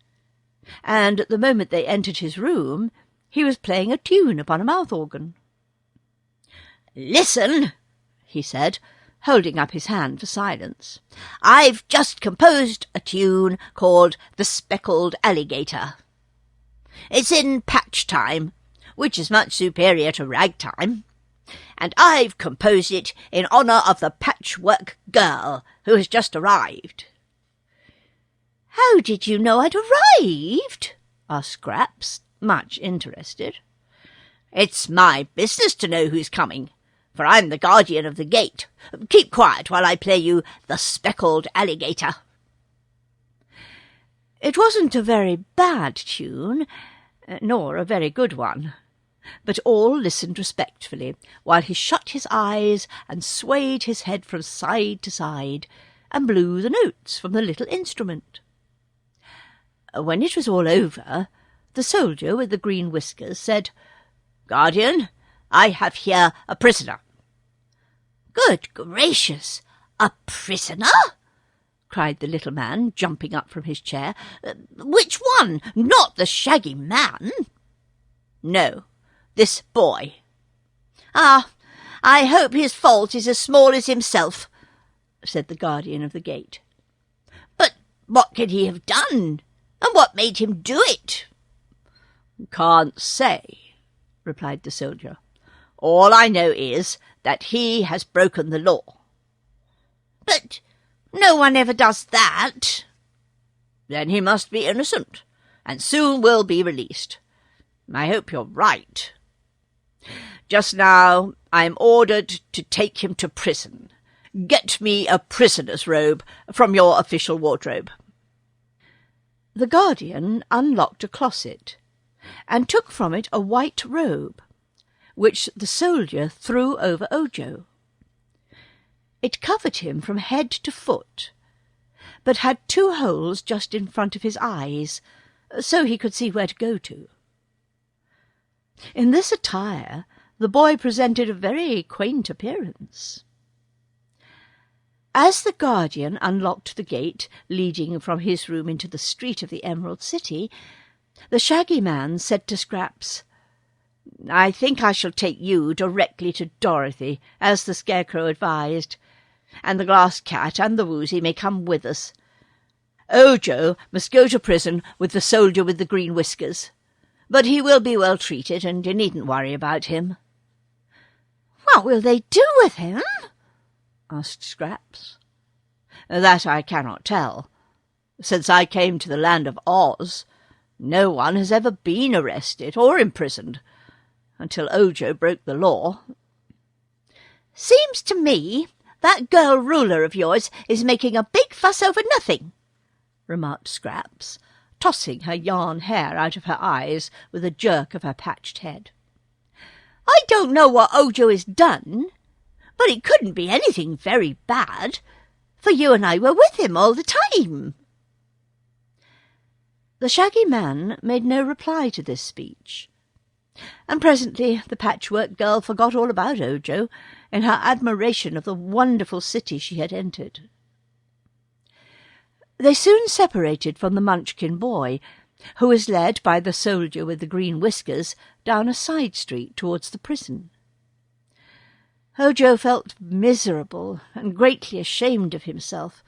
and at the moment they entered his room he was playing a tune upon a mouth-organ. "Listen," he said, holding up his hand for silence. "I've just composed a tune called The Speckled Alligator. It's in patch time, which is much superior to ragtime, and I've composed it in honour of the Patchwork Girl who has just arrived." "How did you know I'd arrived?" asked Scraps, much interested. "It's my business to know who's coming, for I'm the guardian of the gate. Keep quiet while I play you The Speckled Alligator." It wasn't a very bad tune, nor a very good one, but all listened respectfully, while he shut his eyes and swayed his head from side to side, and blew the notes from the little instrument. When it was all over, the soldier with the green whiskers said, "Guardian, I have here a prisoner." "Good gracious! A prisoner?" cried the little man, jumping up from his chair. "Which one? Not the shaggy man?" "No, this boy." "Ah, I hope his fault is as small as himself," said the guardian of the gate. "But what could he have done? And what made him do it?" "Can't say," replied the soldier. "All I know is that he has broken the law." "But no one ever does that." "Then he must be innocent, and soon will be released. I hope you're right. Just now I am ordered to take him to prison. Get me a prisoner's robe from your official wardrobe." The guardian unlocked a closet, and took from it a white robe, which the soldier threw over Ojo. It covered him from head to foot, but had 2 holes just in front of his eyes, so he could see where to go to. In this attire the boy presented a very quaint appearance. As the guardian unlocked the gate leading from his room into the street of the Emerald City, the shaggy man said to Scraps, "I think I shall take you directly to Dorothy, as the Scarecrow advised, and the Glass Cat and the Woozy may come with us. Ojo must go to prison with the soldier with the green whiskers, but he will be well treated, and you needn't worry about him." "What will they do with him?" asked Scraps. "That I cannot tell. Since I came to the land of Oz, no one has ever been arrested or imprisoned, until Ojo broke the law." "Seems to me that girl ruler of yours is making a big fuss over nothing," remarked Scraps, tossing her yarn hair out of her eyes with a jerk of her patched head. "I don't know what Ojo has done, but it couldn't be anything very bad, for you and I were with him all the time." The shaggy man made no reply to this speech, and presently the Patchwork Girl forgot all about Ojo in her admiration of the wonderful city she had entered. They soon separated from the Munchkin boy, who was led by the soldier with the green whiskers down a side street towards the prison. Ojo felt miserable and greatly ashamed of himself,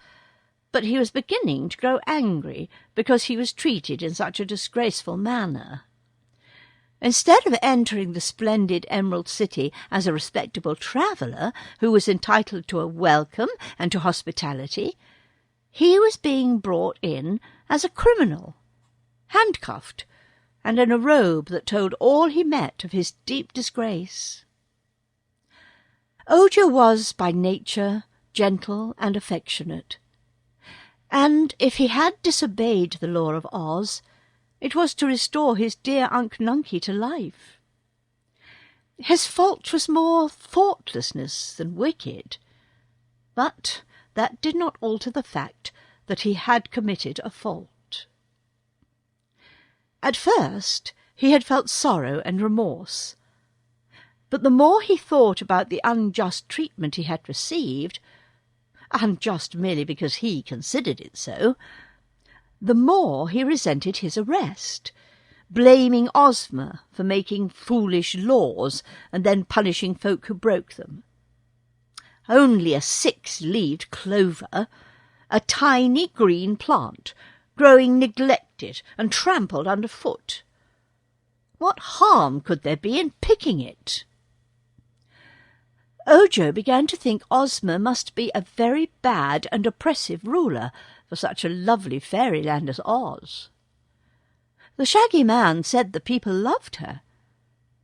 but he was beginning to grow angry because he was treated in such a disgraceful manner. Instead of entering the splendid Emerald City as a respectable traveller who was entitled to a welcome and to hospitality, he was being brought in as a criminal, handcuffed, and in a robe that told all he met of his deep disgrace. Ojo was by nature gentle and affectionate, and if he had disobeyed the law of Oz, it was to restore his dear Unc Nunkie to life. His fault was more thoughtlessness than wicked, but that did not alter the fact that he had committed a fault. At first he had felt sorrow and remorse, but the more he thought about the unjust treatment he had received, unjust merely because he considered it so, the more he resented his arrest, blaming Ozma for making foolish laws and then punishing folk who broke them. Only a 6-leaved clover, a tiny green plant, growing neglected and trampled underfoot. What harm could there be in picking it? Ojo began to think Ozma must be a very bad and oppressive ruler for such a lovely fairyland as Oz. The shaggy man said the people loved her,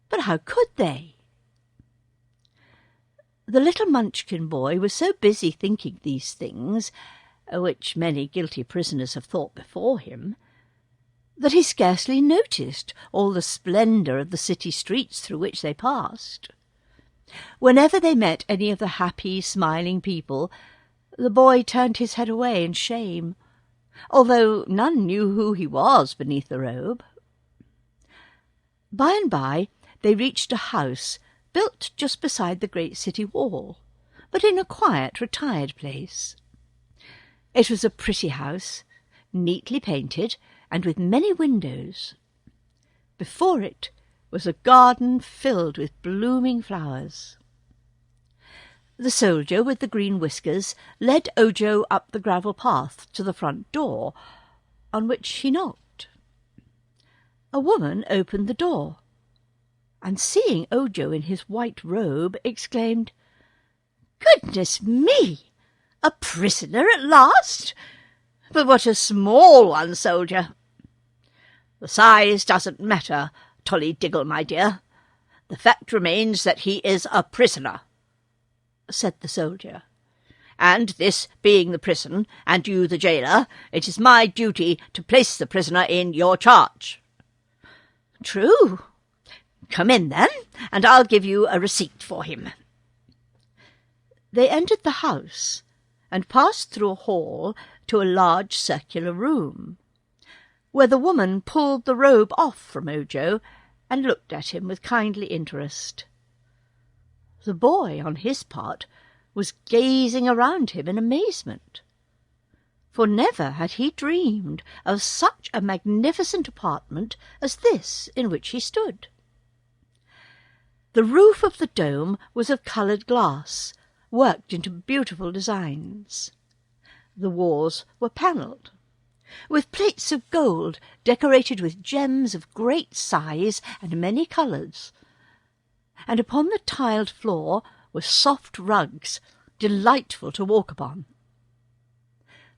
but how could they? The little Munchkin boy was so busy thinking these things, which many guilty prisoners have thought before him, that he scarcely noticed all the splendour of the city streets through which they passed. Whenever they met any of the happy, smiling people, the boy turned his head away in shame, although none knew who he was beneath the robe. By and by they reached a house built just beside the great city wall, but in a quiet, retired place. It was a pretty house, neatly painted, and with many windows. Before it was a garden filled with blooming flowers. The soldier with the green whiskers led Ojo up the gravel path to the front door, on which he knocked. A woman opened the door, and seeing Ojo in his white robe, exclaimed, "Goodness me! A prisoner at last? But what a small one, soldier!" "The size doesn't matter, Tollydiggle, my dear. The fact remains that he is a prisoner," said the soldier. "And this being the prison, and you the jailer, it is my duty to place the prisoner in your charge." "True. Come in, then, and I'll give you a receipt for him." They entered the house, and passed through a hall to a large circular room, where the woman pulled the robe off from Ojo and looked at him with kindly interest. The boy, on his part, was gazing around him in amazement, for never had he dreamed of such a magnificent apartment as this in which he stood. The roof of the dome was of coloured glass, worked into beautiful designs. The walls were panelled, with plates of gold decorated with gems of great size and many colours, and upon the tiled floor were soft rugs, delightful to walk upon.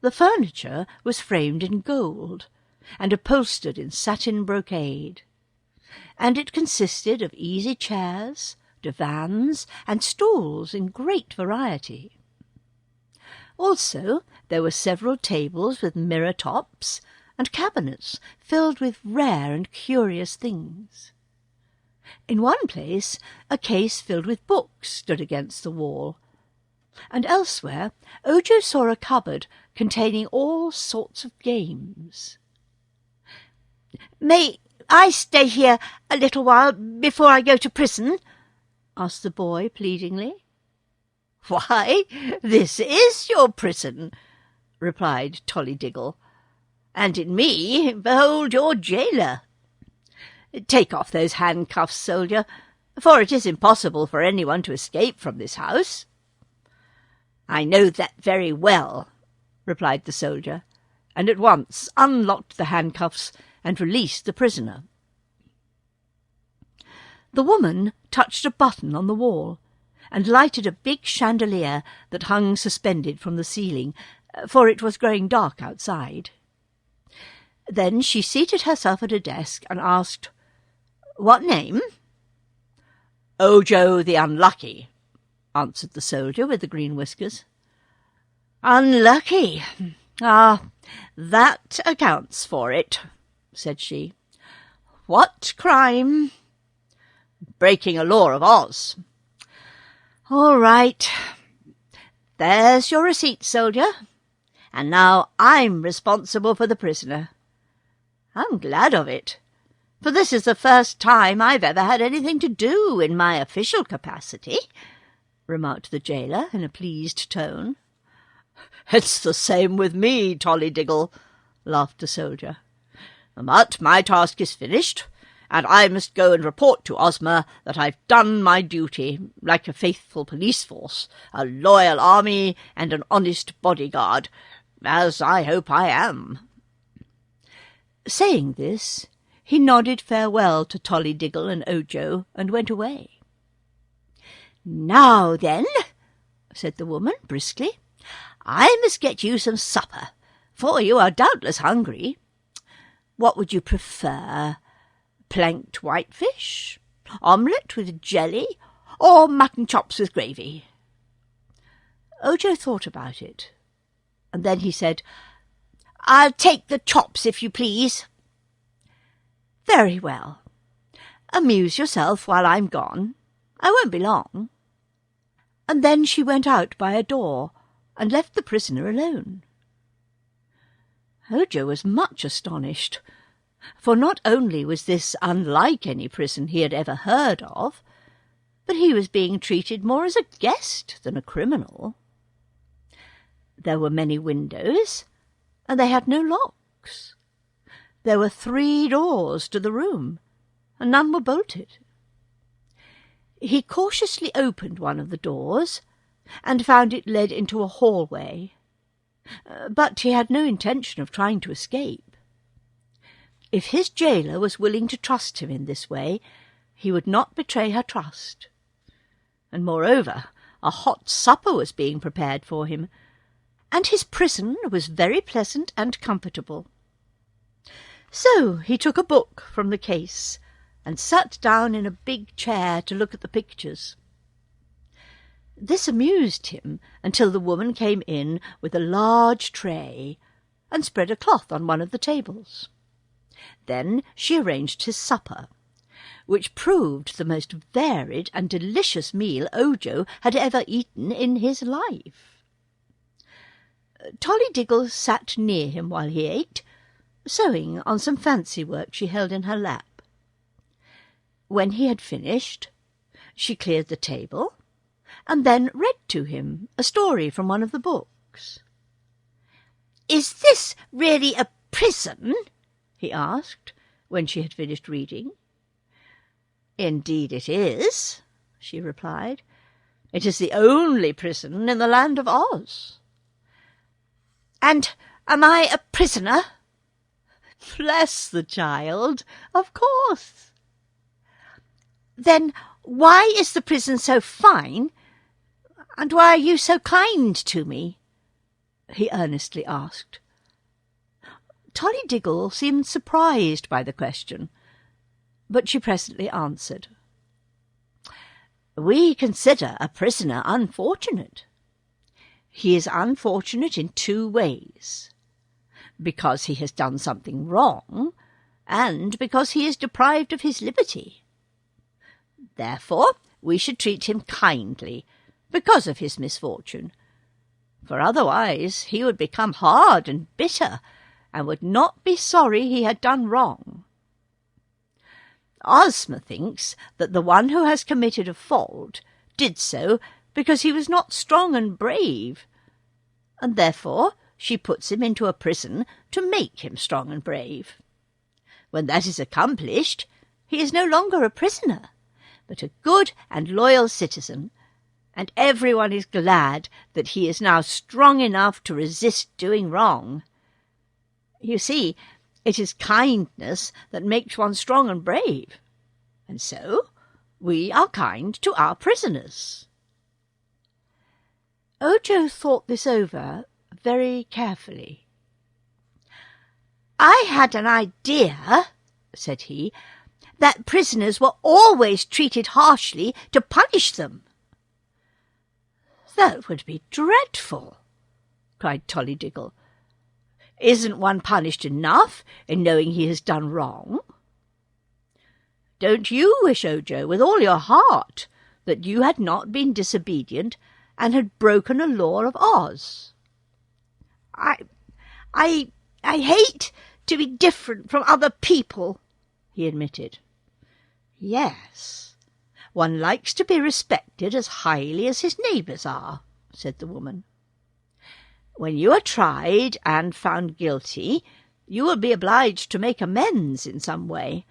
The furniture was framed in gold, and upholstered in satin brocade, and it consisted of easy chairs, divans, and stools in great variety. Also there were several tables with mirror tops, and cabinets filled with rare and curious things. In one place a case filled with books stood against the wall, and elsewhere Ojo saw a cupboard containing all sorts of games. "May I stay here a little while before I go to prison?" asked the boy pleadingly. "Why, this is your prison," replied Tollydiggle, "and in me behold your jailer. Take off those handcuffs, soldier, for it is impossible for anyone to escape from this house." "I know that very well," replied the soldier, and at once unlocked the handcuffs and released the prisoner. The woman touched a button on the wall, and lighted a big chandelier that hung suspended from the ceiling, for it was growing dark outside. Then she seated herself at a desk and asked, "What name?" "Ojo the Unlucky," answered the soldier with the green whiskers. "Unlucky? Ah, that accounts for it," said she. "What crime?" "Breaking a law of Oz." "All right. There's your receipt, soldier. And now I'm responsible for the prisoner. I'm glad of it, for this is the first time I've ever had anything to do in my official capacity," remarked the jailer in a pleased tone. "It's the same with me, Tollydiggle," laughed the soldier. "But my task is finished, and I must go and report to Ozma that I've done my duty, like a faithful police force, a loyal army, and an honest bodyguard, as I hope I am." Saying this, he nodded farewell to Tollydiggle and Ojo, and went away. "Now then," said the woman briskly, "I must get you some supper, for you are doubtless hungry. What would you prefer? Planked whitefish, omelette with jelly, or mutton chops with gravy?" Ojo thought about it, and then he said, "I'll take the chops, if you please." "Very well. Amuse yourself while I'm gone. I won't be long." And then she went out by a door and left the prisoner alone. Ojo was much astonished, for not only was this unlike any prison he had ever heard of, but he was being treated more as a guest than a criminal. There were many windows, and they had no locks. There were 3 doors to the room, and none were bolted. He cautiously opened one of the doors, and found it led into a hallway, but he had no intention of trying to escape. If his jailer was willing to trust him in this way, he would not betray her trust. And moreover, a hot supper was being prepared for him, and his prison was very pleasant and comfortable. So he took a book from the case and sat down in a big chair to look at the pictures. This amused him until the woman came in with a large tray and spread a cloth on one of the tables. Then she arranged his supper, which proved the most varied and delicious meal Ojo had ever eaten in his life. Tollydiggle sat near him while he ate, sewing on some fancy work she held in her lap. When he had finished, she cleared the table, and then read to him a story from one of the books. "Is this really a prison?" he asked, when she had finished reading. "Indeed it is," she replied. "It is the only prison in the land of Oz." "And am I a prisoner?" "Bless the child, of course." "Then why is the prison so fine, and why are you so kind to me?" he earnestly asked. Tollydiggle seemed surprised by the question, but she presently answered. "We consider a prisoner unfortunate. He is unfortunate in 2 ways. Because he has done something wrong, and because he is deprived of his liberty. Therefore we should treat him kindly because of his misfortune, for otherwise he would become hard and bitter, and would not be sorry he had done wrong. Ozma thinks that the one who has committed a fault did so because he was not strong and brave, and therefore she puts him into a prison to make him strong and brave. When that is accomplished, he is no longer a prisoner, but a good and loyal citizen, and everyone is glad that he is now strong enough to resist doing wrong. You see, it is kindness that makes one strong and brave, and so we are kind to our prisoners." Ojo thought this over very carefully. "I had an idea," said he, "that prisoners were always treated harshly to punish them." "That would be dreadful," cried Tollydiggle. "Isn't one punished enough in knowing he has done wrong? Don't you wish, Ojo, with all your heart, that you had not been disobedient and had broken a law of Oz?" I hate to be different from other people," he admitted. "Yes, one likes to be respected as highly as his neighbours are," said the woman. "When you are tried and found guilty, you will be obliged to make amends in some way.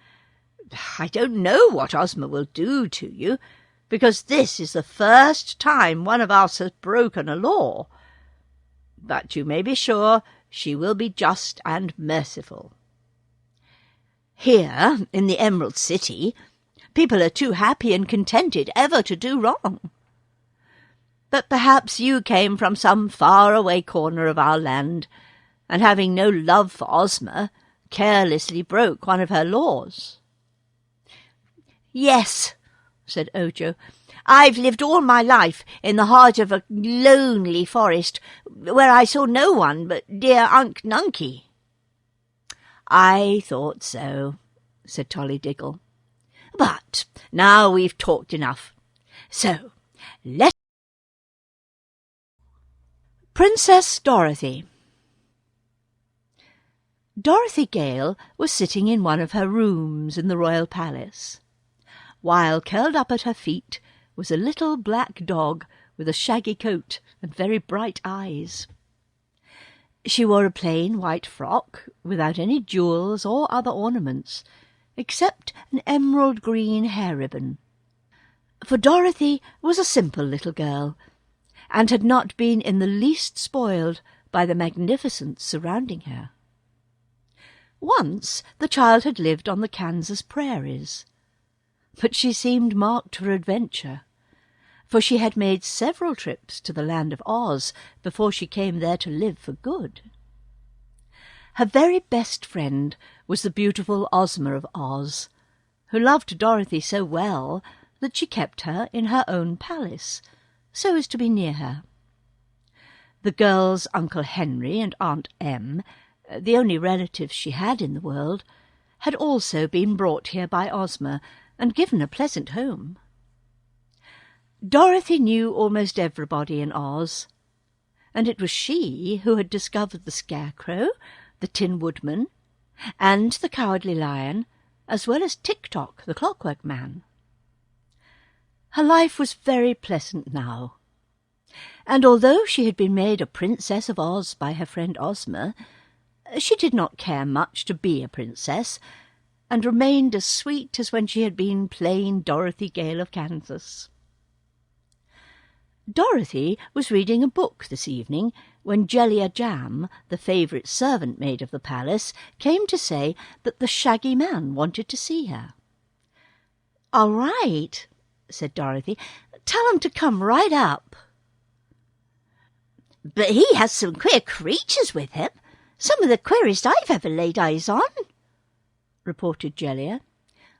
I don't know what Ozma will do to you, because this is the first time one of us has broken a law. But you may be sure she will be just and merciful. Here, in the Emerald City, people are too happy and contented ever to do wrong. But perhaps you came from some far-away corner of our land, and having no love for Ozma, carelessly broke one of her laws." "Yes," said Ojo. "I've lived all my life in the heart of a lonely forest, where I saw no one but dear Unc Nunkie." "I thought so," said Tollydiggle. "But now we've talked enough, so let Princess Dorothy. Dorothy Gale was sitting in one of her rooms in the royal palace, while curled up at her feet was a little black dog with a shaggy coat and very bright eyes. She wore a plain white frock, without any jewels or other ornaments, except an emerald green hair ribbon. For Dorothy was a simple little girl, and had not been in the least spoiled by the magnificence surrounding her. Once the child had lived on the Kansas prairies, but she seemed marked for adventure, for she had made several trips to the land of Oz before she came there to live for good. Her very best friend was the beautiful Ozma of Oz, who loved Dorothy so well that she kept her in her own palace, so as to be near her. The girl's Uncle Henry and Aunt Em, the only relatives she had in the world, had also been brought here by Ozma and given a pleasant home. Dorothy knew almost everybody in Oz, and it was she who had discovered the Scarecrow, the Tin Woodman, and the Cowardly Lion, as well as Tick-Tock, the Clockwork Man. Her life was very pleasant now, and although she had been made a Princess of Oz by her friend Ozma, she did not care much to be a princess, and remained as sweet as when she had been plain Dorothy Gale of Kansas. Dorothy was reading a book this evening when Jellia Jam, the favourite servant-maid of the palace, came to say that the Shaggy Man wanted to see her. "All right," said Dorothy. "Tell him to come right up." "But he has some queer creatures with him, some of the queerest I've ever laid eyes on," reported Jellia.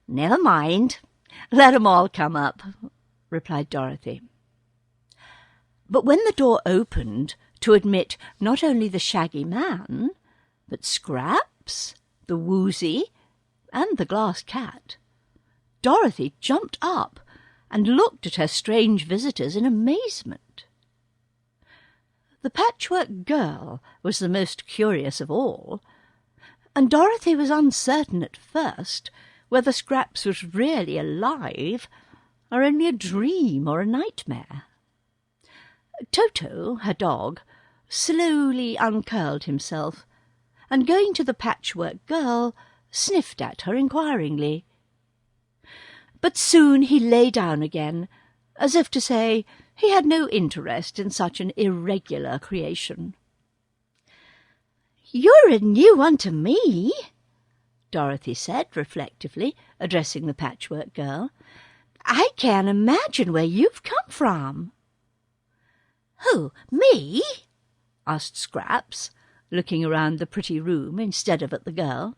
"Never mind. Let 'em all come up," replied Dorothy. But when the door opened to admit not only the Shaggy Man, but Scraps, the Woozy, and the Glass Cat, Dorothy jumped up and looked at her strange visitors in amazement. The Patchwork Girl was the most curious of all, and Dorothy was uncertain at first whether Scraps was really alive or only a dream or a nightmare. Toto, her dog, slowly uncurled himself, and going to the Patchwork Girl, sniffed at her inquiringly. But soon he lay down again, as if to say he had no interest in such an irregular creation. "You're a new one to me," Dorothy said reflectively, addressing the Patchwork Girl. "I can't imagine where you've come from." "Who, me?" asked Scraps, looking around the pretty room instead of at the girl.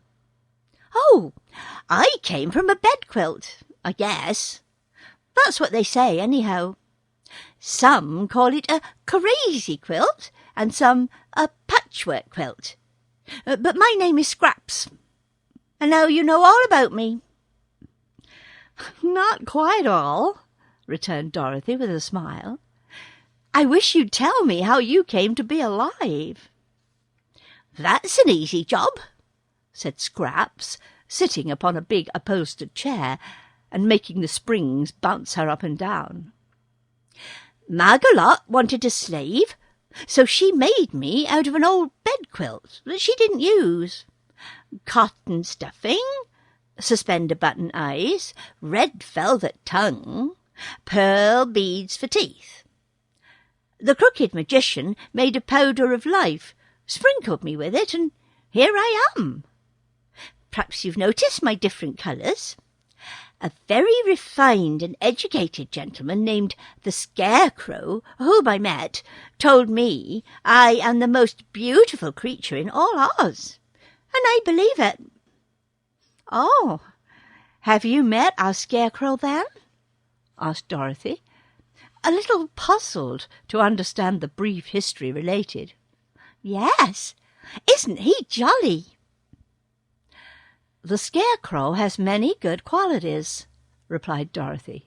"Oh, I came from a bed quilt, I guess. That's what they say, anyhow. Some call it a crazy quilt, and some a patchwork quilt. But my name is Scraps, and now you know all about me." "Not quite all," returned Dorothy with a smile. "I wish you'd tell me how you came to be alive." "That's an easy job," said Scraps, sitting upon a big upholstered chair and making the springs bounce her up and down. "Margolot wanted a slave, so she made me out of an old bed quilt that she didn't use. Cotton stuffing, suspender button eyes, red velvet tongue, pearl beads for teeth. The crooked magician made a powder of life, sprinkled me with it, and here I am. Perhaps you've noticed my different colours. A very refined and educated gentleman named the Scarecrow, whom I met, told me I am the most beautiful creature in all Oz, and I believe it." "Oh, have you met our Scarecrow, then?" asked Dorothy, a little puzzled to understand the brief history related. "Yes, isn't he jolly?" "The Scarecrow has many good qualities," replied Dorothy.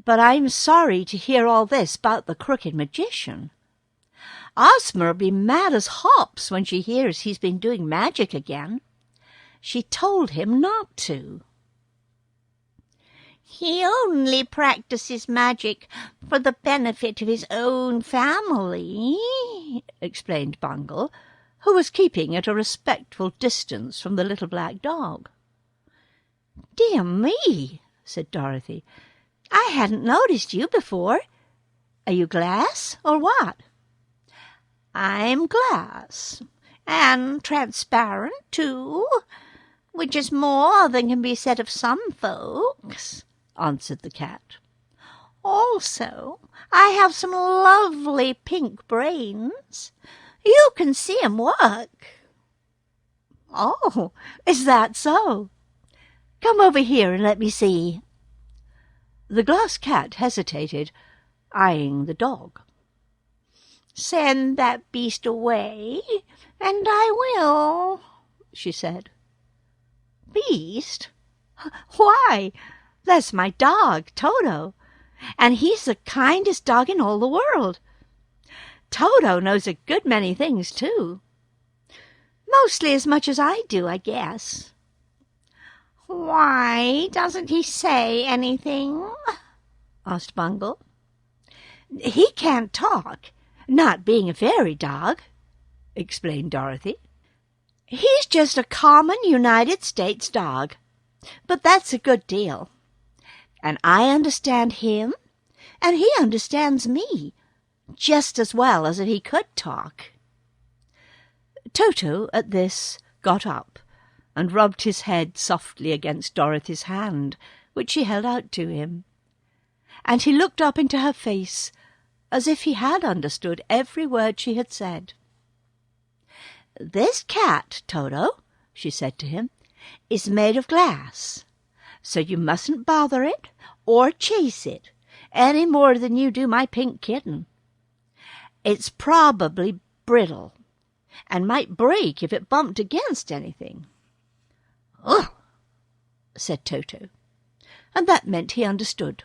"But I'm sorry to hear all this about the crooked magician. Ozma'll be mad as hops when she hears he's been doing magic again. She told him not to." "He only practices magic for the benefit of his own family," explained Bungle, who was keeping at a respectful distance from the little black dog. "Dear me," said Dorothy. "I hadn't noticed you before. Are you glass or what?" "I'm glass, and transparent too, which is more than can be said of some folks," answered the cat. "Also, I have some lovely pink brains. You can see 'em work." "Oh, is that so? Come over here and let me see." The glass cat hesitated, eyeing the dog. "Send that beast away, and I will," she said. "Beast? Why, that's my dog, Toto, and he's the kindest dog in all the world. Toto knows a good many things, too. Mostly as much as I do, I guess." "Why doesn't he say anything?" asked Bungle. "He can't talk, not being a fairy dog," explained Dorothy. "He's just a common United States dog, but that's a good deal. And I understand him, and he understands me, just as well as if he could talk." Toto, at this, got up and rubbed his head softly against Dorothy's hand, which she held out to him, and he looked up into her face as if he had understood every word she had said. "This cat, Toto," she said to him, "is made of glass, so you mustn't bother it or chase it any more than you do my pink kitten. It's probably brittle, and might break if it bumped against anything." "Ugh," said Toto, and that meant he understood.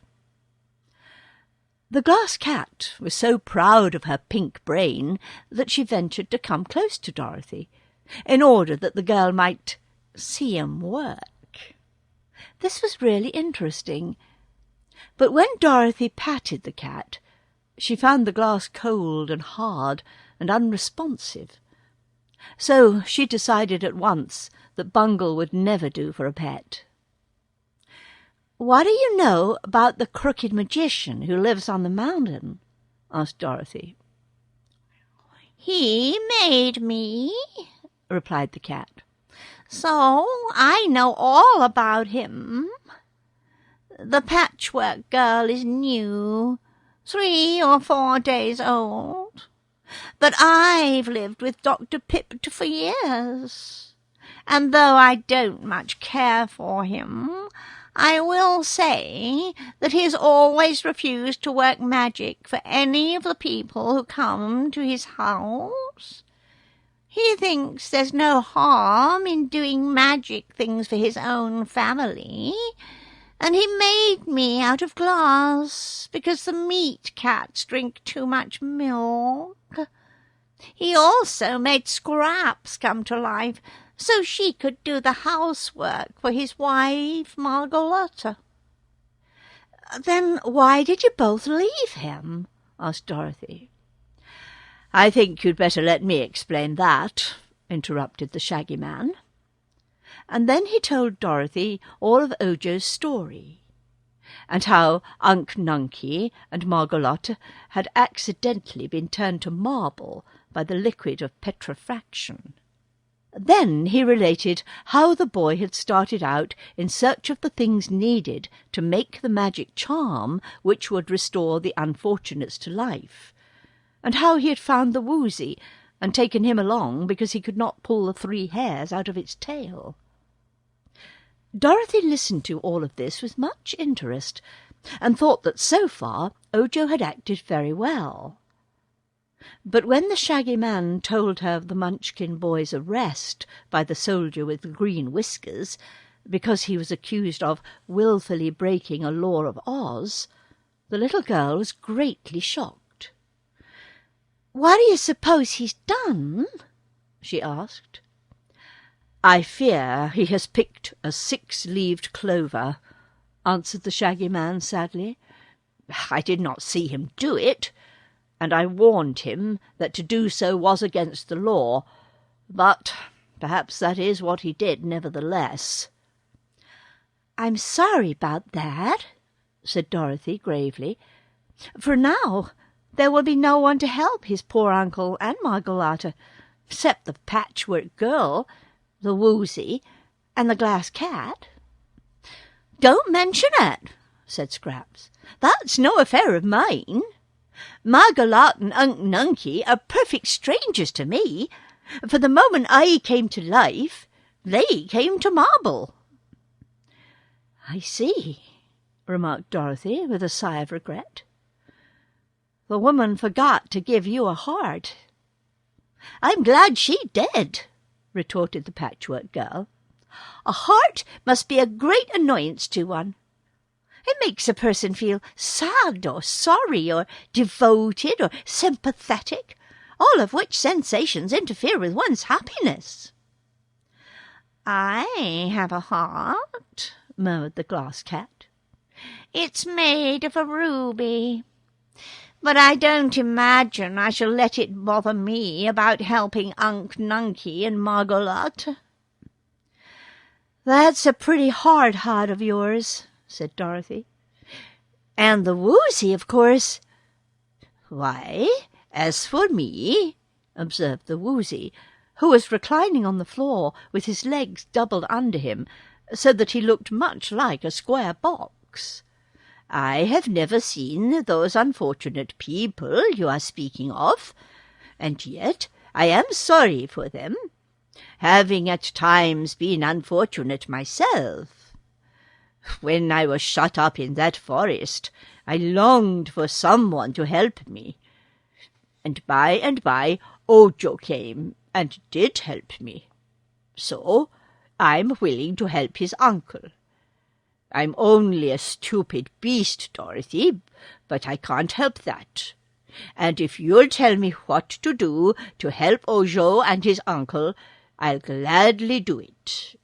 The glass cat was so proud of her pink brain that she ventured to come close to Dorothy, in order that the girl might see him work. This was really interesting, but when Dorothy patted the cat, she found the glass cold and hard and unresponsive. So she decided at once that Bungle would never do for a pet. "What do you know about the crooked magician who lives on the mountain?" asked Dorothy. "He made me," replied the cat, "so I know all about him. The Patchwork Girl is new, 3 or 4 days old, but I've lived with Dr. Pipt for years, and though I don't much care for him, I will say that he has always refused to work magic for any of the people who come to his house. He thinks there's no harm in doing magic things for his own family, and he made me out of glass because the meat cats drink too much milk. He also made Scraps come to life so she could do the housework for his wife, Margaretta." "Then why did you both leave him?" asked Dorothy. "I think you'd better let me explain that," interrupted the Shaggy Man. And then he told Dorothy all of Ojo's story, and how Unc Nunkie and Margaretta had accidentally been turned to marble by the liquid of petrifaction. Then he related how the boy had started out in search of the things needed to make the magic charm which would restore the unfortunates to life, and how he had found the Woozy and taken him along because he could not pull the 3 hairs out of its tail. Dorothy listened to all of this with much interest, and thought that so far Ojo had acted very well. But when the Shaggy Man told her of the Munchkin boy's arrest by the soldier with the green whiskers, because he was accused of wilfully breaking a law of Oz, the little girl was greatly shocked. "What do you suppose he's done?" she asked. "I fear he has picked a 6-leaved clover," answered the Shaggy Man sadly. "I did not see him do it, and I warned him that to do so was against the law, but perhaps that is what he did nevertheless." "I'm sorry about that," said Dorothy gravely, "for now there will be no one to help his poor uncle and Margolata, except the Patchwork Girl, the Woozy, and the Glass Cat." "Don't mention it," said Scraps. "That's no affair of mine. Margolata and Unc Nunkie are perfect strangers to me. For the moment I came to life, they came to marble." "I see," remarked Dorothy with a sigh of regret. "The woman forgot to give you a heart." "I'm glad she did," retorted the Patchwork Girl. "A heart must be a great annoyance to one. It makes a person feel sad or sorry or devoted or sympathetic, all of which sensations interfere with one's happiness." "I have a heart," murmured the Glass Cat. "It's made of a ruby, but I don't imagine I shall let it bother me about helping Unc Nunkie and Margolata." "That's a pretty hard heart of yours," said Dorothy. "And the Woozy, of course." "Why, as for me," observed the Woozy, who was reclining on the floor with his legs doubled under him, so that he looked much like a square box, "I have never seen those unfortunate people you are speaking of, and yet I am sorry for them, having at times been unfortunate myself. When I was shut up in that forest, I longed for someone to help me, and by Ojo came and did help me. So I'm willing to help his uncle. I'm only a stupid beast, Dorothy, but I can't help that. And if you'll tell me what to do to help Ojo and his uncle, I'll gladly do it."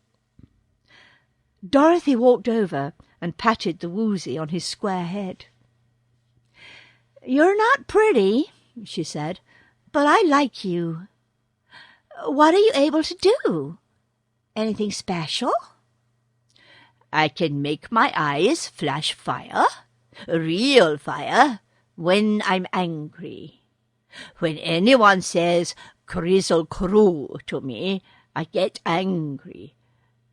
Dorothy walked over and patted the Woozy on his square head. "You're not pretty," she said, "but I like you. What are you able to do? Anything special?" "I can make my eyes flash fire, real fire, when I'm angry. When anyone says crizzle crew to me, I get angry,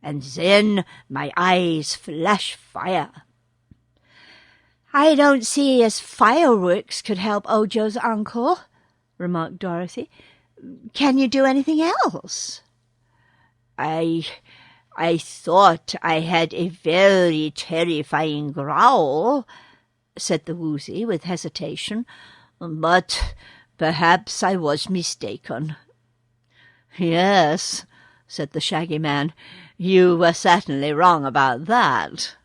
and then my eyes flash fire." "I don't see as fireworks could help Ojo's uncle," remarked Dorothy. "Can you do anything else?" I thought I had a very terrifying growl," said the Woozy with hesitation, "but perhaps I was mistaken." "Yes," said the Shaggy Man, "you were certainly wrong about that."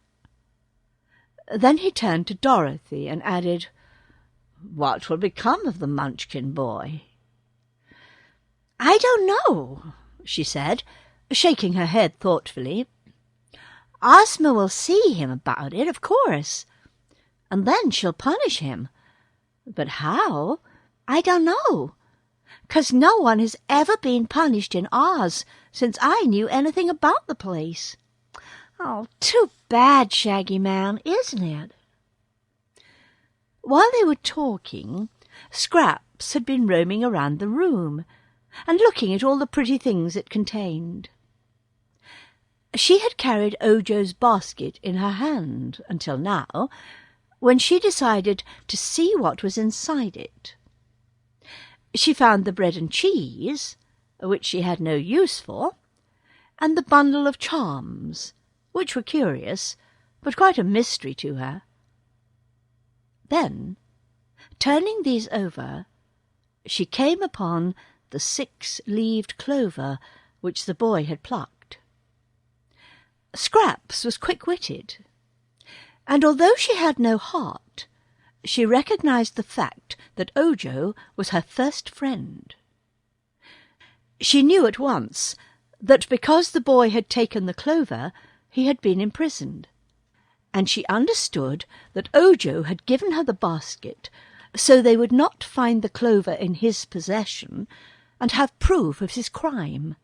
Then he turned to Dorothy and added, "What will become of the Munchkin boy?" "I don't know," she said, shaking her head thoughtfully. "Ozma will see him about it, of course, and then she'll punish him. But how, I don't know, 'cause no one has ever been punished in Oz since I knew anything about the place. Oh, too bad, Shaggy Man, isn't it?" While they were talking, Scraps had been roaming around the room and looking at all the pretty things it contained. She had carried Ojo's basket in her hand until now, when she decided to see what was inside it. She found the bread and cheese, which she had no use for, and the bundle of charms, which were curious, but quite a mystery to her. Then, turning these over, she came upon the 6-leaved clover which the boy had plucked. Scraps was quick-witted, and although she had no heart, she recognized the fact that Ojo was her first friend. She knew at once that because the boy had taken the clover, he had been imprisoned, and she understood that Ojo had given her the basket so they would not find the clover in his possession and have proof of his crime.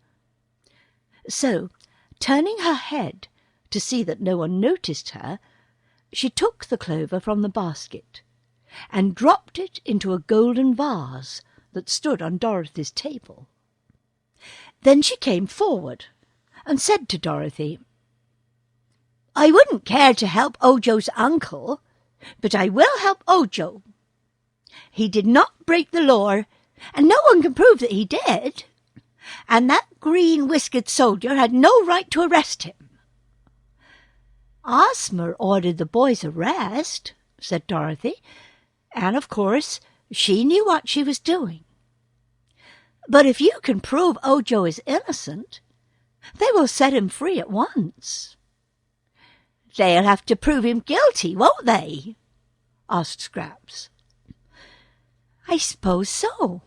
So, turning her head to see that no one noticed her, she took the clover from the basket and dropped it into a golden vase that stood on Dorothy's table. Then she came forward and said to Dorothy, "I wouldn't care to help Ojo's uncle, but I will help Ojo. He did not break the law, and no one can prove that he did, and that green-whiskered soldier had no right to arrest him." "Ozma ordered the boy's arrest," said Dorothy, "and of course she knew what she was doing. But if you can prove Ojo is innocent, they will set him free at once." "They'll have to prove him guilty, won't they?" asked Scraps. "I suppose so."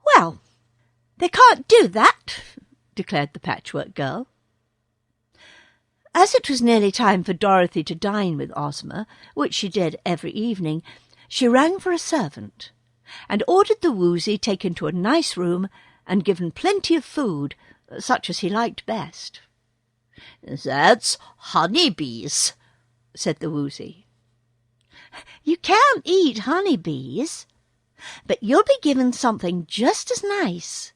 "Well, they can't do that," declared the Patchwork Girl. As it was nearly time for Dorothy to dine with Ozma, which she did every evening, she rang for a servant and ordered the Woozy taken to a nice room and given plenty of food, such as he liked best. "That's honeybees," said the Woozy. "You can't eat honeybees, but you'll be given something just as nice,"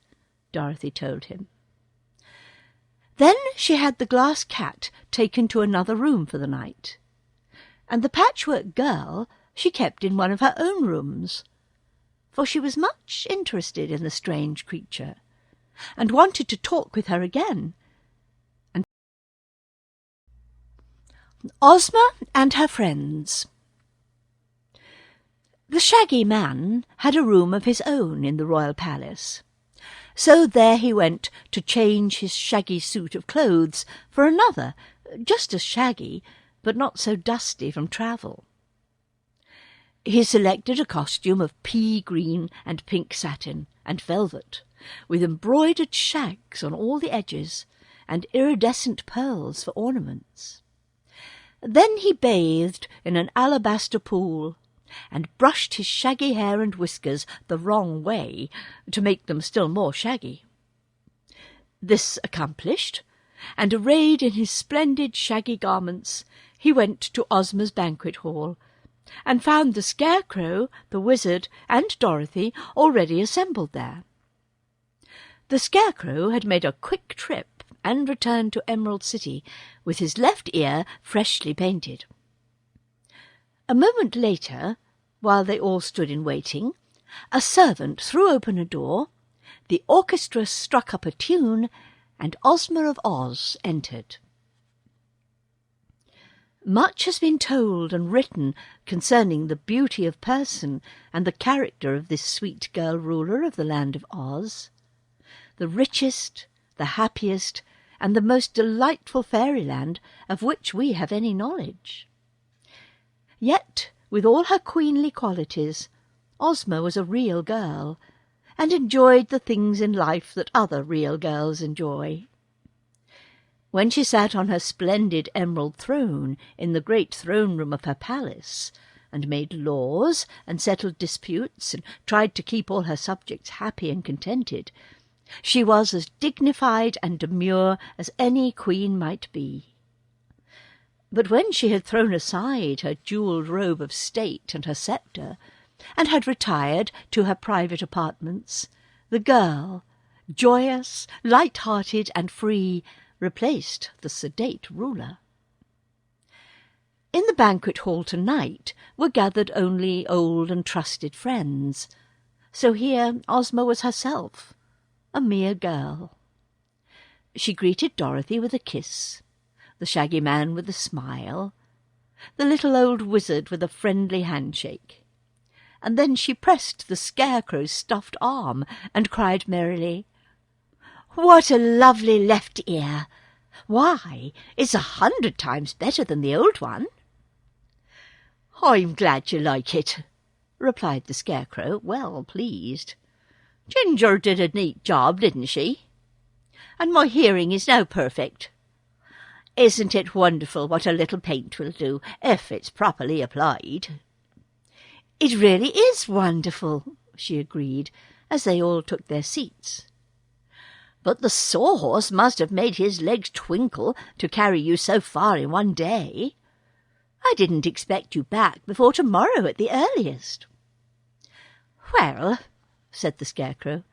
Dorothy told him. Then she had the glass cat taken to another room for the night, and the Patchwork Girl she kept in one of her own rooms, for she was much interested in the strange creature, and wanted to talk with her again. And Ozma and her friends. The Shaggy Man had a room of his own in the royal palace, so there he went to change his shaggy suit of clothes for another, just as shaggy, but not so dusty from travel. He selected a costume of pea-green and pink satin and velvet, with embroidered shags on all the edges and iridescent pearls for ornaments. Then he bathed in an alabaster pool and brushed his shaggy hair and whiskers the wrong way to make them still more shaggy. This accomplished, and arrayed in his splendid shaggy garments, he went to Ozma's banquet hall, and found the Scarecrow, the Wizard, and Dorothy already assembled there. The Scarecrow had made a quick trip and returned to Emerald City with his left ear freshly painted. A moment later, while they all stood in waiting, a servant threw open a door, the orchestra struck up a tune, and Ozma of Oz entered. Much has been told and written concerning the beauty of person and the character of this sweet girl ruler of the land of Oz, the richest, the happiest, and the most delightful fairyland of which we have any knowledge. Yet, with all her queenly qualities, Ozma was a real girl, and enjoyed the things in life that other real girls enjoy. When she sat on her splendid emerald throne in the great throne-room of her palace, and made laws and settled disputes and tried to keep all her subjects happy and contented, she was as dignified and demure as any queen might be. But when she had thrown aside her jewelled robe of state and her sceptre, and had retired to her private apartments, the girl, joyous, light-hearted, and free, replaced the sedate ruler. In the banquet hall tonight were gathered only old and trusted friends, so here Ozma was herself, a mere girl. She greeted Dorothy with a kiss, the Shaggy Man with a smile, the little old wizard with a friendly handshake, and then she pressed the Scarecrow's stuffed arm and cried merrily, "What a lovely left ear! Why, it's 100 times better than the old one." "I'm glad you like it," replied the Scarecrow, well pleased. "Ginger did a neat job, didn't she? And my hearing is now perfect. Isn't it wonderful what a little paint will do, if it's properly applied?" "It really is wonderful," she agreed, as they all took their seats. "But the sawhorse must have made his legs twinkle to carry you so far in one day. I didn't expect you back before tomorrow at the earliest." "Well," said the Scarecrow,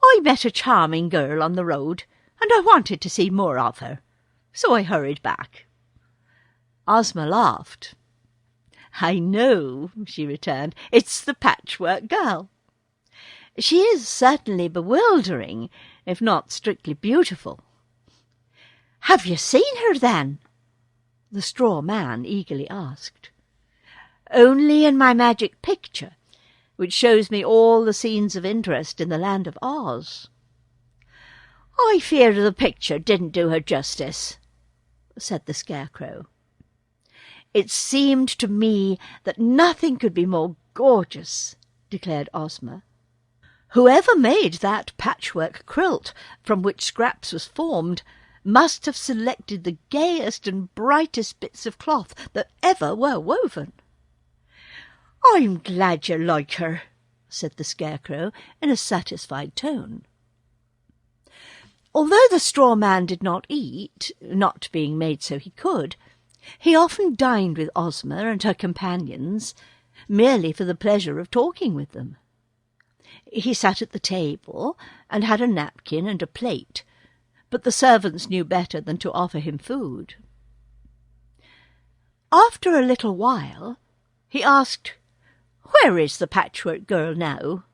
"I met a charming girl on the road, and I wanted to see more of her, so I hurried back." Ozma laughed. "I know," she returned. "It's the Patchwork Girl. She is certainly bewildering, if not strictly beautiful." "Have you seen her, then?" the straw man eagerly asked. "Only in my magic picture, which shows me all the scenes of interest in the land of Oz." "I fear the picture didn't do her justice," said the Scarecrow. "It seemed to me that nothing could be more gorgeous," declared Ozma. "Whoever made that patchwork quilt from which Scraps was formed must have selected the gayest and brightest bits of cloth that ever were woven." "I'm glad you like her," said the Scarecrow in a satisfied tone. Although the straw man did not eat, not being made so he could, he often dined with Ozma and her companions, merely for the pleasure of talking with them. He sat at the table and had a napkin and a plate, but the servants knew better than to offer him food. After a little while, he asked, "Where is the Patchwork Girl now?"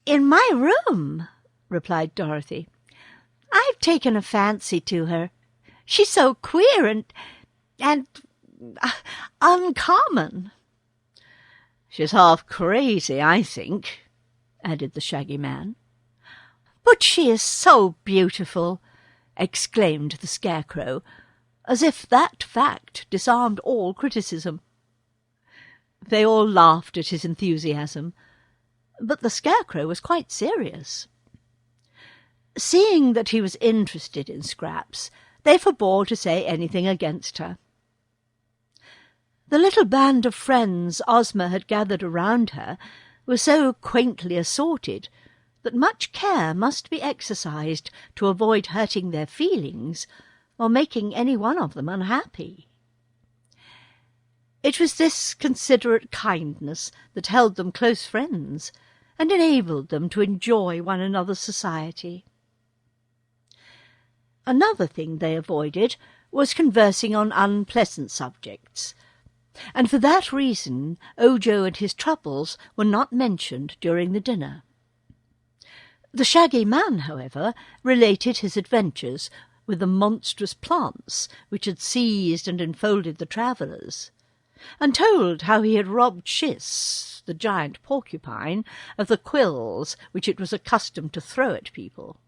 "In my room," replied Dorothy. "I've taken a fancy to her. She's so queer and uncommon." "She's half crazy, I think," added the Shaggy Man. "But she is so beautiful," exclaimed the Scarecrow, as if that fact disarmed all criticism. They all laughed at his enthusiasm, but the Scarecrow was quite serious. Seeing that he was interested in Scraps, they forbore to say anything against her. The little band of friends Ozma had gathered around her was so quaintly assorted that much care must be exercised to avoid hurting their feelings or making any one of them unhappy. It was this considerate kindness that held them close friends and enabled them to enjoy one another's society. Another thing they avoided was conversing on unpleasant subjects, and for that reason Ojo and his troubles were not mentioned during the dinner. The Shaggy Man, however, related his adventures with the monstrous plants which had seized and enfolded the travellers, and told how he had robbed Chiss, the giant porcupine, of the quills which it was accustomed to throw at people.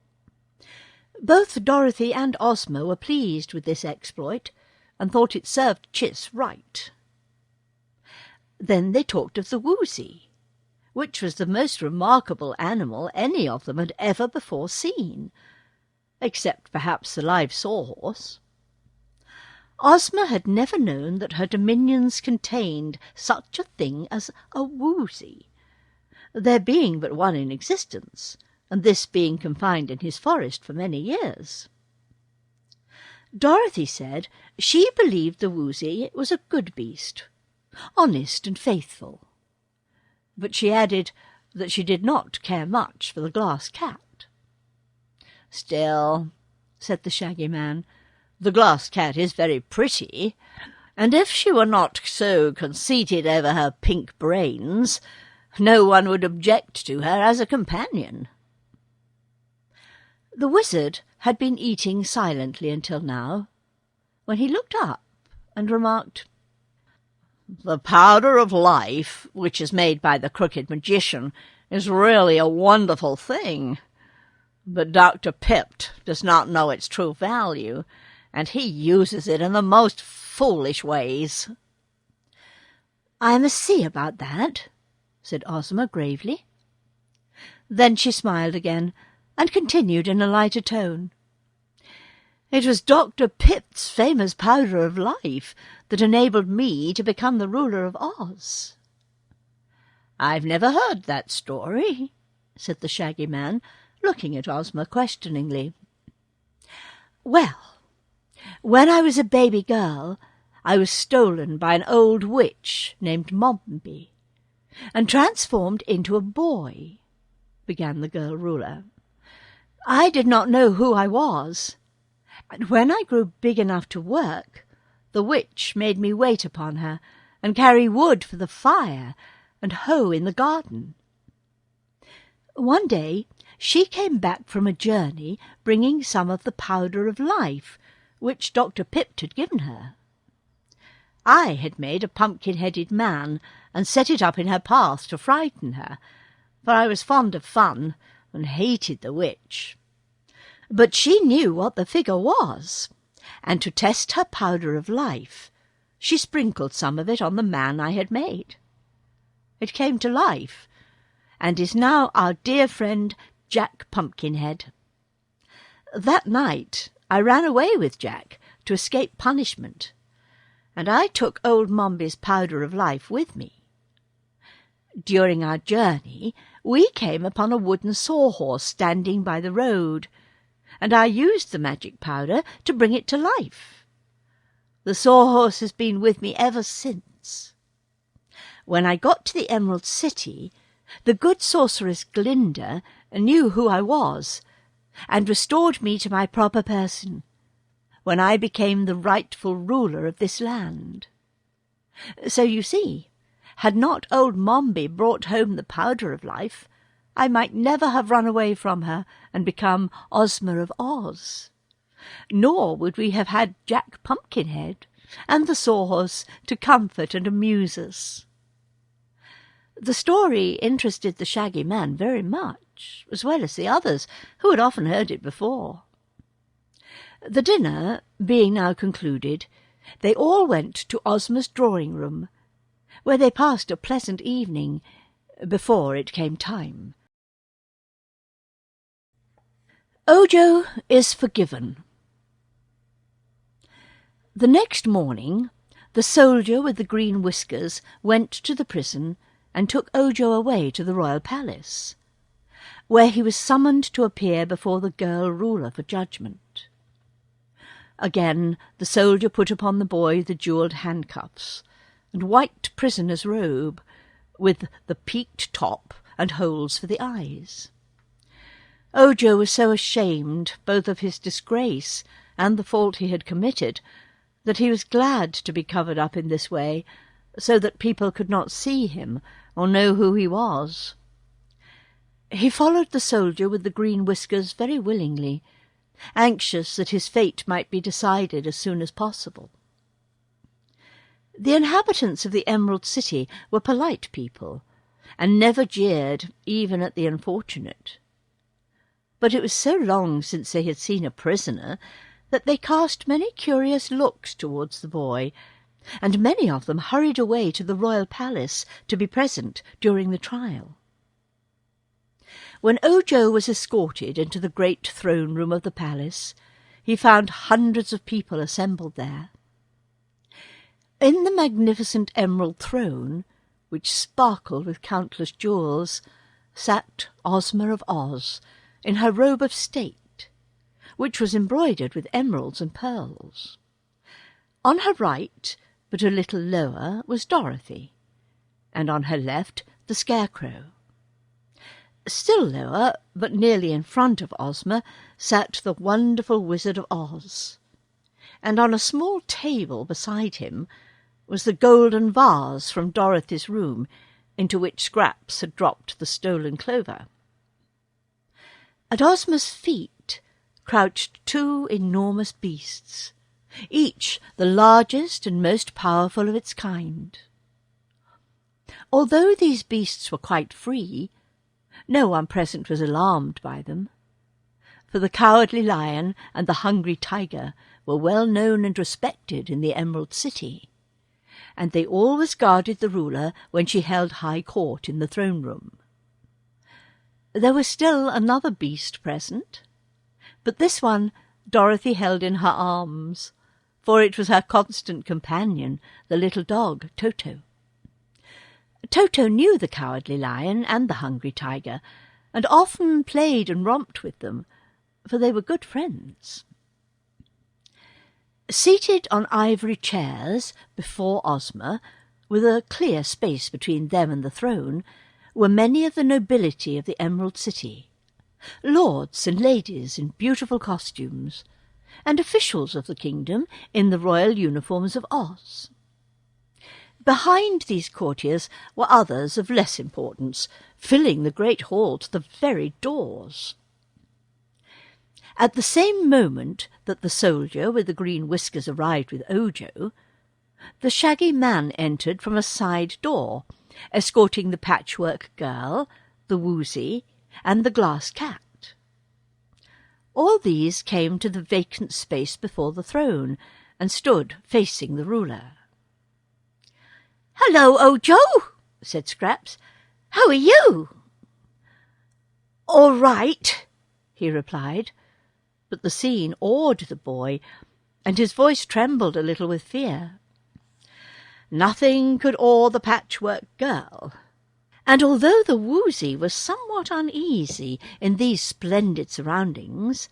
Both Dorothy and Ozma were pleased with this exploit, and thought it served Chiss right. Then they talked of the Woozy, which was the most remarkable animal any of them had ever before seen, except perhaps the live sawhorse. Ozma had never known that her dominions contained such a thing as a Woozy, there being but one in existence, and this being confined in his forest for many years. Dorothy said she believed the Woozy was a good beast, honest and faithful, but she added that she did not care much for the glass cat. "Still," said the Shaggy Man, "the glass cat is very pretty, and if she were not so conceited over her pink brains, no one would object to her as a companion." The wizard had been eating silently until now, when he looked up and remarked, "The powder of life, which is made by the crooked magician, is really a wonderful thing. But Dr. Pipt does not know its true value, and he uses it in the most foolish ways." "I must see about that," said Ozma gravely. Then she smiled again, and continued in a lighter tone. "It was Dr. Pipt's famous powder of life that enabled me to become the ruler of Oz." "I've never heard that story," said the Shaggy Man, looking at Ozma questioningly. "Well, when I was a baby girl, I was stolen by an old witch named Mombi, and transformed into a boy," began the girl ruler. "I did not know who I was, and when I grew big enough to work, the witch made me wait upon her and carry wood for the fire and hoe in the garden. One day she came back from a journey bringing some of the powder of life which Dr. Pipt had given her. I had made a pumpkin-headed man and set it up in her path to frighten her, for I was fond of fun and hated the witch. But she knew what the figure was, and to test her powder of life, she sprinkled some of it on the man I had made. It came to life, and is now our dear friend Jack Pumpkinhead. That night I ran away with Jack to escape punishment, and I took old Mombi's powder of life with me. During our journey we came upon a wooden sawhorse standing by the road, and I used the magic powder to bring it to life. The sawhorse has been with me ever since. When I got to the Emerald City, the good sorceress Glinda knew who I was, and restored me to my proper person, when I became the rightful ruler of this land. So you see, had not old Mombi brought home the powder of life, I might never have run away from her and become Ozma of Oz. Nor would we have had Jack Pumpkinhead and the sawhorse to comfort and amuse us." The story interested the Shaggy Man very much, as well as the others, who had often heard it before. The dinner being now concluded, they all went to Ozma's drawing-room, where they passed a pleasant evening before it came time. Ojo is forgiven. The next morning, the soldier with the green whiskers went to the prison and took Ojo away to the royal palace, where he was summoned to appear before the girl ruler for judgment. Again the soldier put upon the boy the jewelled handcuffs and white prisoner's robe, with the peaked top and holes for the eyes. Ojo was so ashamed both of his disgrace and the fault he had committed that he was glad to be covered up in this way, so that people could not see him or know who he was. He followed the soldier with the green whiskers very willingly, anxious that his fate might be decided as soon as possible. The inhabitants of the Emerald City were polite people, and never jeered even at the unfortunate. But it was so long since they had seen a prisoner that they cast many curious looks towards the boy, and many of them hurried away to the royal palace to be present during the trial. When Ojo was escorted into the great throne-room of the palace, he found hundreds of people assembled there. In the magnificent emerald throne, which sparkled with countless jewels, sat Ozma of Oz in her robe of state, which was embroidered with emeralds and pearls. On her right, but a little lower, was Dorothy, and on her left the Scarecrow. Still lower, but nearly in front of Ozma, sat the wonderful Wizard of Oz, and on a small table beside him was the golden vase from Dorothy's room, into which Scraps had dropped the stolen clover. At Ozma's feet crouched two enormous beasts, each the largest and most powerful of its kind. Although these beasts were quite free, no one present was alarmed by them, for the Cowardly Lion and the Hungry Tiger were well known and respected in the Emerald City, and they always guarded the ruler when she held high court in the throne-room. There was still another beast present, but this one Dorothy held in her arms, for it was her constant companion, the little dog Toto. Toto knew the Cowardly Lion and the Hungry Tiger, and often played and romped with them, for they were good friends. Seated on ivory chairs before Ozma, with a clear space between them and the throne, were many of the nobility of the Emerald City, lords and ladies in beautiful costumes, and officials of the kingdom in the royal uniforms of Oz. Behind these courtiers were others of less importance, filling the great hall to the very doors. At the same moment that the soldier with the green whiskers arrived with Ojo, the shaggy man entered from a side door, escorting the Patchwork Girl, the Woozy, and the Glass Cat. All these came to the vacant space before the throne, and stood facing the ruler. "Hello, Ojo," said Scraps. "How are you?" "All right," he replied, but the scene awed the boy, and his voice trembled a little with fear. Nothing could awe the Patchwork Girl, and although the Woozy was somewhat uneasy in these splendid surroundings,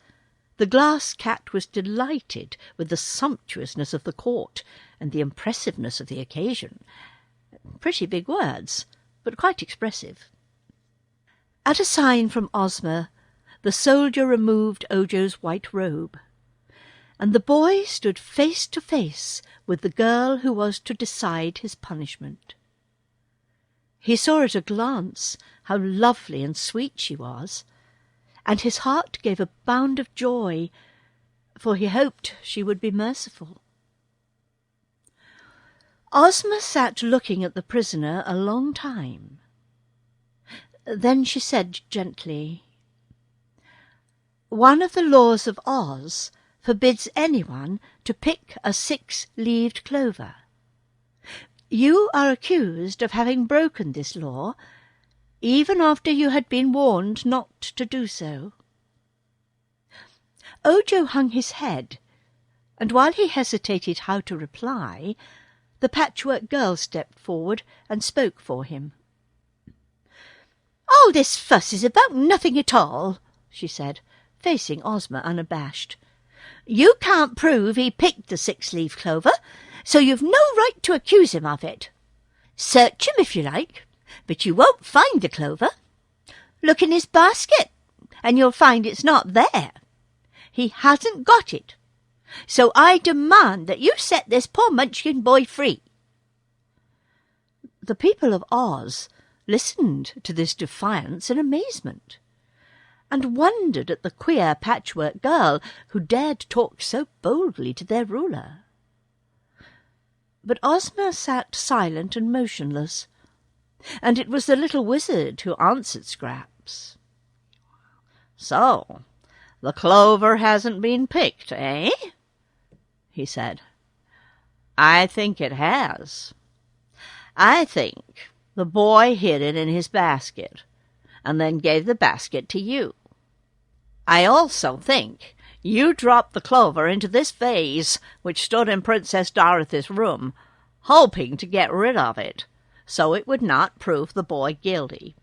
the Glass Cat was delighted with the sumptuousness of the court and the impressiveness of the occasion. Pretty big words, but quite expressive. At a sign from Ozma, the soldier removed Ojo's white robe, and the boy stood face to face with the girl who was to decide his punishment. He saw at a glance how lovely and sweet she was, and his heart gave a bound of joy, for he hoped she would be merciful. Ozma sat looking at the prisoner a long time. Then she said gently, "One of the laws of Oz forbids anyone to pick a 6-leaved clover. You are accused of having broken this law, even after you had been warned not to do so." Ojo hung his head, and while he hesitated how to reply, the Patchwork Girl stepped forward and spoke for him. "All this fuss is about nothing at all," she said, facing Ozma unabashed. "You can't prove he picked the 6-leaved clover, so you've no right to accuse him of it. Search him if you like, but you won't find the clover. Look in his basket, and you'll find it's not there. He hasn't got it. So I demand that you set this poor Munchkin boy free." The people of Oz listened to this defiance in amazement, and wondered at the queer Patchwork Girl who dared talk so boldly to their ruler. But Ozma sat silent and motionless, and it was the little wizard who answered Scraps. "So, the clover hasn't been picked, eh?" he said. "I think it has. I think the boy hid it in his basket, and then gave the basket to you. I also think you dropped the clover into this vase which stood in Princess Dorothy's room, hoping to get rid of it, so it would not prove the boy guilty.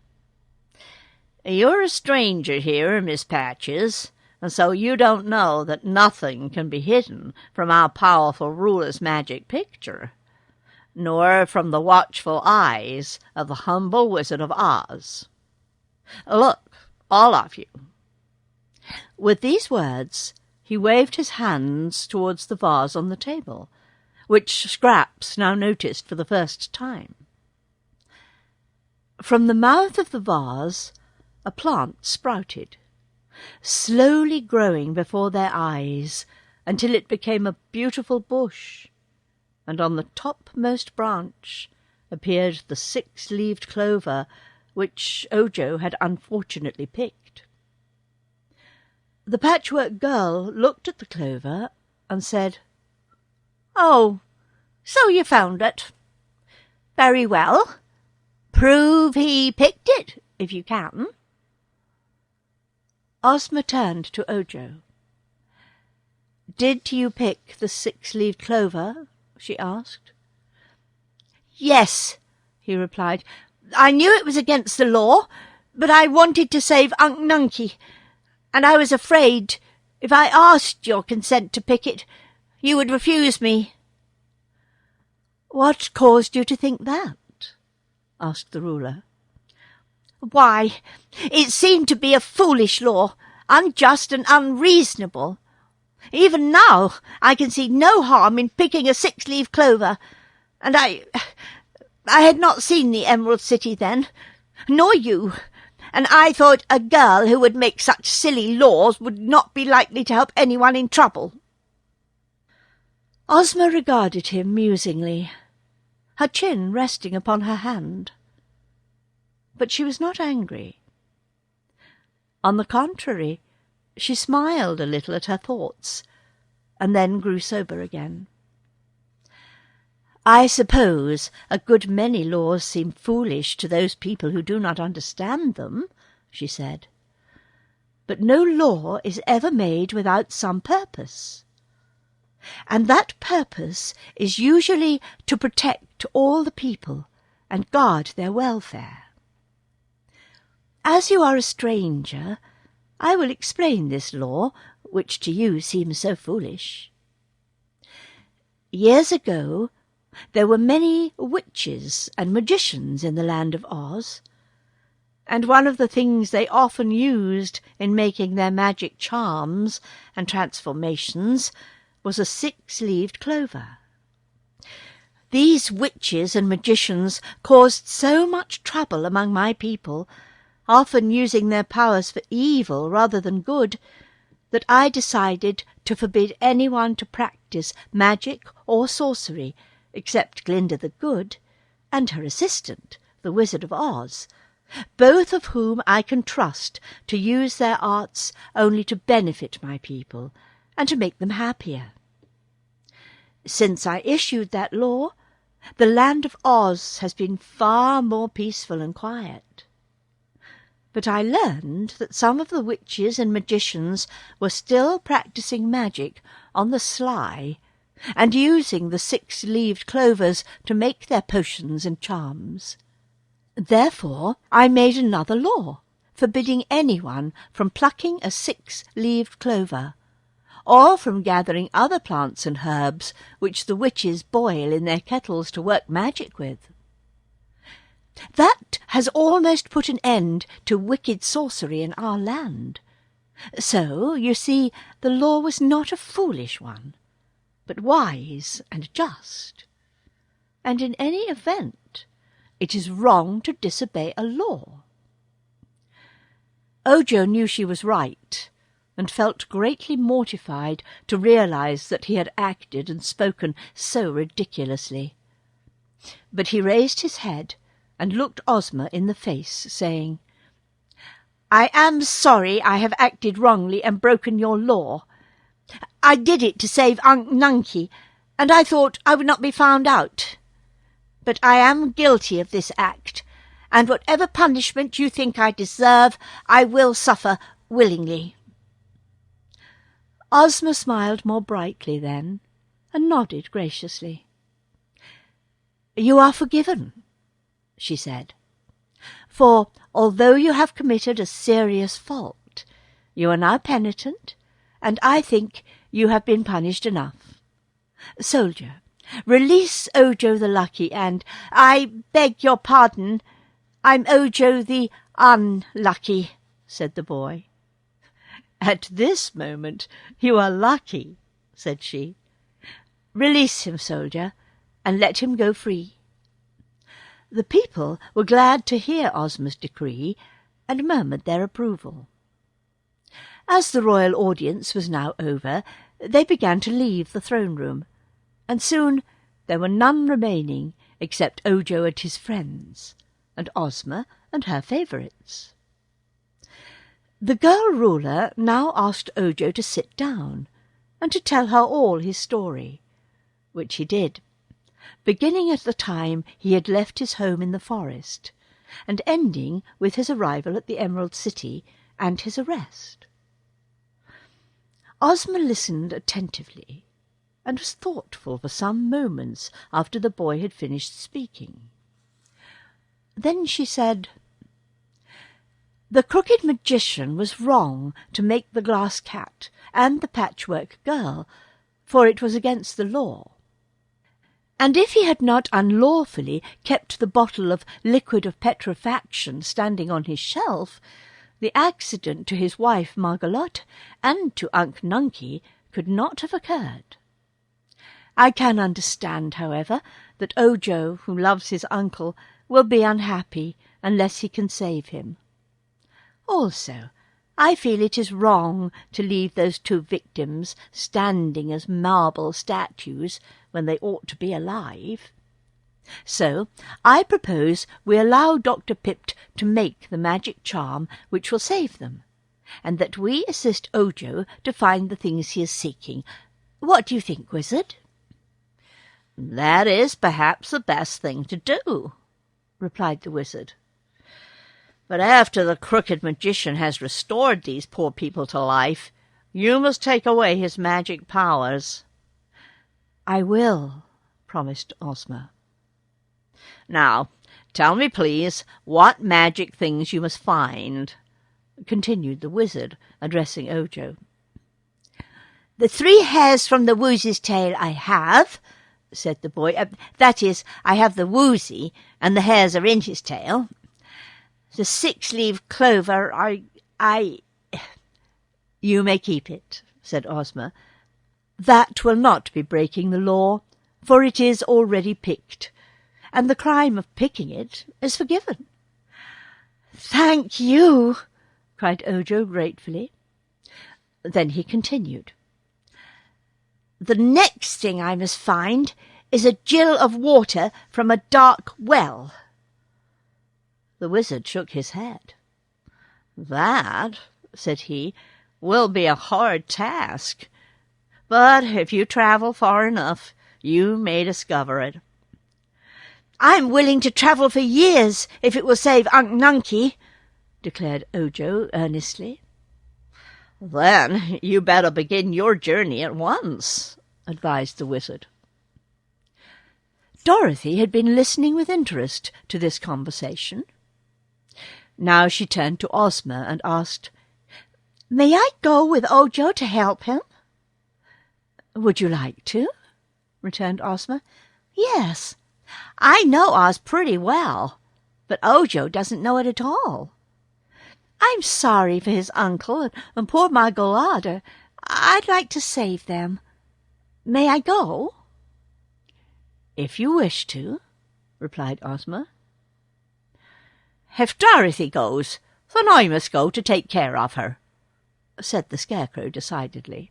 You're a stranger here, Miss Patches, and so you don't know that nothing can be hidden from our powerful ruler's magic picture, nor from the watchful eyes of the humble Wizard of Oz. Look, all of you." With these words, he waved his hands towards the vase on the table, which Scraps now noticed for the first time. From the mouth of the vase a plant sprouted, slowly growing before their eyes until it became a beautiful bush, and on the topmost branch appeared the 6-leaved clover which Ojo had unfortunately picked. The Patchwork Girl looked at the clover and said, "Oh, so you found it. Very well. Prove he picked it, if you can." Ozma turned to Ojo. "Did you pick the 6-leaved clover?" she asked. "Yes, he replied. "I knew it was against the law, but I wanted to save Unc Nunkie, and I was afraid if I asked your consent to pick it, you would refuse me." "What caused you to think that?" asked the ruler. "Why, it seemed to be a foolish law, unjust and unreasonable. Even now I can see no harm in picking a 6-leaf clover, and I had not seen the Emerald City then, nor you, and I thought a girl who would make such silly laws would not be likely to help anyone in trouble." Ozma regarded him musingly, her chin resting upon her hand. But she was not angry. On the contrary, she smiled a little at her thoughts, and then grew sober again. "I suppose a good many laws seem foolish to those people who do not understand them," she said. "But no law is ever made without some purpose. And that purpose is usually to protect all the people and guard their welfare. As you are a stranger, I will explain this law, which to you seems so foolish. Years ago, there were many witches and magicians in the land of Oz, and one of the things they often used in making their magic charms and transformations was a 6-leaved clover. These witches and magicians caused so much trouble among my people, often using their powers for evil rather than good, that I decided to forbid anyone to practice magic or sorcery except Glinda the Good and her assistant, the Wizard of Oz, both of whom I can trust to use their arts only to benefit my people and to make them happier. Since I issued that law, the land of Oz has been far more peaceful and quiet. But I learned that some of the witches and magicians were still practising magic on the sly and using the 6-leaved clovers to make their potions and charms. Therefore I made another law, forbidding anyone from plucking a 6-leaved clover, or from gathering other plants and herbs which the witches boil in their kettles to work magic with. That has almost put an end to wicked sorcery in our land. So, you see, the law was not a foolish one, but wise and just. And in any event, it is wrong to disobey a law." Ojo knew she was right, and felt greatly mortified to realize that he had acted and spoken so ridiculously. But he raised his head and looked Ozma in the face, saying, "I am sorry I have acted wrongly and broken your law. I did it to save Unc Nunkie, and I thought I would not be found out. But I am guilty of this act, and whatever punishment you think I deserve, I will suffer willingly." Ozma smiled more brightly then, and nodded graciously. "You are forgiven," she said, "for although you have committed a serious fault, you are now penitent, and I think you have been punished enough. Soldier, release Ojo the Lucky, and I beg your pardon, I'm Ojo the Unlucky," said the boy. "At this moment you are lucky," said she. "Release him, soldier, and let him go free." The people were glad to hear Ozma's decree, and murmured their approval. As the royal audience was now over, they began to leave the throne-room, and soon there were none remaining except Ojo and his friends, and Ozma and her favourites. The girl-ruler now asked Ojo to sit down, and to tell her all his story, which he did, beginning at the time he had left his home in the forest, and ending with his arrival at the Emerald City and his arrest. Ozma listened attentively, and was thoughtful for some moments after the boy had finished speaking. Then she said, "The crooked magician was wrong to make the glass cat and the patchwork girl, for it was against the law. And if he had not unlawfully kept the bottle of liquid of petrifaction standing on his shelf, the accident to his wife Margalotte and to Unc Nunkie could not have occurred. I can understand, however, that Ojo, who loves his uncle, will be unhappy unless he can save him. Also, I feel it is wrong to leave those two victims standing as marble statues when they ought to be alive. So I propose we allow Dr. Pipt to make the magic charm which will save them, and that we assist Ojo to find the things he is seeking. What do you think, Wizard?" "That is perhaps the best thing to do," replied the wizard. "But after the crooked magician has restored these poor people to life, you must take away his magic powers." "I will," promised Ozma. "Now, tell me, please, what magic things you must find," continued the wizard, addressing Ojo. "The 3 hairs from the Woozy's tail I have," said the boy. "That is, I have the Woozy, and the hairs are in his tail. The 6-leaved clover, I—" "You may keep it," said Ozma. "That will not be breaking the law, for it is already picked, and the crime of picking it is forgiven." "Thank you," cried Ojo gratefully. Then he continued, "The next thing I must find is a gill of water from a dark well." The wizard shook his head. "That," said he, "will be a hard task. But if you travel far enough, you may discover it." "I'm willing to travel for years if it will save Unc Nunkie," declared Ojo earnestly. "Then you better begin your journey at once," advised the wizard. Dorothy had been listening with interest to this conversation. Now she turned to Ozma and asked, "May I go with Ojo to help him?" "Would you like to?" returned Ozma. "Yes. I know Oz pretty well, but Ojo doesn't know it at all. I'm sorry for his uncle and poor Margalotte. I'd like to save them. May I go?" "If you wish to," replied Ozma. "If Dorothy goes, then I must go to take care of her," said the Scarecrow decidedly.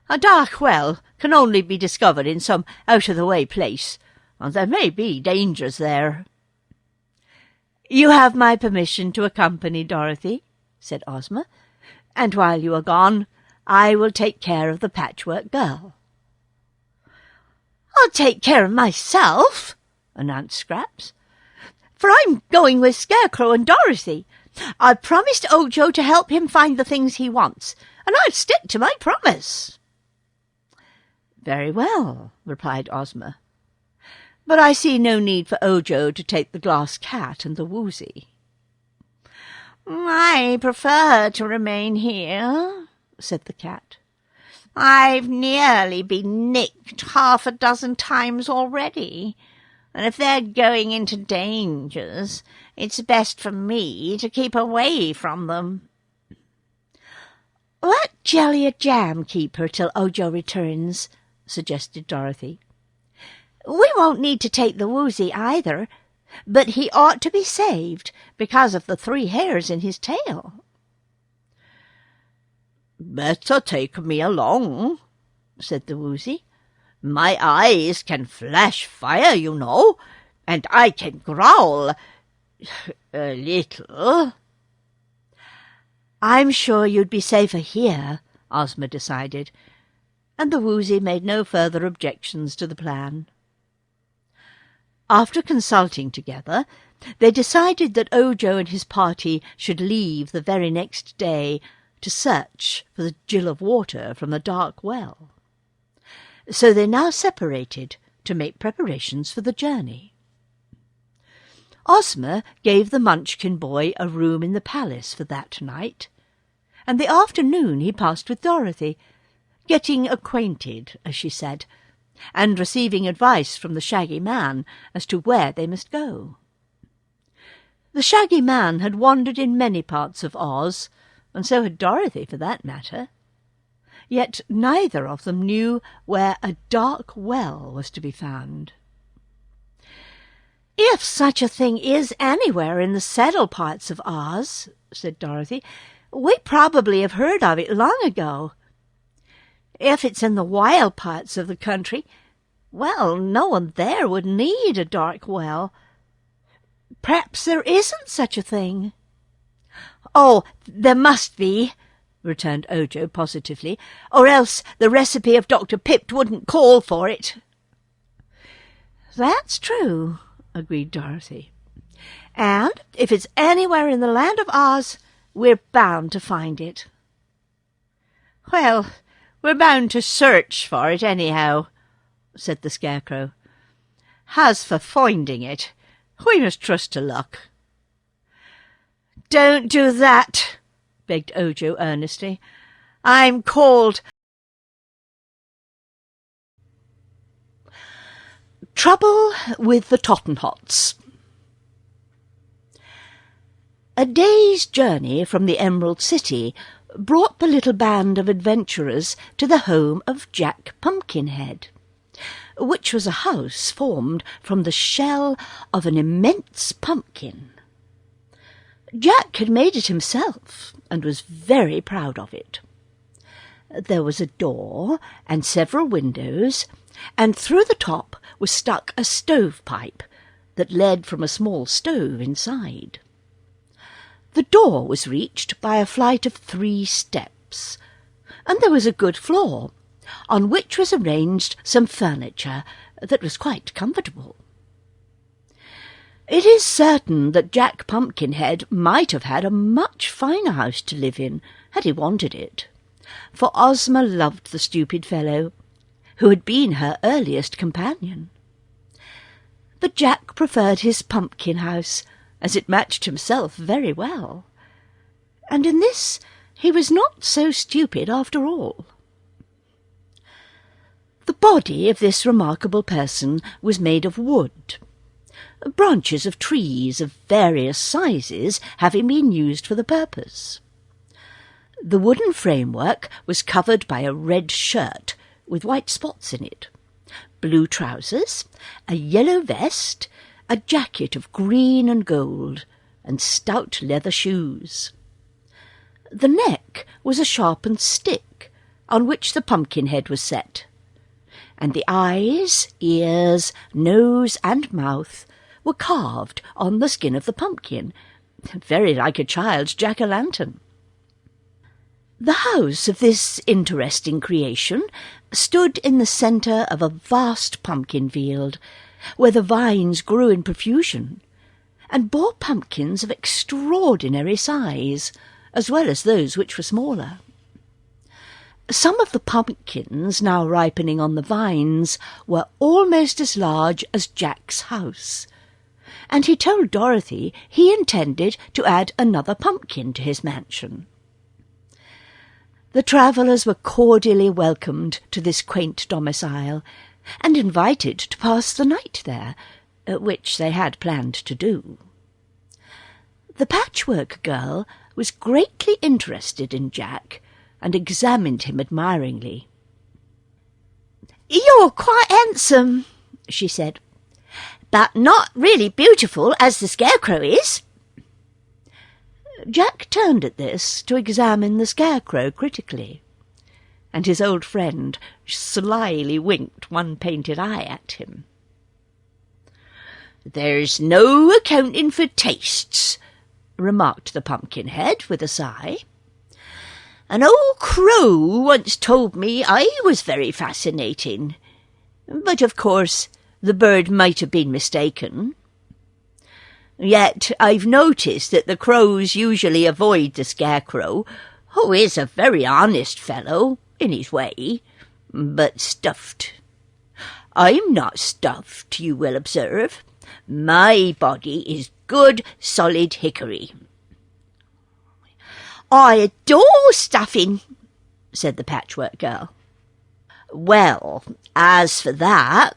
"A dark well can only be discovered in some out-of-the-way place, and there may be dangers there." "You have my permission to accompany Dorothy," said Ozma, "and while you are gone, I will take care of the Patchwork Girl." "I'll take care of myself," announced Scraps, "for I'm going with Scarecrow and Dorothy. I promised Ojo to help him find the things he wants, and I'll stick to my promise." "Very well," replied Ozma. "But I see no need for Ojo to take the glass cat and the Woozy." "I prefer to remain here," said the cat. "I've nearly been nicked 6 times already, and if they're going into dangers, it's best for me to keep away from them." "Let Jelly Jam keep her till Ojo returns," suggested Dorothy. "We won't need to take the Woozy either, but he ought to be saved because of the 3 hairs in his tail." "Better take me along," said the Woozy. "My eyes can flash fire, you know, and I can growl a little." "I'm sure you'd be safer here," Ozma decided, and the Woozy made no further objections to the plan. After consulting together, they decided that Ojo and his party should leave the very next day to search for the gill of water from the dark well. So they now separated to make preparations for the journey. Ozma gave the Munchkin boy a room in the palace for that night, and the afternoon he passed with Dorothy, getting acquainted, as she said, and receiving advice from the Shaggy Man as to where they must go. The Shaggy Man had wandered in many parts of Oz, and so had Dorothy for that matter. Yet neither of them knew where a dark well was to be found. "If such a thing is anywhere in the settled parts of Oz," said Dorothy, "we probably have heard of it long ago. If it's in the wild parts of the country, well, no one there would need a dark well. Perhaps there isn't such a thing." "Oh, there must be," returned Ojo positively, "or else the recipe of Dr. Pipt wouldn't call for it." "That's true," agreed Dorothy. "And if it's anywhere in the land of Oz, we're bound to find it." "Well, we're bound to search for it anyhow," said the Scarecrow. "As for finding it, we must trust to luck." "Don't do that," begged Ojo earnestly. "I'm cold." Trouble with the Tottenhots. A day's journey from the Emerald City brought the little band of adventurers to the home of Jack Pumpkinhead, which was a house formed from the shell of an immense pumpkin. Jack had made it himself, and was very proud of it. There was a door and several windows, and through the top was stuck a stovepipe that led from a small stove inside. The door was reached by a flight of 3 steps, and there was a good floor, on which was arranged some furniture that was quite comfortable. It is certain that Jack Pumpkinhead might have had a much finer house to live in had he wanted it, for Ozma loved the stupid fellow, who had been her earliest companion. But Jack preferred his pumpkin house, as it matched himself very well, and in this he was not so stupid after all. The body of this remarkable person was made of wood, branches of trees of various sizes having been used for the purpose. The wooden framework was covered by a red shirt with white spots in it, blue trousers, a yellow vest, a jacket of green and gold, and stout leather shoes. The neck was a sharpened stick, on which the pumpkin head was set, and the eyes, ears, nose, and mouth were carved on the skin of the pumpkin, very like a child's jack-o'-lantern. The house of this interesting creation stood in the centre of a vast pumpkin field, where the vines grew in profusion, and bore pumpkins of extraordinary size, as well as those which were smaller. Some of the pumpkins now ripening on the vines were almost as large as Jack's house, and he told Dorothy he intended to add another pumpkin to his mansion. The travellers were cordially welcomed to this quaint domicile, and invited to pass the night there, which they had planned to do. The Patchwork Girl was greatly interested in Jack, and examined him admiringly. "You're quite handsome," she said, "but not really beautiful as the Scarecrow is." Jack turned at this to examine the Scarecrow critically, and his old friend slyly winked one painted eye at him. "There's no accounting for tastes," remarked the Pumpkinhead with a sigh. "An old crow once told me I was very fascinating, but of course the bird might have been mistaken. Yet I've noticed that the crows usually avoid the Scarecrow, who is a very honest fellow in his way, but stuffed. I'm not stuffed, you will observe. My body is good solid hickory. I adore stuffing, said the Patchwork Girl. Well, as for that,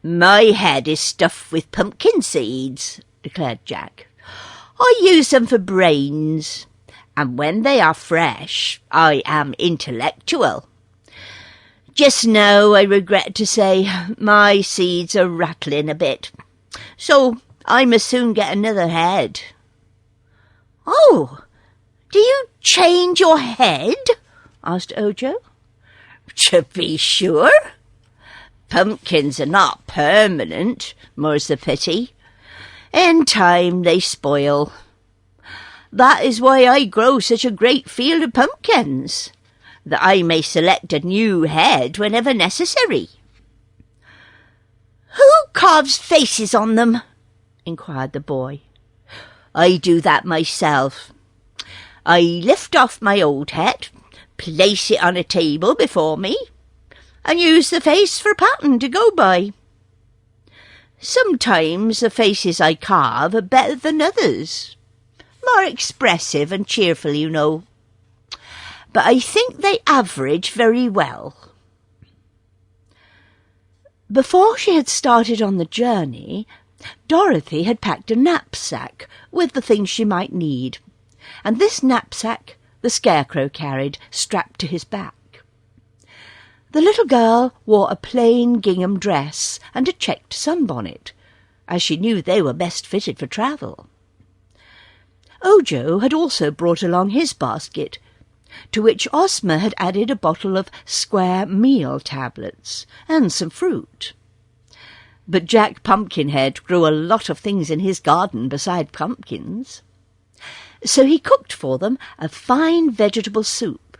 my head is stuffed with pumpkin seeds, declared Jack. I use them for brains, and when they are fresh, I am intellectual. Just now, I regret to say, my seeds are rattling a bit, so I must soon get another head. Oh, do you change your head? Asked Ojo. To be sure. Pumpkins are not permanent, more's the pity. In time they spoil. That is why I grow such a great field of pumpkins, that I may select a new head whenever necessary. Who carves faces on them? Inquired the boy. I do that myself. I lift off my old head, place it on a table before me, and use the face for a pattern to go by. Sometimes the faces I carve are better than others, more expressive and cheerful, you know. But I think they average very well. Before she had started on the journey, Dorothy had packed a knapsack with the things she might need, and this knapsack the Scarecrow carried strapped to his back. The little girl wore a plain gingham dress and a checked sunbonnet, as she knew they were best fitted for travel. Ojo had also brought along his basket, to which Ozma had added a bottle of square meal tablets and some fruit. But Jack Pumpkinhead grew a lot of things in his garden beside pumpkins, so he cooked for them a fine vegetable soup,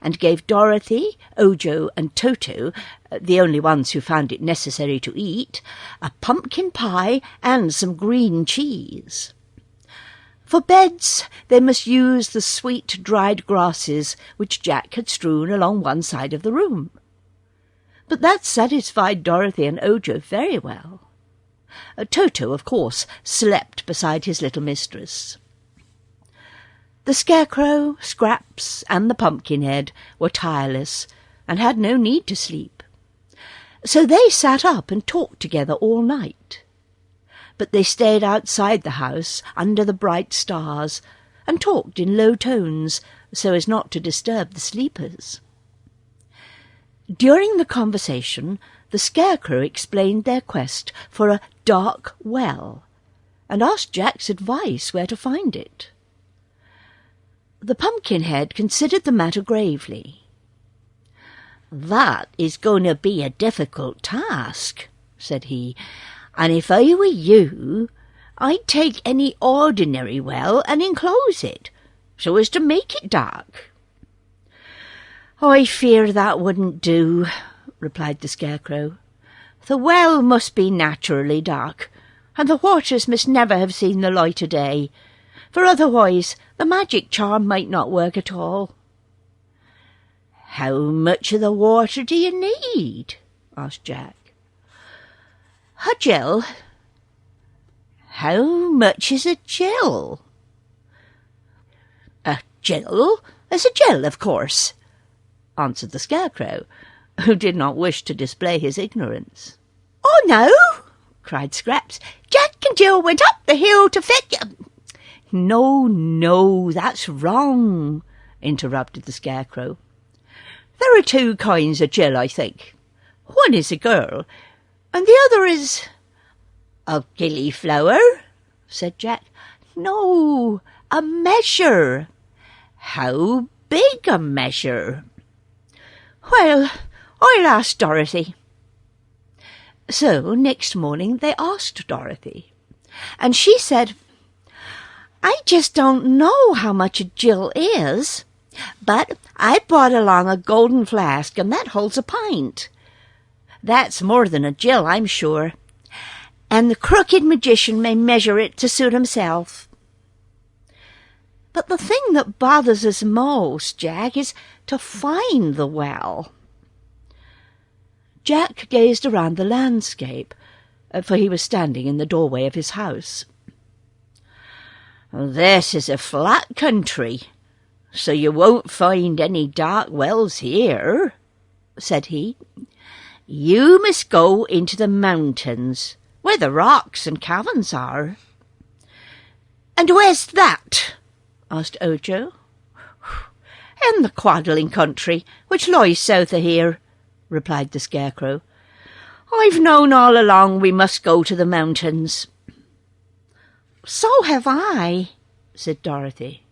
and gave Dorothy, Ojo, and Toto, the only ones who found it necessary to eat, a pumpkin pie and some green cheese. For beds, they must use the sweet dried grasses which Jack had strewn along one side of the room. But that satisfied Dorothy and Ojo very well. Toto, of course, slept beside his little mistress. The Scarecrow, Scraps, and the Pumpkinhead were tireless and had no need to sleep, so they sat up and talked together all night. But they stayed outside the house under the bright stars and talked in low tones so as not to disturb the sleepers. During the conversation, the Scarecrow explained their quest for a dark well and asked Jack's advice where to find it. The Pumpkinhead considered the matter gravely. "That is going to be a difficult task," said he, "and if I were you, I'd take any ordinary well and enclose it, so as to make it dark." "I fear that wouldn't do," replied the Scarecrow. "The well must be naturally dark, and the waters must never have seen the light of day, for otherwise the magic charm might not work at all." "How much of the water do you need?" asked Jack. "A gill." "How much is a gill?" "A gill is a gill, of course," answered the Scarecrow, who did not wish to display his ignorance. "Oh, no!" cried Scraps. "Jack and Jill went up the hill to fetch—" "No, no, that's wrong," interrupted the Scarecrow. "There are two kinds of gill, I think. One is a girl, and the other is—" "A gillyflower?" said Jack. "No, a measure." "How big a measure?" "Well, I'll ask Dorothy." So next morning they asked Dorothy, and she said, "I just don't know how much a gill is, but I brought along a golden flask, and that holds a pint. That's more than a gill, I'm sure, and the crooked magician may measure it to suit himself. But the thing that bothers us most, Jack, is to find the well." Jack gazed around the landscape, for he was standing in the doorway of his house. "This is a flat country, so you won't find any dark wells here," said he. "You must go into the mountains, where the rocks and caverns are." "And where's that?" asked Ojo. "In the Quadling country, which lies south of here," replied the Scarecrow. "I've known all along we must go to the mountains." "So have I," said Dorothy.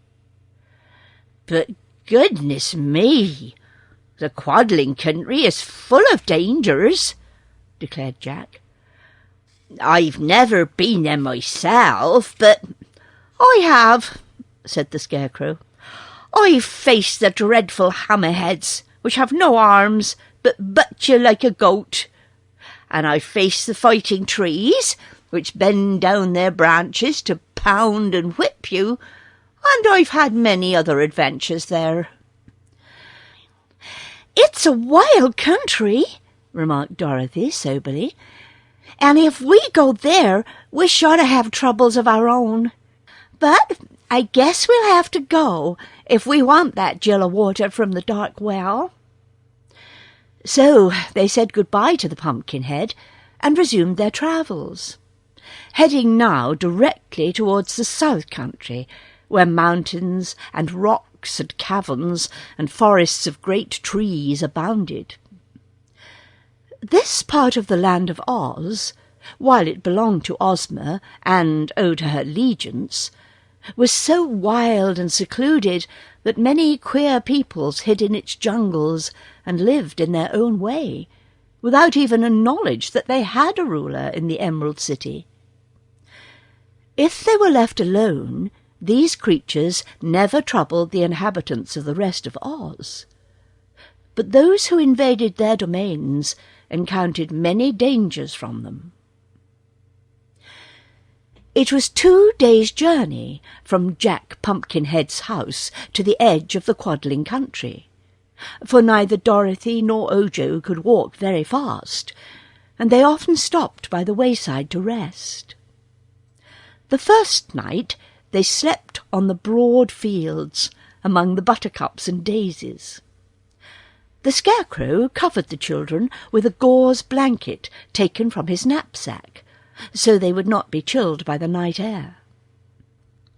"But goodness me, the Quadling country is full of dangers," declared Jack. "I've never been there myself, but—" "I have," said the Scarecrow. "I've faced the dreadful hammerheads, which have no arms, but butt you like a goat. And I've faced the fighting trees, which bend down their branches to pound and whip you, and I've had many other adventures there." "It's a wild country," remarked Dorothy soberly, "and if we go there, we're sure to have troubles of our own. But I guess we'll have to go if we want that gill of water from the dark well." So they said goodbye to the Pumpkinhead and resumed their travels, heading now directly towards the south country, where mountains and rocks and caverns and forests of great trees abounded. This part of the land of Oz, while it belonged to Ozma and owed her allegiance, was so wild and secluded that many queer peoples hid in its jungles and lived in their own way, without even a knowledge that they had a ruler in the Emerald City. If they were left alone, these creatures never troubled the inhabitants of the rest of Oz. But those who invaded their domains encountered many dangers from them. It was 2 days' journey from Jack Pumpkinhead's house to the edge of the Quadling country, for neither Dorothy nor Ojo could walk very fast, and they often stopped by the wayside to rest. The first night they slept on the broad fields among the buttercups and daisies. The Scarecrow covered the children with a gauze blanket taken from his knapsack, so they would not be chilled by the night air.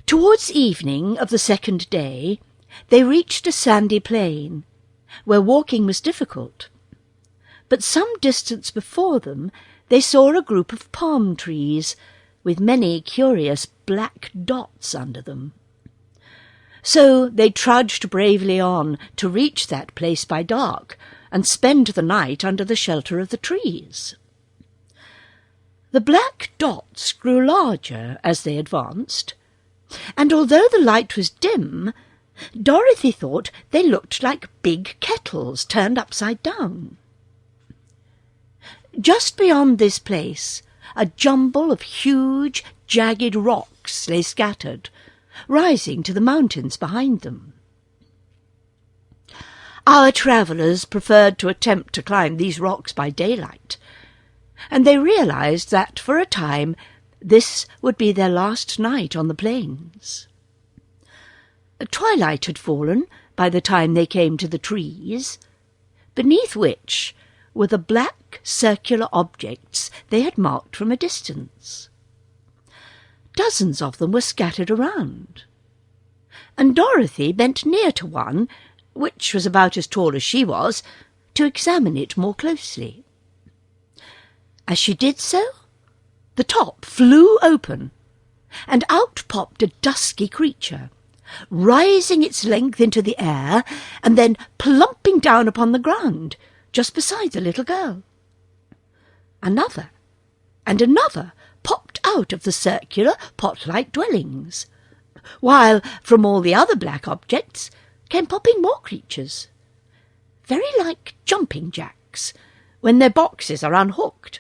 Towards evening of the second day, they reached a sandy plain, where walking was difficult. But some distance before them they saw a group of palm trees, with many curious black dots under them. So they trudged bravely on to reach that place by dark, and spend the night under the shelter of the trees. The black dots grew larger as they advanced, and although the light was dim, Dorothy thought they looked like big kettles turned upside down. Just beyond this place, a jumble of huge, jagged rocks lay scattered, rising to the mountains behind them. Our travellers preferred to attempt to climb these rocks by daylight, and they realized that, for a time, this would be their last night on the plains. Twilight had fallen by the time they came to the trees, beneath which were the black circular objects they had marked from a distance. Dozens of them were scattered around, and Dorothy bent near to one, which was about as tall as she was, to examine it more closely. As she did so, the top flew open, and out popped a dusky creature, rising its length into the air and then plumping down upon the ground just beside the little girl. Another and another popped out of the circular pot-like dwellings, while from all the other black objects came popping more creatures, very like jumping jacks when their boxes are unhooked,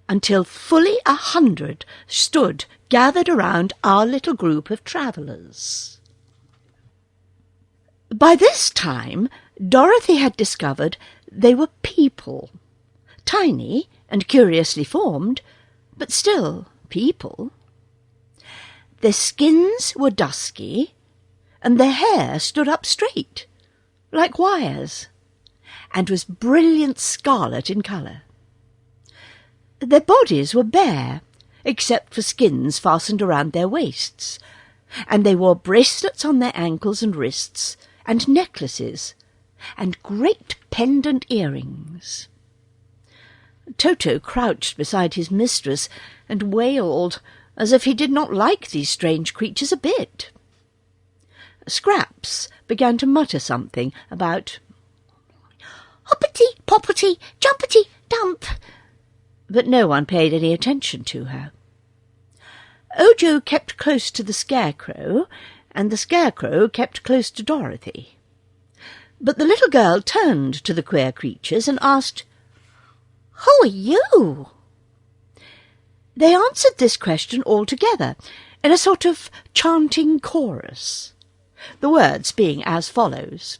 until fully 100 stood gathered around our little group of travellers. By this time Dorothy had discovered they were people, tiny and curiously formed, but still people. Their skins were dusky, and their hair stood up straight, like wires, and was brilliant scarlet in colour. Their bodies were bare, except for skins fastened around their waists, and they wore bracelets on their ankles and wrists, and necklaces, and great pendant earrings. Toto crouched beside his mistress and wailed as if he did not like these strange creatures a bit. Scraps began to mutter something about hoppity, poppity, jumpity, dump, but no one paid any attention to her. Ojo kept close to the Scarecrow, and the Scarecrow kept close to Dorothy. But the little girl turned to the queer creatures and asked, "Who are you?" They answered this question all together, in a sort of chanting chorus, the words being as follows.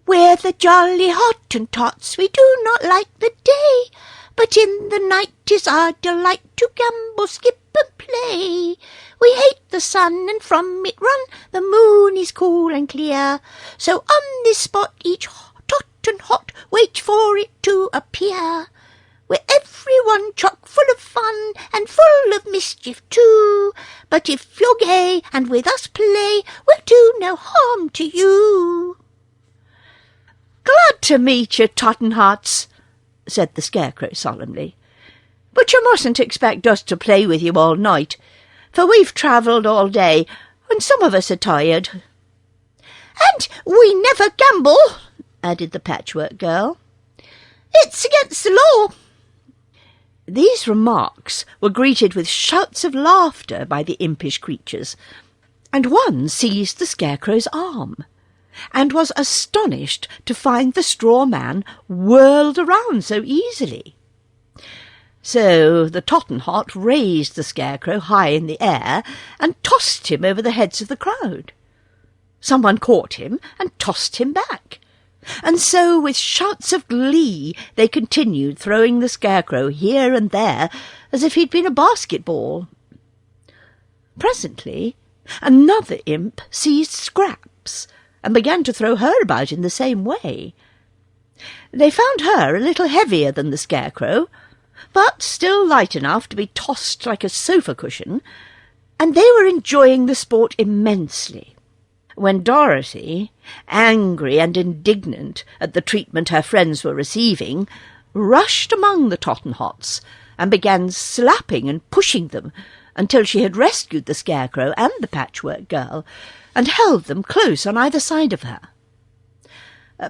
"We're the jolly Hottentots, we do not like the day, but in the night 'tis our delight to gambol, skip and play. We hate the sun, and from it run, the moon is cool and clear, so on this spot each Hottentot wait for it to appear. We're everyone chock full of fun, and full of mischief too, but if you're gay and with us play, we'll do no harm to you." "Glad to meet you, Tottenhots," said the Scarecrow solemnly, "but you mustn't expect us to play with you all night, for we've travelled all day, and some of us are tired." "And we never gamble," added the Patchwork Girl. "It's against the law." These remarks were greeted with shouts of laughter by the impish creatures, and one seized the Scarecrow's arm, and was astonished to find the straw man whirled around so easily. So the Tottenhot raised the Scarecrow high in the air and tossed him over the heads of the crowd. Someone caught him and tossed him back, and so with shouts of glee they continued throwing the Scarecrow here and there as if he'd been a basketball. Presently another imp seized Scraps and began to throw her about in the same way. They found her a little heavier than the Scarecrow, but still light enough to be tossed like a sofa cushion, and they were enjoying the sport immensely, when Dorothy, angry and indignant at the treatment her friends were receiving, rushed among the Tottenhots and began slapping and pushing them until she had rescued the Scarecrow and the Patchwork Girl and held them close on either side of her.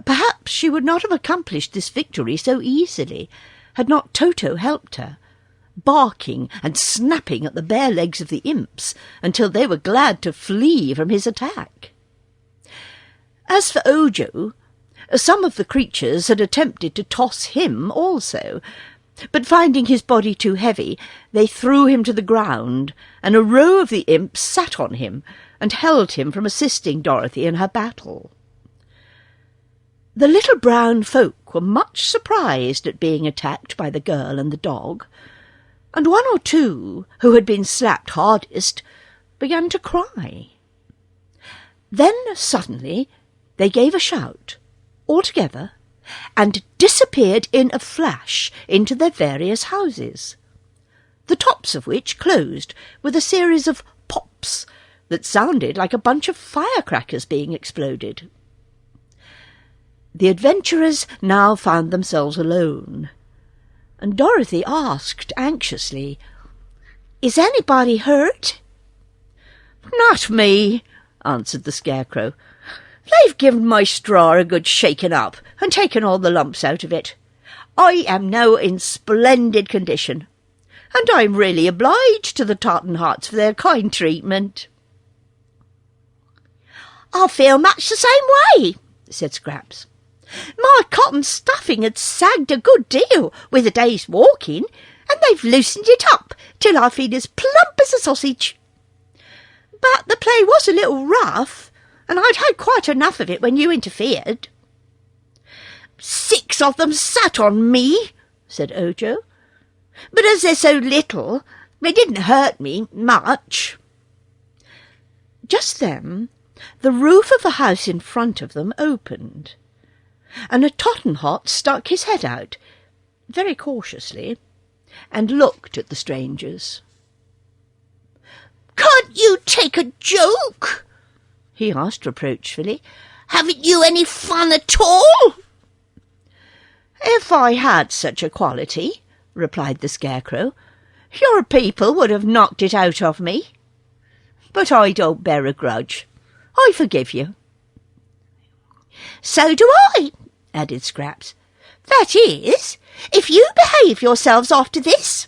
Perhaps she would not have accomplished this victory so easily had not Toto helped her, barking and snapping at the bare legs of the imps until they were glad to flee from his attack. As for Ojo, some of the creatures had attempted to toss him also, but finding his body too heavy, they threw him to the ground, and a row of the imps sat on him and held him from assisting Dorothy in her battle. The little brown folk were much surprised at being attacked by the girl and the dog, and one or two, who had been slapped hardest, began to cry. Then suddenly they gave a shout, all together, and disappeared in a flash into their various houses, the tops of which closed with a series of pops that sounded like a bunch of firecrackers being exploded. The adventurers now found themselves alone, and Dorothy asked anxiously, "Is anybody hurt?" "Not me," answered the Scarecrow. "They've given my straw a good shaking up and taken all the lumps out of it. I am now in splendid condition, and I'm really obliged to the Tottenhots for their kind treatment." "I feel much the same way," said Scraps. "My cotton stuffing had sagged a good deal with a day's walking, and they've loosened it up till I feel as plump as a sausage. But the play was a little rough, and I'd had quite enough of it when you interfered." "6 of them sat on me," said Ojo. "But as they're so little, They didn't hurt me much." Just then the roof of the house in front of them opened, and a Tottenhot stuck his head out, very cautiously, and looked at the strangers. "Can't you take a joke?" he asked reproachfully. "Haven't you any fun at all?" "If I had such a quality," replied the Scarecrow, "your people would have knocked it out of me. But I don't bear a grudge. I forgive you." "So do I," added Scraps. "That is, if you behave yourselves after this."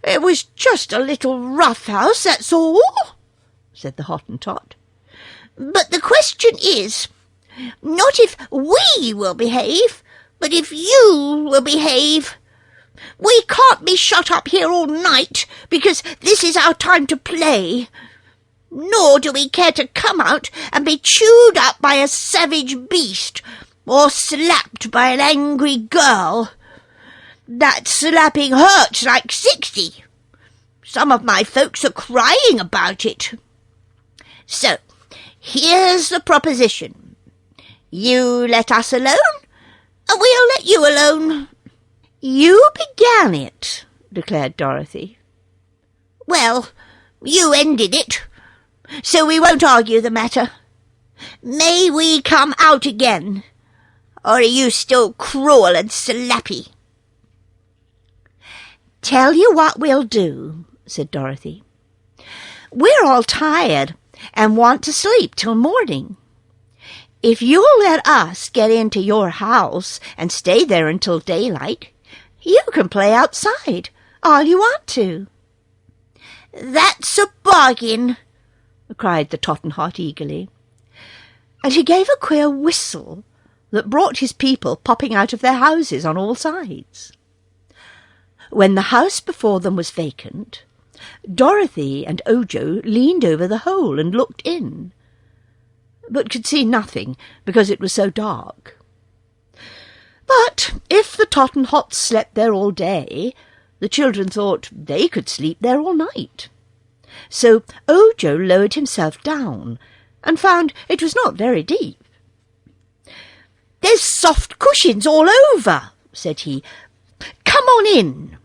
"It was just a little roughhouse, that's all," said the Hottentot. "But the question is, not if we will behave, but if you will behave. We can't be shut up here all night, because this is our time to play. Nor do we care to come out and be chewed up by a savage beast, or slapped by an angry girl. That slapping hurts like 60. Some of my folks are crying about it. So, here's the proposition. You let us alone, and we'll let you alone." "You began it," declared Dorothy. "Well, you ended it, so we won't argue the matter. May we come out again, or are you still cruel and slappy?" "Tell you what we'll do," said Dorothy. "We're all tired and want to sleep till morning. If you'll let us get into your house and stay there until daylight, you can play outside all you want to." "That's a bargain," cried the Tottenhot eagerly, and he gave a queer whistle that brought his people popping out of their houses on all sides. When the house before them was vacant, Dorothy and Ojo leaned over the hole and looked in, but could see nothing because it was so dark. But if the Tottenhots slept there all day, the children thought they could sleep there all night. So Ojo lowered himself down and found it was not very deep. "There's soft cushions all over," said he. "Come on in."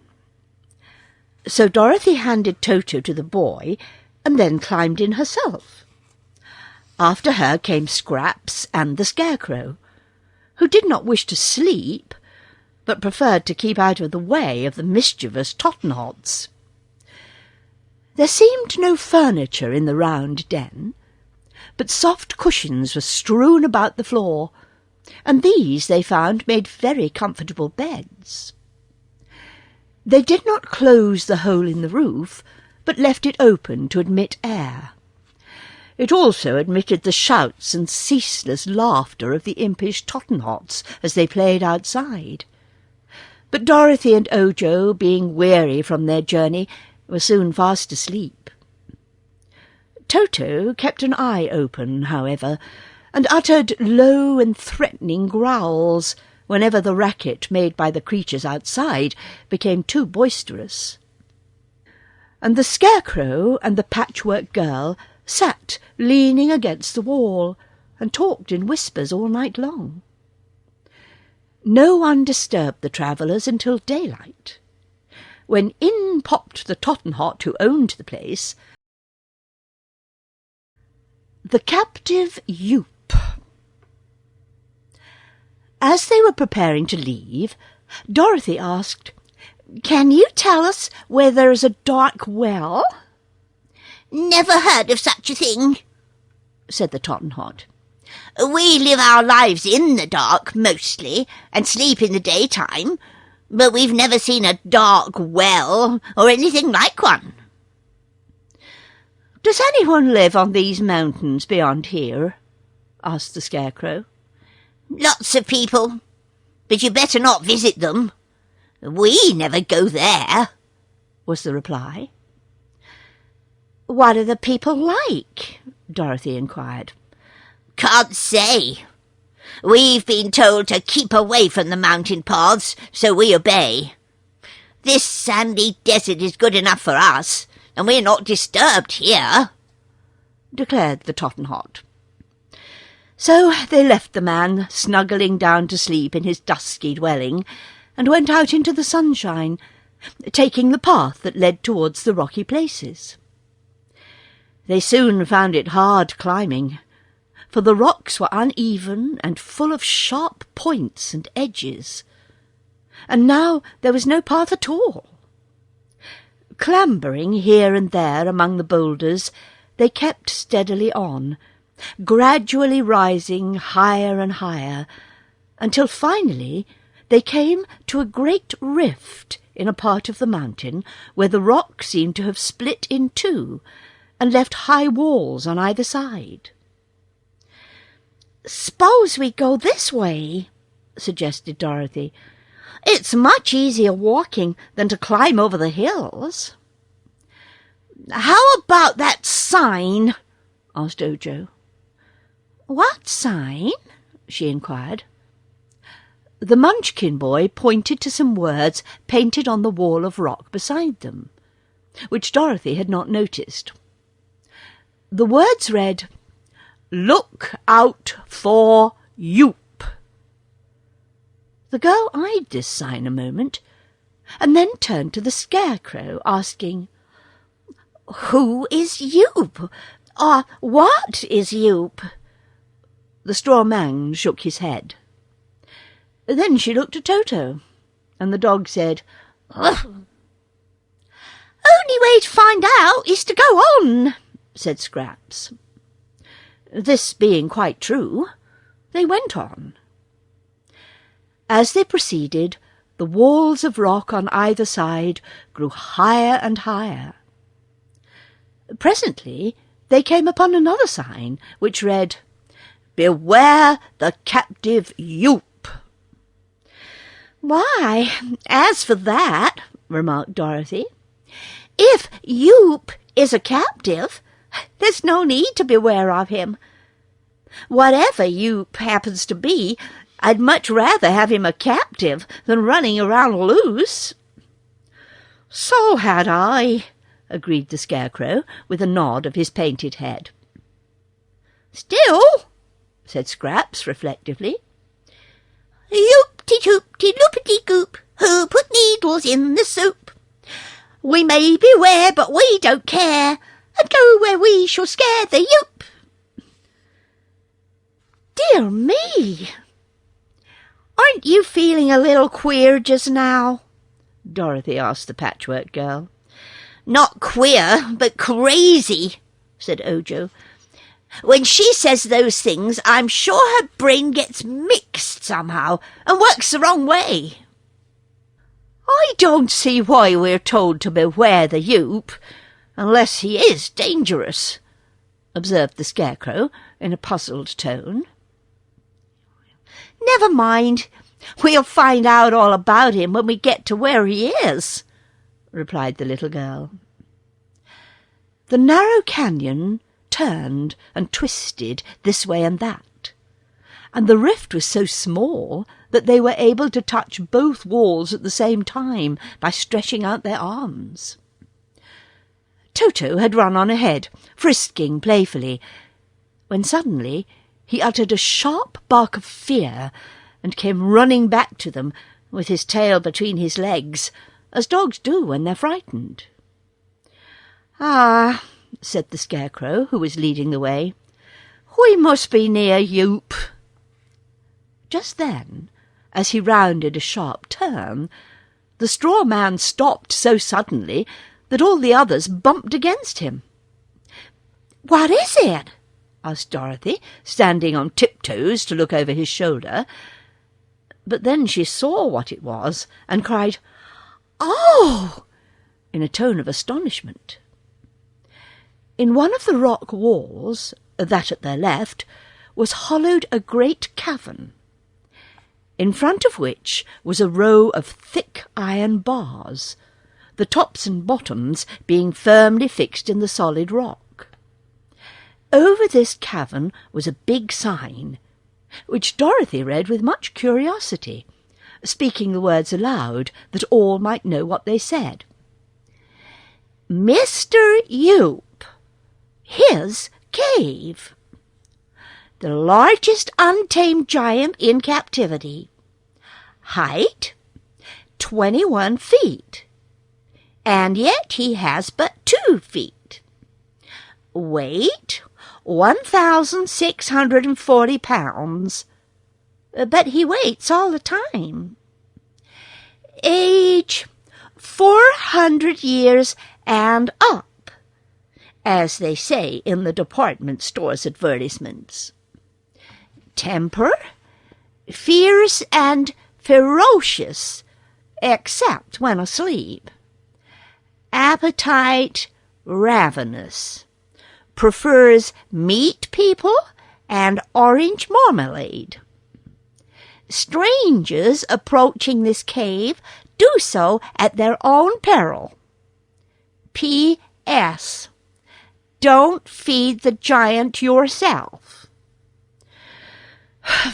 So Dorothy handed Toto to the boy and then climbed in herself. After her came Scraps and the Scarecrow, who did not wish to sleep, but preferred to keep out of the way of the mischievous Tottenhots. There seemed no furniture in the round den, but soft cushions were strewn about the floor, and these they found made very comfortable beds. They did not close the hole in the roof, but left it open to admit air. It also admitted the shouts and ceaseless laughter of the impish Tottenhots as they played outside. But Dorothy and Ojo, being weary from their journey, were soon fast asleep. Toto kept an eye open, however, and uttered low and threatening growls whenever the racket made by the creatures outside became too boisterous. And the Scarecrow and the Patchwork Girl sat leaning against the wall and talked in whispers all night long. No one disturbed the travellers until daylight, when in popped the Tottenhot who owned the place, the captive Youp. As they were preparing to leave, Dorothy asked, "Can you tell us where there is a dark well?" "Never heard of such a thing," said the Tottenhot. "We live our lives in the dark, mostly, and sleep in the daytime, but we've never seen a dark well or anything like one." "Does anyone live on these mountains beyond here?" asked the Scarecrow. "Lots of people, but you better not visit them. We never go there," was the reply. "What are the people like?" Dorothy inquired. "Can't say. We've been told to keep away from the mountain paths, so we obey. This sandy desert is good enough for us, and we're not disturbed here," declared the Tottenhot. So they left the man snuggling down to sleep in his dusky dwelling, and went out into the sunshine, taking the path that led towards the rocky places. They soon found it hard climbing, for the rocks were uneven and full of sharp points and edges, and now there was no path at all. Clambering here and there among the boulders, they kept steadily on, gradually rising higher and higher, until finally they came to a great rift in a part of the mountain where the rock seemed to have split in two and left high walls on either side. "Suppose we go this way," suggested Dorothy. "It's much easier walking than to climb over the hills." "How about that sign?" asked Ojo. "What sign?" she inquired. The Munchkin boy pointed to some words painted on the wall of rock beside them, which Dorothy had not noticed. The words read, "Look out for Yoop." The girl eyed this sign a moment, and then turned to the Scarecrow, asking, "Who is Yoop? Or what is Yoop?" The straw man shook his head. Then she looked at Toto, and the dog said, "Ugh." "Only way to find out is to go on," said Scraps. This being quite true, they went on. As they proceeded, the walls of rock on either side grew higher and higher. Presently they came upon another sign, which read, "Beware the captive Yoop." "Why, as for that," remarked Dorothy, "if Yoop is a captive, there's no need to beware of him. Whatever Yoop happens to be, I'd much rather have him a captive than running around loose." "So had I," agreed the Scarecrow, with a nod of his painted head. "Still," said Scraps reflectively, "Yoop-de-toop-de-loopity-goop, who put needles in the soup? We may beware, but we don't care, and go where we shall scare the Yoop." "Dear me! Aren't you feeling a little queer just now?" Dorothy asked the Patchwork Girl. "Not queer, but crazy," said Ojo. "When she says those things, I'm sure her brain gets mixed somehow and works the wrong way." "I don't see why we're told to beware the Yoop, unless he is dangerous," observed the Scarecrow in a puzzled tone. "Never mind. We'll find out all about him when we get to where he is," replied the little girl. The narrow canyon turned and twisted this way and that, and the rift was so small that they were able to touch both walls at the same time by stretching out their arms. Toto had run on ahead, frisking playfully, when suddenly he uttered a sharp bark of fear and came running back to them with his tail between his legs, as dogs do when they're frightened. "Ah," said the Scarecrow, who was leading the way, "we must be near Yoop." Just then, as he rounded a sharp turn, the straw man stopped so suddenly that all the others bumped against him. "What is it?" asked Dorothy, standing on tiptoes to look over his shoulder. But then she saw what it was, and cried, "Oh!" in a tone of astonishment. In one of the rock walls, that at their left, was hollowed a great cavern, in front of which was a row of thick iron bars, the tops and bottoms being firmly fixed in the solid rock. Over this cavern was a big sign, which Dorothy read with much curiosity, speaking the words aloud that all might know what they said. "Mr. Yoop, his cave. The largest untamed giant in captivity. Height, 21 feet. And yet he has but 2 feet. Weight, 1,640 pounds. But he waits all the time. Age, 400 years and up, as they say in the department store's advertisements. Temper, fierce and ferocious, except when asleep. Appetite, ravenous. Prefers meat people and orange marmalade. Strangers approaching this cave do so at their own peril. P.S. Don't feed the giant yourself."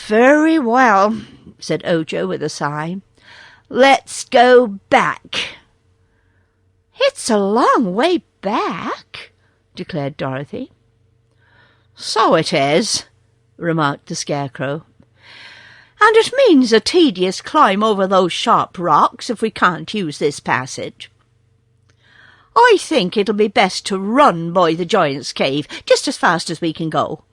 "Very well," said Ojo with a sigh. "Let's go back." "It's a long way back," declared Dorothy. "So it is," remarked the Scarecrow. "And it means a tedious climb over those sharp rocks if we can't use this passage. I think it'll be best to run by the giant's cave just as fast as we can go.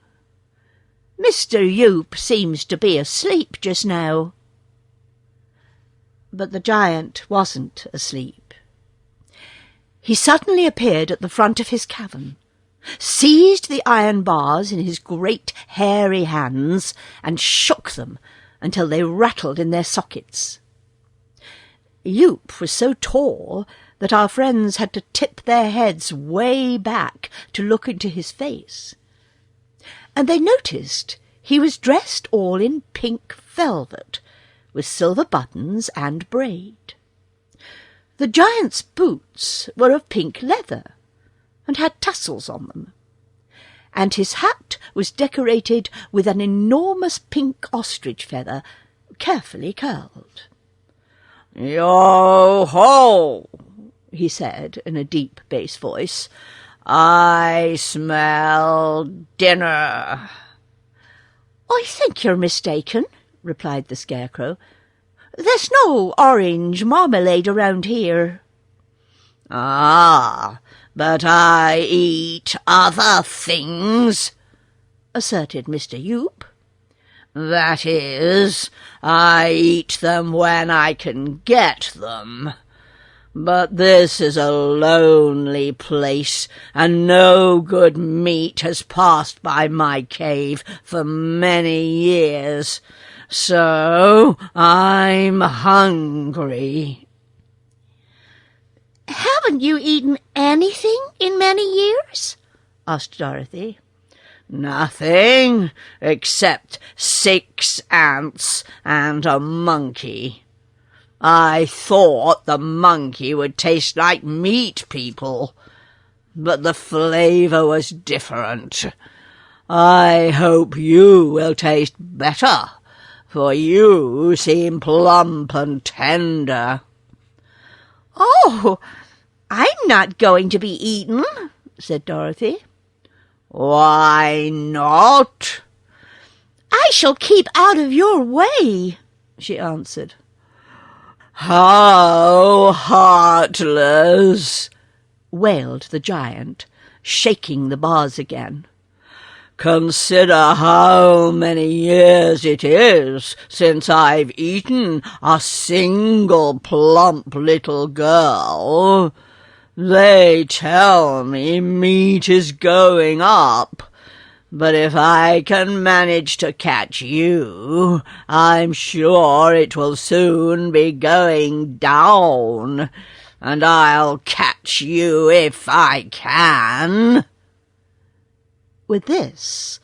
Mr. Yoop seems to be asleep just now." But the giant wasn't asleep. He suddenly appeared at the front of his cavern, seized the iron bars in his great hairy hands, and shook them until they rattled in their sockets. Yoop was so tall that our friends had to tip their heads way back to look into his face, and they noticed he was dressed all in pink velvet, with silver buttons and braid. The giant's boots were of pink leather, and had tassels on them, and his hat was decorated with an enormous pink ostrich feather, carefully curled. "Yo-ho!" he said in a deep bass voice. "I smell dinner." "I think you're mistaken," replied the Scarecrow. "There's no orange marmalade around here." "Ah, but I eat other things," asserted Mr. Yoop. "That is, I eat them when I can get them. But this is a lonely place, and no good meat has passed by my cave for many years, so I'm hungry." "Haven't you eaten anything in many years?" asked Dorothy. "Nothing except 6 ants and a monkey. I thought the monkey would taste like meat people, but the flavour was different. I hope you will taste better, for you seem plump and tender." "Oh, I'm not going to be eaten," said Dorothy. "Why not?" "I shall keep out of your way," she answered. "How heartless!" wailed the giant, shaking the bars again. "Consider how many years it is since I've eaten a single plump little girl. They tell me meat is going up, but if I can manage to catch you, I'm sure it will soon be going down, and I'll catch you if I can." With this,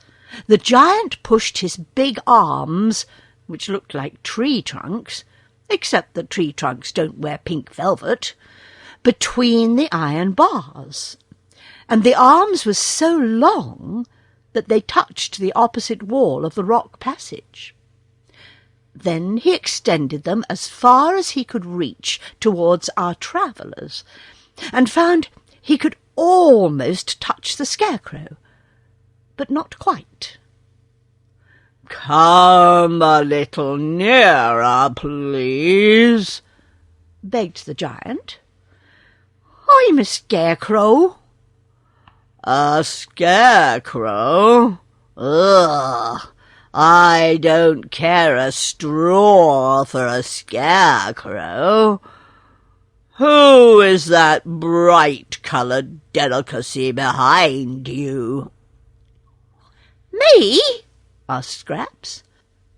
the giant pushed his big arms, which looked like tree trunks, except that tree trunks don't wear pink velvet, between the iron bars, and the arms were so long that they touched the opposite wall of the rock passage. Then he extended them as far as he could reach towards our travellers, and found he could almost touch the Scarecrow, but not quite. "Come a little nearer, please," begged the giant. "I'm a scarecrow." "A scarecrow? Ugh! I don't care a straw for a scarecrow. Who is that bright-coloured delicacy behind you?" "Me?" asked Scraps.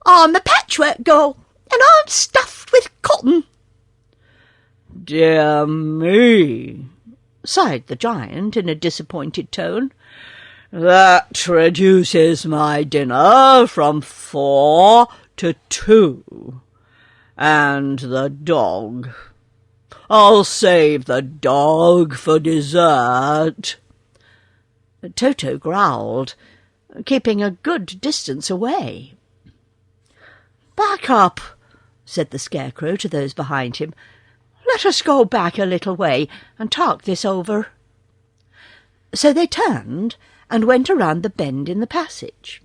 "I'm a Patchwork Girl, and I'm stuffed with cotton." "Dear me," sighed the giant in a disappointed tone. "That reduces my dinner from 4 to 2. And the dog. I'll save the dog for dessert." Toto growled, keeping a good distance away. "Back up," said the Scarecrow to those behind him. "Let us go back a little way and talk this over." So they turned and went around the bend in the passage.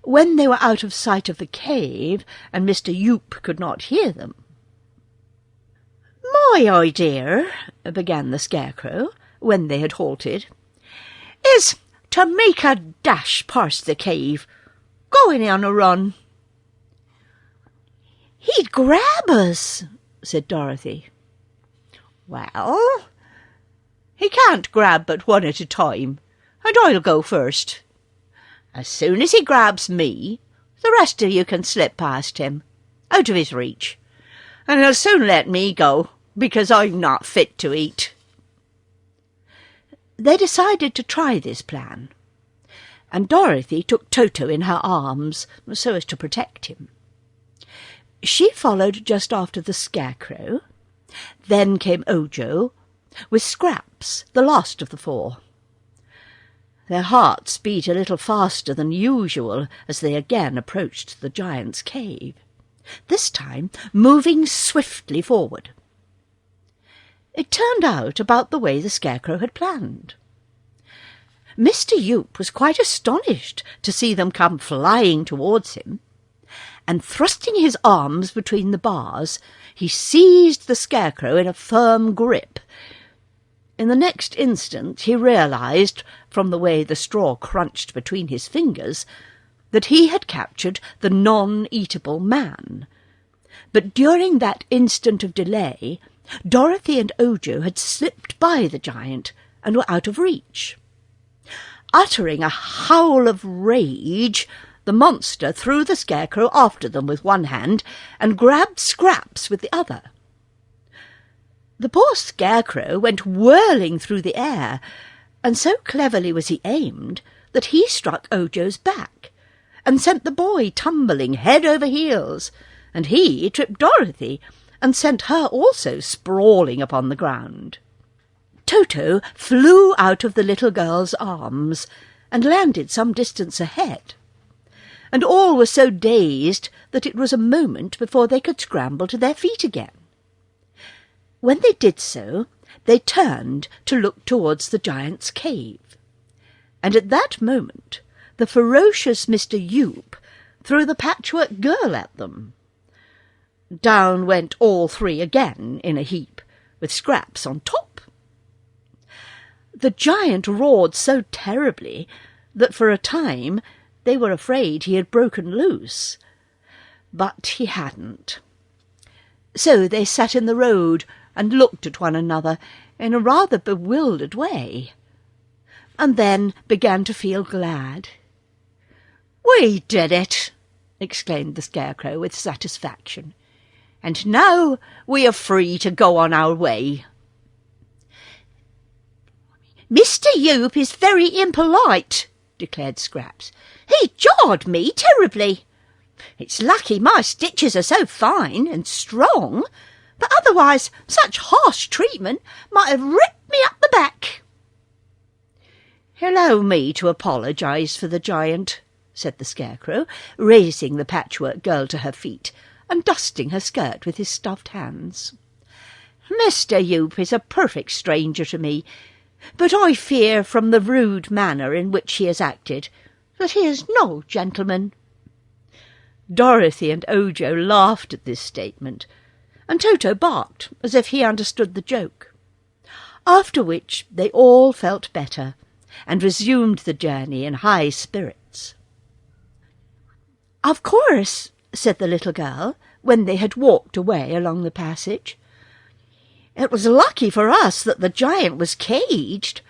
When they were out of sight of the cave and Mr. Yoop could not hear them, "My idea," began the Scarecrow, when they had halted, "is to make a dash past the cave, going on a run." "He'd grab us," said Dorothy. "Well, he can't grab but one at a time, and I'll go first. As soon as he grabs me, the rest of you can slip past him, out of his reach, and he'll soon let me go, because I'm not fit to eat." They decided to try this plan, and Dorothy took Toto in her arms so as to protect him. She followed just after the Scarecrow. Then came Ojo, with Scraps, the last of the 4. Their hearts beat a little faster than usual as they again approached the giant's cave, this time moving swiftly forward. It turned out about the way the Scarecrow had planned. Mr. Yoop was quite astonished to see them come flying towards him, and thrusting his arms between the bars, he seized the Scarecrow in a firm grip. In the next instant he realized, from the way the straw crunched between his fingers, that he had captured the non-eatable man. But during that instant of delay, Dorothy and Ojo had slipped by the giant and were out of reach. Uttering a howl of rage, the monster threw the Scarecrow after them with one hand and grabbed Scraps with the other. The poor Scarecrow went whirling through the air, and so cleverly was he aimed that he struck Ojo's back and sent the boy tumbling head over heels, and he tripped Dorothy and sent her also sprawling upon the ground. Toto flew out of the little girl's arms and landed some distance ahead, and all were so dazed that it was a moment before they could scramble to their feet again. When they did so, they turned to look towards the giant's cave, and at that moment the ferocious Mr. Yoop threw the Patchwork Girl at them. Down went all 3 again in a heap, with Scraps on top. The giant roared so terribly that for a time they were afraid he had broken loose. But he hadn't. So they sat in the road and looked at one another in a rather bewildered way, and then began to feel glad. "We did it!" exclaimed the Scarecrow with satisfaction. "And now we are free to go on our way." "Mr. Yoop is very impolite," declared Scraps. "He jawed me terribly. It's lucky my stitches are so fine and strong, but otherwise such harsh treatment might have ripped me up the back." "Allow me to apologise for the giant," said the Scarecrow, raising the Patchwork Girl to her feet and dusting her skirt with his stuffed hands. "Mr. Yoop is a perfect stranger to me, but I fear from the rude manner in which he has acted that he is no gentleman." Dorothy and Ojo laughed at this statement, and Toto barked as if he understood the joke, after which they all felt better and resumed the journey in high spirits. "Of course," said the little girl, when they had walked away along the passage, "it was lucky for us that the giant was caged,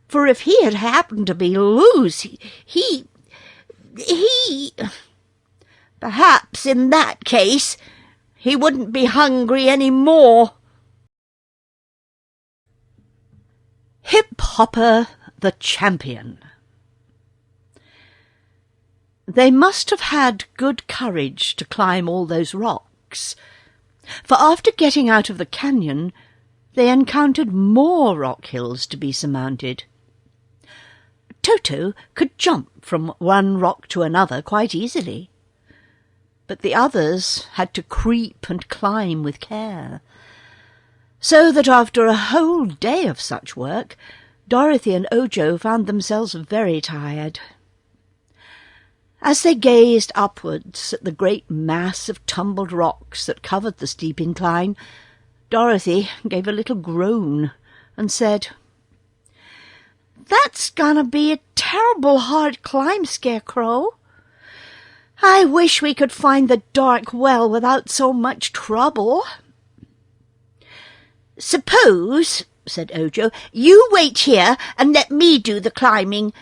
for if he had happened to be loose, he... Perhaps in that case he wouldn't be hungry any more." Hip Hopper the Champion. They must have had good courage to climb all those rocks, for after getting out of the canyon they encountered more rock hills to be surmounted. Toto could jump from one rock to another quite easily, but the others had to creep and climb with care, so that after a whole day of such work, Dorothy and Ojo found themselves very tired. As they gazed upwards at the great mass of tumbled rocks that covered the steep incline, Dorothy gave a little groan and said, "That's gonna be a terrible hard climb, Scarecrow. I wish we could find the dark well without so much trouble." "Suppose," said Ojo, "you wait here and let me do the climbing,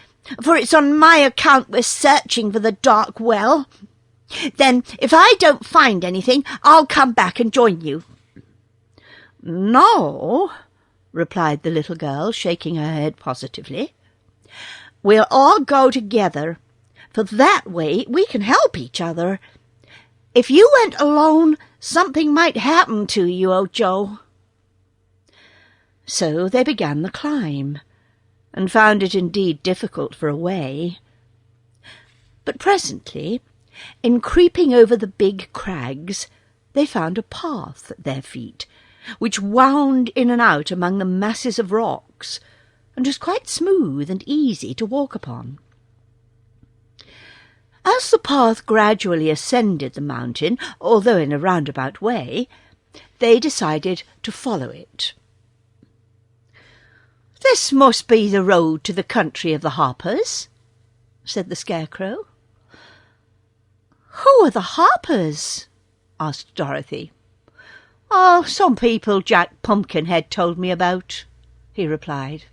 for it's on my account we're searching for the dark well. Then, if I don't find anything, I'll come back and join you." "No," replied the little girl, shaking her head positively. "We'll all go together, for that way we can help each other. If you went alone, something might happen to you, Ojo." So they began the climb, and found it indeed difficult for a way. But presently, in creeping over the big crags, they found a path at their feet, which wound in and out among the masses of rocks, and was quite smooth and easy to walk upon. As the path gradually ascended the mountain, although in a roundabout way, they decided to follow it. "This must be the road to the country of the Hoppers," said the Scarecrow. "Who are the Hoppers?" asked Dorothy. "Oh, some people Jack Pumpkinhead told me about," he replied.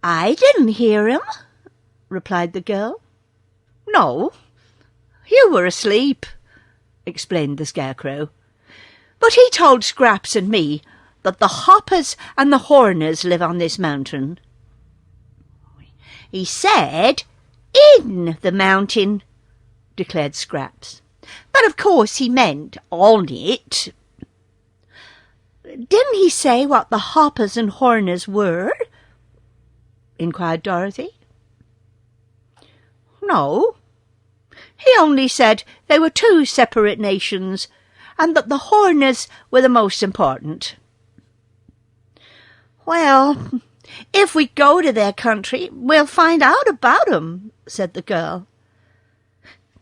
"I didn't hear him," replied the girl. "No, you were asleep," explained the Scarecrow. "But he told Scraps and me that the Hoppers and the Horners live on this mountain. He said in the mountain," declared Scraps. "But of course he meant on it." "Didn't he say what the Hoppers and Horners were?" inquired Dorothy. "No, he only said they were two separate nations, and that the Horners were the most important." "Well, if we go to their country, we'll find out about 'em," said the girl.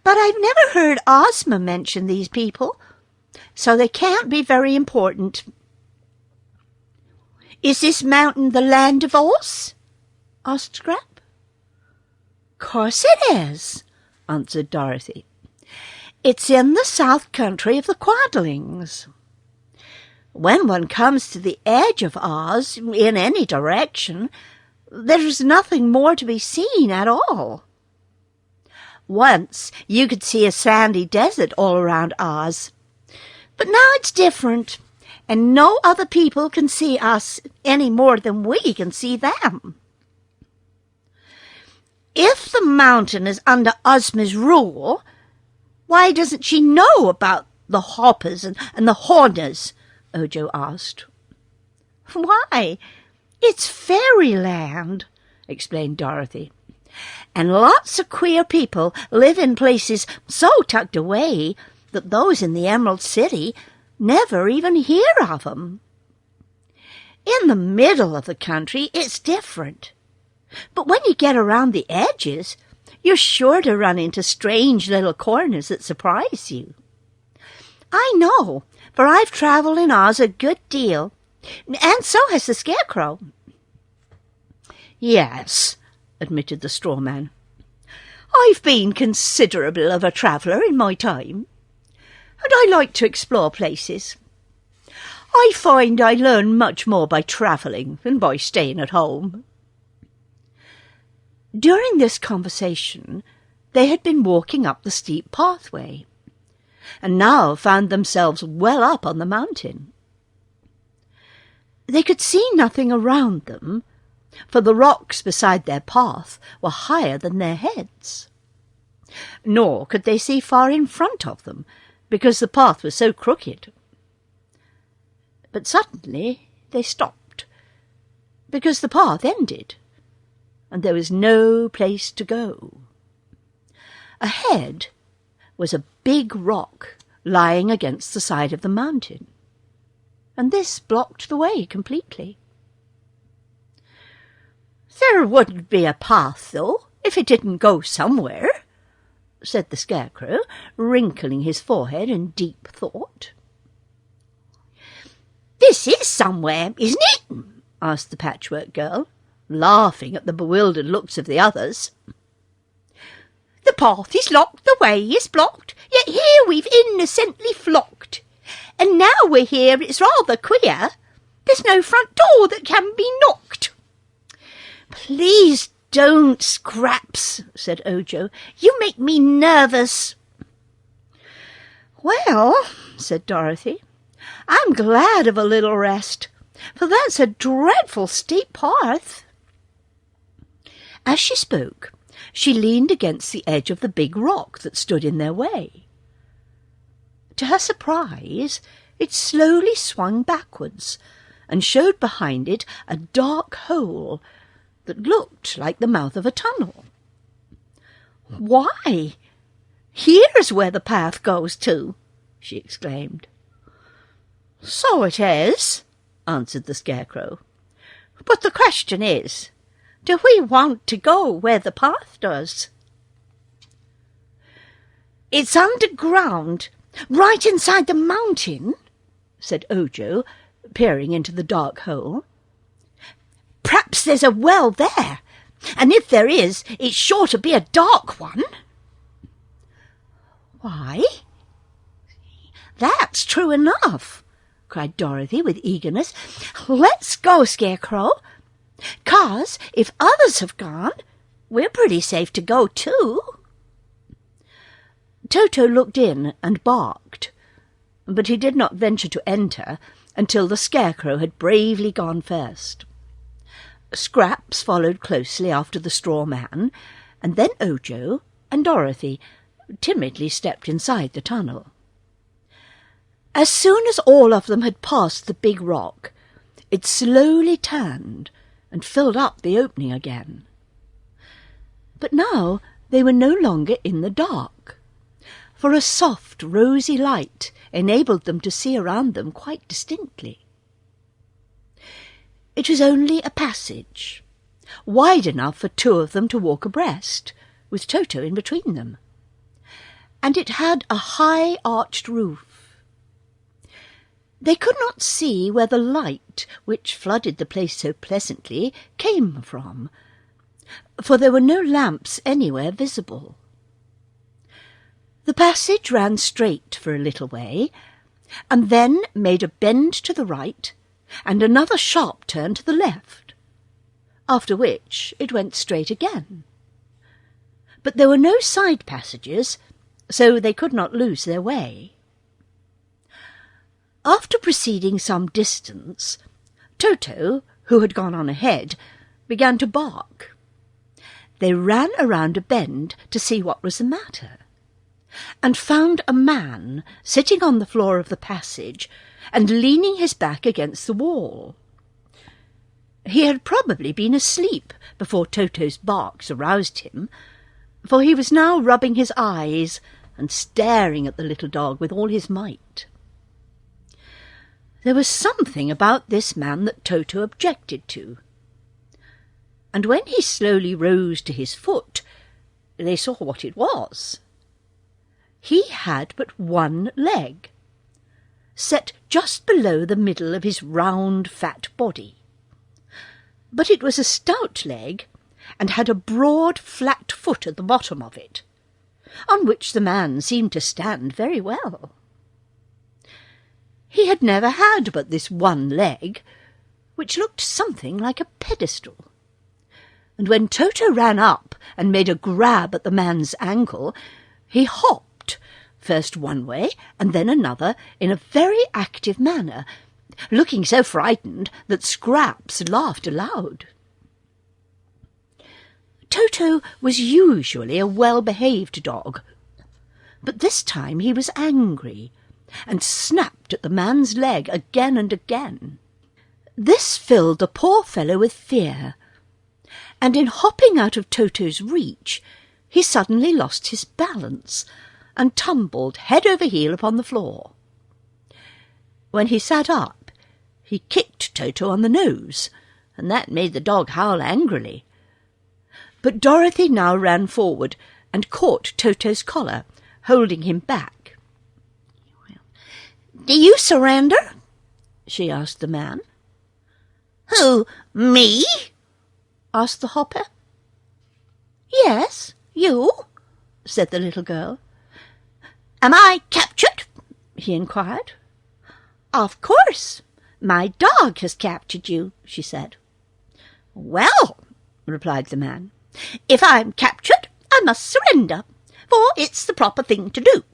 "But I've never heard Ozma mention these people, so they can't be very important." "Is this mountain the land of Oz?" asked Scrap. "'Course it is," answered Dorothy. "It's in the south country of the Quadlings. When one comes to the edge of Oz, in any direction, there's nothing more to be seen at all. Once you could see a sandy desert all around Oz, but now it's different, and no other people can see us any more than we can see them." "If the mountain is under Ozma's rule, why doesn't she know about the Hoppers and the Horners?" Ojo asked. "Why, it's fairyland," explained Dorothy. and lots of queer people live in places so tucked away that those in the Emerald City never even hear of 'em. In the middle of the country, it's different. But when you get around the edges, you're sure to run into strange little corners that surprise you. I know, for I've travelled in Oz a good deal, and so has the Scarecrow. Yes, admitted the straw man. I've been considerable of a traveller in my time, and I like to explore places. I find I learn much more by travelling than by staying at home. During this conversation, they had been walking up the steep pathway, and now found themselves well up on the mountain. They could see nothing around them, for the rocks beside their path were higher than their heads. Nor could they see far in front of them, because the path was so crooked. But suddenly they stopped, because the path ended, and there was no place to go. Ahead was a big rock lying against the side of the mountain, and this blocked the way completely. There wouldn't be a path, though, if it didn't go somewhere, said the Scarecrow, wrinkling his forehead in deep thought. This is somewhere, isn't it? Asked the Patchwork Girl, laughing at the bewildered looks of the others. The path is locked, the way is blocked, yet here we've innocently flocked. And now we're here, it's rather queer. There's no front door that can be knocked. Please don't, Scraps, said Ojo. You make me nervous. Well, said Dorothy, I'm glad of a little rest, for that's a dreadful steep path. As she spoke, she leaned against the edge of the big rock that stood in their way. To her surprise, it slowly swung backwards and showed behind it a dark hole that looked like the mouth of a tunnel. Why, here's where the path goes to, she exclaimed. So it is, answered the Scarecrow. But the question is, do we want to go where the path does? It's underground, right inside the mountain, said Ojo, peering into the dark hole. Perhaps there's a well there, and if there is, it's sure to be a dark one. Why, that's true enough, cried Dorothy with eagerness. Let's go, Scarecrow, 'cause if others have gone, we're pretty safe to go too. Toto looked in and barked, but he did not venture to enter until the Scarecrow had bravely gone first. Scraps followed closely after the straw man, and then Ojo and Dorothy timidly stepped inside the tunnel. As soon as all of them had passed the big rock, it slowly turned and filled up the opening again. But now they were no longer in the dark, for a soft, rosy light enabled them to see around them quite distinctly. It was only a passage, wide enough for two of them to walk abreast, with Toto in between them, and it had a high arched roof. They could not see where the light, which flooded the place so pleasantly, came from, for there were no lamps anywhere visible. The passage ran straight for a little way, and then made a bend to the right, and another sharp turn to the left, after which it went straight again. But there were no side passages, so they could not lose their way. After proceeding some distance, Toto, who had gone on ahead, began to bark. They ran around a bend to see what was the matter, and found a man sitting on the floor of the passage and leaning his back against the wall. He had probably been asleep before Toto's barks aroused him, for he was now rubbing his eyes and staring at the little dog with all his might. There was something about this man that Toto objected to, and when he slowly rose to his foot, they saw what it was. He had but one leg, set just below the middle of his round, fat body. But it was a stout leg, and had a broad, flat foot at the bottom of it, on which the man seemed to stand very well. He had never had but this one leg, which looked something like a pedestal, and when Toto ran up and made a grab at the man's ankle, he hopped, first one way and then another, in a very active manner, looking so frightened that Scraps laughed aloud. Toto was usually a well-behaved dog, but this time he was angry, and snapped at the man's leg again and again. This filled the poor fellow with fear, and in hopping out of Toto's reach, he suddenly lost his balance, and tumbled head over heel upon the floor. When he sat up, he kicked Toto on the nose, and that made the dog howl angrily. But Dorothy now ran forward and caught Toto's collar, holding him back. "Do you surrender?" she asked the man. "Who, me?" asked the hopper. "Yes, you," said the little girl. "Am I captured?" he inquired. "Of course. My dog has captured you," she said. "Well," replied the man, "if I'm captured, I must surrender, for it's the proper thing to do.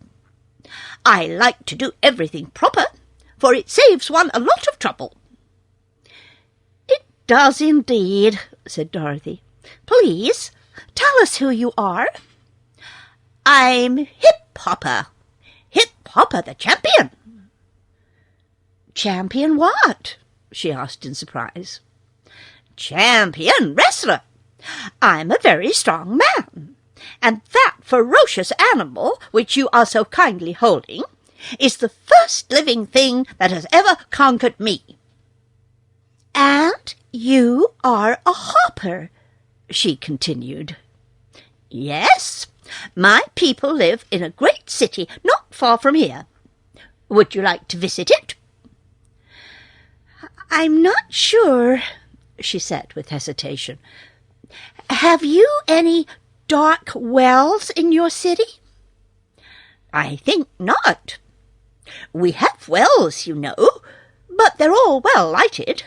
I like to do everything proper, for it saves one a lot of trouble." "It does indeed," said Dorothy. "Please, tell us who you are." "I'm Hip-Hopper. Hip-Hopper the champion." "Champion what?" she asked in surprise. "Champion wrestler. I'm a very strong man, and that ferocious animal which you are so kindly holding is the first living thing that has ever conquered me." "And you are a hopper," she continued. "Yes, my people live in a great city not far from here. Would you like to visit it?" "I'm not sure," she said with hesitation. "Have you any dark wells in your city?" "I think not. We have wells, you know, but they're all well lighted,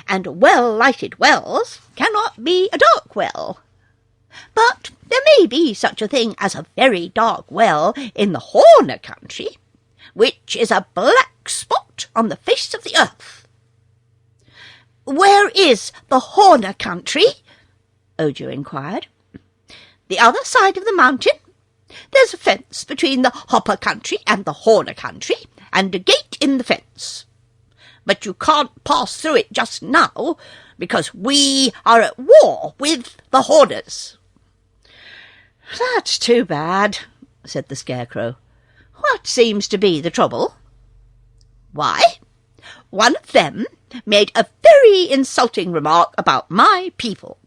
and well-lighted wells cannot be a dark well. But there may be such a thing as a very dark well in the Horner country, which is a black spot on the face of the earth." "Where is the Horner country?" Ojo inquired. "The other side of the mountain. There's a fence between the Hopper country and the Horner country, and a gate in the fence. But you can't pass through it just now, because we are at war with the Horners." "That's too bad," said the Scarecrow. "What seems to be the trouble?" "Why, one of them made a very insulting remark about my people.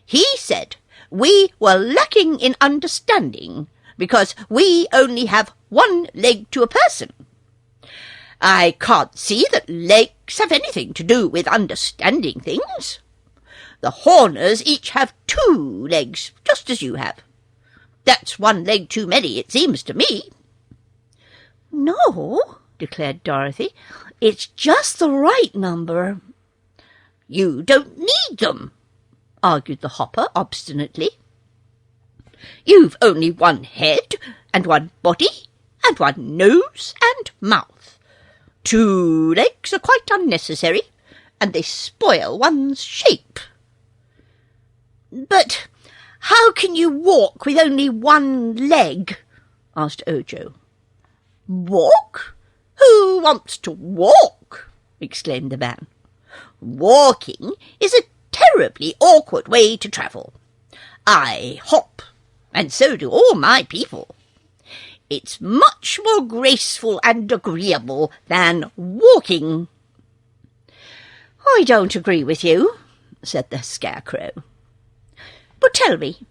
He said we were lacking in understanding because we only have one leg to a person. I can't see that legs have anything to do with understanding things. The Horners each have 2 legs, just as you have. That's one leg too many, it seems to me." "No," declared Dorothy. "It's just the right number." "You don't need them," argued the Hopper obstinately. "You've only one head, and one body, and one nose and mouth. 2 legs are quite unnecessary, and they spoil one's shape." "But how can you walk with only one leg?" asked Ojo. "Walk? Who wants to walk?" exclaimed the man. Walking is a terribly awkward way to travel. I hop, and so do all my people. It's much more graceful and agreeable than walking." "I don't agree with you," said the Scarecrow. "But tell me,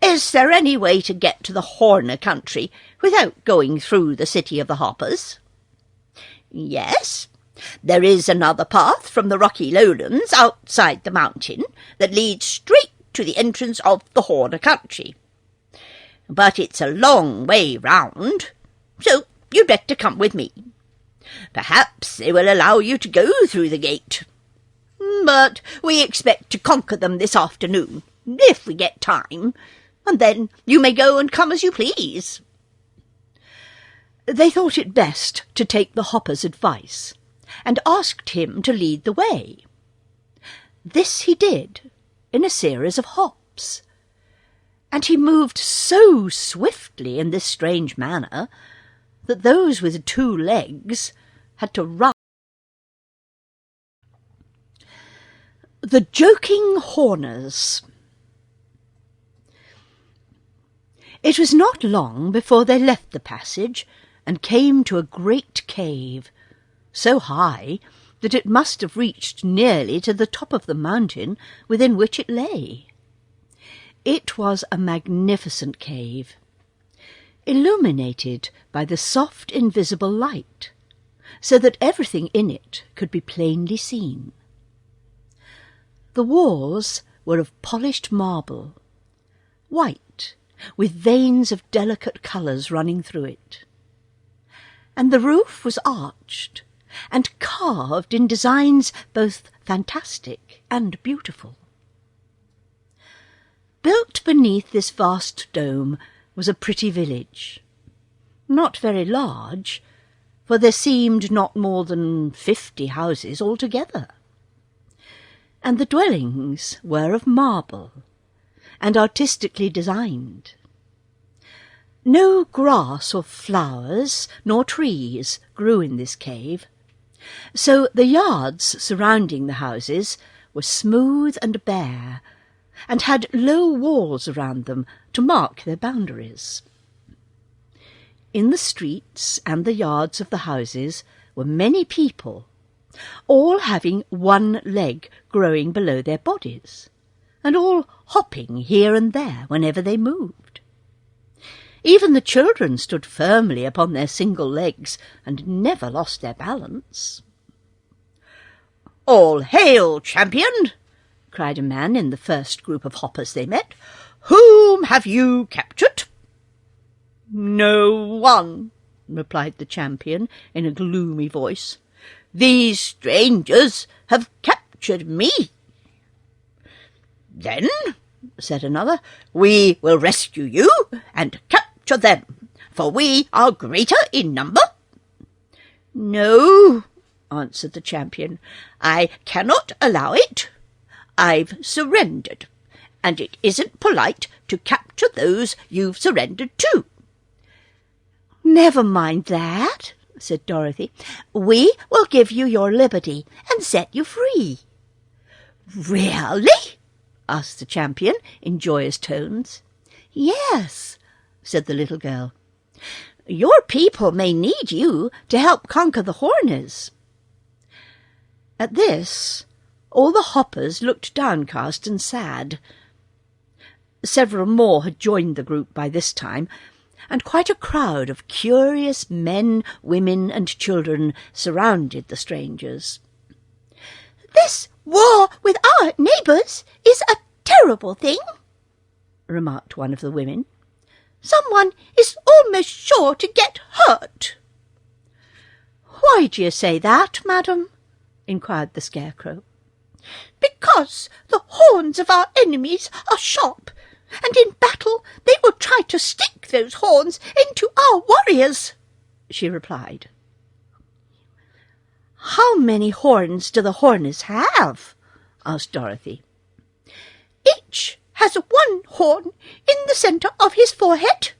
is there any way to get to the Horner country without going through the city of the Hoppers?" "Yes, there is another path from the rocky lowlands outside the mountain that leads straight to the entrance of the Horner country. But it's a long way round, so you'd better come with me. Perhaps they will allow you to go through the gate. But we expect to conquer them this afternoon, if we get time, and then you may go and come as you please." They thought it best to take the Hopper's advice, and asked him to lead the way. This he did in a series of hops, and he moved so swiftly in this strange manner that those with 2 legs had to run. The Joking Horners. It was not long before they left the passage and came to a great cave, so high that it must have reached nearly to the top of the mountain within which it lay. It was a magnificent cave, illuminated by the soft invisible light, so that everything in it could be plainly seen. The walls were of polished marble, white, with veins of delicate colours running through it, and the roof was arched and carved in designs both fantastic and beautiful. Built beneath this vast dome was a pretty village, not very large, for there seemed not more than 50 houses altogether, and the dwellings were of marble and artistically designed. No grass or flowers nor trees grew in this cave, so the yards surrounding the houses were smooth and bare, and had low walls around them to mark their boundaries. In the streets and the yards of the houses were many people, all having 1 leg growing below their bodies, and all hopping here and there whenever they moved. Even the children stood firmly upon their single legs and never lost their balance. "All hail, champion!" cried a man in the first group of hoppers they met. "Whom have you captured?" "No one," replied the champion in a gloomy voice. "These strangers have captured me." "Then," said another, "we will rescue you and capture them, for we are greater in number." "No," answered the champion, "I cannot allow it. I've surrendered, and it isn't polite to capture those you've surrendered to." "Never mind that," said Dorothy. "We will give you your liberty and set you free." "Really?" asked the champion in joyous tones. "Yes," said the little girl. "Your people may need you to help conquer the Horners." At this, all the hoppers looked downcast and sad. Several more had joined the group by this time, and quite a crowd of curious men, women, and children surrounded the strangers. "This war with our neighbours is a terrible thing," remarked one of the women. "Someone is almost sure to get hurt." "Why do you say that, madam?" inquired the Scarecrow. "Because the horns of our enemies are sharp, and in battle they will try to stick those horns into our warriors," she replied. "How many horns do the Horners have?" asked Dorothy. "Each has 1 horn in the centre of his forehead,"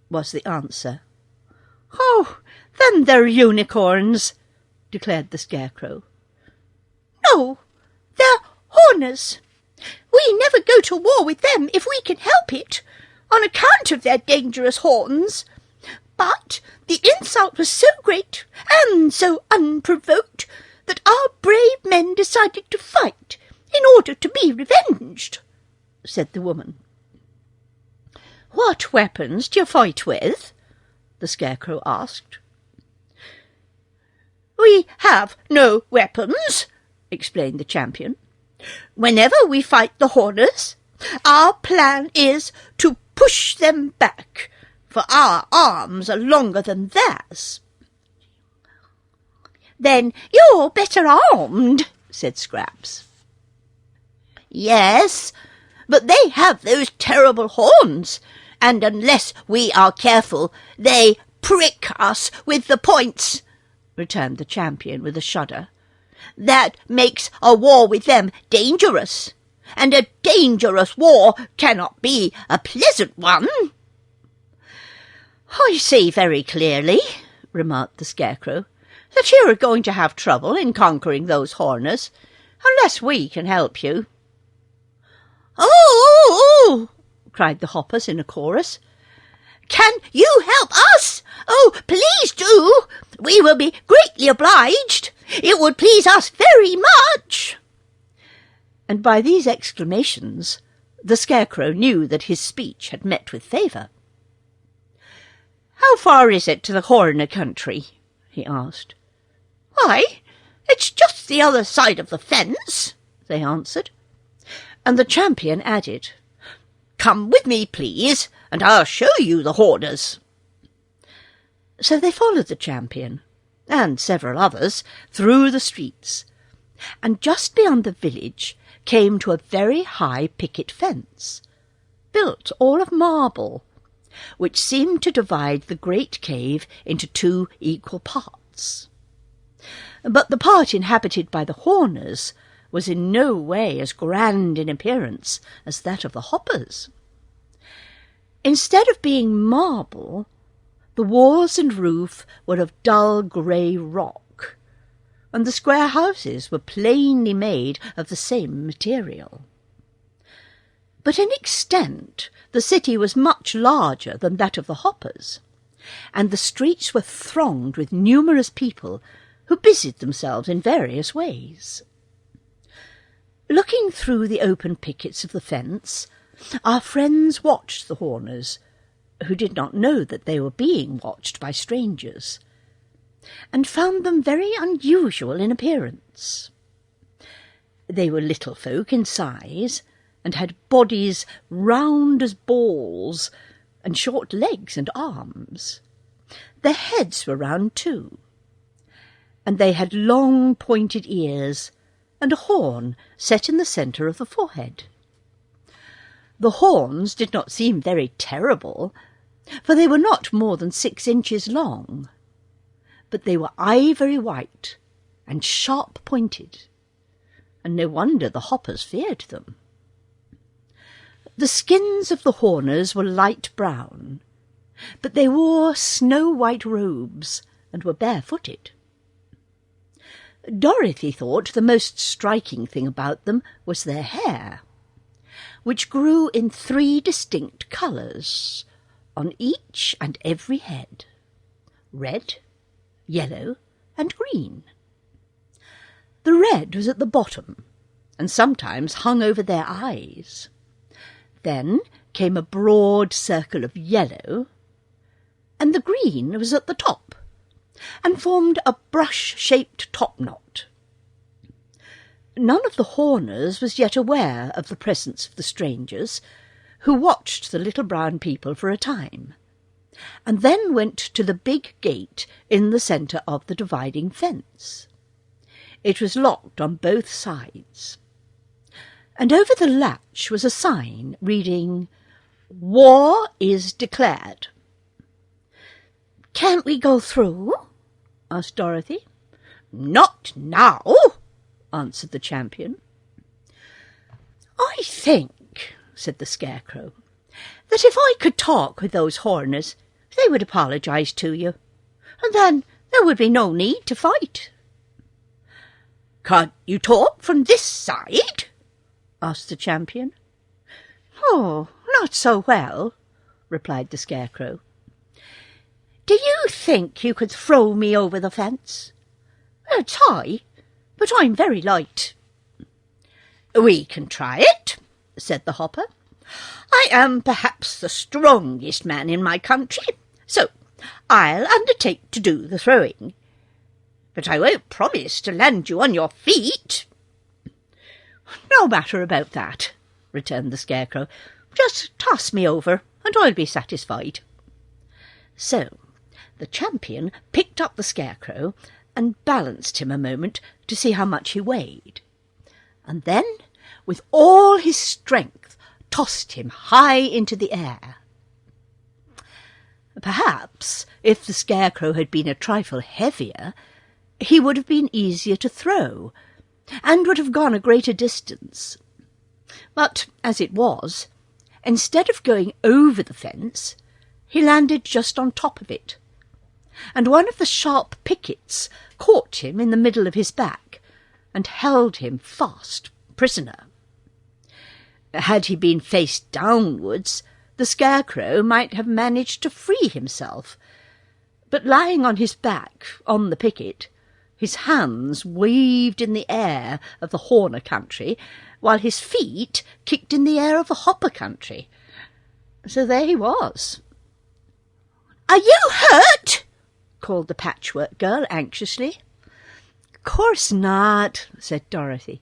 was the answer. "Oh, then they're unicorns," declared the Scarecrow. Oh, they're horners. We never go to war with them if we can help it, on account of their dangerous horns. But the insult was so great and so unprovoked that our brave men decided to fight in order to be revenged, said the woman. What weapons do you fight with? The Scarecrow asked. We have no weapons, explained the champion. Whenever we fight the horners, our plan is to push them back, for our arms are longer than theirs. Then you're better armed, said Scraps. Yes, but they have those terrible horns, and unless we are careful, they prick us with the points, returned the champion with a shudder. That makes a war with them dangerous, and a dangerous war cannot be a pleasant one. I see very clearly, remarked the Scarecrow, that you are going to have trouble in conquering those horners, unless we can help you. Oh! cried the hoppers in a chorus. Can you help us? Oh, please do! We will be greatly obliged. It would please us very much. And by these exclamations, the Scarecrow knew that his speech had met with favour. "How far is it to the Horner country?" he asked. "Why, it's just the other side of the fence," they answered. And the champion added, "Come with me, please, and I'll show you the Horners." So they followed the champion, and several others, through the streets, and just beyond the village came to a very high picket fence, built all of marble, which seemed to divide the great cave into 2 equal parts. But the part inhabited by the Horners was in no way as grand in appearance as that of the Hoppers. Instead of being marble, the walls and roof were of dull grey rock, and the square houses were plainly made of the same material. But in extent the city was much larger than that of the Hoppers, and the streets were thronged with numerous people who busied themselves in various ways. Looking through the open pickets of the fence, our friends watched the Horners, who did not know that they were being watched by strangers, and found them very unusual in appearance. They were little folk in size, and had bodies round as balls, and short legs and arms. Their heads were round too, and they had long pointed ears, and a horn set in the centre of the forehead. The horns did not seem very terrible, for they were not more than 6 inches long, but they were ivory white and sharp-pointed, and no wonder the Hoppers feared them. The skins of the Horners were light brown, but they wore snow-white robes and were barefooted. Dorothy thought the most striking thing about them was their hair, which grew in 3 distinct colours on each and every head: red, yellow, and green. The red was at the bottom, and sometimes hung over their eyes. Then came a broad circle of yellow, and the green was at the top, and formed a brush-shaped topknot. None of the Horners was yet aware of the presence of the strangers, who watched the little brown people for a time, and then went to the big gate in the centre of the dividing fence. It was locked on both sides, and over the latch was a sign reading, "War is declared." "Can't we go through?" asked Dorothy. "Not now," answered the champion. "I think," said the Scarecrow, "that if I could talk with those Horners, they would apologise to you, and then there would be no need to fight." "Can't you talk from this side?" asked the champion. "Oh, not so well," replied the Scarecrow. "Do you think you could throw me over the fence? It's high, but I'm very light." "We can try it," said the Hopper. "I am perhaps the strongest man in my country, so I'll undertake to do the throwing. But I won't promise to land you on your feet." "No matter about that," returned the Scarecrow. "Just toss me over, and I'll be satisfied." So the champion picked up the Scarecrow and balanced him a moment to see how much he weighed, and then, with all his strength, tossed him high into the air. Perhaps, if the Scarecrow had been a trifle heavier, he would have been easier to throw, and would have gone a greater distance. But, as it was, instead of going over the fence, he landed just on top of it, and one of the sharp pickets caught him in the middle of his back and held him fast prisoner. Had he been face downwards, the Scarecrow might have managed to free himself, but lying on his back on the picket, his hands waved in the air of the Horner country, while his feet kicked in the air of the Hopper country. So there he was. "Are you hurt?" called the Patchwork Girl anxiously. "Course not," said Dorothy.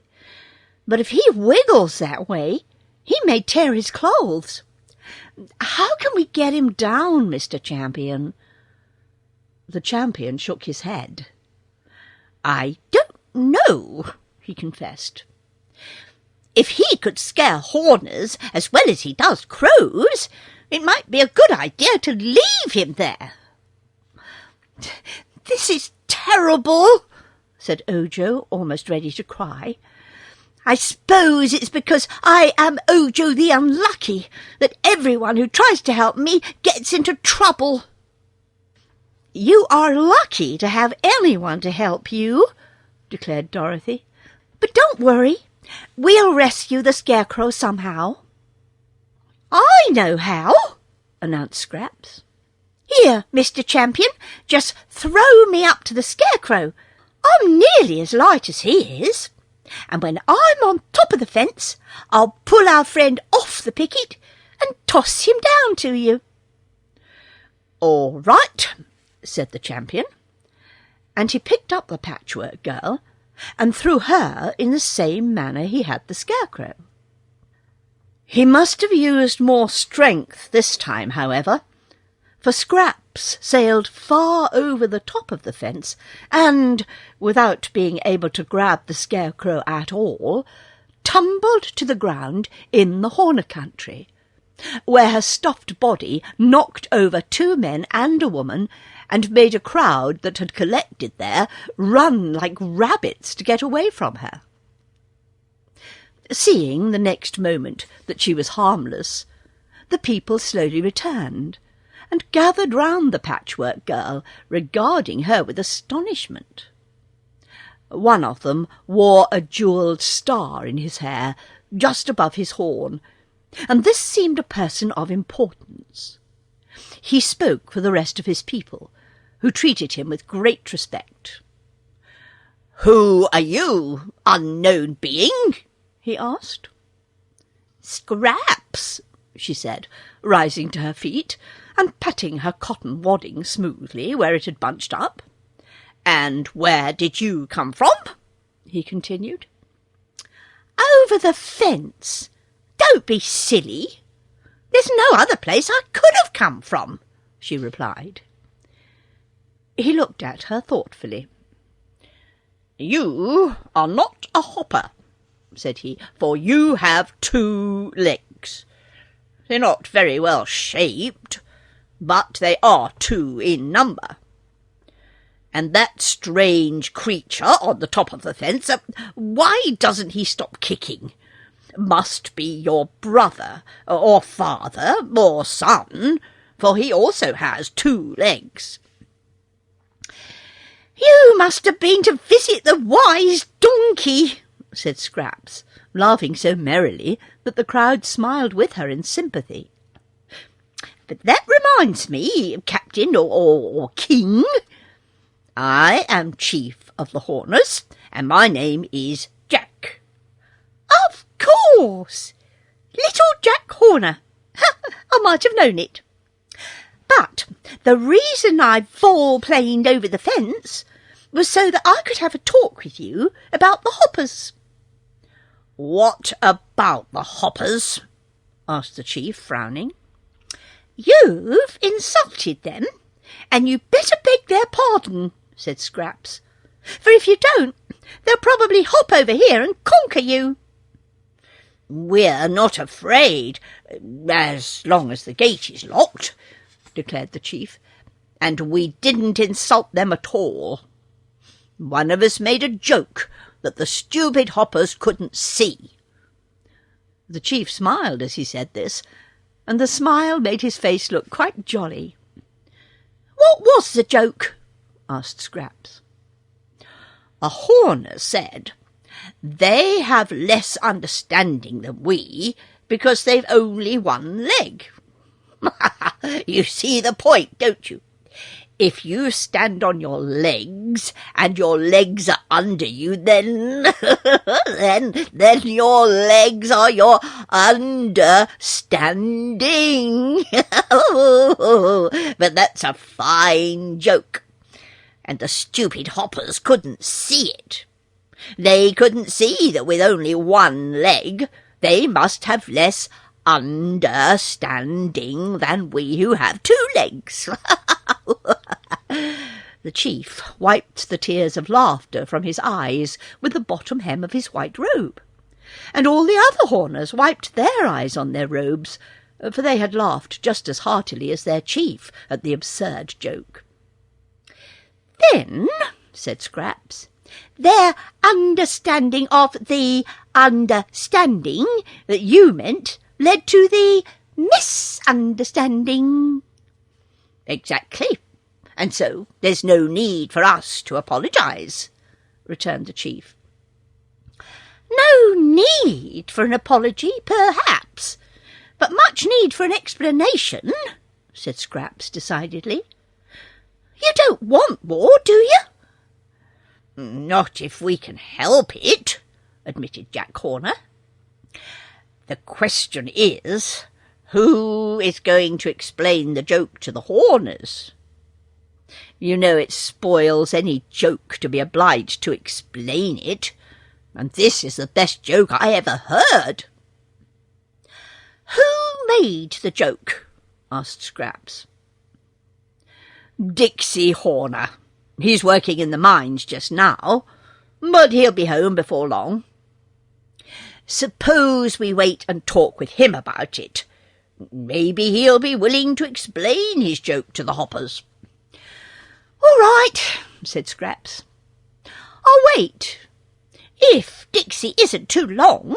"But if he wiggles that way, he may tear his clothes. How can we get him down, Mr. Champion?" The champion shook his head. "I don't know," he confessed. "If he could scare Horners as well as he does crows, it might be a good idea to leave him there." "This is terrible," said Ojo, almost ready to cry. "I suppose it's because I am Ojo the Unlucky that everyone who tries to help me gets into trouble." "You are lucky to have anyone to help you," declared Dorothy. "But don't worry, we'll rescue the Scarecrow somehow." "I know how," announced Scraps. "Here, Mr. Champion, just throw me up to the Scarecrow. I'm nearly as light as he is. And when I'm on top of the fence, I'll pull our friend off the picket and toss him down to you." "All right," said the champion, and he picked up the Patchwork Girl and threw her in the same manner he had the Scarecrow. He must have used more strength this time, however, for Scraps sailed far over the top of the fence and, without being able to grab the Scarecrow at all, tumbled to the ground in the Horner country, where her stuffed body knocked over 2 men and a woman and made a crowd that had collected there run like rabbits to get away from her. Seeing the next moment that she was harmless, the people slowly returned and gathered round the Patchwork Girl, regarding her with astonishment. One of them wore a jewelled star in his hair, just above his horn, and this seemed a person of importance. He spoke for the rest of his people, who treated him with great respect. "Who are you, unknown being?" he asked. "Scraps," she said, rising to her feet and patting her cotton wadding smoothly where it had bunched up. "And where did you come from?" he continued. "Over the fence. Don't be silly." "There's no other place I could have come from," she replied. He looked at her thoughtfully. "You are not a hopper," said he, "for you have 2 legs. They're not very well shaped, but they are 2 in number. And that strange creature on the top of the fence, why doesn't he stop kicking? Must be your brother, or father, or son, for he also has 2 legs." "You must have been to visit the wise donkey," said Scraps, laughing so merrily that the crowd smiled with her in sympathy. "But that reminds me, Captain or King, I am Chief of the Horners, and my name is Jack." "Of course! Little Jack Horner. I might have known it. But the reason I vol-planed over the fence was so that I could have a talk with you about the hoppers." "What about the hoppers?" asked the chief, frowning. "You've insulted them, and you'd better beg their pardon," said Scraps. "For if you don't, they'll probably hop over here and conquer you." "We're not afraid, as long as the gate is locked," declared the chief, "and we didn't insult them at all. One of us made a joke that the stupid hoppers couldn't see." The chief smiled as he said this, and the smile made his face look quite jolly. "What was the joke?" asked Scraps. "A Horner said, 'They have less understanding than we, because they've only one leg.' You see the point, don't you? If you stand on your legs, and your legs are under you, then then your legs are your understanding." But that's a fine joke, and the stupid hoppers couldn't see it. They couldn't see that with only one leg they must have less understanding than we who have two legs. The chief wiped the tears of laughter from his eyes with the bottom hem of his white robe, and all the other Horners wiped their eyes on their robes, for they had laughed just as heartily as their chief at the absurd joke. "Then," said Scraps, "their understanding of the understanding that you meant led to the misunderstanding." "Exactly, and so there's no need for us to apologize," returned the chief. "No need for an apology, perhaps, but much need for an explanation," said Scraps decidedly. "You don't want war, do you?" "Not if we can help it," admitted Jack Horner. "The question is, who is going to explain the joke to the Horners? You know it spoils any joke to be obliged to explain it, and this is the best joke I ever heard." "Who made the joke?" asked Scraps. "Dixie Horner. He's working in the mines just now, but he'll be home before long. Suppose we wait and talk with him about it. Maybe he'll be willing to explain his joke to the hoppers." "All right," said Scraps. "I'll wait, if Dixie isn't too long."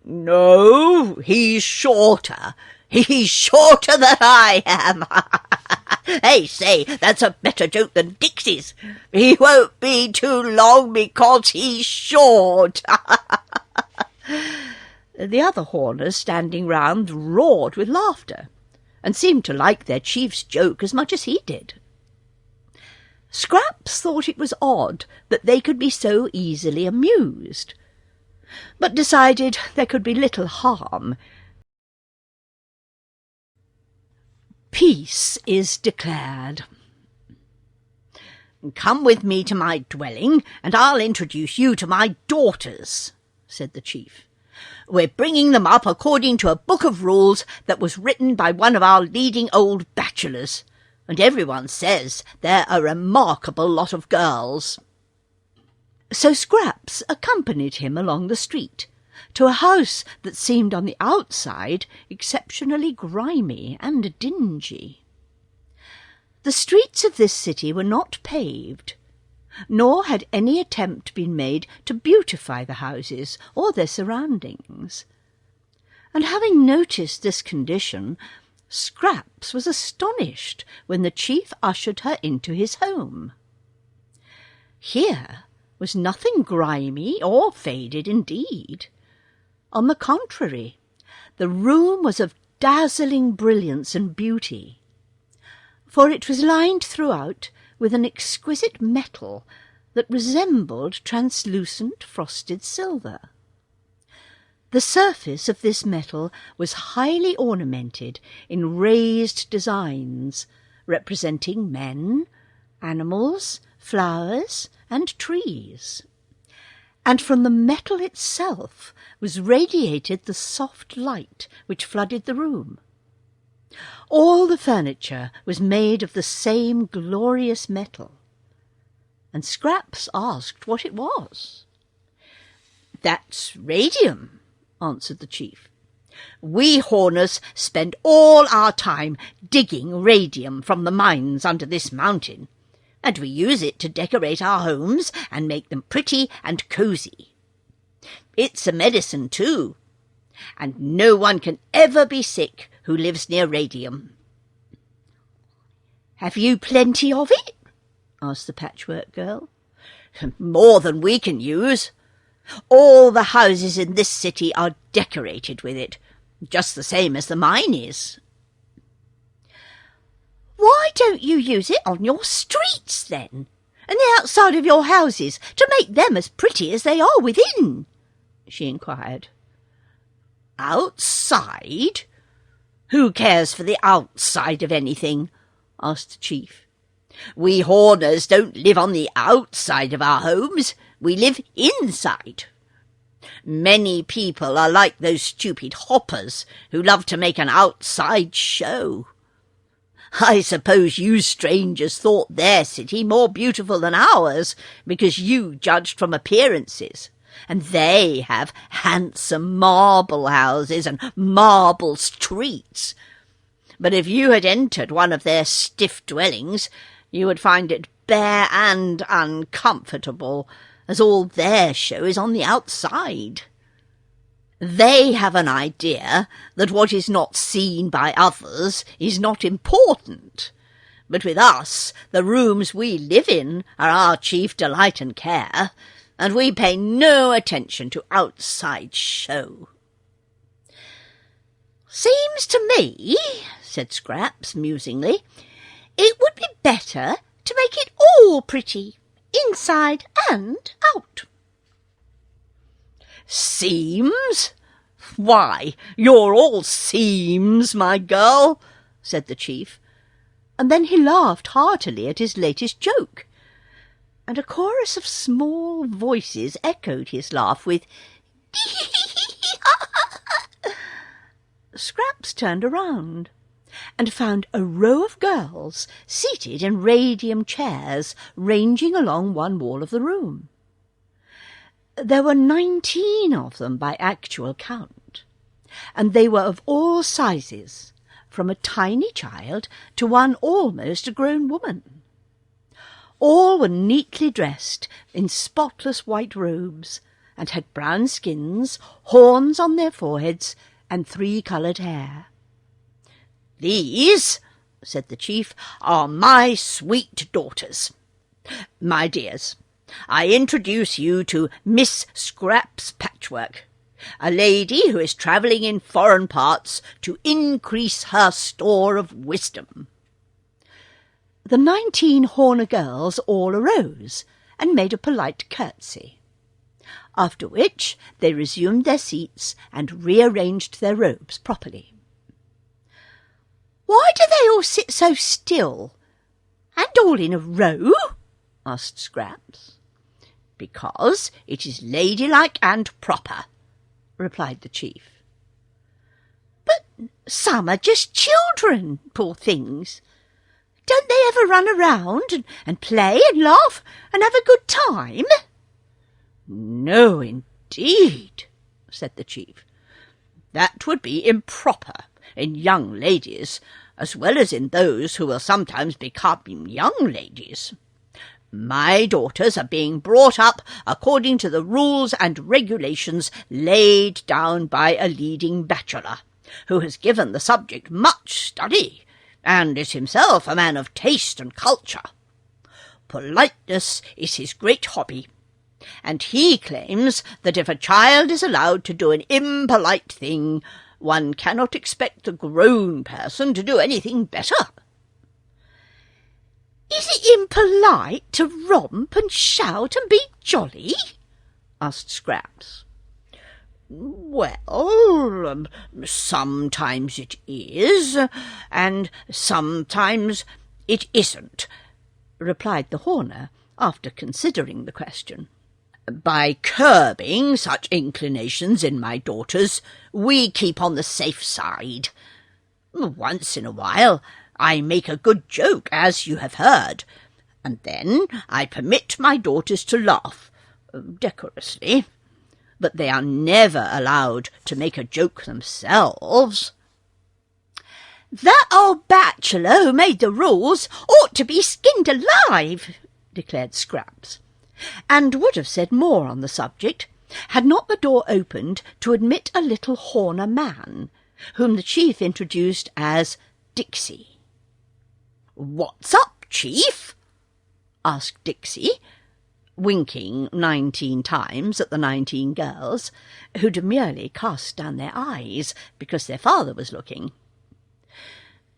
"No, he's shorter. He's shorter than I am." "Hey, say, that's a better joke than Dixie's. He won't be too long because he's short." The other Horners standing round roared with laughter, and seemed to like their chief's joke as much as he did. Scraps thought it was odd that they could be so easily amused, but decided there could be little harm. Peace is declared. "Come with me to my dwelling, and I'll introduce you to my daughters," said the chief. "We're bringing them up according to a book of rules that was written by one of our leading old bachelors, and everyone says they're a remarkable lot of girls." So Scraps accompanied him along the street, to a house that seemed on the outside exceptionally grimy and dingy. The streets of this city were not paved, nor had any attempt been made to beautify the houses or their surroundings. And having noticed this condition, Scraps was astonished when the chief ushered her into his home. Here was nothing grimy or faded indeed. On the contrary, the room was of dazzling brilliance and beauty, for it was lined throughout with an exquisite metal that resembled translucent frosted silver. The surface of this metal was highly ornamented in raised designs representing men, animals, flowers, and trees. And from the metal itself was radiated the soft light which flooded the room. All the furniture was made of the same glorious metal, and Scraps asked what it was. "That's radium," answered the chief. "We Horners spend all our time digging radium from the mines under this mountain, and we use it to decorate our homes and make them pretty and cosy. It's a medicine, too, and no one can ever be sick who lives near radium." "Have you plenty of it?" asked the Patchwork Girl. "More than we can use. All the houses in this city are decorated with it, just the same as the mine is." "Why don't you use it on your streets, then, and the outside of your houses, to make them as pretty as they are within?" she inquired. "Outside? Who cares for the outside of anything?" asked the chief. "We Horners don't live on the outside of our homes, we live inside. Many people are like those stupid hoppers who love to make an outside show. I suppose you strangers thought their city more beautiful than ours, because you judged from appearances, and they have handsome marble houses and marble streets. But if you had entered one of their stiff dwellings, you would find it bare and uncomfortable, as all their show is on the outside. They have an idea that what is not seen by others is not important. But with us, the rooms we live in are our chief delight and care, and we pay no attention to outside show." "Seems to me," said Scraps musingly, "it would be better to make it all pretty, inside and out." "Seams? Why, you're all seams, my girl," said the chief, and then he laughed heartily at his latest joke, and a chorus of small voices echoed his laugh with Scraps turned around and found a row of girls seated in radium chairs ranging along one wall of the room. There were 19 of them by actual count, and they were of all sizes, from a tiny child to one almost a grown woman. All were neatly dressed in spotless white robes, and had brown skins, horns on their foreheads, and 3-coloured hair. "These," said the chief, "are my sweet daughters. My dears, I introduce you to Miss Scraps Patchwork, a lady who is travelling in foreign parts to increase her store of wisdom." The 19 Horner girls all arose and made a polite curtsy, after which they resumed their seats and rearranged their robes properly. "Why do they all sit so still, and all in a row?" asked Scraps. "Because it is ladylike and proper," replied the chief. "But some are just children, poor things. Don't they ever run around and play and laugh and have a good time?" "No, indeed," said the chief. "That would be improper in young ladies, as well as in those who will sometimes become young ladies. My daughters are being brought up according to the rules and regulations laid down by a leading bachelor, who has given the subject much study, and is himself a man of taste and culture. politeness is his great hobby, and he claims that if a child is allowed to do an impolite thing, one cannot expect the grown person to do anything better." "Is it impolite to romp and shout and be jolly?" asked Scraps. "Well, sometimes it is, and sometimes it isn't," replied the Horner, after considering the question. "By curbing such inclinations in my daughters, we keep on the safe side. Once in a while I make a good joke, as you have heard, and then I permit my daughters to laugh, decorously. But they are never allowed to make a joke themselves." "That old bachelor who made the rules ought to be skinned alive," declared Scraps, and would have said more on the subject had not the door opened to admit a little Horner man, whom the chief introduced as Dixie. "What's up, Chief?" asked Dixie, winking 19 times at the 19 girls, who demurely cast down their eyes because their father was looking.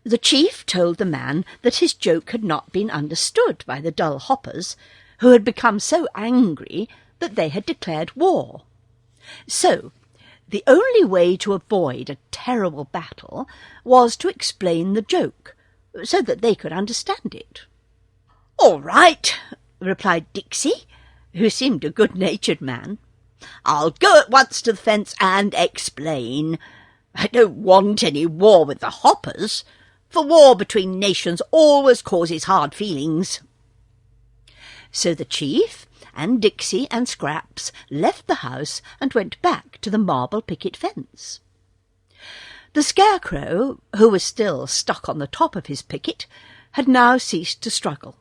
The chief told the man that his joke had not been understood by the dull hoppers, who had become so angry that they had declared war. So the only way to avoid a terrible battle was to explain the joke, so that they could understand it. "All right," replied Dixie, who seemed a good-natured man. "I'll go at once to the fence and explain. I don't want any war with the hoppers, for war between nations always causes hard feelings." So the chief and Dixie and Scraps left the house and went back to the marble picket fence. The Scarecrow, who was still stuck on the top of his picket, had now ceased to struggle.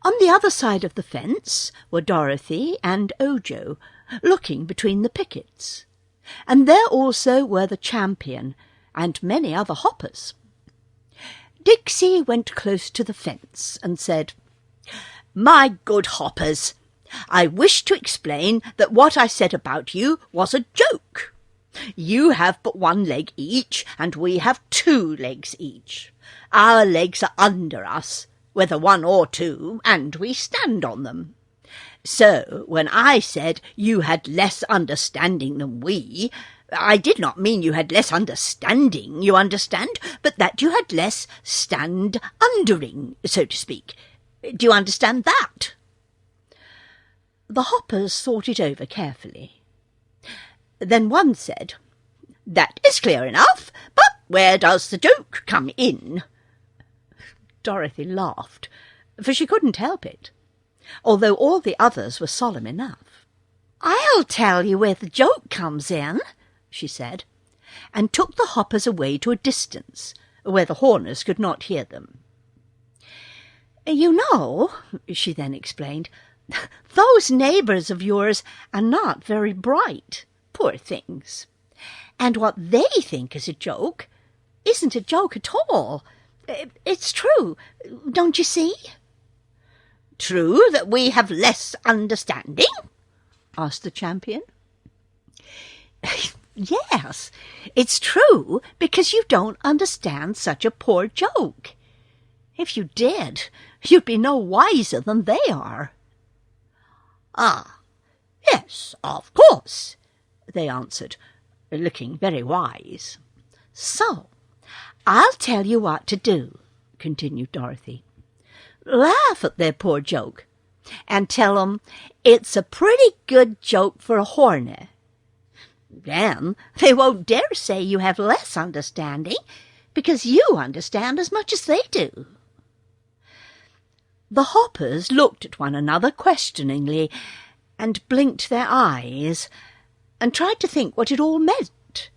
On the other side of the fence were Dorothy and Ojo, looking between the pickets, and there also were the champion and many other hoppers. Dixie went close to the fence and said, "My good hoppers, I wish to explain that what I said about you was a joke. You have but one leg each, and we have 2 legs each. Our legs are under us, whether 1 or 2, and we stand on them. So when I said you had less understanding than we, I did not mean you had less understanding, you understand, but that you had less stand-undering, so to speak. Do you understand that?" The hoppers thought it over carefully. Then one said, "That is clear enough, but where does the joke come in?" Dorothy laughed, for she couldn't help it, although all the others were solemn enough. "I'll tell you where the joke comes in," she said, and took the hoppers away to a distance, where the Horners could not hear them. "You know," she then explained, "those neighbours of yours are not very bright, poor things, and what they think is a joke isn't a joke at all. It's true, don't you see?" "True that we have less understanding?" asked the champion. "Yes, it's true, because you don't understand such a poor joke. If you did, you'd be no wiser than they are." "Ah, yes, of course," they answered, looking very wise. "So, I'll tell you what to do," continued Dorothy. "Laugh at their poor joke, and tell 'em it's a pretty good joke for a Horner. Then they won't dare say you have less understanding, because you understand as much as they do." The hoppers looked at one another questioningly, and blinked their eyes, and tried to think what it all meant,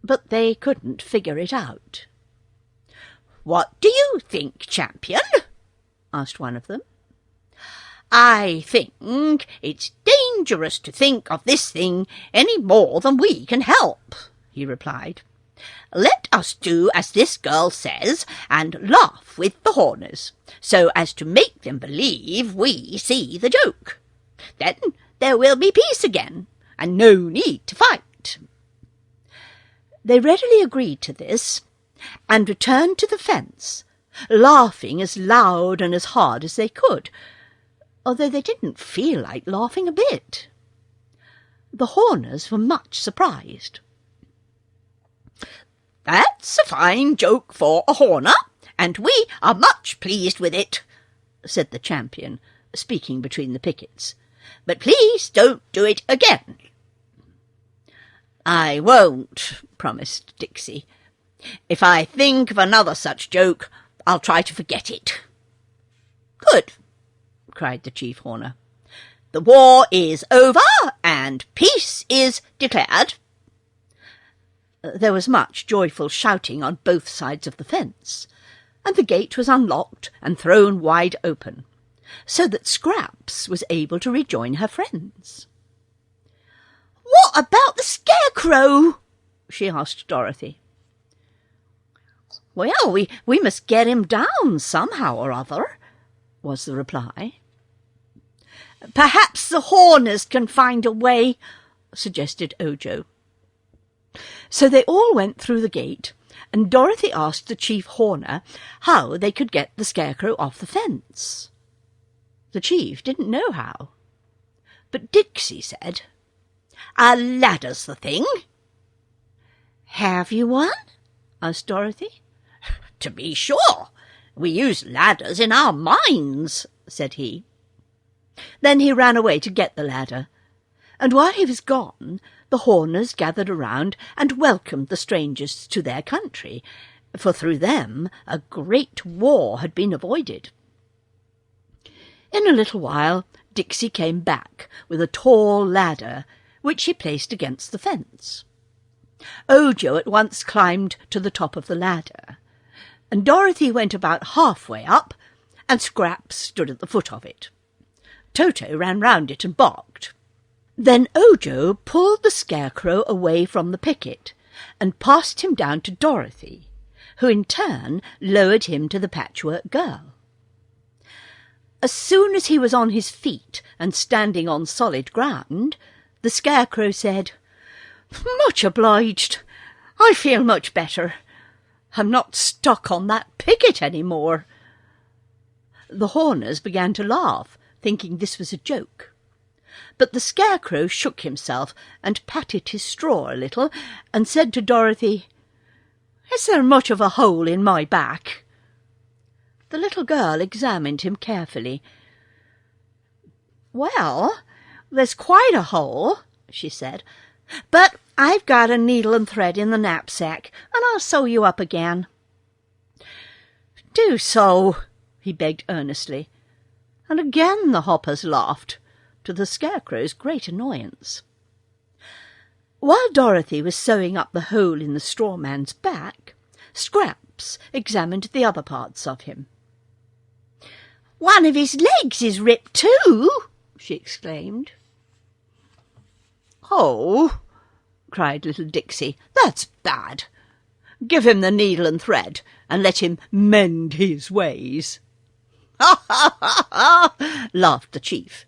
but they couldn't figure it out. "What do you think, champion?" asked one of them. "I think it's dangerous to think of this thing any more than we can help," he replied. Let us do as this girl says, and laugh with the Horners, so as to make them believe we see the joke. Then there will be peace again, and no need to fight." They readily agreed to this, and returned to the fence, laughing as loud and as hard as they could, although they didn't feel like laughing a bit. The Horners were much surprised. "That's a fine joke for a Horner, and we are much pleased with it," said the champion, speaking between the pickets. "But please don't do it again." "I won't," promised Dixie. "If I think of another such joke, I'll try to forget it." "Good," cried the chief Horner. "The war is over, and peace is declared." There was much joyful shouting on both sides of the fence, and the gate was unlocked and thrown wide open, so that Scraps was able to rejoin her friends. "What about the Scarecrow?" she asked Dorothy. "Well, we must get him down somehow or other," was the reply. "Perhaps the Horners can find a way," suggested Ojo. So they all went through the gate, and Dorothy asked the chief Horner how they could get the Scarecrow off the fence. The chief didn't know how, but Dixie said, "A ladder's the thing." "Have you one?" asked Dorothy. "To be sure. We use ladders in our mines," said he. Then he ran away to get the ladder, and while he was gone, the Horners gathered around and welcomed the strangers to their country, for through them a great war had been avoided. In a little while Dixie came back with a tall ladder, which she placed against the fence. Ojo at once climbed to the top of the ladder, and Dorothy went about halfway up, and Scraps stood at the foot of it. Toto ran round it and barked. Then Ojo pulled the Scarecrow away from the picket and passed him down to Dorothy, who in turn lowered him to the Patchwork Girl. As soon as he was on his feet and standing on solid ground, the Scarecrow said, "Much obliged. I feel much better. I'm not stuck on that picket any more." The Horners began to laugh, thinking this was a joke. But the Scarecrow shook himself and patted his straw a little, and said to Dorothy, "Is there much of a hole in my back?" The little girl examined him carefully. "Well, there's quite a hole," she said, "but I've got a needle and thread in the knapsack, and I'll sew you up again." "Do so," he begged earnestly, and again the Hoppers laughed, to the Scarecrow's great annoyance. While Dorothy was sewing up the hole in the straw man's back, Scraps examined the other parts of him. "One of his legs is ripped too," she exclaimed. "Oh," cried little Dixie, "that's bad. Give him the needle and thread, and let him mend his ways." "Ha, ha, ha, ha!" laughed the chief,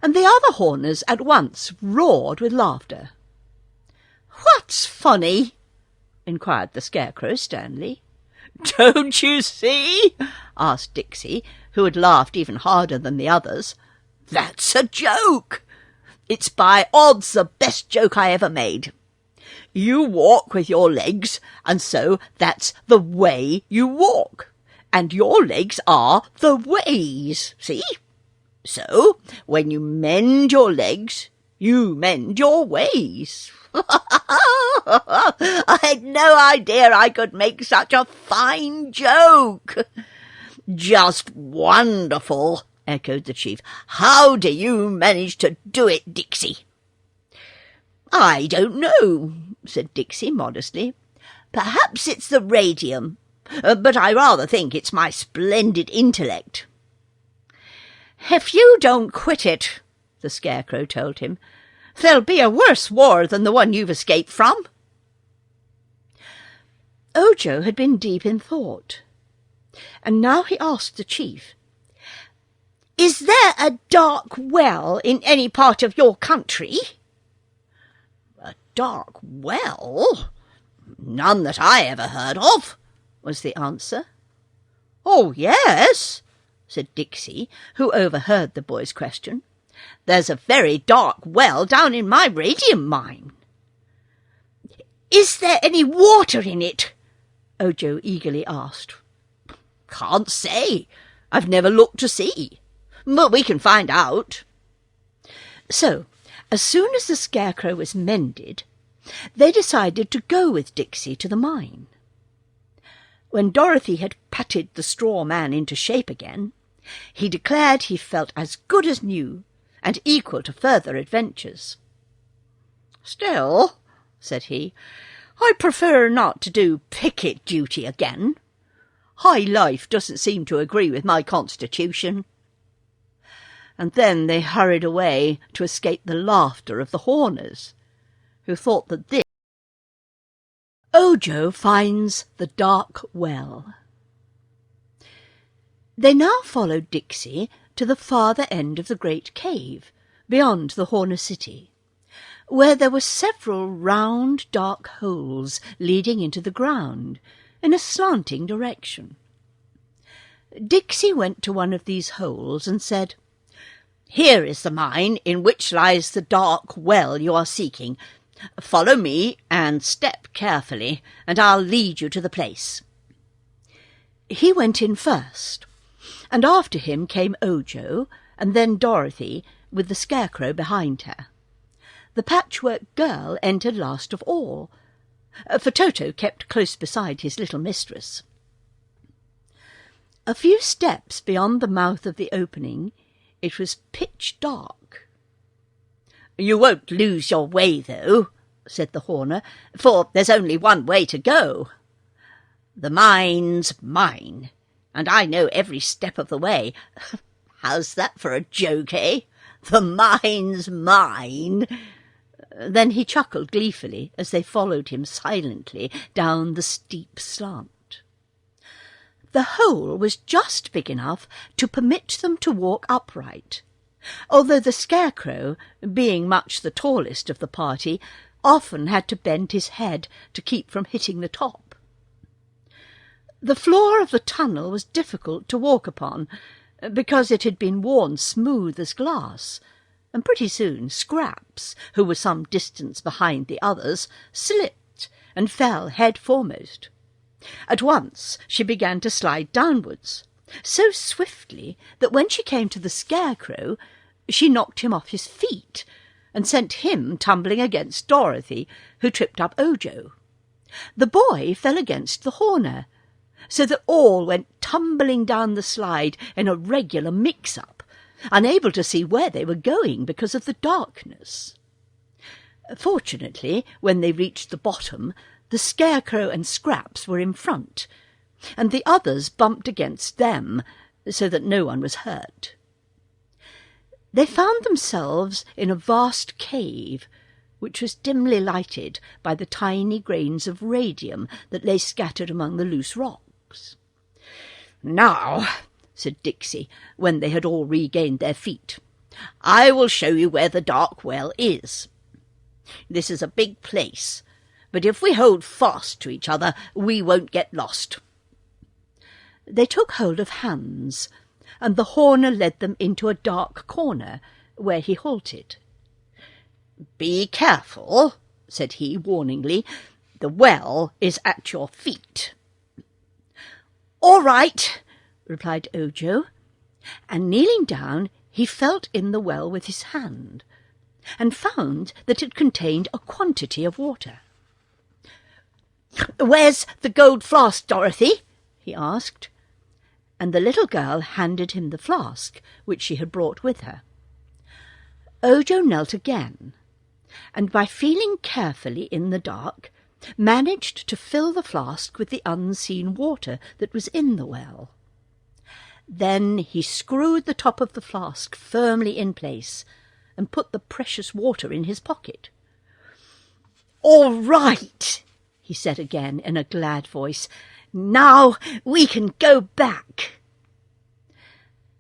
and the other Horners at once roared with laughter. "What's funny?" inquired the Scarecrow sternly. "Don't you see?" asked Dixie, who had laughed even harder than the others. "That's a joke. It's by odds the best joke I ever made. You walk with your legs, and so that's the way you walk, and your legs are the ways, see? So, when you mend your legs, you mend your ways." I had no idea I could make such a fine joke. "Just wonderful," echoed the chief. "How do you manage to do it, Dixie?" "I don't know," said Dixie modestly. "Perhaps it's the radium, but I rather think it's my splendid intellect." "If you don't quit it," the Scarecrow told him, "there'll be a worse war than the one you've escaped from." Ojo had been deep in thought, and now he asked the chief, "Is there a dark well in any part of your country?" "A dark well? None that I ever heard of," was the answer. "Oh, yes," said Dixie, who overheard the boy's question. "There's a very dark well down in my radium mine." "Is there any water in it?" Ojo eagerly asked. "Can't say. I've never looked to see. But we can find out." So, as soon as the Scarecrow was mended, they decided to go with Dixie to the mine. When Dorothy had patted the straw man into shape again, he declared he felt as good as new and equal to further adventures. "Still," said he, "I prefer not to do picket duty again. High life doesn't seem to agree with my constitution." And then they hurried away to escape the laughter of the Horners, who thought that this Ojo finds the dark well. They now followed Dixie to the farther end of the great cave, beyond the Horner city, where there were several round dark holes leading into the ground in a slanting direction. Dixie went to one of these holes and said, "Here is the mine in which lies the dark well you are seeking. Follow me and step carefully, and I'll lead you to the place." He went in first, and after him came Ojo, and then Dorothy, with the Scarecrow behind her. The Patchwork Girl entered last of all, for Toto kept close beside his little mistress. A few steps beyond the mouth of the opening, it was pitch dark. "You won't lose your way, though," said the Horner, "for there's only one way to go. The mine's mine, and I know every step of the way. How's that for a joke, eh? The mine's mine." Then he chuckled gleefully as they followed him silently down the steep slant. The hole was just big enough to permit them to walk upright, although the Scarecrow, being much the tallest of the party, often had to bend his head to keep from hitting the top. The floor of the tunnel was difficult to walk upon, because it had been worn smooth as glass, and pretty soon Scraps, who was some distance behind the others, slipped and fell head foremost. At once she began to slide downwards, so swiftly that when she came to the Scarecrow, she knocked him off his feet and sent him tumbling against Dorothy, who tripped up Ojo. The boy fell against the Horner, so that all went tumbling down the slide in a regular mix-up, unable to see where they were going because of the darkness. Fortunately, when they reached the bottom, the Scarecrow and Scraps were in front, and the others bumped against them, so that no one was hurt. They found themselves in a vast cave, which was dimly lighted by the tiny grains of radium that lay scattered among the loose rocks. "Now," said Dixie, when they had all regained their feet, "I will show you where the dark well is. This is a big place, but if we hold fast to each other, we won't get lost." They took hold of hands, and the Horner led them into a dark corner, where he halted. "Be careful," said he warningly. "The well is at your feet." "All right," replied Ojo, and kneeling down, he felt in the well with his hand, and found that it contained a quantity of water. "Where's the gold flask, Dorothy?" he asked, and the little girl handed him the flask which she had brought with her. Ojo knelt again, and by feeling carefully in the dark, managed to fill the flask with the unseen water that was in the well. Then he screwed the top of the flask firmly in place, and put the precious water in his pocket. "All right," he said again in a glad voice. "Now we can go back."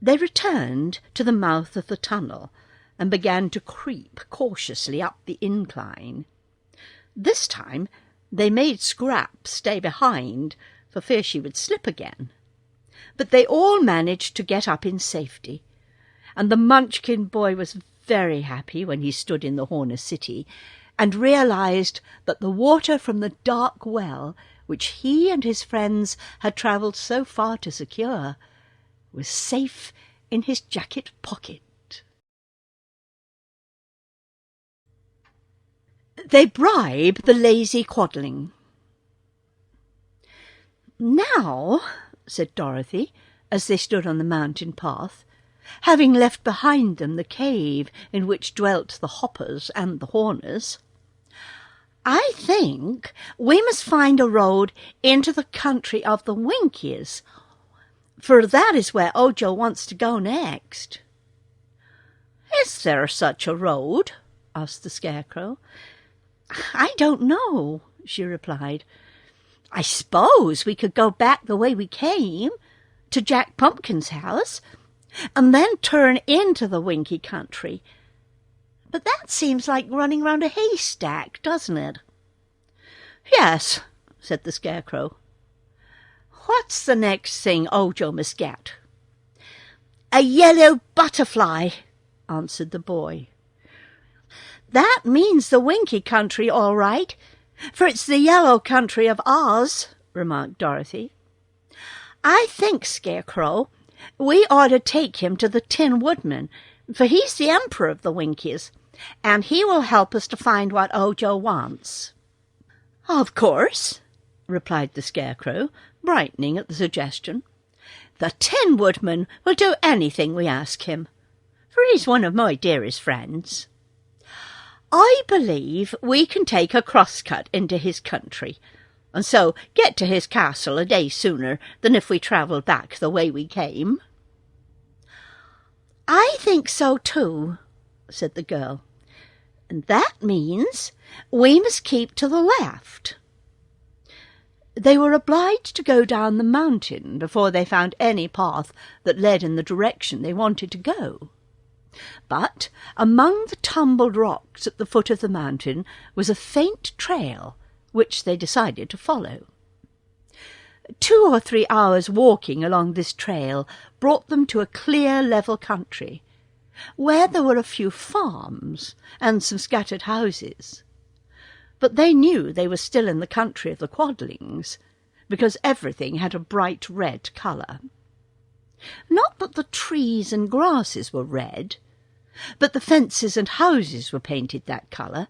They returned to the mouth of the tunnel and began to creep cautiously up the incline. This time they made Scraps stay behind for fear she would slip again. But they all managed to get up in safety, and the Munchkin boy was very happy when he stood in the Horner City and realized that the water from the dark well, which he and his friends had travelled so far to secure, was safe in his jacket pocket. They bribe the lazy quadling. "Now," said Dorothy, as they stood on the mountain path, having left behind them the cave in which dwelt the Hoppers and the Horners, "I think we must find a road into the country of the Winkies, for that is where Ojo wants to go next." "Is there such a road?" asked the Scarecrow. "I don't know," she replied. "I suppose we could go back the way we came, to Jack Pumpkin's house, and then turn into the Winky country. But that seems like running round a haystack, doesn't it?" "Yes," said the Scarecrow. "What's the next thing Ojo must get?" "A yellow butterfly," answered the boy. "That means the Winky country, all right, for it's the yellow country of Oz," remarked Dorothy. "I think, Scarecrow, we ought to take him to the Tin Woodman, for he's the Emperor of the Winkies, and he will help us to find what Ojo wants." "Of course," replied the Scarecrow, brightening at the suggestion. "The Tin Woodman will do anything we ask him, for he's one of my dearest friends. I believe we can take a crosscut into his country, and so get to his castle a day sooner than if we travelled back the way we came." "I think so too," said the girl. "And that means we must keep to the left." They were obliged to go down the mountain before they found any path that led in the direction they wanted to go. But among the tumbled rocks at the foot of the mountain was a faint trail, which they decided to follow. 2 or 3 hours walking along this trail brought them to a clear, level country, where there were a few farms and some scattered houses. But they knew they were still in the country of the Quadlings, because everything had a bright red colour. Not that the trees and grasses were red, but the fences and houses were painted that colour,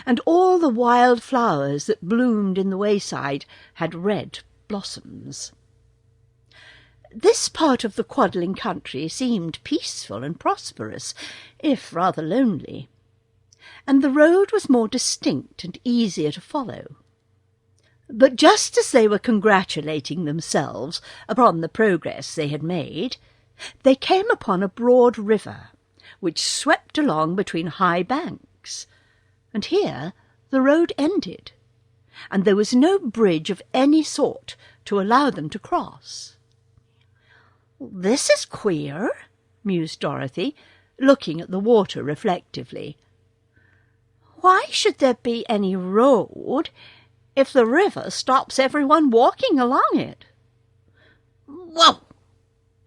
and all the wild flowers that bloomed in the wayside had red blossoms. This part of the Quadling country seemed peaceful and prosperous, if rather lonely, and the road was more distinct and easier to follow. But just as they were congratulating themselves upon the progress they had made, they came upon a broad river, which swept along between high banks, and here the road ended, and there was no bridge of any sort to allow them to cross. "This is queer," mused Dorothy, looking at the water reflectively. "Why should there be any road if the river stops everyone walking along it?" "Whoa!"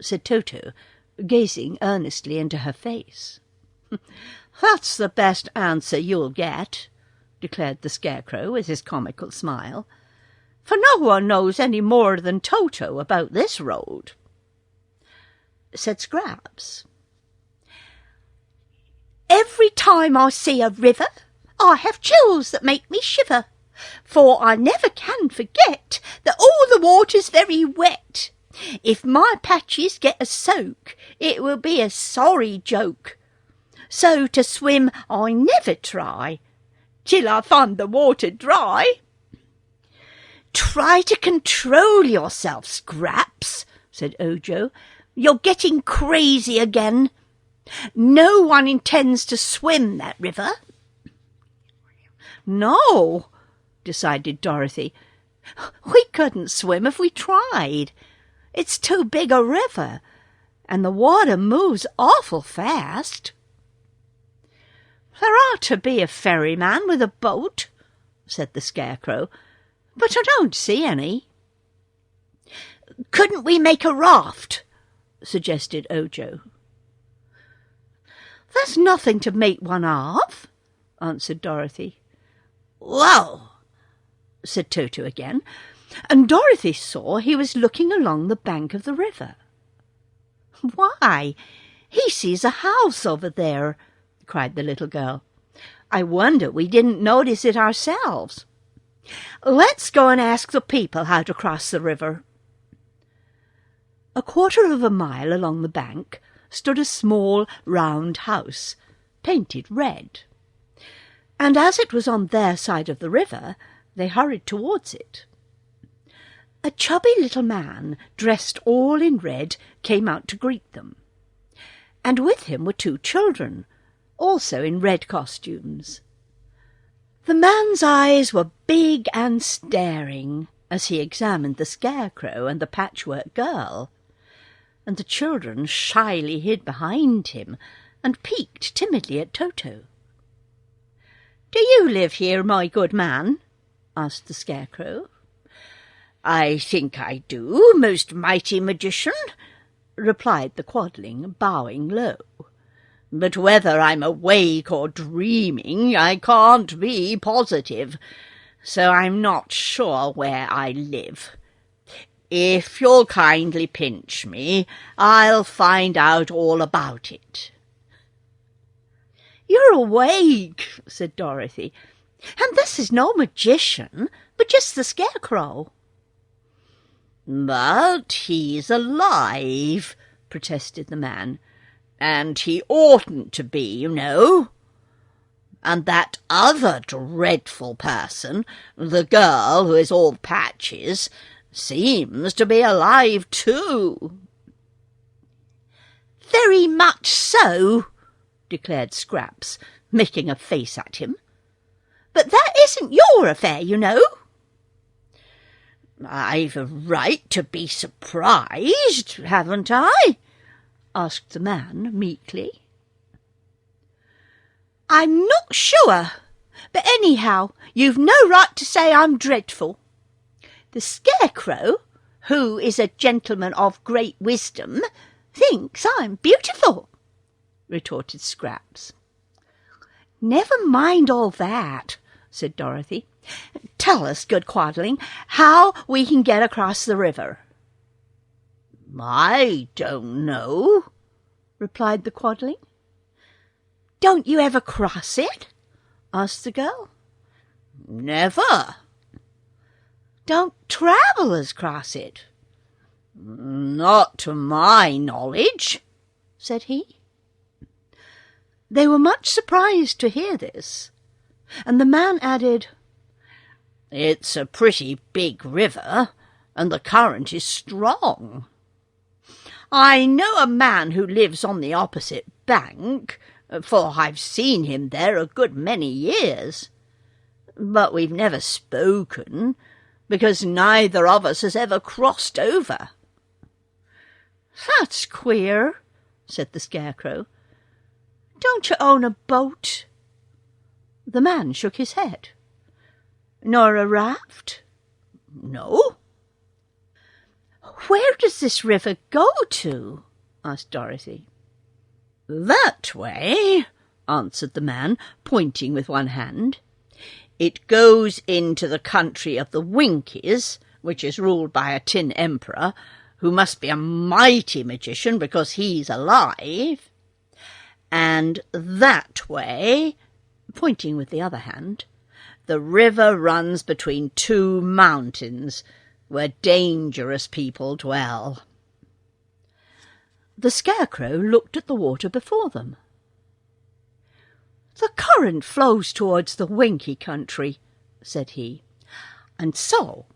said Toto, gazing earnestly into her face. "That's the best answer you'll get," declared the Scarecrow with his comical smile, "for no one knows any more than Toto about this road." Said Scraps, "Every time I see a river, I have chills that make me shiver, for I never can forget that all the water's very wet. If my patches get a soak, it will be a sorry joke. So to swim I never try, till I find the water dry." "Try to control yourself, Scraps," said Ojo. "You're getting crazy again. No one intends to swim that river." "No," decided Dorothy. "We couldn't swim if we tried. It's too big a river, and the water moves awful fast." "There ought to be a ferryman with a boat," said the Scarecrow, "but I don't see any." "Couldn't we make a raft?" suggested Ojo. "There's nothing to make one of," answered Dorothy. "Whoa!" said Toto again, and Dorothy saw he was looking along the bank of the river. "Why, he sees a house over there," cried the little girl. "I wonder we didn't notice it ourselves. Let's go and ask the people how to cross the river." A quarter of a mile along the bank stood a small round house, painted red, and as it was on their side of the river, they hurried towards it. A chubby little man, dressed all in red, came out to greet them, and with him were 2 children, also in red costumes. The man's eyes were big and staring as he examined the Scarecrow and the Patchwork Girl, and the children shyly hid behind him and peeked timidly at Toto. "Do you live here, my good man?" asked the Scarecrow. "I think I do, most mighty magician," replied the Quadling, bowing low. "But whether I'm awake or dreaming, I can't be positive, so I'm not sure where I live. If you'll kindly pinch me, I'll find out all about it." "You're awake," said Dorothy, "and this is no magician, but just the Scarecrow." "But he's alive," protested the man, "and he oughtn't to be, you know. And that other dreadful person, the girl who is all patches, seems to be alive too." "Very much so," declared Scraps, making a face at him. "But that isn't your affair, you know." "I've a right to be surprised, haven't I?" asked the man meekly. "I'm not sure, but anyhow, you've no right to say I'm dreadful. The Scarecrow, who is a gentleman of great wisdom, thinks I'm beautiful," retorted Scraps. "Never mind all that," said Dorothy. "Tell us, good Quadling, how we can get across the river." "I don't know," replied the Quadling. "Don't you ever cross it?" asked the girl. "Never." "Don't travellers cross it?" "Not to my knowledge," said he. They were much surprised to hear this, and the man added, "It's a pretty big river, and the current is strong. I know a man who lives on the opposite bank, for I've seen him there a good many years. But we've never spoken, because neither of us has ever crossed over." "That's queer," said the Scarecrow. "Don't you own a boat?" The man shook his head. "Nor a raft?" "No." "Where does this river go to?" asked Dorothy. "That way," answered the man, pointing with one hand. "It goes into the country of the Winkies, which is ruled by a tin emperor, who must be a mighty magician because he's alive. And that way," pointing with the other hand, "the river runs between 2 mountains, where dangerous people dwell." The Scarecrow looked at the water before them. "The current flows towards the Winky country," said he, "and so,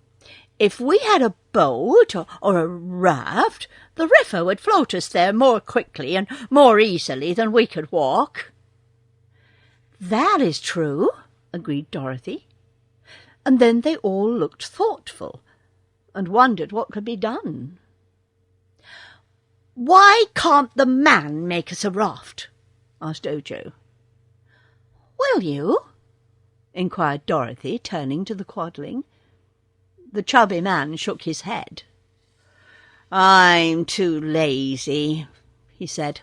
if we had a boat or a raft, the river would float us there more quickly and more easily than we could walk." "That is true," agreed Dorothy. and then they all looked thoughtful and wondered what could be done. "Why can't the man make us a raft?" asked Ojo. "Will you?" inquired Dorothy, turning to the quadling. The chubby man shook his head. "I'm too lazy," he said.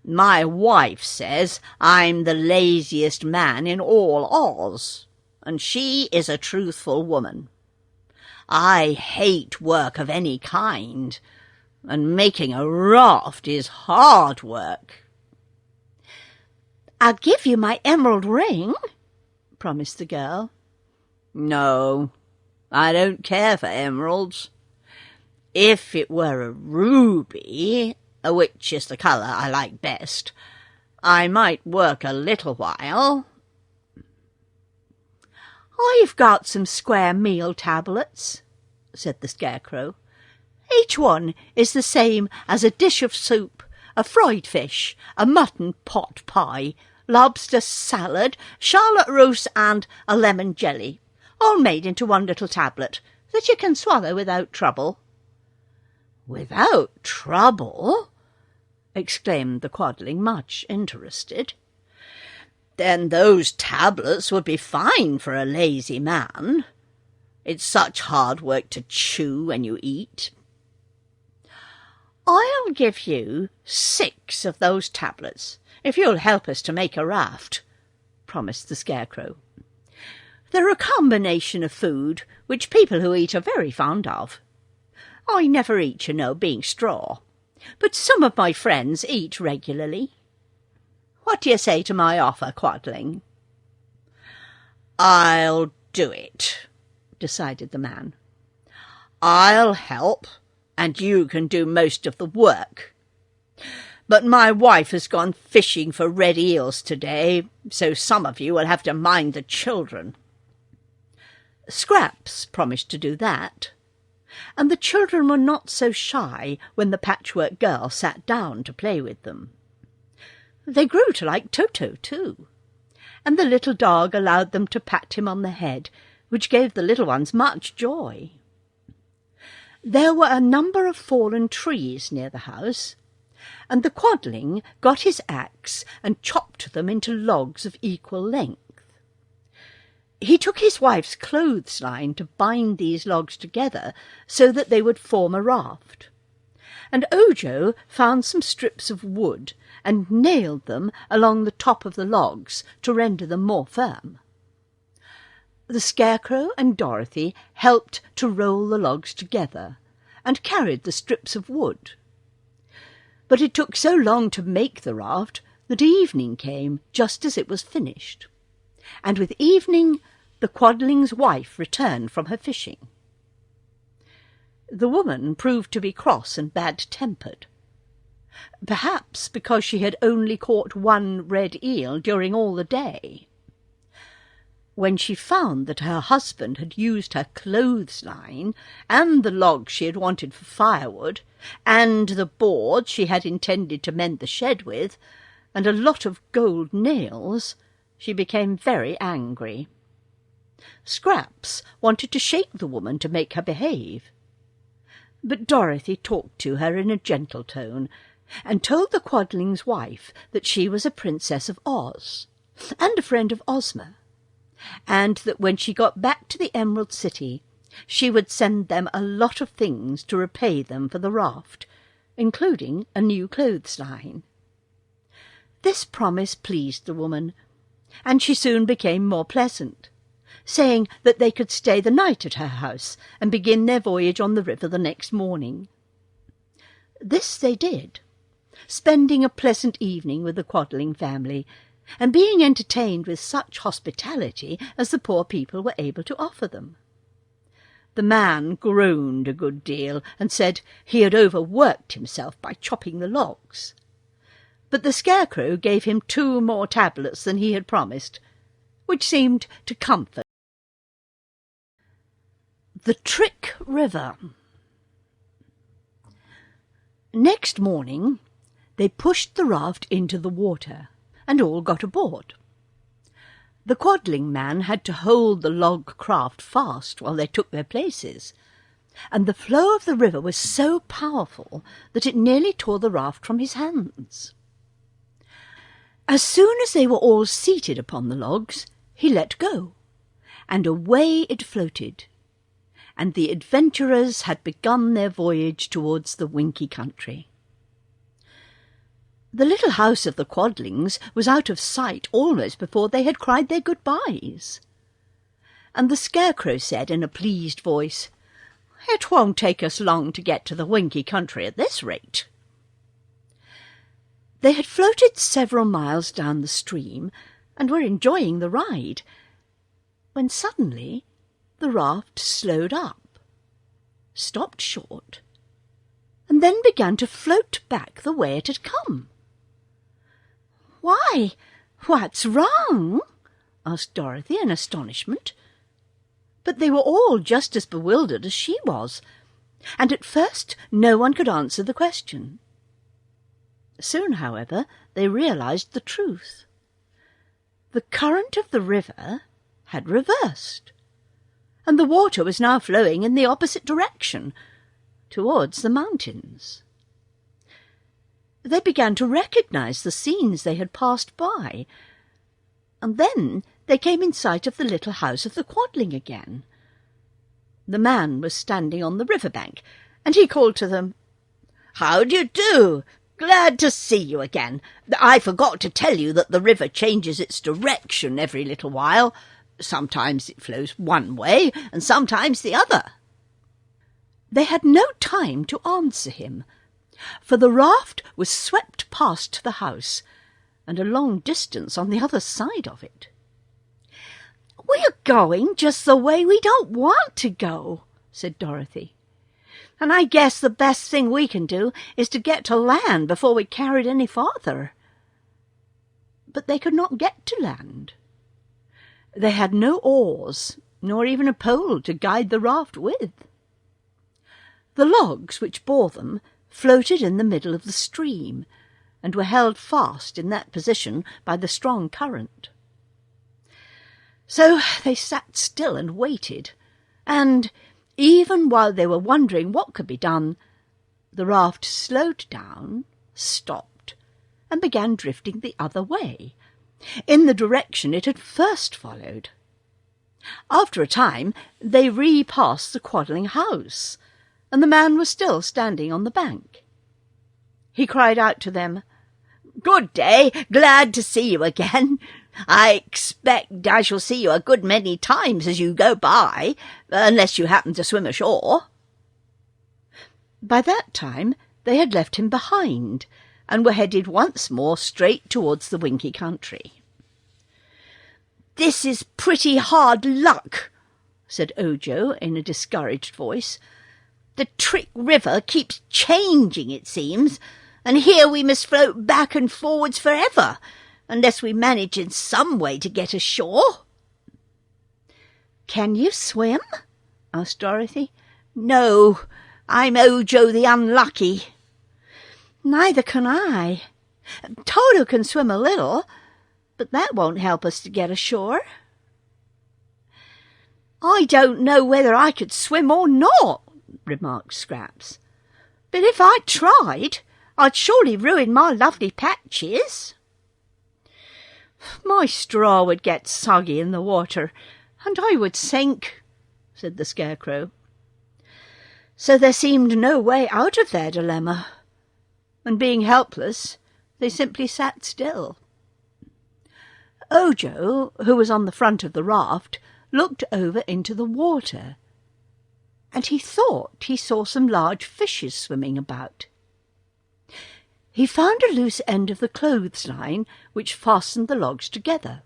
"My wife says I'm the laziest man in all Oz, and she is a truthful woman. I hate work of any kind, and making a raft is hard work." "I'll give you my emerald ring," promised the girl. "No, I don't care for emeralds. If it were a ruby, which is the colour I like best, I might work a little while." "I've got some square meal tablets," said the Scarecrow. "Each one is the same as a dish of soup, a fried fish, a mutton pot pie, lobster salad, charlotte roast, and a lemon jelly, all made into one little tablet that you can swallow without trouble." "Without trouble?" exclaimed the quadling, much interested. "Then those tablets would be fine for a lazy man. It's such hard work to chew when you eat." "I'll give you 6 of those tablets if you'll help us to make a raft," promised the Scarecrow. "They're a combination of food which people who eat are very fond of. I never eat, you know, being straw, but some of my friends eat regularly. What do you say to my offer, quadling?" "I'll do it," decided the man. "I'll help, and you can do most of the work. But my wife has gone fishing for red eels today, so some of you will have to mind the children." Scraps promised to do that, and the children were not so shy when the Patchwork Girl sat down to play with them. They grew to like Toto too, and the little dog allowed them to pat him on the head, which gave the little ones much joy. There were a number of fallen trees near the house, and the quadling got his axe and chopped them into logs of equal length. He took his wife's clothesline to bind these logs together so that they would form a raft, and Ojo found some strips of wood and nailed them along the top of the logs to render them more firm. The Scarecrow and Dorothy helped to roll the logs together and carried the strips of wood. But it took so long to make the raft that evening came just as it was finished, and with evening the quadling's wife returned from her fishing. The woman proved to be cross and bad-tempered, perhaps because she had only caught one red eel during all the day. When she found that her husband had used her clothesline, and the log she had wanted for firewood, and the board she had intended to mend the shed with, and a lot of gold nails, she became very angry. Scraps wanted to shake the woman to make her behave, but Dorothy talked to her in a gentle tone, and told the quadling's wife that she was a princess of Oz, and a friend of Ozma, and that when she got back to the Emerald City she would send them a lot of things to repay them for the raft, including a new clothesline. This promise pleased the woman, and she soon became more pleasant, saying that they could stay the night at her house and begin their voyage on the river the next morning. This they did, spending a pleasant evening with the quadling family, and being entertained with such hospitality as the poor people were able to offer them. The man groaned a good deal and said he had overworked himself by chopping the logs, but the Scarecrow gave him 2 more tablets than he had promised, which seemed to comfort. The Trick River. Next morning they pushed the raft into the water, and all got aboard. The quadling man had to hold the log craft fast while they took their places, and the flow of the river was so powerful that it nearly tore the raft from his hands. As soon as they were all seated upon the logs, he let go, and away it floated, and the adventurers had begun their voyage towards the Winkie country. The little house of the Quadlings was out of sight almost before they had cried their goodbyes, and the Scarecrow said in a pleased voice, "It won't take us long to get to the Winkie country at this rate." They had floated several miles down the stream and were enjoying the ride, when suddenly the raft slowed up, stopped short, and then began to float back the way it had come. "Why, what's wrong?" asked Dorothy in astonishment. But they were all just as bewildered as she was, and at first no one could answer the question. Soon, however, they realized the truth. The current of the river had reversed, and the water was now flowing in the opposite direction, towards the mountains. They began to recognize the scenes they had passed by, and then they came in sight of the little house of the Quadling again. The man was standing on the river-bank, and he called to them, "How do you do? Glad to see you again. I forgot to tell you that the river changes its direction every little while. Sometimes it flows one way, and sometimes the other." They had no time to answer him, for the raft was swept past the house, and a long distance on the other side of it. "We're going just the way we don't want to go," said Dorothy, "and I guess the best thing we can do is to get to land before we're carried any farther." But they could not get to land. They had no oars, nor even a pole to guide the raft with. The logs which bore them floated in the middle of the stream, and were held fast in that position by the strong current. So they sat still and waited, and, even while they were wondering what could be done, the raft slowed down, stopped, and began drifting the other way, in the direction it had first followed. After a time they repassed the Quadling house, and the man was still standing on the bank. He cried out to them, "Good day, glad to see you again. I expect I shall see you a good many times as you go by, unless you happen to swim ashore." By that time they had left him behind, and were headed once more straight towards the Winkie country. "This is pretty hard luck," said Ojo in a discouraged voice. "The Trick River keeps changing, it seems, and here we must float back and forwards forever, unless we manage in some way to get ashore." "Can you swim?" asked Dorothy. "No, I'm Ojo the Unlucky." "Neither can I. Toto can swim a little, but that won't help us to get ashore." "I don't know whether I could swim or not," remarked Scraps. "But if I tried, I'd surely ruin my lovely patches." "My straw would get soggy in the water, and I would sink," said the Scarecrow. So there seemed no way out of their dilemma, and being helpless, they simply sat still. Ojo, who was on the front of the raft, looked over into the water, and he thought he saw some large fishes swimming about. He found a loose end of the clothesline which fastened the logs together,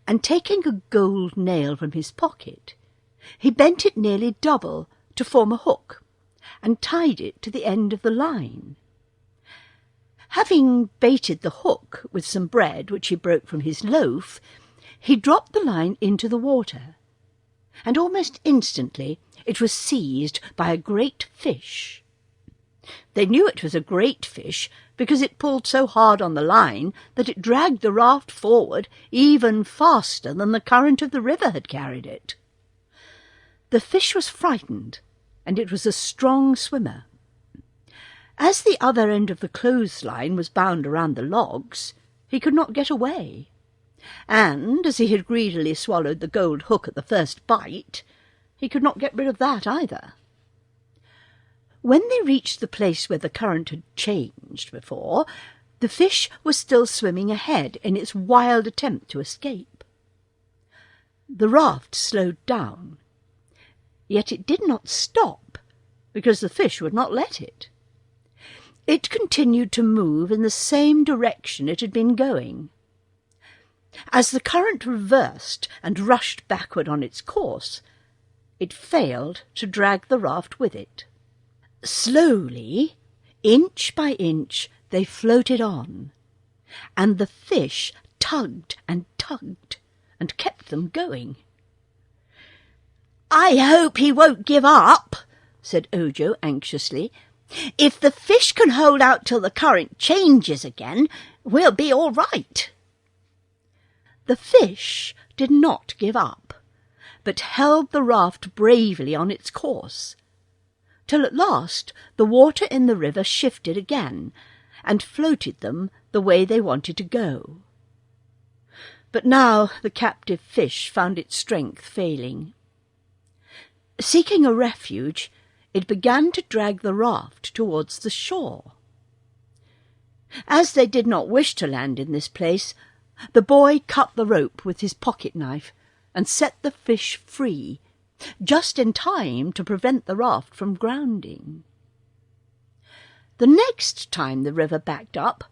and taking a gold nail from his pocket, he bent it nearly double to form a hook, and tied it to the end of the line. Having baited the hook with some bread which he broke from his loaf, he dropped the line into the water, and almost instantly it was seized by a great fish. They knew it was a great fish because it pulled so hard on the line that it dragged the raft forward even faster than the current of the river had carried it. The fish was frightened, and it was a strong swimmer. As the other end of the clothesline was bound around the logs, he could not get away, and as he had greedily swallowed the gold hook at the first bite, he could not get rid of that either. When they reached the place where the current had changed before, the fish was still swimming ahead in its wild attempt to escape. The raft slowed down, yet it did not stop, because the fish would not let it. It continued to move in the same direction it had been going. As the current reversed and rushed backward on its course, it failed to drag the raft with it. Slowly, inch by inch, they floated on, and the fish tugged and kept them going. "I hope he won't give up," said Ojo anxiously. "If the fish can hold out till the current changes again, we'll be all right." The fish did not give up, but held the raft bravely on its course, till at last the water in the river shifted again, and floated them the way they wanted to go. But now the captive fish found its strength failing. Seeking a refuge, it began to drag the raft towards the shore. As they did not wish to land in this place, the boy cut the rope with his pocket-knife and set the fish free, just in time to prevent the raft from grounding. The next time the river backed up,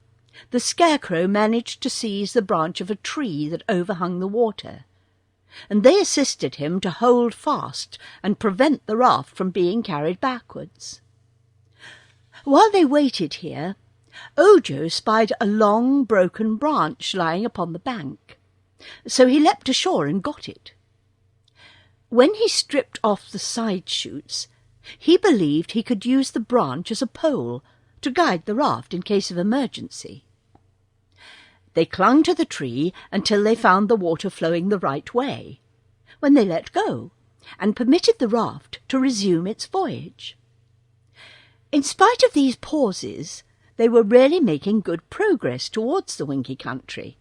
the Scarecrow managed to seize the branch of a tree that overhung the water, and they assisted him to hold fast and prevent the raft from being carried backwards. While they waited here, Ojo spied a long broken branch lying upon the bank, so he leapt ashore and got it. When he stripped off the side shoots, he believed he could use the branch as a pole to guide the raft in case of emergency. They clung to the tree until they found the water flowing the right way, when they let go and permitted the raft to resume its voyage. In spite of these pauses, they were really making good progress towards the Winky Country,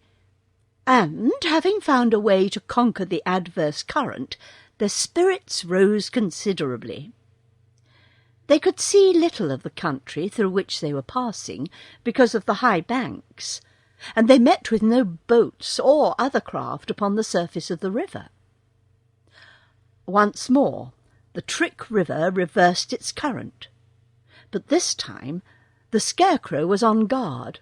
and, having found a way to conquer the adverse current, their spirits rose considerably. They could see little of the country through which they were passing because of the high banks, and they met with no boats or other craft upon the surface of the river. Once more the Trick River reversed its current, but this time the Scarecrow was on guard,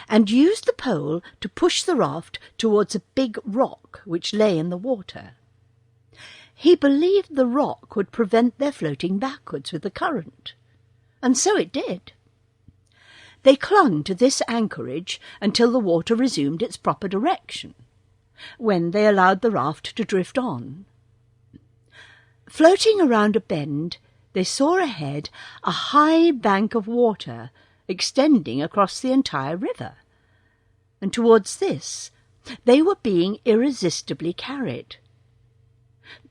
and used the pole to push the raft towards a big rock which lay in the water. He believed the rock would prevent their floating backwards with the current, and so it did. They clung to this anchorage until the water resumed its proper direction, when they allowed the raft to drift on. Floating around a bend, they saw ahead a high bank of water extending across the entire river, and towards this they were being irresistibly carried.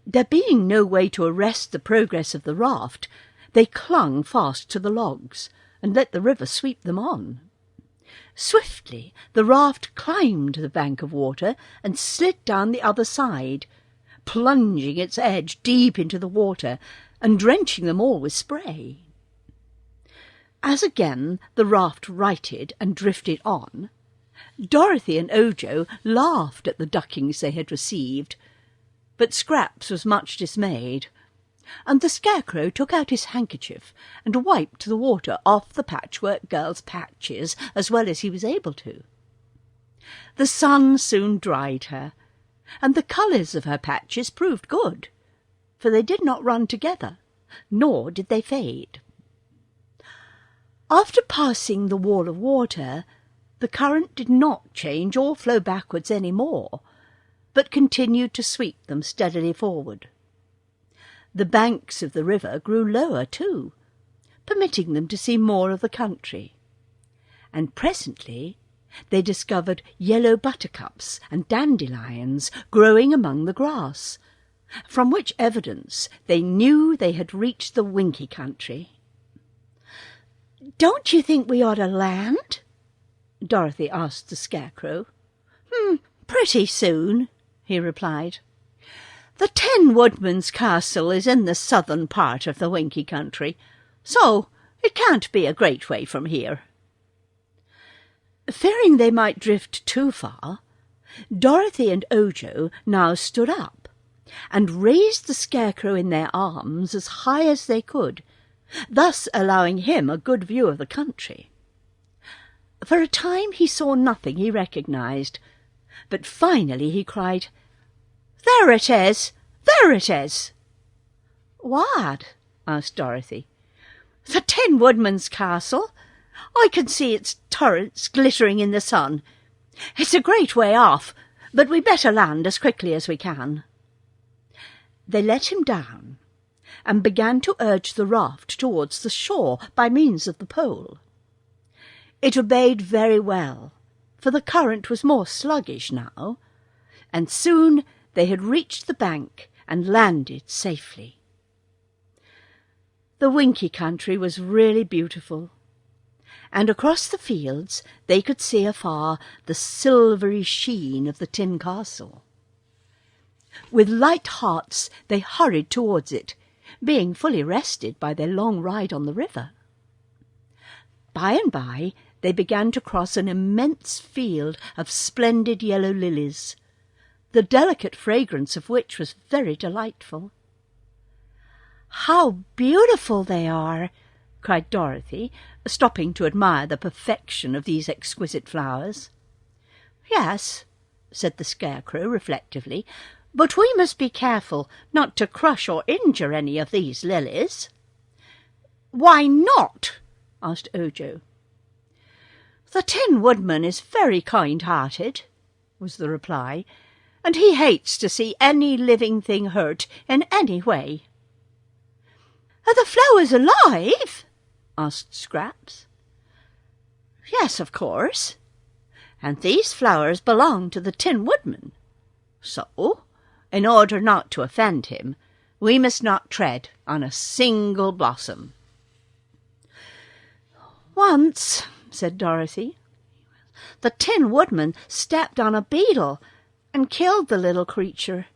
There being no way to arrest the progress of the raft, they clung fast to the logs and let the river sweep them on. Swiftly the raft climbed the bank of water and slid down the other side, plunging its edge deep into the water and drenching them all with spray. As again the raft righted and drifted on, Dorothy and Ojo laughed at the duckings they had received, but Scraps was much dismayed, and the Scarecrow took out his handkerchief and wiped the water off the Patchwork Girl's patches as well as he was able to. The sun soon dried her, and the colours of her patches proved good, for they did not run together, nor did they fade. After passing the wall of water, the current did not change or flow backwards any more, but continued to sweep them steadily forward. The banks of the river grew lower too, permitting them to see more of the country. And presently they discovered yellow buttercups and dandelions growing among the grass, from which evidence they knew they had reached the Winkie country. "Don't you think we ought to land?" Dorothy asked the Scarecrow. Pretty soon," he replied. "The Tin Woodman's castle is in the southern part of the Winkie country, so it can't be a great way from here." Fearing they might drift too far, Dorothy and Ojo now stood up and raised the Scarecrow in their arms as high as they could, thus allowing him a good view of the country. For a time he saw nothing he recognized, but finally he cried, "There it is! There it is!" "What?" asked Dorothy. "The Tin Woodman's castle. I can see its turrets glittering in the sun. It's a great way off, but we'd better land as quickly as we can." They let him down and began to urge the raft towards the shore by means of the pole. It obeyed very well, for the current was more sluggish now, and soon they had reached the bank and landed safely. The Winkie country was really beautiful, and across the fields they could see afar the silvery sheen of the tin castle. With light hearts they hurried towards it, being fully rested by their long ride on the river. By and by they began to cross an immense field of splendid yellow lilies, the delicate fragrance of which was very delightful. "How beautiful they are!" cried Dorothy, stopping to admire the perfection of these exquisite flowers. "Yes," said the Scarecrow reflectively, "but we must be careful not to crush or injure any of these lilies." "Why not?" asked Ojo. "The Tin Woodman is very kind-hearted," was the reply, "and he hates to see any living thing hurt in any way." "Are the flowers alive?" asked Scraps. "Yes, of course. And these flowers belong to the Tin Woodman. So, in order not to offend him, we must not tread on a single blossom." "Once," said Dorothy, "the Tin Woodman stepped on a beetle and killed the little creature.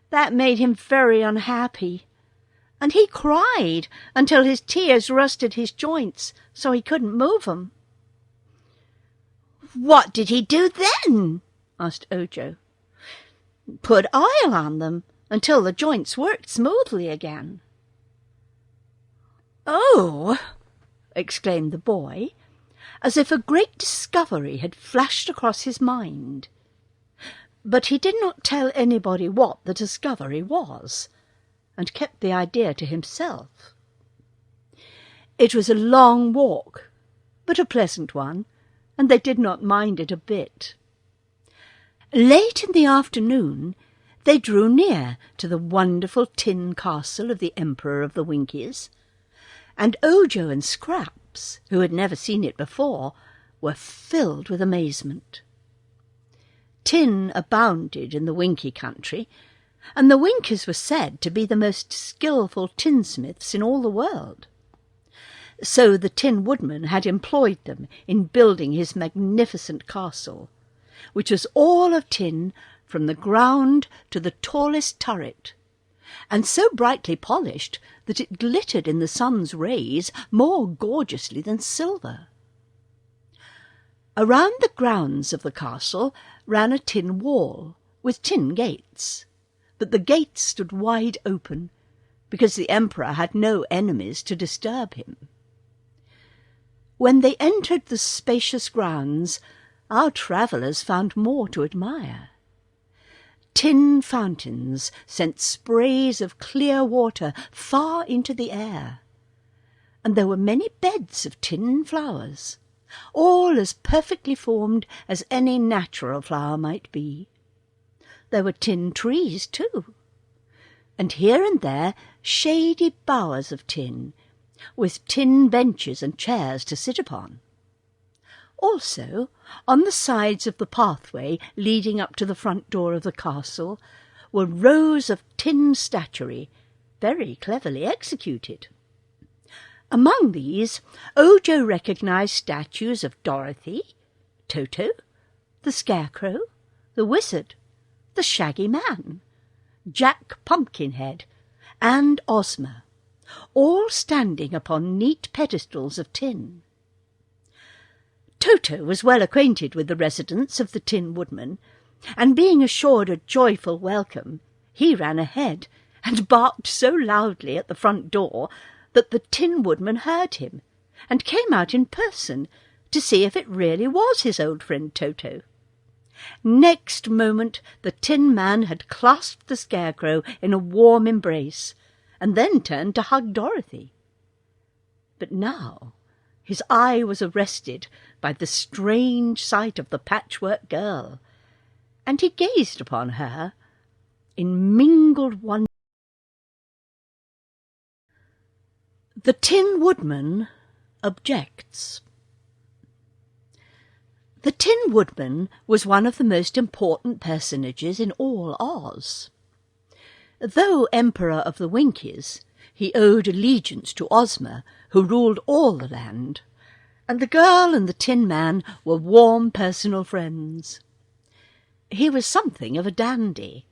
That made him very unhappy, and he cried until his tears rusted his joints so he couldn't move 'em." "What did he do then?" asked Ojo. "Put oil on them until the joints worked smoothly again." "Oh!" exclaimed the boy, as if a great discovery had flashed across his mind. But he did not tell anybody what the discovery was, and kept the idea to himself. It was a long walk, but a pleasant one, and they did not mind it a bit. Late in the afternoon they drew near to the wonderful tin castle of the Emperor of the Winkies, and Ojo and Scraps, who had never seen it before, were filled with amazement. Tin abounded in the Winkie country, and the Winkies were said to be the most skilful tinsmiths in all the world. So the Tin Woodman had employed them in building his magnificent castle, which was all of tin from the ground to the tallest turret, and so brightly polished that it glittered in the sun's rays more gorgeously than silver. Around the grounds of the castle ran a tin wall with tin gates, but the gates stood wide open, because the Emperor had no enemies to disturb him. When they entered the spacious grounds, our travellers found more to admire. Tin fountains sent sprays of clear water far into the air, and there were many beds of tin flowers, all as perfectly formed as any natural flower might be. There were tin trees, too, and here and there shady bowers of tin, with tin benches and chairs to sit upon. Also, on the sides of the pathway leading up to the front door of the castle were rows of tin statuary, very cleverly executed. Among these, Ojo recognised statues of Dorothy, Toto, the Scarecrow, the Wizard, the Shaggy Man, Jack Pumpkinhead, and Ozma, all standing upon neat pedestals of tin. Toto was well acquainted with the residence of the Tin Woodman, and being assured a joyful welcome, he ran ahead and barked so loudly at the front door that the Tin Woodman heard him, and came out in person to see if it really was his old friend Toto. Next moment the Tin Man had clasped the Scarecrow in a warm embrace, and then turned to hug Dorothy. But now his eye was arrested by the strange sight of the Patchwork Girl, and he gazed upon her in mingled wonder. The Tin Woodman objects. The Tin Woodman was one of the most important personages in all Oz. Though Emperor of the Winkies, he owed allegiance to Ozma, who ruled all the land, and the girl and the Tin Man were warm personal friends. He was something of a dandy,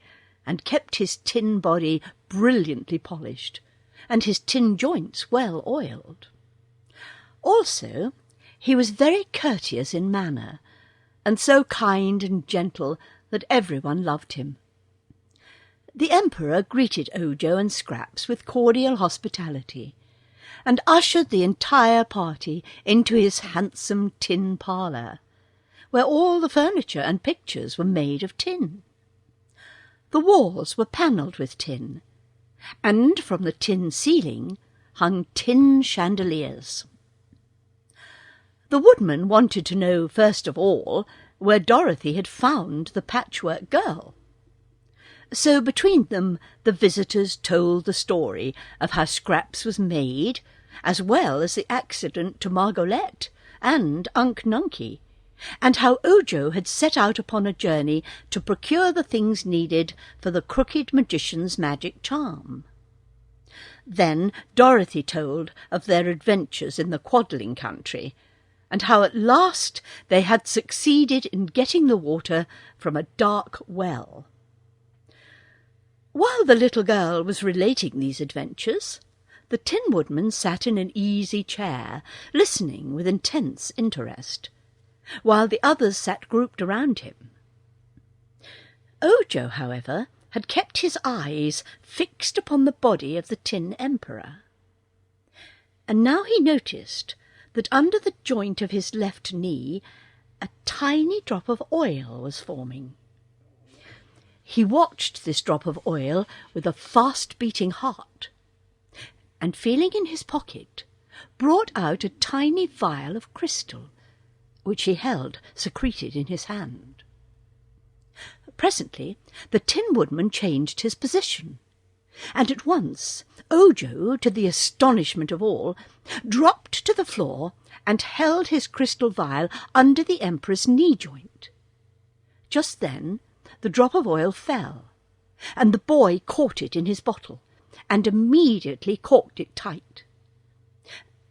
and kept his tin body brilliantly polished, and his tin joints well oiled. Also, he was very courteous in manner, and so kind and gentle that everyone loved him. The Emperor greeted Ojo and Scraps with cordial hospitality, and ushered the entire party into his handsome tin parlour, where all the furniture and pictures were made of tin. The walls were panelled with tin, and from the tin ceiling hung tin chandeliers. The Woodman wanted to know, first of all, where Dorothy had found the Patchwork Girl. So between them the visitors told the story of how Scraps was made, as well as the accident to Margolette and Unc Nunkie, and how Ojo had set out upon a journey to procure the things needed for the crooked magician's magic charm. Then Dorothy told of their adventures in the Quadling country, and how at last they had succeeded in getting the water from a dark well. While the little girl was relating these adventures, the Tin Woodman sat in an easy chair, listening with intense interest, while the others sat grouped around him. Ojo, however, had kept his eyes fixed upon the body of the Tin Emperor, and now he noticed that under the joint of his left knee a tiny drop of oil was forming. He watched this drop of oil with a fast-beating heart, and feeling in his pocket, brought out a tiny vial of crystal, which he held secreted in his hand. Presently the Tin Woodman changed his position, and at once Ojo, to the astonishment of all, dropped to the floor and held his crystal vial under the Emperor's knee-joint. Just then the drop of oil fell, and the boy caught it in his bottle, and immediately corked it tight.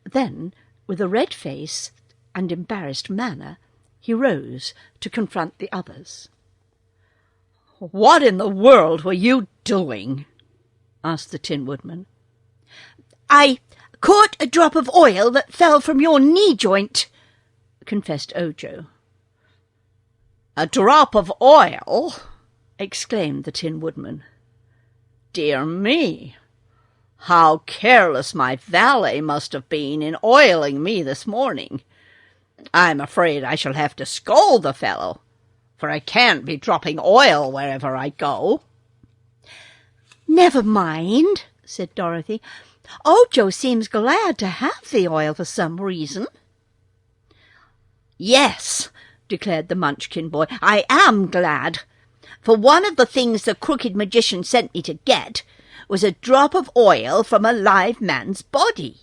Then, with a red face and embarrassed manner, he rose to confront the others. "What in the world were you doing?" asked the Tin Woodman. "I caught a drop of oil that fell from your knee-joint," confessed Ojo. "A drop of oil?" exclaimed the Tin Woodman. "Dear me, how careless my valet must have been in oiling me this morning. I'm afraid I shall have to scold the fellow, for I can't be dropping oil wherever I go." "Never mind," said Dorothy. "Ojo seems glad to have the oil for some reason." "Yes," declared the Munchkin boy, "I am glad, for one of the things the crooked magician sent me to get was a drop of oil from a live man's body.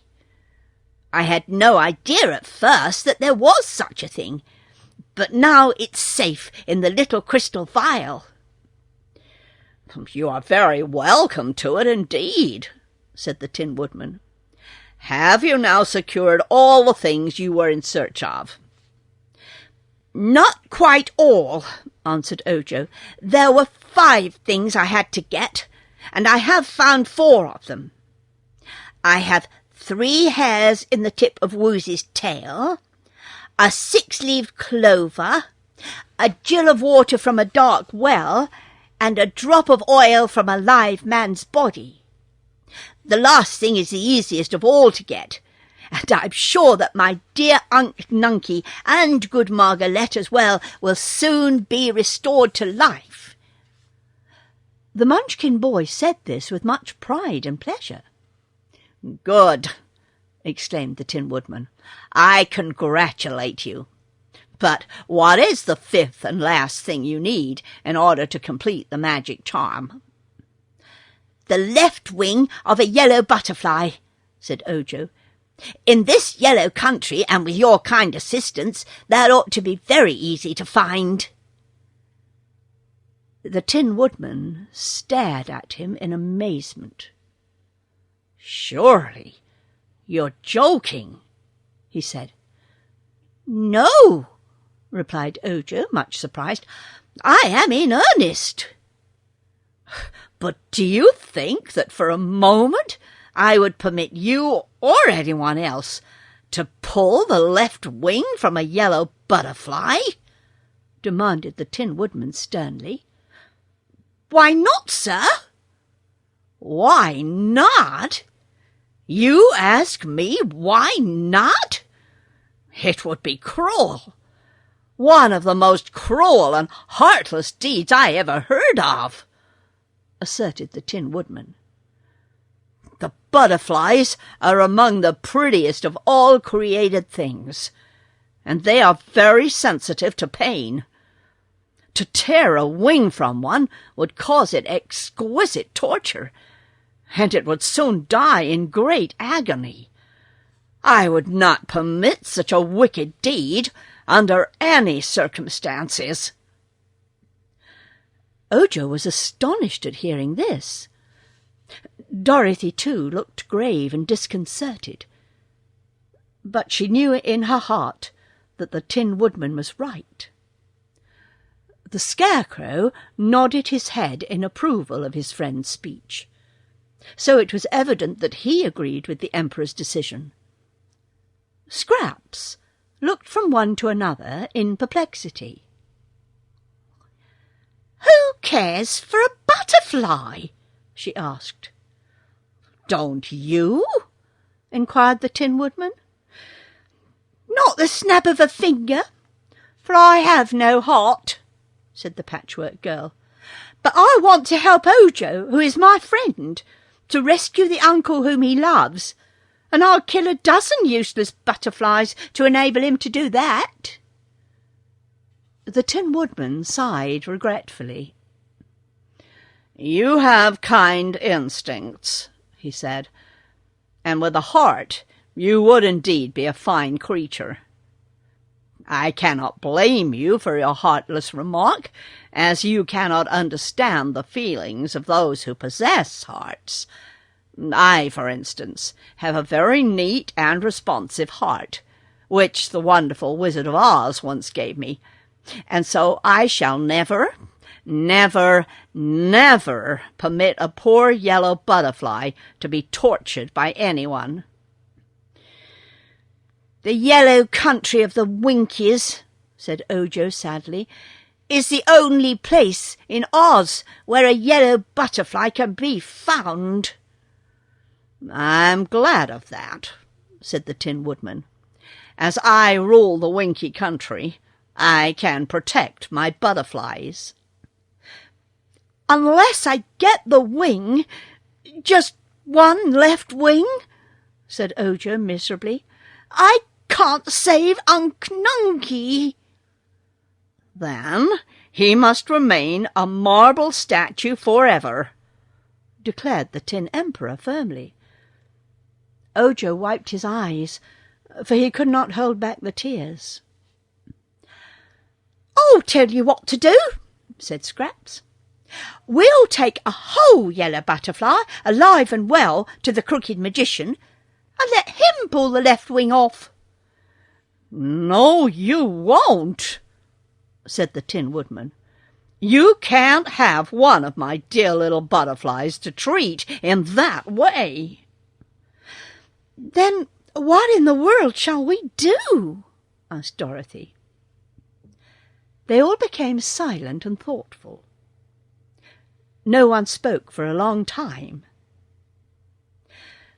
I had no idea at first that there was such a thing, but now it's safe in the little crystal vial." "You are very welcome to it indeed," said the Tin Woodman. "Have you now secured all the things you were in search of?" "Not quite all," answered Ojo. "There were 5 things I had to get, and I have found 4 of them. I have 3 hairs in the tip of Woozy's tail, a 6-leaved clover, a gill of water from a dark well, and a drop of oil from a live man's body. The last thing is the easiest of all to get, and I'm sure that my dear Unc Nunkie and good Margaret as well will soon be restored to life." The Munchkin boy said this with much pride and pleasure. "Good!" exclaimed the Tin Woodman. "I congratulate you. But what is the 5th and last thing you need in order to complete the magic charm?" "The left wing of a yellow butterfly," said Ojo. "In this yellow country, and with your kind assistance, that ought to be very easy to find." The Tin Woodman stared at him in amazement. "Surely you're joking," he said. "No," replied Ojo, much surprised. "I am in earnest." "But do you think that for a moment I would permit you or anyone else to pull the left wing from a yellow butterfly?" demanded the Tin Woodman sternly. "Why not, sir?" "Why not? You ask me why not? It would be cruel. One of the most cruel and heartless deeds I ever heard of," asserted the Tin Woodman. "The butterflies are among the prettiest of all created things, and they are very sensitive to pain. To tear a wing from one would cause it exquisite torture, and it would soon die in great agony. I would not permit such a wicked deed under any circumstances." Ojo was astonished at hearing this. Dorothy, too, looked grave and disconcerted. But she knew in her heart that the Tin Woodman was right. The Scarecrow nodded his head in approval of his friend's speech, so it was evident that he agreed with the Emperor's decision. Scraps looked from one to another in perplexity. "Who cares for a butterfly?" she asked. "Don't you?" inquired the Tin Woodman. "Not the snap of a finger, for I have no heart," said the Patchwork Girl. "But I want to help Ojo, who is my friend, to rescue the uncle whom he loves, and I'll kill a dozen useless butterflies to enable him to do that." The Tin Woodman sighed regretfully. "You have kind instincts," he said, "and with a heart you would indeed be a fine creature. I cannot blame you for your heartless remark, as you cannot understand the feelings of those who possess hearts. I, for instance, have a very neat and responsive heart, which the wonderful Wizard of Oz once gave me, and so I shall never, never, never permit a poor yellow butterfly to be tortured by anyone." "The yellow country of the Winkies," said Ojo sadly, "is the only place in Oz where a yellow butterfly can be found." "I'm glad of that," said the Tin Woodman. "As I rule the Winky country, I can protect my butterflies." "Unless I get the wing, just one left wing," said Ojo miserably, "I can't save Unc Nunkie." "Then he must remain a marble statue forever," declared the Tin Emperor firmly. Ojo wiped his eyes for he could not hold back the tears. "I'll tell you what to do," said Scraps. "We'll take a whole yellow butterfly, alive and well, to the crooked magician, and let him pull the left wing off." "No, you won't," said the Tin Woodman. "You can't have one of my dear little butterflies to treat in that way." "Then what in the world shall we do?" asked Dorothy. They all became silent and thoughtful. No one spoke for a long time.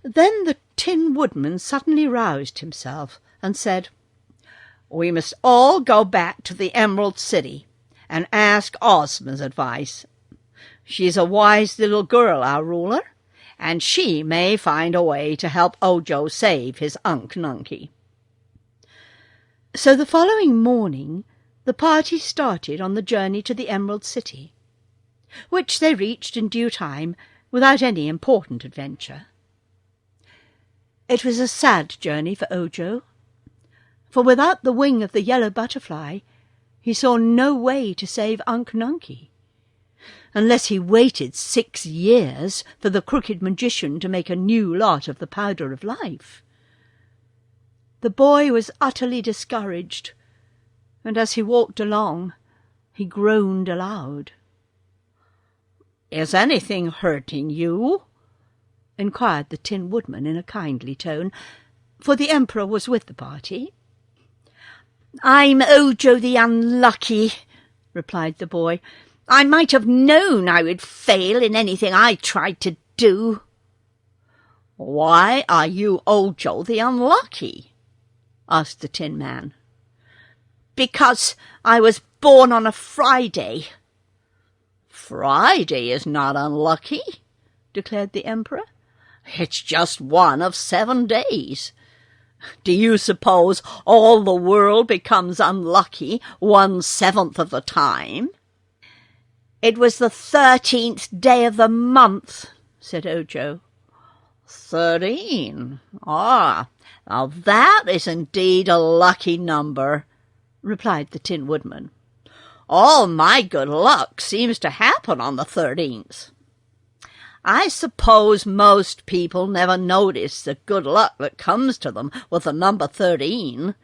Then the Tin Woodman suddenly roused himself and said, "We must all go back to the Emerald City and ask Ozma's advice. She's a wise little girl, our ruler, and she may find a way to help Ojo save his Unc Nunkie." So the following morning the party started on the journey to the Emerald City, which they reached in due time without any important adventure. It was a sad journey for Ojo, for without the wing of the yellow butterfly he saw no way to save Unc Nunkie, unless he waited 6 years for the crooked magician to make a new lot of the powder of life. The boy was utterly discouraged, and as he walked along he groaned aloud. "Is anything hurting you?" inquired the Tin Woodman in a kindly tone, for the Emperor was with the party. "I'm Ojo the Unlucky," replied the boy. "I might have known I would fail in anything I tried to do." "Why are you Ojo the Unlucky?" asked the Tin Man. "Because I was born on a Friday." "Friday is not unlucky," declared the Emperor. "It's just one of 7 days. Do you suppose all the world becomes unlucky 1/7 of the time?" "It was the 13th day of the month," said Ojo. 13. Ah, now that is indeed a lucky number," replied the Tin Woodman. "All my good luck seems to happen on the 13th. I suppose most people never notice the good luck that comes to them with the number 13.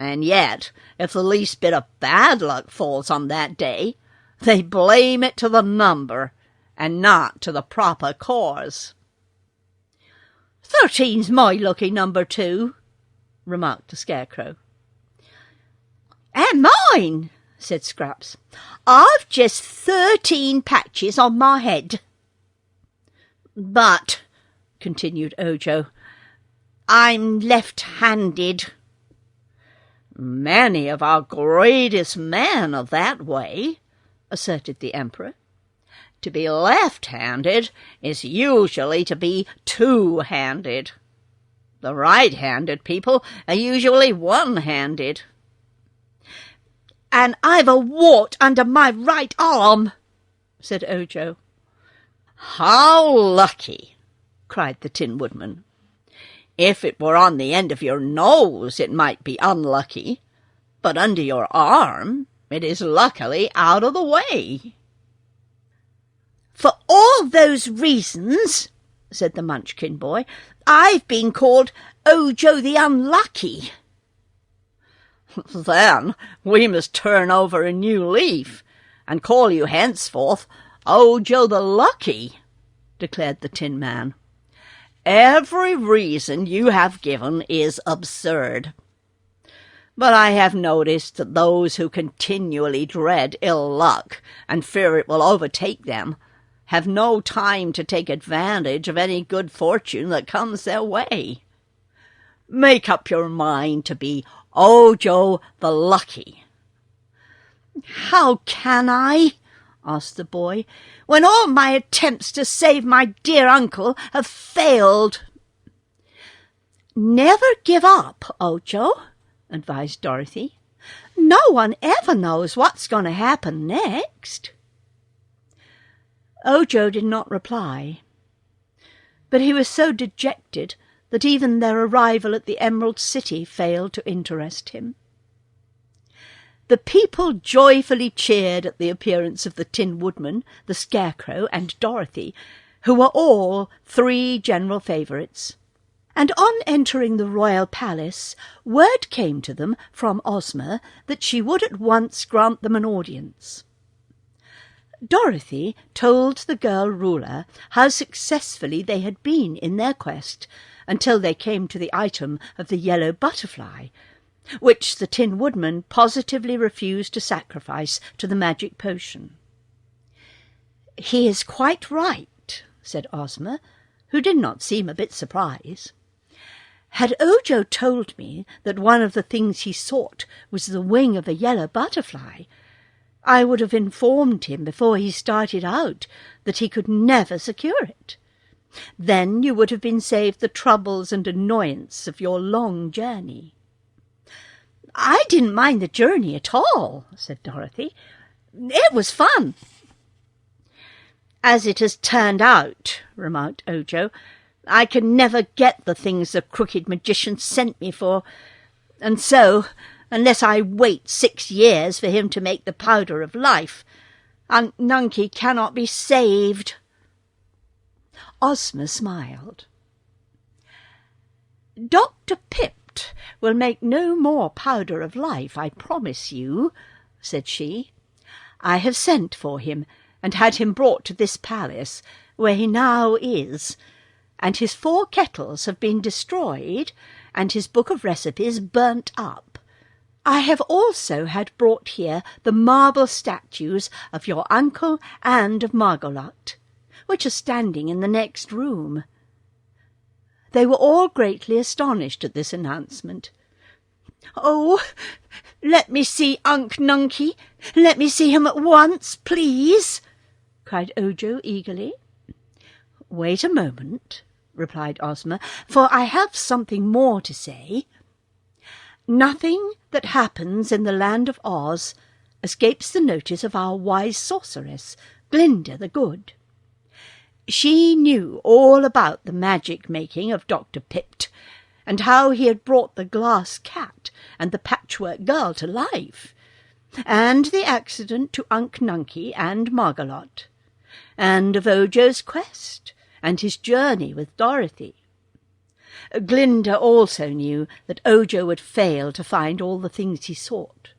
And yet, if the least bit of bad luck falls on that day, they blame it to the number and not to the proper cause." "13's my lucky number too," remarked the Scarecrow. "And mine," said Scraps. "I've just 13 patches on my head." "But," continued Ojo, "I'm left-handed." "Many of our greatest men are that way," asserted the Emperor. "To be left-handed is usually to be two-handed. The right-handed people are usually one-handed." "And I've a wart under my right arm," said Ojo. "How lucky!" cried the Tin Woodman. "If it were on the end of your nose it might be unlucky, but under your arm it is luckily out of the way." "For all those reasons," said the Munchkin boy, "I've been called Ojo the Unlucky." "Then we must turn over a new leaf and call you henceforth Ojo the Lucky," declared the Tin Man. "Every reason you have given is absurd. But I have noticed that those who continually dread ill luck and fear it will overtake them have no time to take advantage of any good fortune that comes their way. Make up your mind to be Ojo the Lucky." "How can I?" asked the boy, "when all my attempts to save my dear uncle have failed?" "Never give up, Ojo," advised Dorothy. "No one ever knows what's going to happen next." Ojo did not reply, but he was so dejected that even their arrival at the Emerald City failed to interest him. The people joyfully cheered at the appearance of the Tin Woodman, the Scarecrow, and Dorothy, who were all 3 general favourites. And on entering the royal palace, word came to them from Ozma that she would at once grant them an audience. Dorothy told the girl ruler how successfully they had been in their quest until they came to the item of the yellow butterfly, which the Tin Woodman positively refused to sacrifice to the magic potion. "He is quite right," said Ozma, who did not seem a bit surprised. "Had Ojo told me that one of the things he sought was the wing of a yellow butterfly, I would have informed him before he started out that he could never secure it. Then you would have been saved the troubles and annoyance of your long journey." "I didn't mind the journey at all," said Dorothy. "It was fun." "As it has turned out," remarked Ojo, "I can never get the things the crooked magician sent me for, and so, unless I wait 6 years for him to make the powder of life, Unc Nunkie cannot be saved." Ozma smiled. "Dr. Pipt will make no more powder of life, I promise you," said she. "I have sent for him and had him brought to this palace, where he now is, and his 4 kettles have been destroyed and his book of recipes burnt up. I have also had brought here the marble statues of your uncle and of Margolotte, which are standing in the next room." They were all greatly astonished at this announcement. "Oh, let me see Unc Nunkie! Let me see him at once, please!" cried Ojo eagerly. "Wait a moment," replied Ozma, "for I have something more to say. Nothing that happens in the land of Oz escapes the notice of our wise sorceress, Glinda the Good. She knew all about the magic-making of Dr. Pipt, and how he had brought the glass cat and the Patchwork Girl to life, and the accident to Unc Nunkie and Margolotte, and of Ojo's quest and his journey with Dorothy. Glinda also knew that Ojo would fail to find all the things he sought.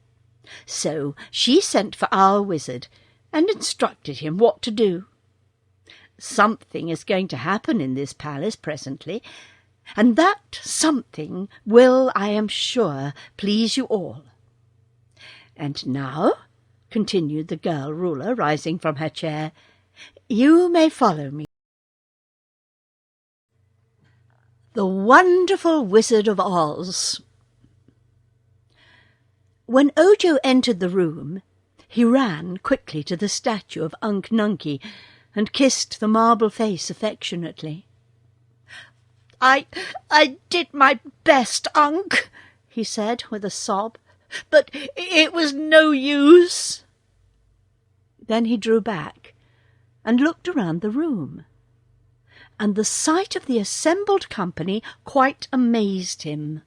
So she sent for our wizard and instructed him what to do. Something is going to happen in this palace presently, and that something will, I am sure, please you all. And now," continued the girl ruler, rising from her chair, "you may follow me." The Wonderful Wizard of Oz. When Ojo entered the room, he ran quickly to the statue of Unc Nunkie and kissed the marble face affectionately. I did my best, Unc," he said with a sob, "but it was no use." Then he drew back and looked around the room, and the sight of the assembled company quite amazed him.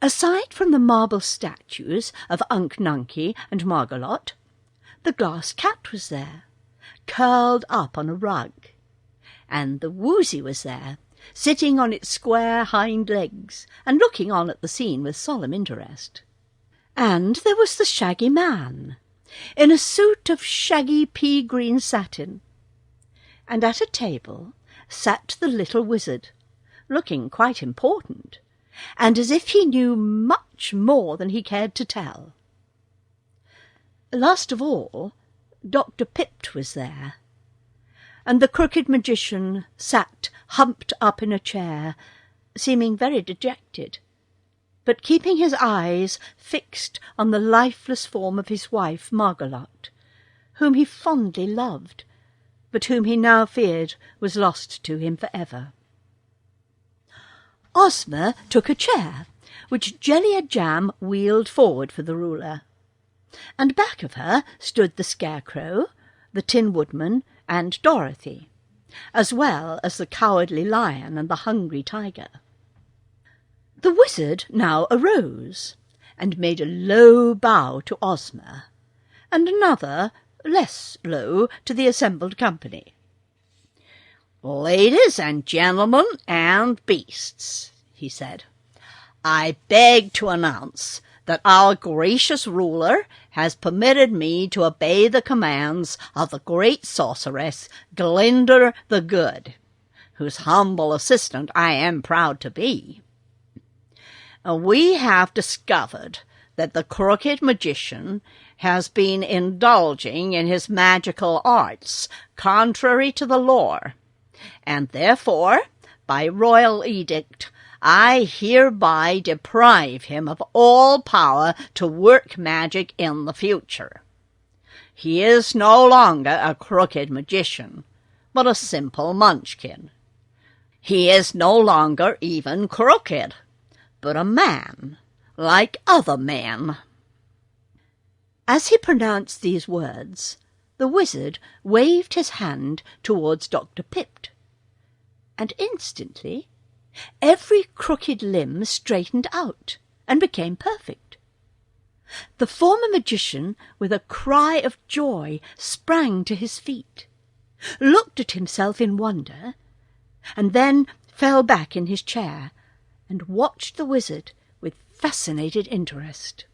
Aside from the marble statues of Unc Nunkie and Margolotte, the glass cat was there, curled up on a rug, and the Woozy was there, sitting on its square hind legs and looking on at the scene with solemn interest. And there was the Shaggy Man, in a suit of shaggy pea-green satin, and at a table sat the little wizard, looking quite important, and as if he knew much more than he cared to tell. Last of all, Dr. Pipt was there, and the crooked magician sat humped up in a chair, seeming very dejected, but keeping his eyes fixed on the lifeless form of his wife Margolotte, whom he fondly loved, but whom he now feared was lost to him for ever. Ozma took a chair, which Jellia-Jam wheeled forward for the ruler, and back of her stood the Scarecrow, the Tin Woodman, and Dorothy, as well as the cowardly lion and the hungry tiger. The wizard now arose and made a low bow to Ozma, and another less low to the assembled company. "Ladies and gentlemen and beasts," he said, "I beg to announce that our gracious ruler has permitted me to obey the commands of the great sorceress Glinda the Good, whose humble assistant I am proud to be. We have discovered that the crooked magician has been indulging in his magical arts contrary to the law, and therefore, by royal edict, I hereby deprive him of all power to work magic in the future. He is no longer a crooked magician, but a simple Munchkin. He is no longer even crooked, but a man, like other men." As he pronounced these words, the wizard waved his hand towards Dr. Pipt, and instantly every crooked limb straightened out and became perfect. The former magician, with a cry of joy, sprang to his feet, looked at himself in wonder, and then fell back in his chair and watched the wizard with fascinated interest.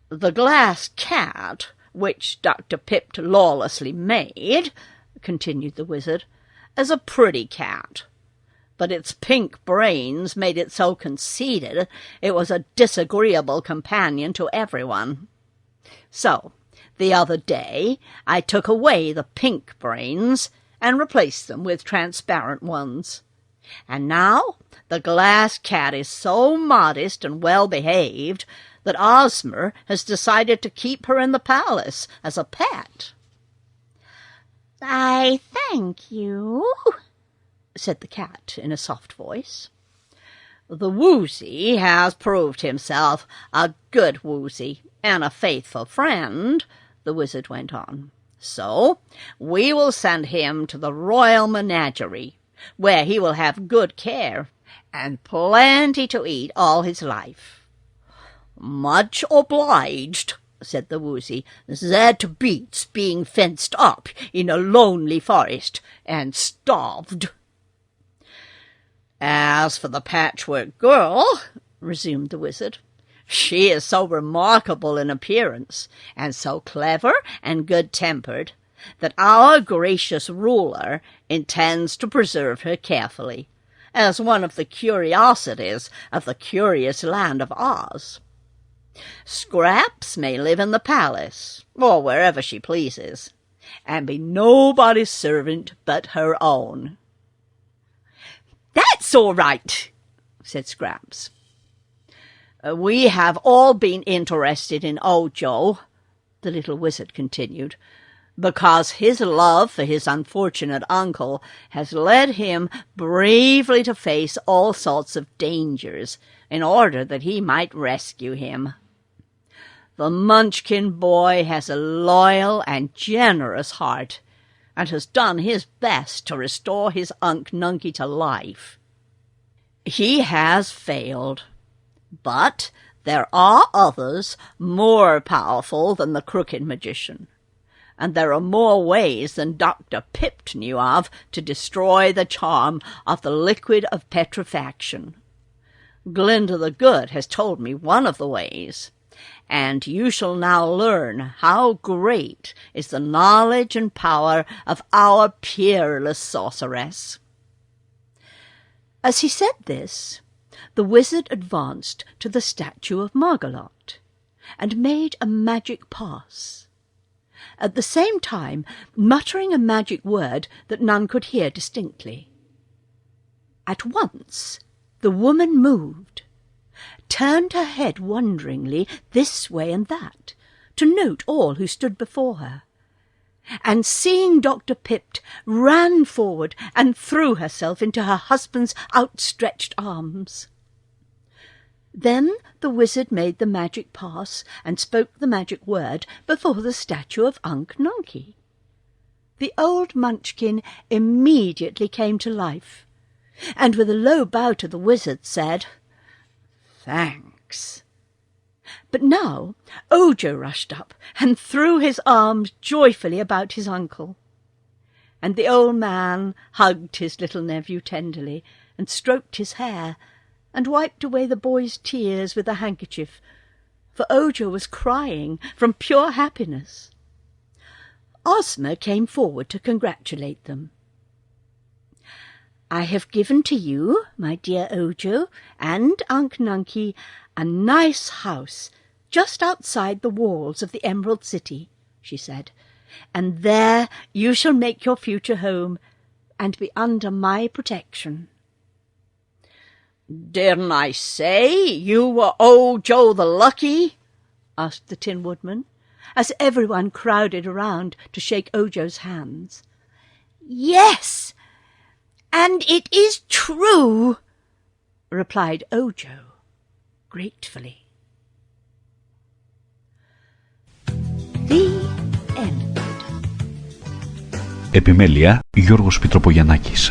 "The glass cat, which Dr. Pipt lawlessly made," continued the wizard, "is a pretty cat, but its pink brains made it so conceited it was a disagreeable companion to everyone. So, the other day, I took away the pink brains and replaced them with transparent ones. And now the glass cat is so modest and well-behaved that Ozma has decided to keep her in the palace as a pet." "I thank you," said the cat in a soft voice. "The Woozy has proved himself a good Woozy and a faithful friend," the wizard went on. "So we will send him to the royal menagerie, where he will have good care and plenty to eat all his life." "Much obliged," said the Woozy. "That beats being fenced up in a lonely forest and starved." "As for the Patchwork Girl," resumed the wizard, "she is so remarkable in appearance, and so clever and good-tempered, that our gracious ruler intends to preserve her carefully, as one of the curiosities of the curious land of Oz. Scraps may live in the palace, or wherever she pleases, and be nobody's servant but her own." "That's all right," said Scraps. "We have all been interested in Ojo," the little wizard continued, "because his love for his unfortunate uncle has led him bravely to face all sorts of dangers in order that he might rescue him. The Munchkin boy has a loyal and generous heart, and has done his best to restore his Unc Nunkie to life. He has failed, but there are others more powerful than the crooked magician, and there are more ways than Dr. Pipt knew of to destroy the charm of the liquid of petrifaction. Glinda the Good has told me one of the ways, and you shall now learn how great is the knowledge and power of our perilous sorceress." As he said this, the wizard advanced to the statue of Margolot and made a magic pass, at the same time muttering a magic word that none could hear distinctly. At once the woman moved, turned her head wonderingly this way and that, to note all who stood before her, and seeing Dr. Pipt, ran forward and threw herself into her husband's outstretched arms. Then the wizard made the magic pass and spoke the magic word before the statue of Unc Nunkie. The old Munchkin immediately came to life, and with a low bow to the wizard said, "Thanks." But now Ojo rushed up and threw his arms joyfully about his uncle, and the old man hugged his little nephew tenderly and stroked his hair and wiped away the boy's tears with a handkerchief, for Ojo was crying from pure happiness. Ozma came forward to congratulate them. "I have given to you, my dear Ojo, and Unc Nunkie, a nice house just outside the walls of the Emerald City," she said, "and there you shall make your future home and be under my protection." "Didn't I say you were Ojo the Lucky?" asked the Tin Woodman, as everyone crowded around to shake Ojo's hands. "Yes, and it is true," replied Ojo gratefully. The end. Επιμέλεια Γιώργος Πιτροπογιαννάκης.